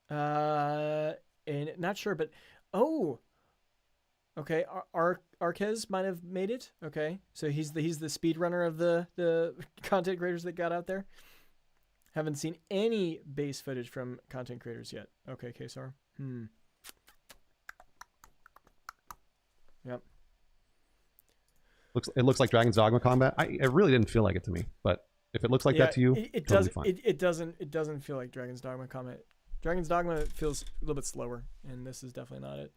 And not sure, but okay. Arquez might have made it. Okay, so he's the speedrunner of the content creators that got out there. Haven't seen any base footage from content creators yet. Okay, KSR. Yep. It looks like Dragon's Dogma combat. It really didn't feel like it to me, but if it looks like that to you, it totally does. fine. It doesn't feel like Dragon's Dogma combat. Dragon's Dogma feels a little bit slower, and this is definitely not it.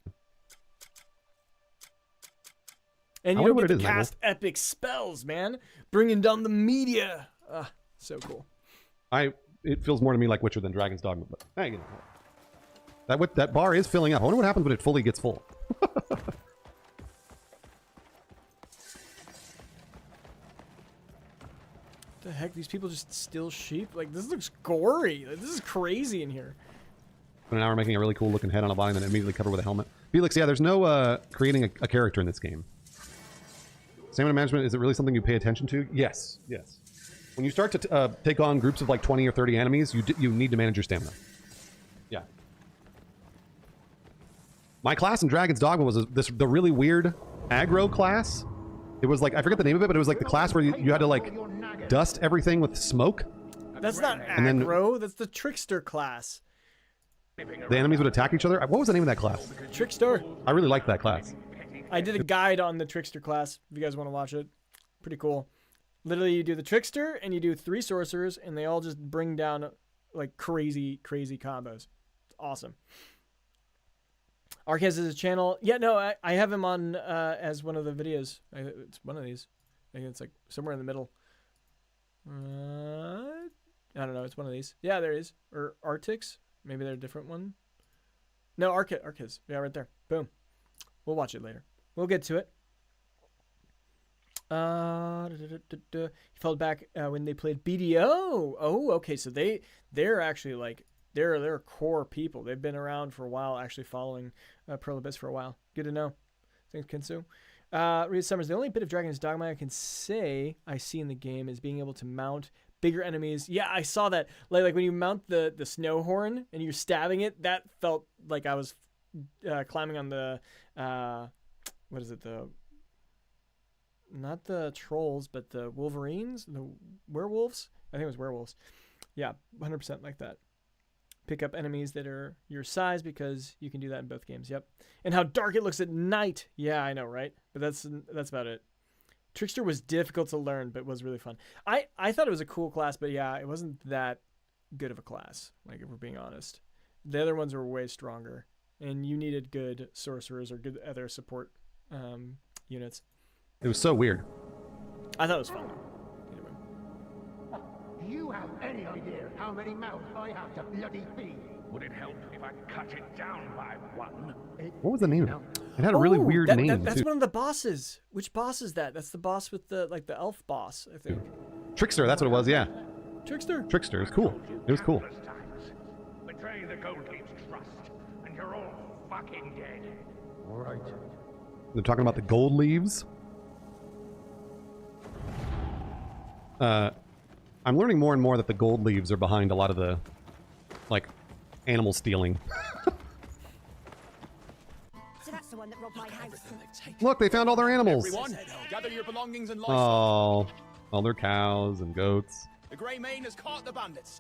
And you don't get to cast epic spells, man. Bringing down the media. So cool. It feels more to me like Witcher than Dragon's Dogma, but hey, that bar is filling up. I wonder what happens when it fully gets full. The heck, these people just steal sheep? Like, this looks gory. Like, this is crazy in here. Spend an hour making a really cool looking head on a body and then immediately covered with a helmet. Felix, yeah, there's no creating a character in this game. Stamina management, is it really something you pay attention to? Yes, yes. When you start to take on groups of like 20 or 30 enemies, you need to manage your stamina. Yeah. My class in Dragon's Dogma was the really weird aggro class. It was like, I forget the name of it, but it was like the class where you had to like dust everything with smoke. That's not aggro, that's the trickster class. The enemies would attack each other. What was the name of that class? Trickster. I really liked that class. I did a guide on the trickster class, if you guys want to watch it. Pretty cool. Literally, you do the trickster, and you do 3 sorcerers, and they all just bring down like crazy, crazy combos. It's awesome. Arquez is a channel. Yeah, no, I have him on as one of the videos. It's one of these. I think it's like somewhere in the middle. I don't know. It's one of these. Yeah, there is. Or Artix. Maybe they're a different one. No, Arquez. Yeah, right there. Boom. We'll watch it later. We'll get to it. He fell back when they played BDO. Oh, okay. So they're actually like they're core people. They've been around for a while, actually following Pearl Abyss for a while. Good to know. Thanks, Kinsu. Rita Summers, the only bit of Dragon's Dogma I can say I see in the game is being able to mount bigger enemies. Yeah, I saw that. Like when you mount the snow horn and you're stabbing it, that felt like I was climbing on the what is it, not the trolls, but the wolverines, the werewolves. I think it was werewolves. Yeah, 100% like that. Pick up enemies that are your size because you can do that in both games. Yep. And how dark it looks at night. Yeah, I know, right? But that's about it. Trickster was difficult to learn, but was really fun. I thought it was a cool class, but yeah, it wasn't that good of a class, like if we're being honest. The other ones were way stronger, and you needed good sorcerers or good other support units. It was so weird. I thought it was fun. Do you have any idea how many mouths I have to bloody feed? Would it help if I cut it down by 1? What was the name of it? It had a really weird name. That's too. one of the bosses. Which boss is that? That's the boss with the elf boss, I think. Trickster, that's what it was, yeah. Trickster. Trickster, it was cool. It was cool. Betray the Gold Leaf's trust, and you're all fucking dead. All right. They're talking about the gold leaves. I'm learning more and more that the gold leaves are behind a lot of the, like, animal stealing. So that's the one that robbed my house. Look, they found all their animals. Everyone, gather your belongings and Oh, all their cows and goats. The Grey Mane has caught the bandits.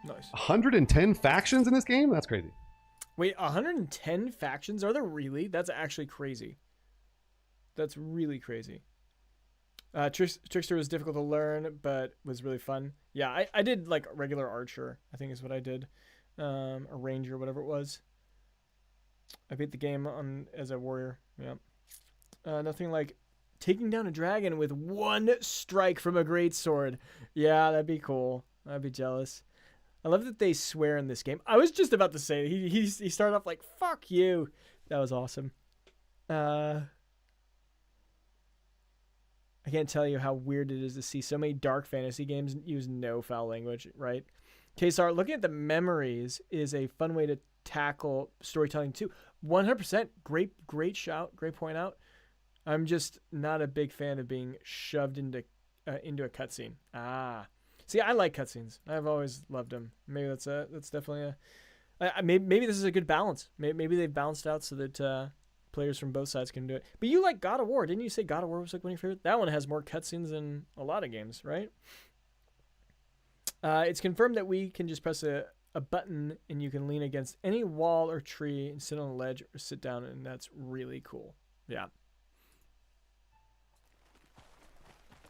Nice. 110 factions in this game? That's crazy. Wait, 110 factions? Are there really? That's actually crazy. That's really crazy. Trickster was difficult to learn, but was really fun. Yeah, I did like regular archer, I think is what I did. A ranger, whatever it was. I beat the game on as a warrior. Yeah. Nothing like taking down a dragon with one strike from a greatsword. Yeah, that'd be cool. I'd be jealous. I love that they swear in this game. I was just about to say, he started off like, fuck you. That was awesome. I can't tell you how weird it is to see so many dark fantasy games use no foul language, right? Kesar, looking at the memories is a fun way to tackle storytelling too. 100%. Great shout. Great point out. I'm just not a big fan of being shoved into a cutscene. See, I like cutscenes. I've always loved them. Maybe that's definitely maybe this is a good balance. Maybe they've balanced out so that players from both sides can do it. But you like God of War, didn't you say God of War was like one of your favorite? That one has more cutscenes than a lot of games, right? It's confirmed that we can just press a button and you can lean against any wall or tree and sit on a ledge or sit down, and that's really cool. Yeah.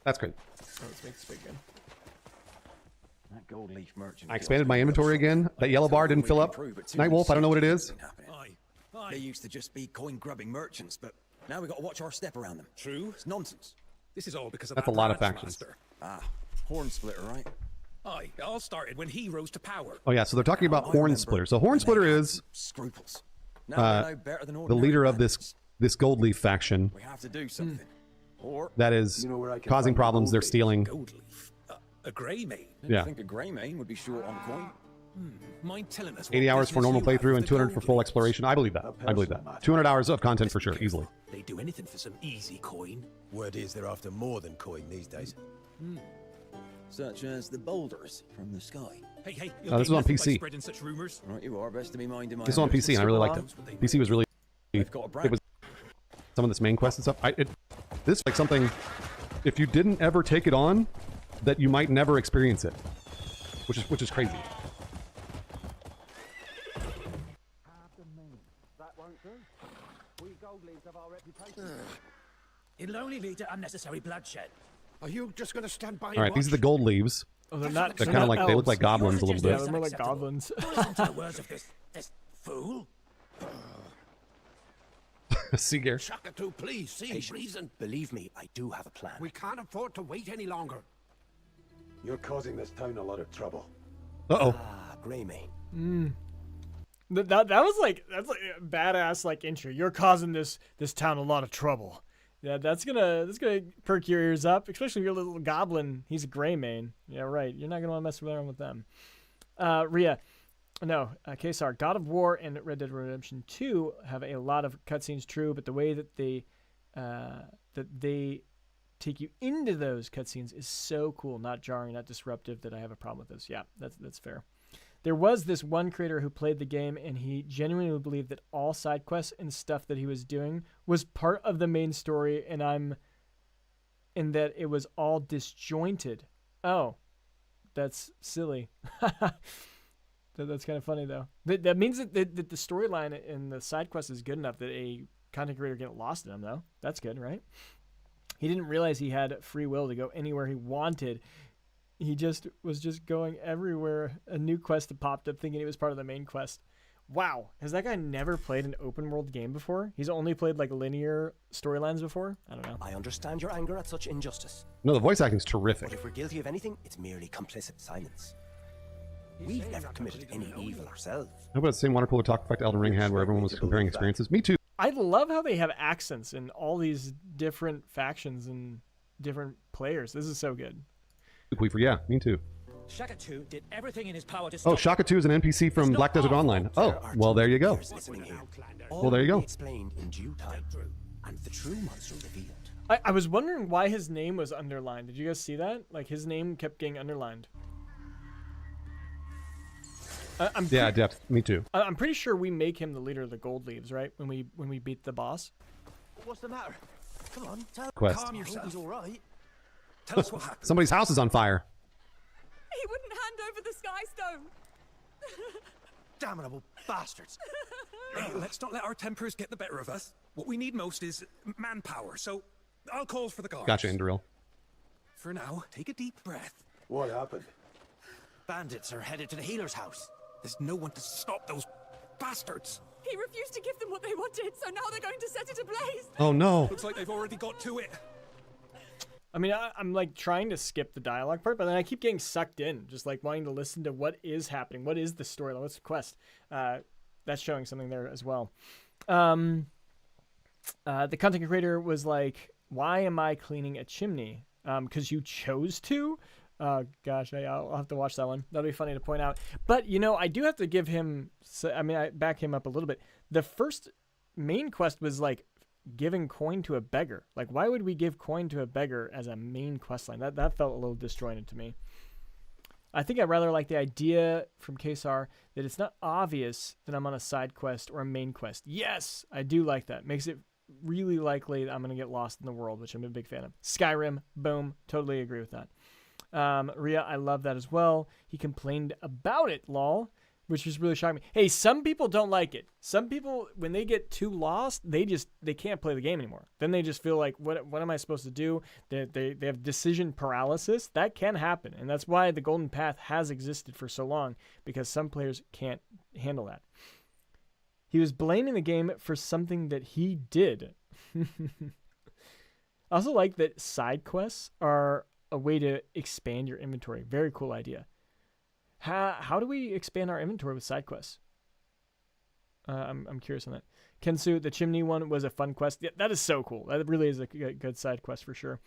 That's great. Oh, let's make this big again. That gold leaf merchant. I expanded my inventory again. That yellow bar didn't fill up. Nightwolf, I don't know what it is. They used to just be coin-grubbing merchants, but now we've got to watch our step around them. True. It's nonsense. This is all because of That's that a lot of branch factions. master. Horn splitter, right? Aye, it all started when he rose to power. Oh yeah, so they're talking about Horn Splitter. So Horn Splitter is Scruples. Now they know better than the ordinary leader of bandits. this gold leaf faction We have to do something. Or that is You know where I can causing find problems. gold They're leaf? stealing. Gold leaf. A Grey Mane. Yeah. I think a Grey Mane would be short on coin. Mind telling us 80 what hours for business normal you have playthrough with and the 200 for gold full leaf? exploration. I believe that. I believe that. 200 hours of content for sure, easily. They do anything for some easy coin. Word is they're after more than coin these days. Such as the boulders from the sky. Hey, Oh, this is on PC. spreading such rumors. Right, you are. Best to be minding my This is on PC and I really liked it. PC was really. They've got a brand. It was some of this main quest and stuff. This is like something. If you didn't ever take it on, that you might never experience it, which is crazy. It'll only lead to unnecessary bloodshed. Are you just going to stand by? All right, these are the gold leaves. Oh, they're not. They're kind of like they look like goblins a little Yeah, bit. they're more like goblins. Listen to the words of this fool. Seagear. Shakatu, please, see reason. Believe me, I do have a plan. We can't afford to wait any longer. You're causing this town a lot of trouble. Uh-oh. Grey Mane. That was like that's like a badass like intro. You're causing this town a lot of trouble. Yeah, that's gonna perk your ears up, especially if you're a little goblin. He's a Grey Mane. Yeah, right. You're not gonna want to mess around with them. Rhea, no, Kesar, God of War and Red Dead Redemption 2 have a lot of cutscenes, true, but the way that they take you into those cutscenes is so cool, not jarring, not disruptive, that I have a problem with this. Yeah, that's fair. There was this one creator who played the game, and he genuinely believed that all side quests and stuff that he was doing was part of the main story, and that it was all disjointed. Oh, that's silly. That's kind of funny, though. That means that the storyline and the side quest is good enough that a content creator get lost in them, though. That's good, right? He didn't realize he had free will to go anywhere he wanted. He was going everywhere. A new quest that popped up thinking it was part of the main quest. Wow. Has that guy never played an open world game before? He's only played like linear storylines before? I don't know. I understand your anger at such injustice. No, the voice acting's terrific. But if we're guilty of anything, it's merely complicit silence. We've never committed any evil ourselves. How about the same water cooler talk effect Elden Ring had where everyone was comparing experiences? Me too. I love how they have accents in all these different factions and different players. This is so good. Yeah, me too. Shakatu did everything in his power to stop. Oh, Shaka 2 is an NPC from Black Desert Online. Oh, well, there you go. Well, there you go. Explained in due time, and the true monster revealed. I was wondering why his name was underlined. Did you guys see that? Like, his name kept getting underlined. Yeah, depth. Me too. I'm pretty sure we make him the leader of the Gold Leaves, right? When we beat the boss. What's the matter? Come on, Quest. calm yourself. He's all right. Tell us what happened. Somebody's house is on fire. He wouldn't hand over the Sky Stone. Damnable bastards. Hey, let's not let our tempers get the better of us. What we need most is manpower, so I'll call for the guards. Gotcha, Indril. For now, take a deep breath. What happened? Bandits are headed to the healer's house. There's no one to stop those bastards. He refused to give them what they wanted, so now they're going to set it ablaze. Oh no. Looks like they've already got to it. I mean, I'm like trying to skip the dialogue part, but then I keep getting sucked in, just like wanting to listen to what is happening, what is the storyline, what's the quest. That's showing something there as well. The content creator was like, "Why am I cleaning a chimney? Because you chose to." Gosh, I'll have to watch that one. That'll be funny to point out. But you know, I do have to give him. I mean, I back him up a little bit. The first main quest was like giving coin to a beggar. Like, why would we give coin to a beggar as a main quest line? That felt a little disjointed to me. I think I rather like the idea from Kesar that it's not obvious that I'm on a side quest or a main quest. Yes, I do like that. Makes it really likely that I'm going to get lost in the world, which I'm a big fan of. Skyrim, boom, totally agree with that. Rhea, I love that as well. He complained about it, lol, which was really shocking me. Hey, some people don't like it. Some people, when they get too lost, they can't play the game anymore. Then they just feel like, what am I supposed to do? They have decision paralysis. That can happen, and that's why the Golden Path has existed for so long, because some players can't handle that. He was blaming the game for something that he did. I also like that side quests are a way to expand your inventory. Very cool idea. How do we expand our inventory with side quests? I'm curious on that. Kensu, the chimney one was a fun quest. Yeah, that is so cool. That really is a good side quest for sure.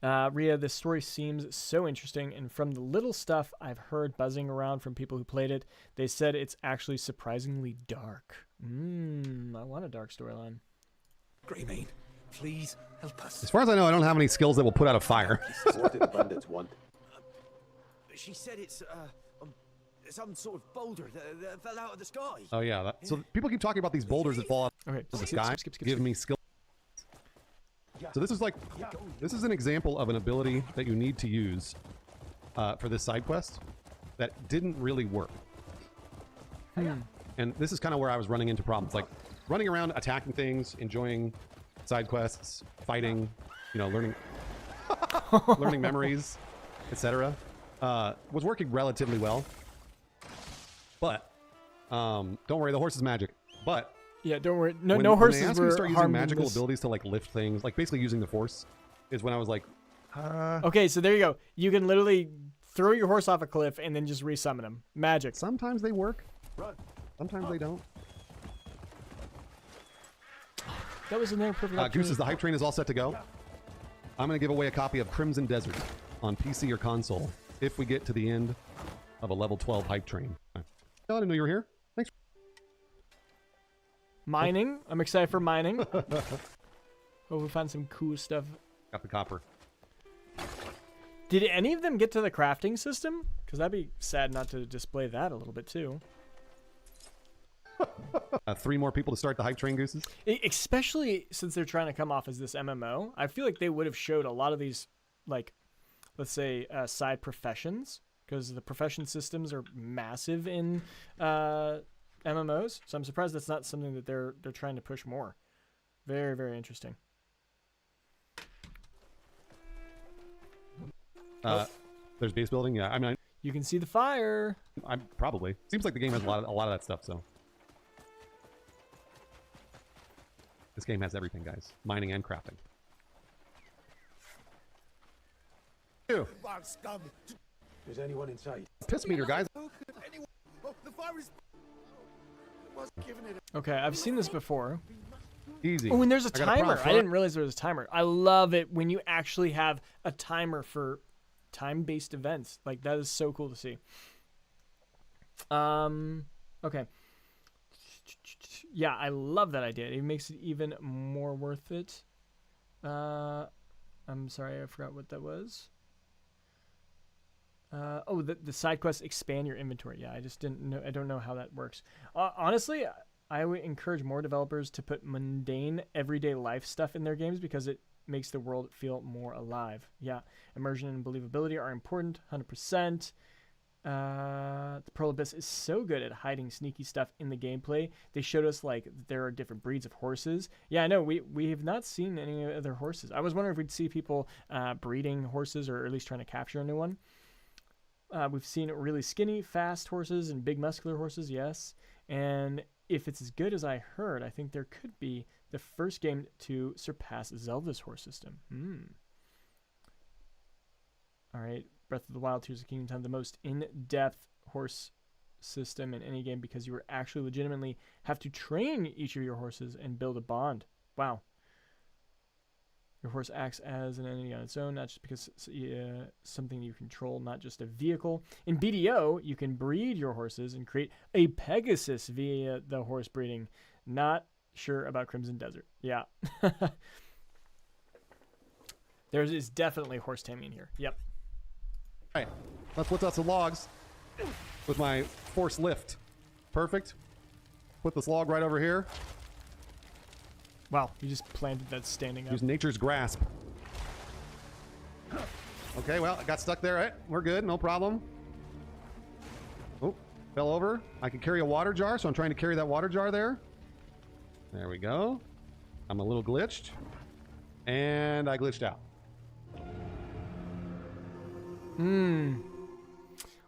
Rhea, this story seems so interesting, and from the little stuff I've heard buzzing around from people who played it, they said it's actually surprisingly dark. I want a dark storyline. Caveman, please help us. As far as I know, I don't have any skills that will put out a fire. What did the bandits want? She said it's some sort of boulder that fell out of the sky. Oh yeah. So people keep talking about these boulders that fall out of the sky. Give me skill. So this is an example of an ability that you need to use for this side quest that didn't really work. And this is kind of where I was running into problems, like running around attacking things, enjoying side quests, fighting, you know, learning memories, etc. Was working relatively well. But don't worry, the horse is magic. But yeah, don't worry. No horses when they asked were me to start using harmed magical abilities to like lift things, like basically using the force, is when I was like, okay, so there you go. You can literally throw your horse off a cliff and then just resummon him. Magic. Sometimes they work. Sometimes they don't. That was in there perfect. Goose, the hype train is all set to go. I'm going to give away a copy of Crimson Desert on PC or console if we get to the end of a level 12 hype train. I didn't know you were here. Thanks. Mining. I'm excited for mining. Hope we find some cool stuff. Got the copper. Did any of them get to the crafting system? Because that'd be sad not to display that a little bit too. 3 more people to start the hype train, Gooses. Especially since they're trying to come off as this MMO. I feel like they would have showed a lot of these, like, let's say, side professions. Because the profession systems are massive in MMOs. So I'm surprised that's not something that they're trying to push more. Very, very interesting. There's base building. Yeah, I mean, you can see the fire. I'm probably. Seems like the game has a lot of that stuff. So this game has everything, guys. Mining and crafting. Ew. Is anyone inside? Piss meter, guys. The fire is... Okay, I've seen this before. Easy. Oh, and there's a I got a timer. prompt. I didn't realize there was a timer. I love it when you actually have a timer for time-based events. Like, that is so cool to see. Okay. Yeah, I love that idea. It makes it even more worth it. I'm sorry, I forgot what that was. Oh, the side quests expand your inventory. Yeah, I just didn't know. I don't know how that works. Honestly, I would encourage more developers to put mundane, everyday life stuff in their games because it makes the world feel more alive. Yeah, immersion and believability are important, 100%. The Pearl Abyss is so good at hiding sneaky stuff in the gameplay. They showed us like there are different breeds of horses. Yeah, I know we have not seen any other horses. I was wondering if we'd see people breeding horses or at least trying to capture a new one. We've seen really skinny, fast horses and big muscular horses, yes. And if it's as good as I heard, I think there could be the first game to surpass Zelda's horse system. All right, Breath of the Wild, Tears of the Kingdom time, the most in-depth horse system in any game because you actually legitimately have to train each of your horses and build a bond. Wow. Your horse acts as an entity on its own, not just because something you control, not just a vehicle. In BDO, you can breed your horses and create a Pegasus via the horse breeding. Not sure about Crimson Desert. Yeah. There is definitely horse taming here. Yep. All right, let's put out some logs with my force lift. Perfect. Put this log right over here. Wow, you just planted that standing up. Use nature's grasp. Okay, well, I got stuck there. Right, we're good, no problem. Oh, fell over. I can carry a water jar, so I'm trying to carry that water jar there. There we go. I'm a little glitched. And I glitched out.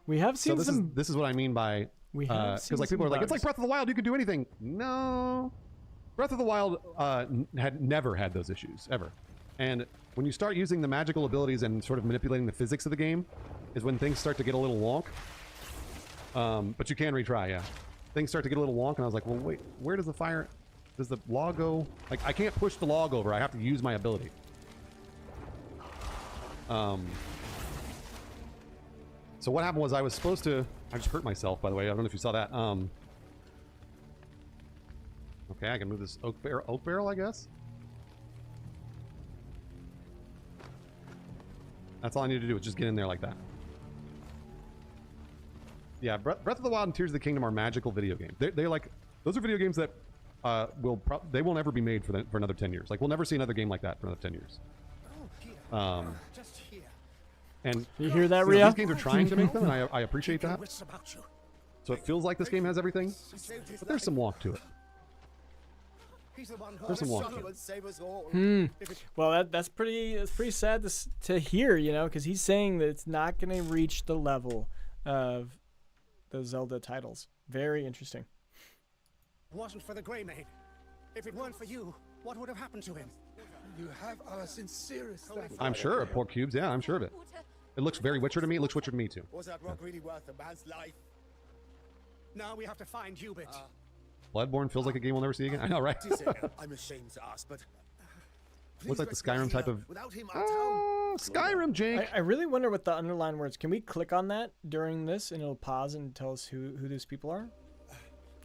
We have seen This is what I mean by... Because like people are like, it's like Breath of the Wild, you can do anything. No. Breath of the Wild had never had those issues, ever. And when you start using the magical abilities and sort of manipulating the physics of the game, is when things start to get a little wonk. But you can retry, yeah. Things start to get a little wonk, and I was like, well, wait, where does the fire... Does the log go... Like, I can't push the log over, I have to use my ability. So what happened was I was supposed to... I just hurt myself, by the way. I don't know if you saw that. Okay, I can move this oak barrel, I guess. That's all I need to do is just get in there like that. Yeah, Breath of the Wild and Tears of the Kingdom are magical video games. They're like... Those are video games that they will never be made for another 10 years. Like, we'll never see another game like that for another 10 years. Just here. And you hear that, Rhea? These games are trying to make them, and I appreciate that. So it feels like this game has everything, but there's some walk to it. There's some walk to it. Well, that's pretty sad to hear, you know, because he's saying that it's not going to reach the level of the Zelda titles. Very interesting. It wasn't for the Greymane. If it weren't for you, what would have happened to him? You have our sincerest thanks. I'm sure of Pork Cubes, yeah, I'm sure of it. It looks very Witcher to me. It looks Witcher to me, too. Was that rock really worth a man's life? Now we have to find Hubert. Bloodborne feels like a game we'll never see again. I know, right? I'm ashamed to ask, but... Looks like the Skyrim type of... Without him, our town... Skyrim, Jake! I really wonder what the underlined words... Can we click on that during this and it'll pause and tell us who these people are?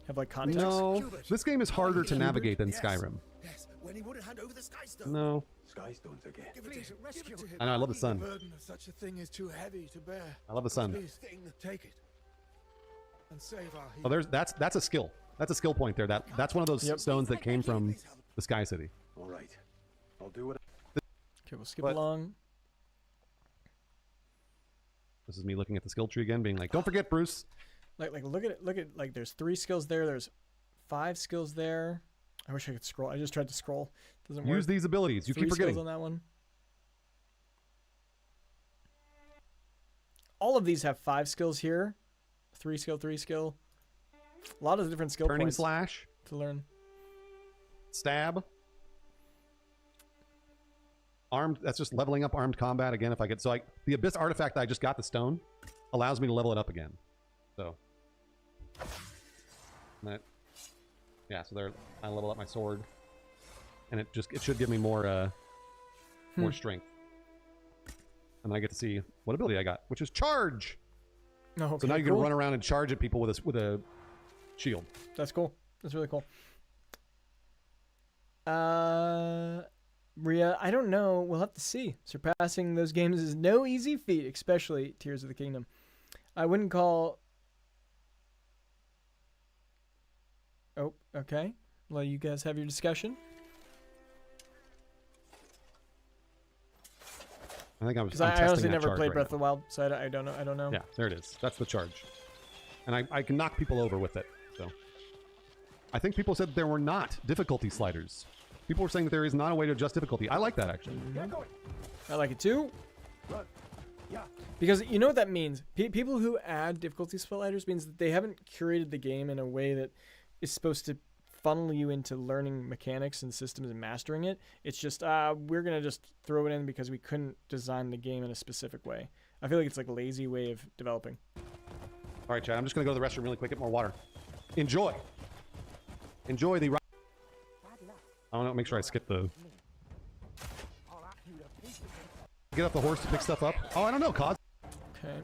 Have like context? No. This game is harder to navigate than Skyrim. Yes, when he wouldn't hand over the Skystone. No. Skystones again. Please rescue him. I know, I love the sun. The burden of such a thing is too heavy to bear. I love the sun. Please, take it and save our Oh, that's a skill. That's a skill point there. That's one of those stones that came from the Sky City. All right. I'll do it. Okay, we'll skip along. This is me looking at the skill tree again, being like, "Don't forget, Bruce." Like look at it. Look at like there's 3 skills there. There's 5 skills there. I wish I could scroll. I just tried to scroll. Doesn't work. Use these abilities. You keep forgetting. 3 skills on that one. All of these have 5 skills here. 3 skill, 3 skill. A lot of different skill Turning points slash to learn. Stab. Armed. That's just leveling up armed combat again. If I get the Abyss artifact that I just got, the stone, allows me to level it up again. So that, yeah. So there, I level up my sword, and it should give me more more strength, and then I get to see what ability I got, which is charge. Oh, okay, so now you can run around and charge at people with a shield. That's cool. That's really cool. Rhea, I don't know. We'll have to see. Surpassing those games is no easy feat, especially Tears of the Kingdom. I wouldn't call... Oh, okay. Well, you guys have your discussion. I think Because I honestly never played Breath of the Wild, so I don't know. I don't know. Yeah, there it is. That's the charge. And I can knock people over with it. So I think people said there were not difficulty sliders. People were saying that there is not a way to adjust difficulty. I like that, actually. I like it too. Because you know what that means? People who add difficulty sliders means that they haven't curated the game in a way that is supposed to funnel you into learning mechanics and systems and mastering it. It's just, we're going to just throw it in because we couldn't design the game in a specific way. I feel like it's like a lazy way of developing. All right, Chad, I'm just going to go to the restroom really quick, get more water. Enjoy. Enjoy the... I don't know, make sure I skip the... Get off the horse to pick stuff up. Oh, I don't know, Cos. Okay.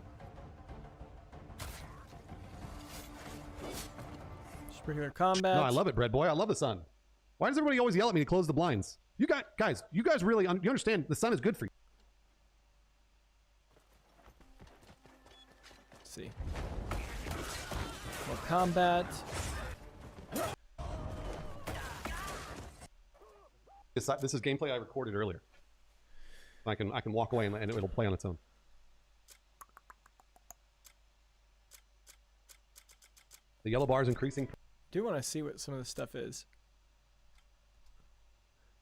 Just regular combat. No, I love it, Bread Boy. I love the sun. Why does everybody always yell at me to close the blinds? You guys really... you understand the sun is good for you. Let's see. More combat. This is gameplay I recorded earlier. I can walk away and it'll play on its own. The yellow bar is increasing. Do want to see what some of this stuff is.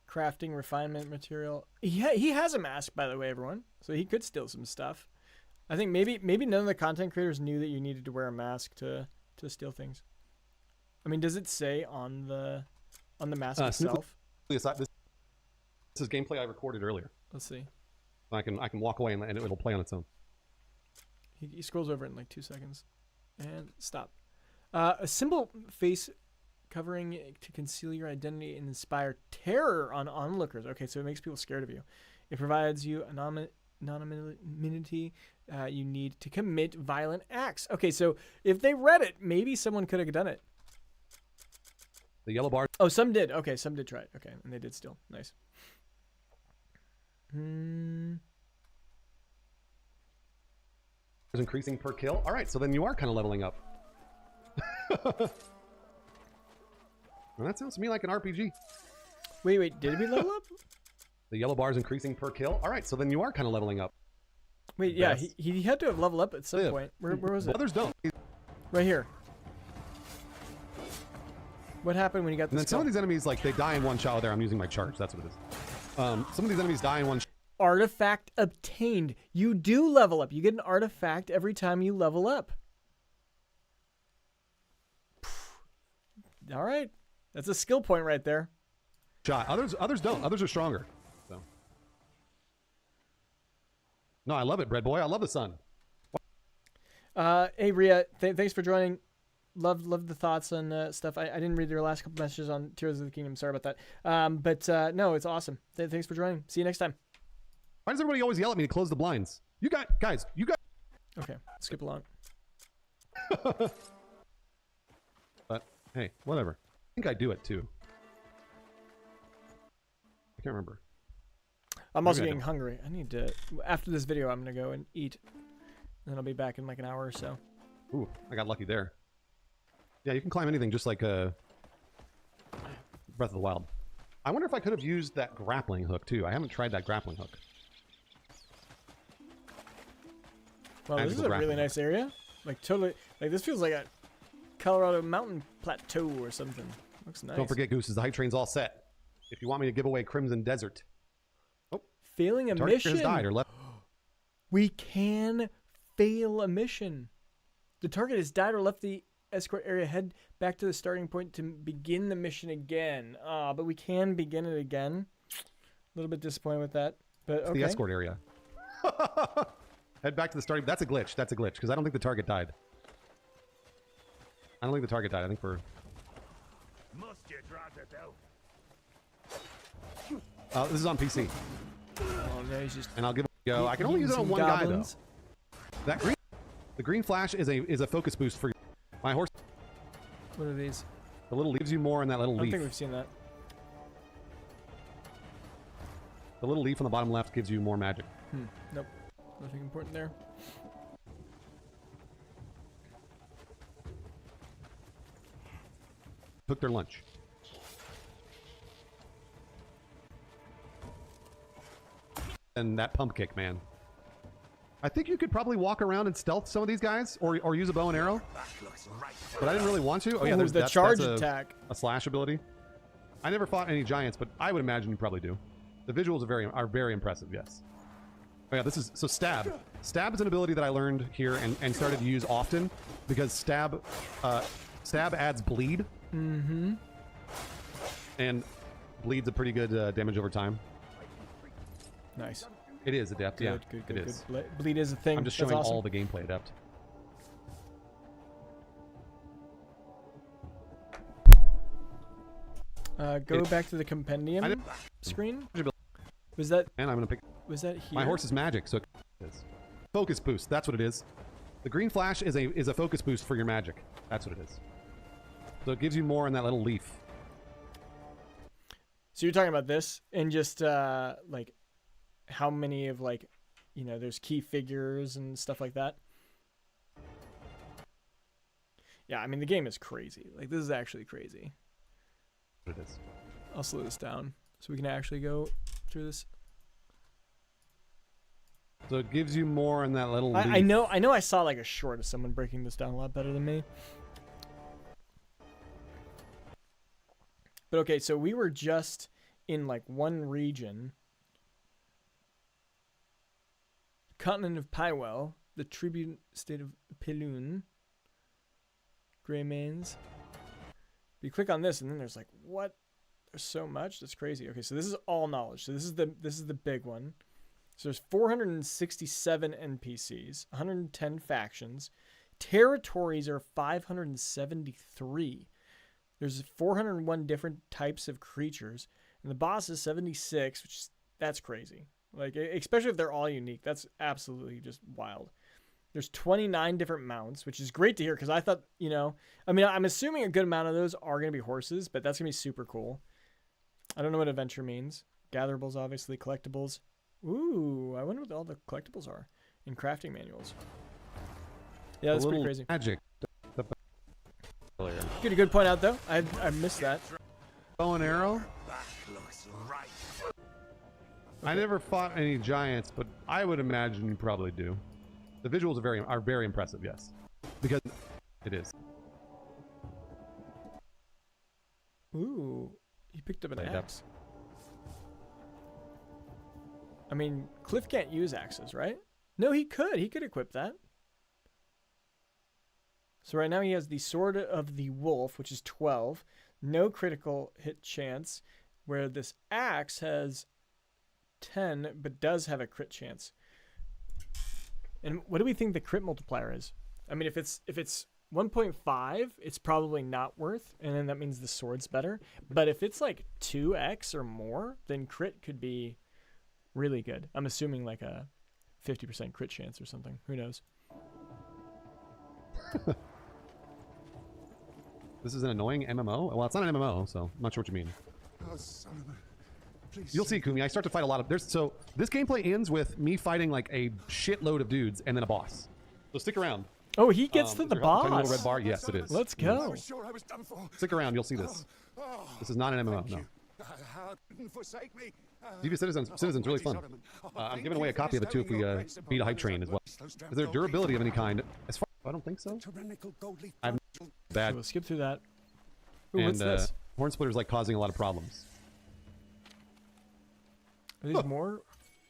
Crafting, refinement material. He has a mask, by the way, everyone. So he could steal some stuff. I think maybe none of the content creators knew that you needed to wear a mask to steal things. I mean, does it say on the mask itself? This is gameplay I recorded earlier. Let's see. I can walk away and it'll play on its own. He scrolls over it in like 2 seconds. And stop. A simple face covering to conceal your identity and inspire terror on onlookers. Okay, so it makes people scared of you. It provides you anonymity you need to commit violent acts. Okay, so if they read it, maybe someone could have done it. The yellow bar. Oh, some did. Okay, some did try it. Okay, and they did steal. Nice. Is increasing per kill. All right, so then you are kind of leveling up. Well, that sounds to me like an RPG. Wait, did we level up? The yellow bar is increasing per kill. All right, so then you are kind of leveling up. Wait, yeah, he had to have leveled up at some point. Where was it? Others don't. Right here. What happened when you got this? And then some of these enemies, like, they die in one shot. There, I'm using my charge. That's what it is. Some of these enemies die in one shot. Artifact obtained. You do level up. You get an artifact every time you level up. All right. That's a skill point right there. Shot. Others don't. Others are stronger. So. No, I love it, Bread Boy. I love the sun. Hey, Rhea, thanks for joining. Love the thoughts on stuff. I didn't read your last couple messages on Tears of the Kingdom. Sorry about that. But no, it's awesome. Thanks for joining. See you next time. Why does everybody always yell at me to close the blinds? Guys. Okay, skip along. But hey, whatever. I think I do it too. I can't remember. I'm also getting hungry. I need to. After this video, I'm gonna go and eat. And then I'll be back in like an hour or so. Ooh, I got lucky there. Yeah, you can climb anything just like Breath of the Wild. I wonder if I could have used that grappling hook too. I haven't tried that grappling hook. Well, this is a really nice area. Like totally, like this feels like a Colorado mountain plateau or something. Looks nice. Don't forget, Goose, the hype train's all set. If you want me to give away Crimson Desert. Oh, failing a mission. Has died or left. We can fail a mission. The target has died or left the escort area. Head back to the starting point to begin the mission again. But we can begin it again. A little bit disappointed with that. But okay. The escort area. Head back to the starting. That's a glitch. That's a glitch because I don't think the target died. I think we're. Must you drag it out? This is on PC. Oh, no, he's just. And I'll give it a go. I can only use it on one guy though. That the green flash is a focus boost for my horse. What are these? The little leaves you more in that little leaf. I don't think we've seen that. The little leaf on the bottom left gives you more magic. Nope. Nothing important there. Took their lunch. And that pump kick, man. I think you could probably walk around and stealth some of these guys, or use a bow and arrow. But I didn't really want to. Oh yeah, there's the charge attack. A slash ability. I never fought any giants, but I would imagine you probably do. The visuals are very impressive. Yes. Oh yeah, this is so stab. Stab is an ability that I learned here and started to use often because stab adds bleed. Mm-hmm. And bleed's a pretty good damage over time. Nice. It is adept. Yeah, Good. it is. Bleed is a thing. I'm just That's showing awesome. all the gameplay adept. Go back to the compendium screen. Was that? And I'm gonna pick. Was that here? My horse is magic, so it is. Focus boost. That's what it is. The green flash is a focus boost for your magic. That's what it is. So it gives you more in that little leaf. So you're talking about this and just like how many of like, you know, there's key figures and stuff like that. Yeah, I mean the game is crazy. Like this is actually crazy. It is. I'll slow this down so we can actually go through this. So it gives you more in that little leaf. I know I saw like a short of someone breaking this down a lot better than me. But okay, so we were just in like one region. Continent of Pywell, the tribute state of Pelune, Greymanes. You click on this and then there's like, what? There's so much. That's crazy. Okay, so this is all knowledge. So this is the big one. So there's 467 NPCs, 110 factions. Territories are 573. There's 401 different types of creatures, and the boss is 76, that's crazy. Like, especially if they're all unique, that's absolutely just wild. There's 29 different mounts, which is great to hear because I thought, you know, I mean, I'm assuming a good amount of those are going to be horses, but that's going to be super cool. I don't know what adventure means. Gatherables, obviously, collectibles. Ooh, I wonder what all the collectibles are in crafting manuals. Yeah, that's pretty crazy. Magic. Get a good point out though. I missed that. Bow and arrow. I never fought any giants, but I would imagine you probably do. The visuals are very impressive. Yes, because it is. Ooh, he picked up an axe. I mean, Cliff can't use axes, right? No, he could. He could equip that. So right now he has the Sword of the Wolf, which is 12. No critical hit chance. Where this axe has 10, but does have a crit chance. And what do we think the crit multiplier is? I mean, if it's 1.5, it's probably not worth, and then that means the sword's better. But if it's like 2x or more, then crit could be really good. I'm assuming like a 50% crit chance or something. Who knows? This is an annoying MMO? Well, it's not an MMO, so I'm not sure what you mean. Oh, son of a... Please. You'll see, Kumi. I start to fight a lot of... So this gameplay ends with me fighting like a shitload of dudes and then a boss. So stick around. Oh, he gets to the boss. Tiny little red bar? Yes, it is. Let's go. Stick around. You'll see this. This is not an MMO, no. Devious Citizen's really fun. I'm giving away a copy of it too if we beat a hype train as well. Is there durability of any kind? As far I don't think so. I'm bad. We'll skip through that. Ooh, and what's this? Horn Splitter's like causing a lot of problems. Are these more?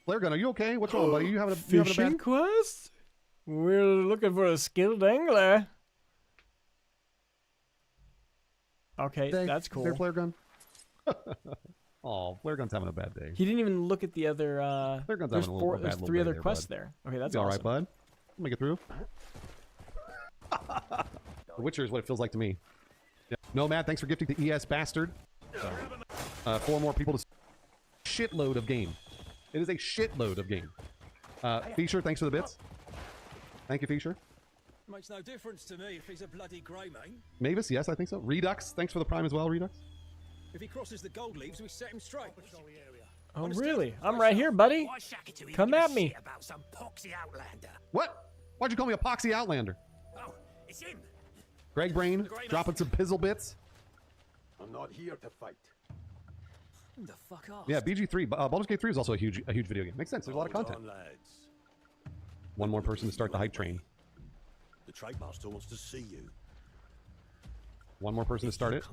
Flare Gun, are you okay? What's wrong, buddy? You having a Fishing bad... quest? We're looking for a skilled angler. Okay, that's cool. Their Flare Gun? Oh, Flare Gun's having a bad day. He didn't even look at the other. Flare Gun's there's having a little there's bad 3 other day quests there, there. Okay, that's all awesome. right, bud. I'll make it through. The Witcher is what it feels like to me. Yeah. No, Matt, thanks for gifting the ES Bastard. 4 more people to... Shitload of game. It is a shitload of game. Fisher, thanks for the bits. Thank you, Fisher. Makes no difference to me if he's a bloody Greymane. Mavis, yes, I think so. Redux, thanks for the prime as well, Redux. If he crosses the gold leaves, we set him straight. Oh, really? I'm right here, buddy. Come at me. About some poxy outlander. What? Why'd you call me a poxy outlander? Oh, it's him. Greg Brain dropping some pizzle bits. I'm not here to fight. Who the fuck off? Yeah, BG3. Baldur's Gate 3 is also a huge video game. Makes sense. There's a lot of content. One more person to start the hype train. The Trademaster wants to see you. One more person to start it.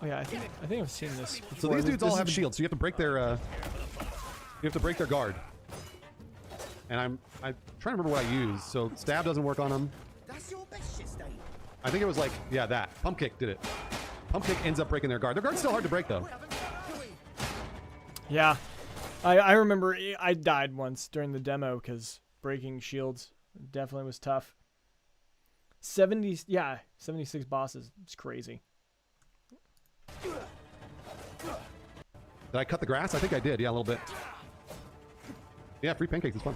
Oh yeah, I think I've seen this before. So these dudes all have shields, so you have to break their guard. And I'm trying to remember what I used. So stab doesn't work on them. That's your best shit, Dave. I think it was like, yeah, that. Pump kick did it. Pump kick ends up breaking their guard. Their guard's still hard to break though. Yeah, I remember I died once during the demo because breaking shields definitely was tough. 76 bosses. It's crazy. Did I cut the grass? I think I did. Yeah, a little bit. Yeah, free pancakes is fun.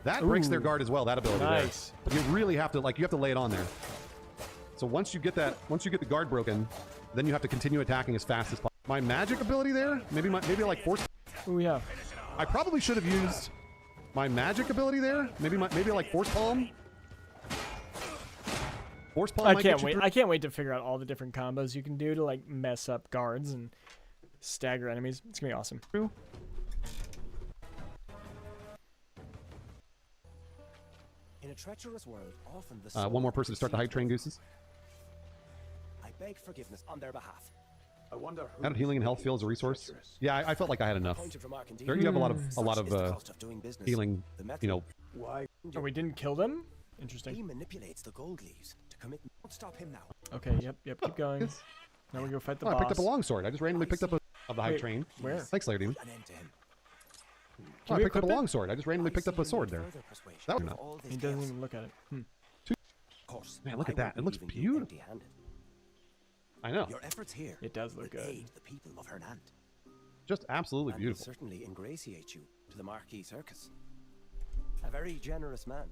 That breaks their guard as well. That ability. Nice. There. But you really have to lay it on there. So once you get the guard broken, then you have to continue attacking as fast as possible. My magic ability there, maybe like force. Oh yeah. I probably should have used my magic ability there. Maybe like force palm. Force palm. I can't wait to figure out all the different combos you can do to like mess up guards and stagger enemies. It's gonna be awesome. True. In a treacherous world, often the One more person to start the hype train, Gooses. I beg forgiveness on their behalf. I wonder who How did healing and health feel as a resource? Yeah, I felt like I had enough. There, you have a lot of healing. You know. Why? Oh, we didn't kill them? Interesting. He manipulates the gold leaves to commit. Don't stop him now. Okay. Yep. Keep going. Now we go fight the boss. I picked up a longsword. I just randomly picked up of the hype train. Where? Thanks, Slayer Demon. Can I we picked up a equip it? longsword. I just randomly picked up a sword there. That was not. He doesn't even look at it. Man, look at that. It looks beautiful. I know. Your efforts here. It does look good. Aid the people of Hernand. Just absolutely And beautiful. Certainly ingratiate you to the Marquis Circus. A very generous man.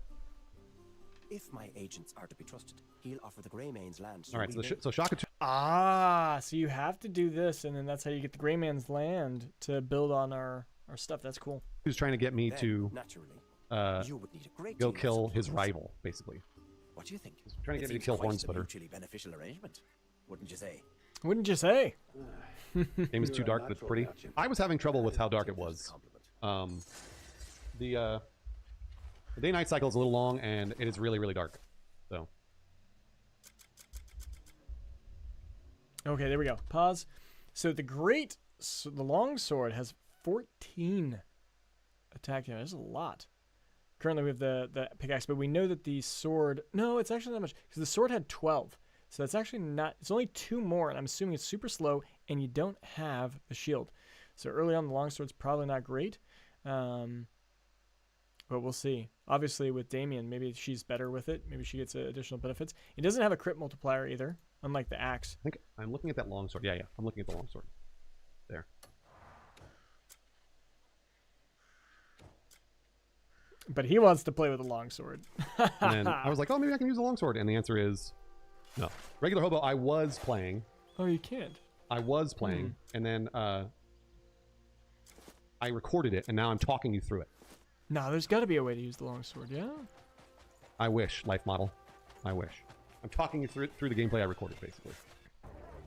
If my agents are to be trusted, he'll offer the Greymane's land. All right, so Shaka 2. Ah, so you have to do this, and then that's how you get the Greyman's land to build on our stuff. That's cool. Who's trying to get me to you would need a great go deal of kill his support. rival, basically. What do you think? He's trying to It get me to seems kill quite a Hornsplitter. mutually beneficial arrangement, wouldn't you say? Wouldn't you say? Game is too dark, but it's pretty. I was having trouble with how dark it was. The day-night cycle is a little long, and it is really, really dark. So. Okay, there we go. Pause. So the long sword has 14 attack damage. That's a lot. Currently we have the pickaxe, but we know that the sword... No, it's actually not much, because the sword had 12. So that's actually not... It's only 2 more, and I'm assuming it's super slow, and you don't have the shield. So early on, the longsword's probably not great. But we'll see. Obviously, with Damien, maybe she's better with it. Maybe she gets additional benefits. It doesn't have a crit multiplier either, unlike the axe. I think I'm looking at that longsword. Yeah, I'm looking at the longsword. There. But he wants to play with a longsword. And then I was like, oh, maybe I can use a longsword. And the answer is no. Regular Hobo, I was playing. Oh, you can't. I was playing. And then I recorded it, and now I'm talking you through it. No, there's got to be a way to use the longsword, yeah? I wish, life model. I wish. I'm talking you through the gameplay I recorded, basically.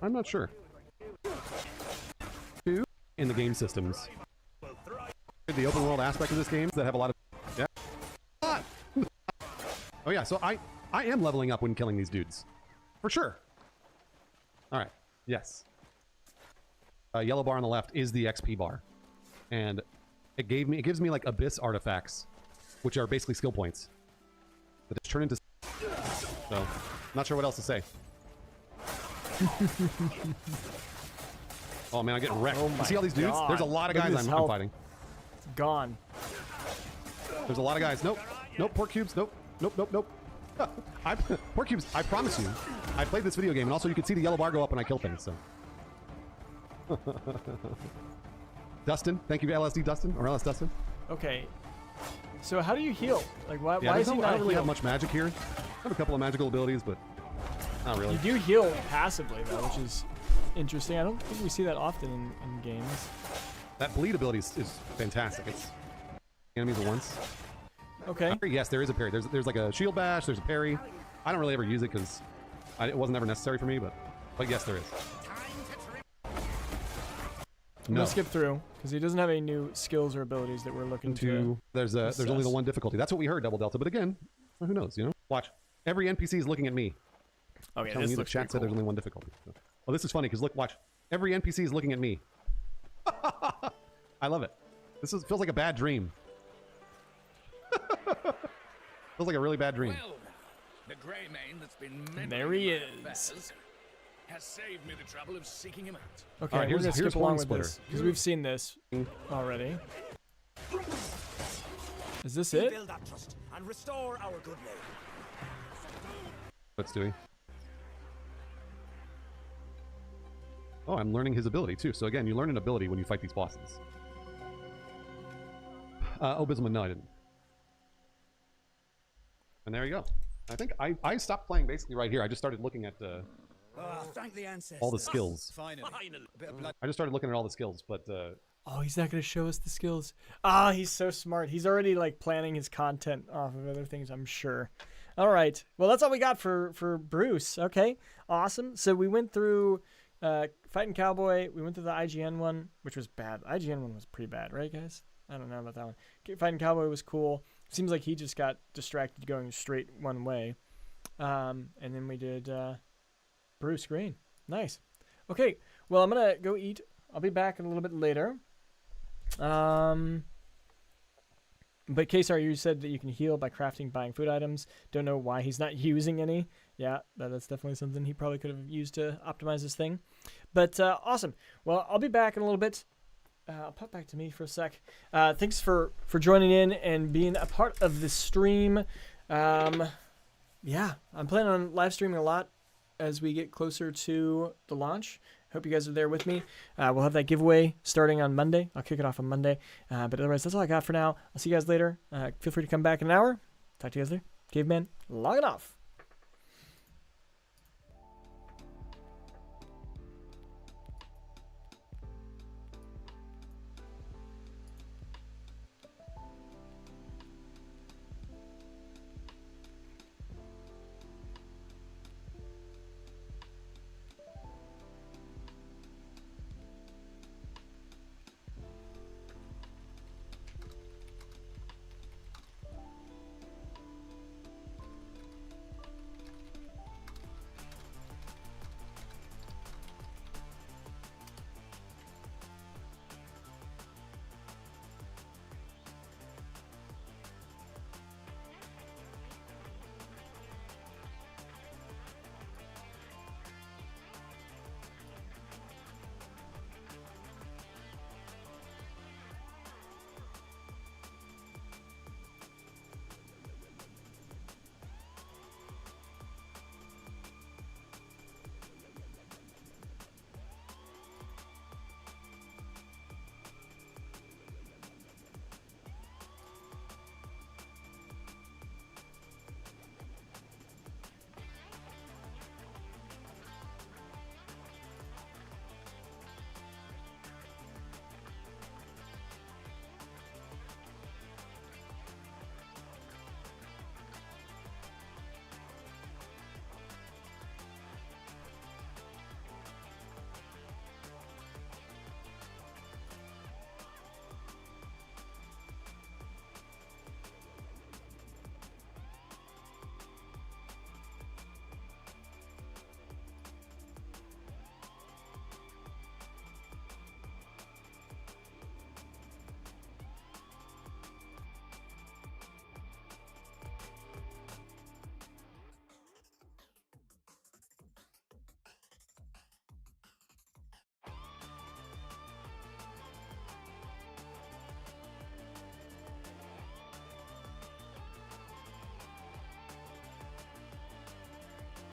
I'm not sure. In the game systems. The open world aspect of this game that have a lot of... Yeah. Oh yeah, so I am leveling up when killing these dudes. For sure. Alright, yes. Yellow bar on the left is the XP bar. And it gives me like abyss artifacts, which are basically skill points. That just turn into... So, not sure what else to say. Oh man, I'm getting wrecked. You see all these dudes? There's a lot of guys I'm fighting. It's gone. There's a lot of guys. Nope. Nope, pork cubes. Nope. Nope, nope, nope. Pork cubes, I promise you. I played this video game, and also you can see the yellow bar go up when I kill things, so. Dustin, thank you, LSD Dustin, or LS Dustin. Okay. So how do you heal? Like, why is he I not don't really have healed? much magic here. I have a couple of magical abilities, but not really. You do heal passively, though, which is interesting. I don't think we see that often in games. That bleed ability is fantastic. It's enemies at once. Okay. Yes, there is a parry. There's like a shield bash. There's a parry. I don't really ever use it because it wasn't ever necessary for me. But yes, there is. I'm gonna skip through because he doesn't have any new skills or abilities that we're looking to. There's only the one difficulty. That's what we heard, Double Delta. But again, who knows? You know, watch. Every NPC is looking at me. Okay, telling this you the looks chat pretty said cool. there's only one difficulty. Well, this is funny because look, watch. Every NPC is looking at me. I love it. Feels like a bad dream. Feels like a really bad dream. Well, the grey mane that's been There he meddling in my is. affairs has saved me the trouble of seeking him out. Okay, All right, we're gonna skip Horn along with Splitter. this because we've seen this already. Is this it? Rebuild that trust and restore our good name. What's doing? Oh, I'm learning his ability too. So again, you learn an ability when you fight these bosses. Oh, Bismarck, no, I didn't. And there you go. I think I stopped playing basically right here. I just started looking at Thank the ancestors. all the skills. Finally. I just started looking at all the skills, but Oh, he's not gonna show us the skills. Ah, he's so smart. He's already like planning his content off of other things, I'm sure. All right. Well, that's all we got for Bruce. Okay. Awesome. So we went through Fighting Cowboy. We went through the IGN one, which was bad. The IGN one was pretty bad, right, guys? I don't know about that one. Fighting Cowboy was cool. Seems like he just got distracted going straight one way. And then we did Bruce Green. Nice. Okay. Well, I'm gonna go eat. I'll be back a little bit later. But Kesar, you said that you can heal by crafting, buying food items. Don't know why he's not using any. Yeah, that's definitely something he probably could have used to optimize this thing. But awesome. Well, I'll be back in a little bit. I'll pop back to me for a sec. Thanks for joining in and being a part of this stream. Yeah, I'm planning on live streaming a lot as we get closer to the launch. Hope you guys are there with me. We'll have that giveaway starting on Monday. I'll kick it off on Monday. But otherwise, that's all I got for now. I'll see you guys later. Feel free to come back in an hour. Talk to you guys later. Caveman, logging off.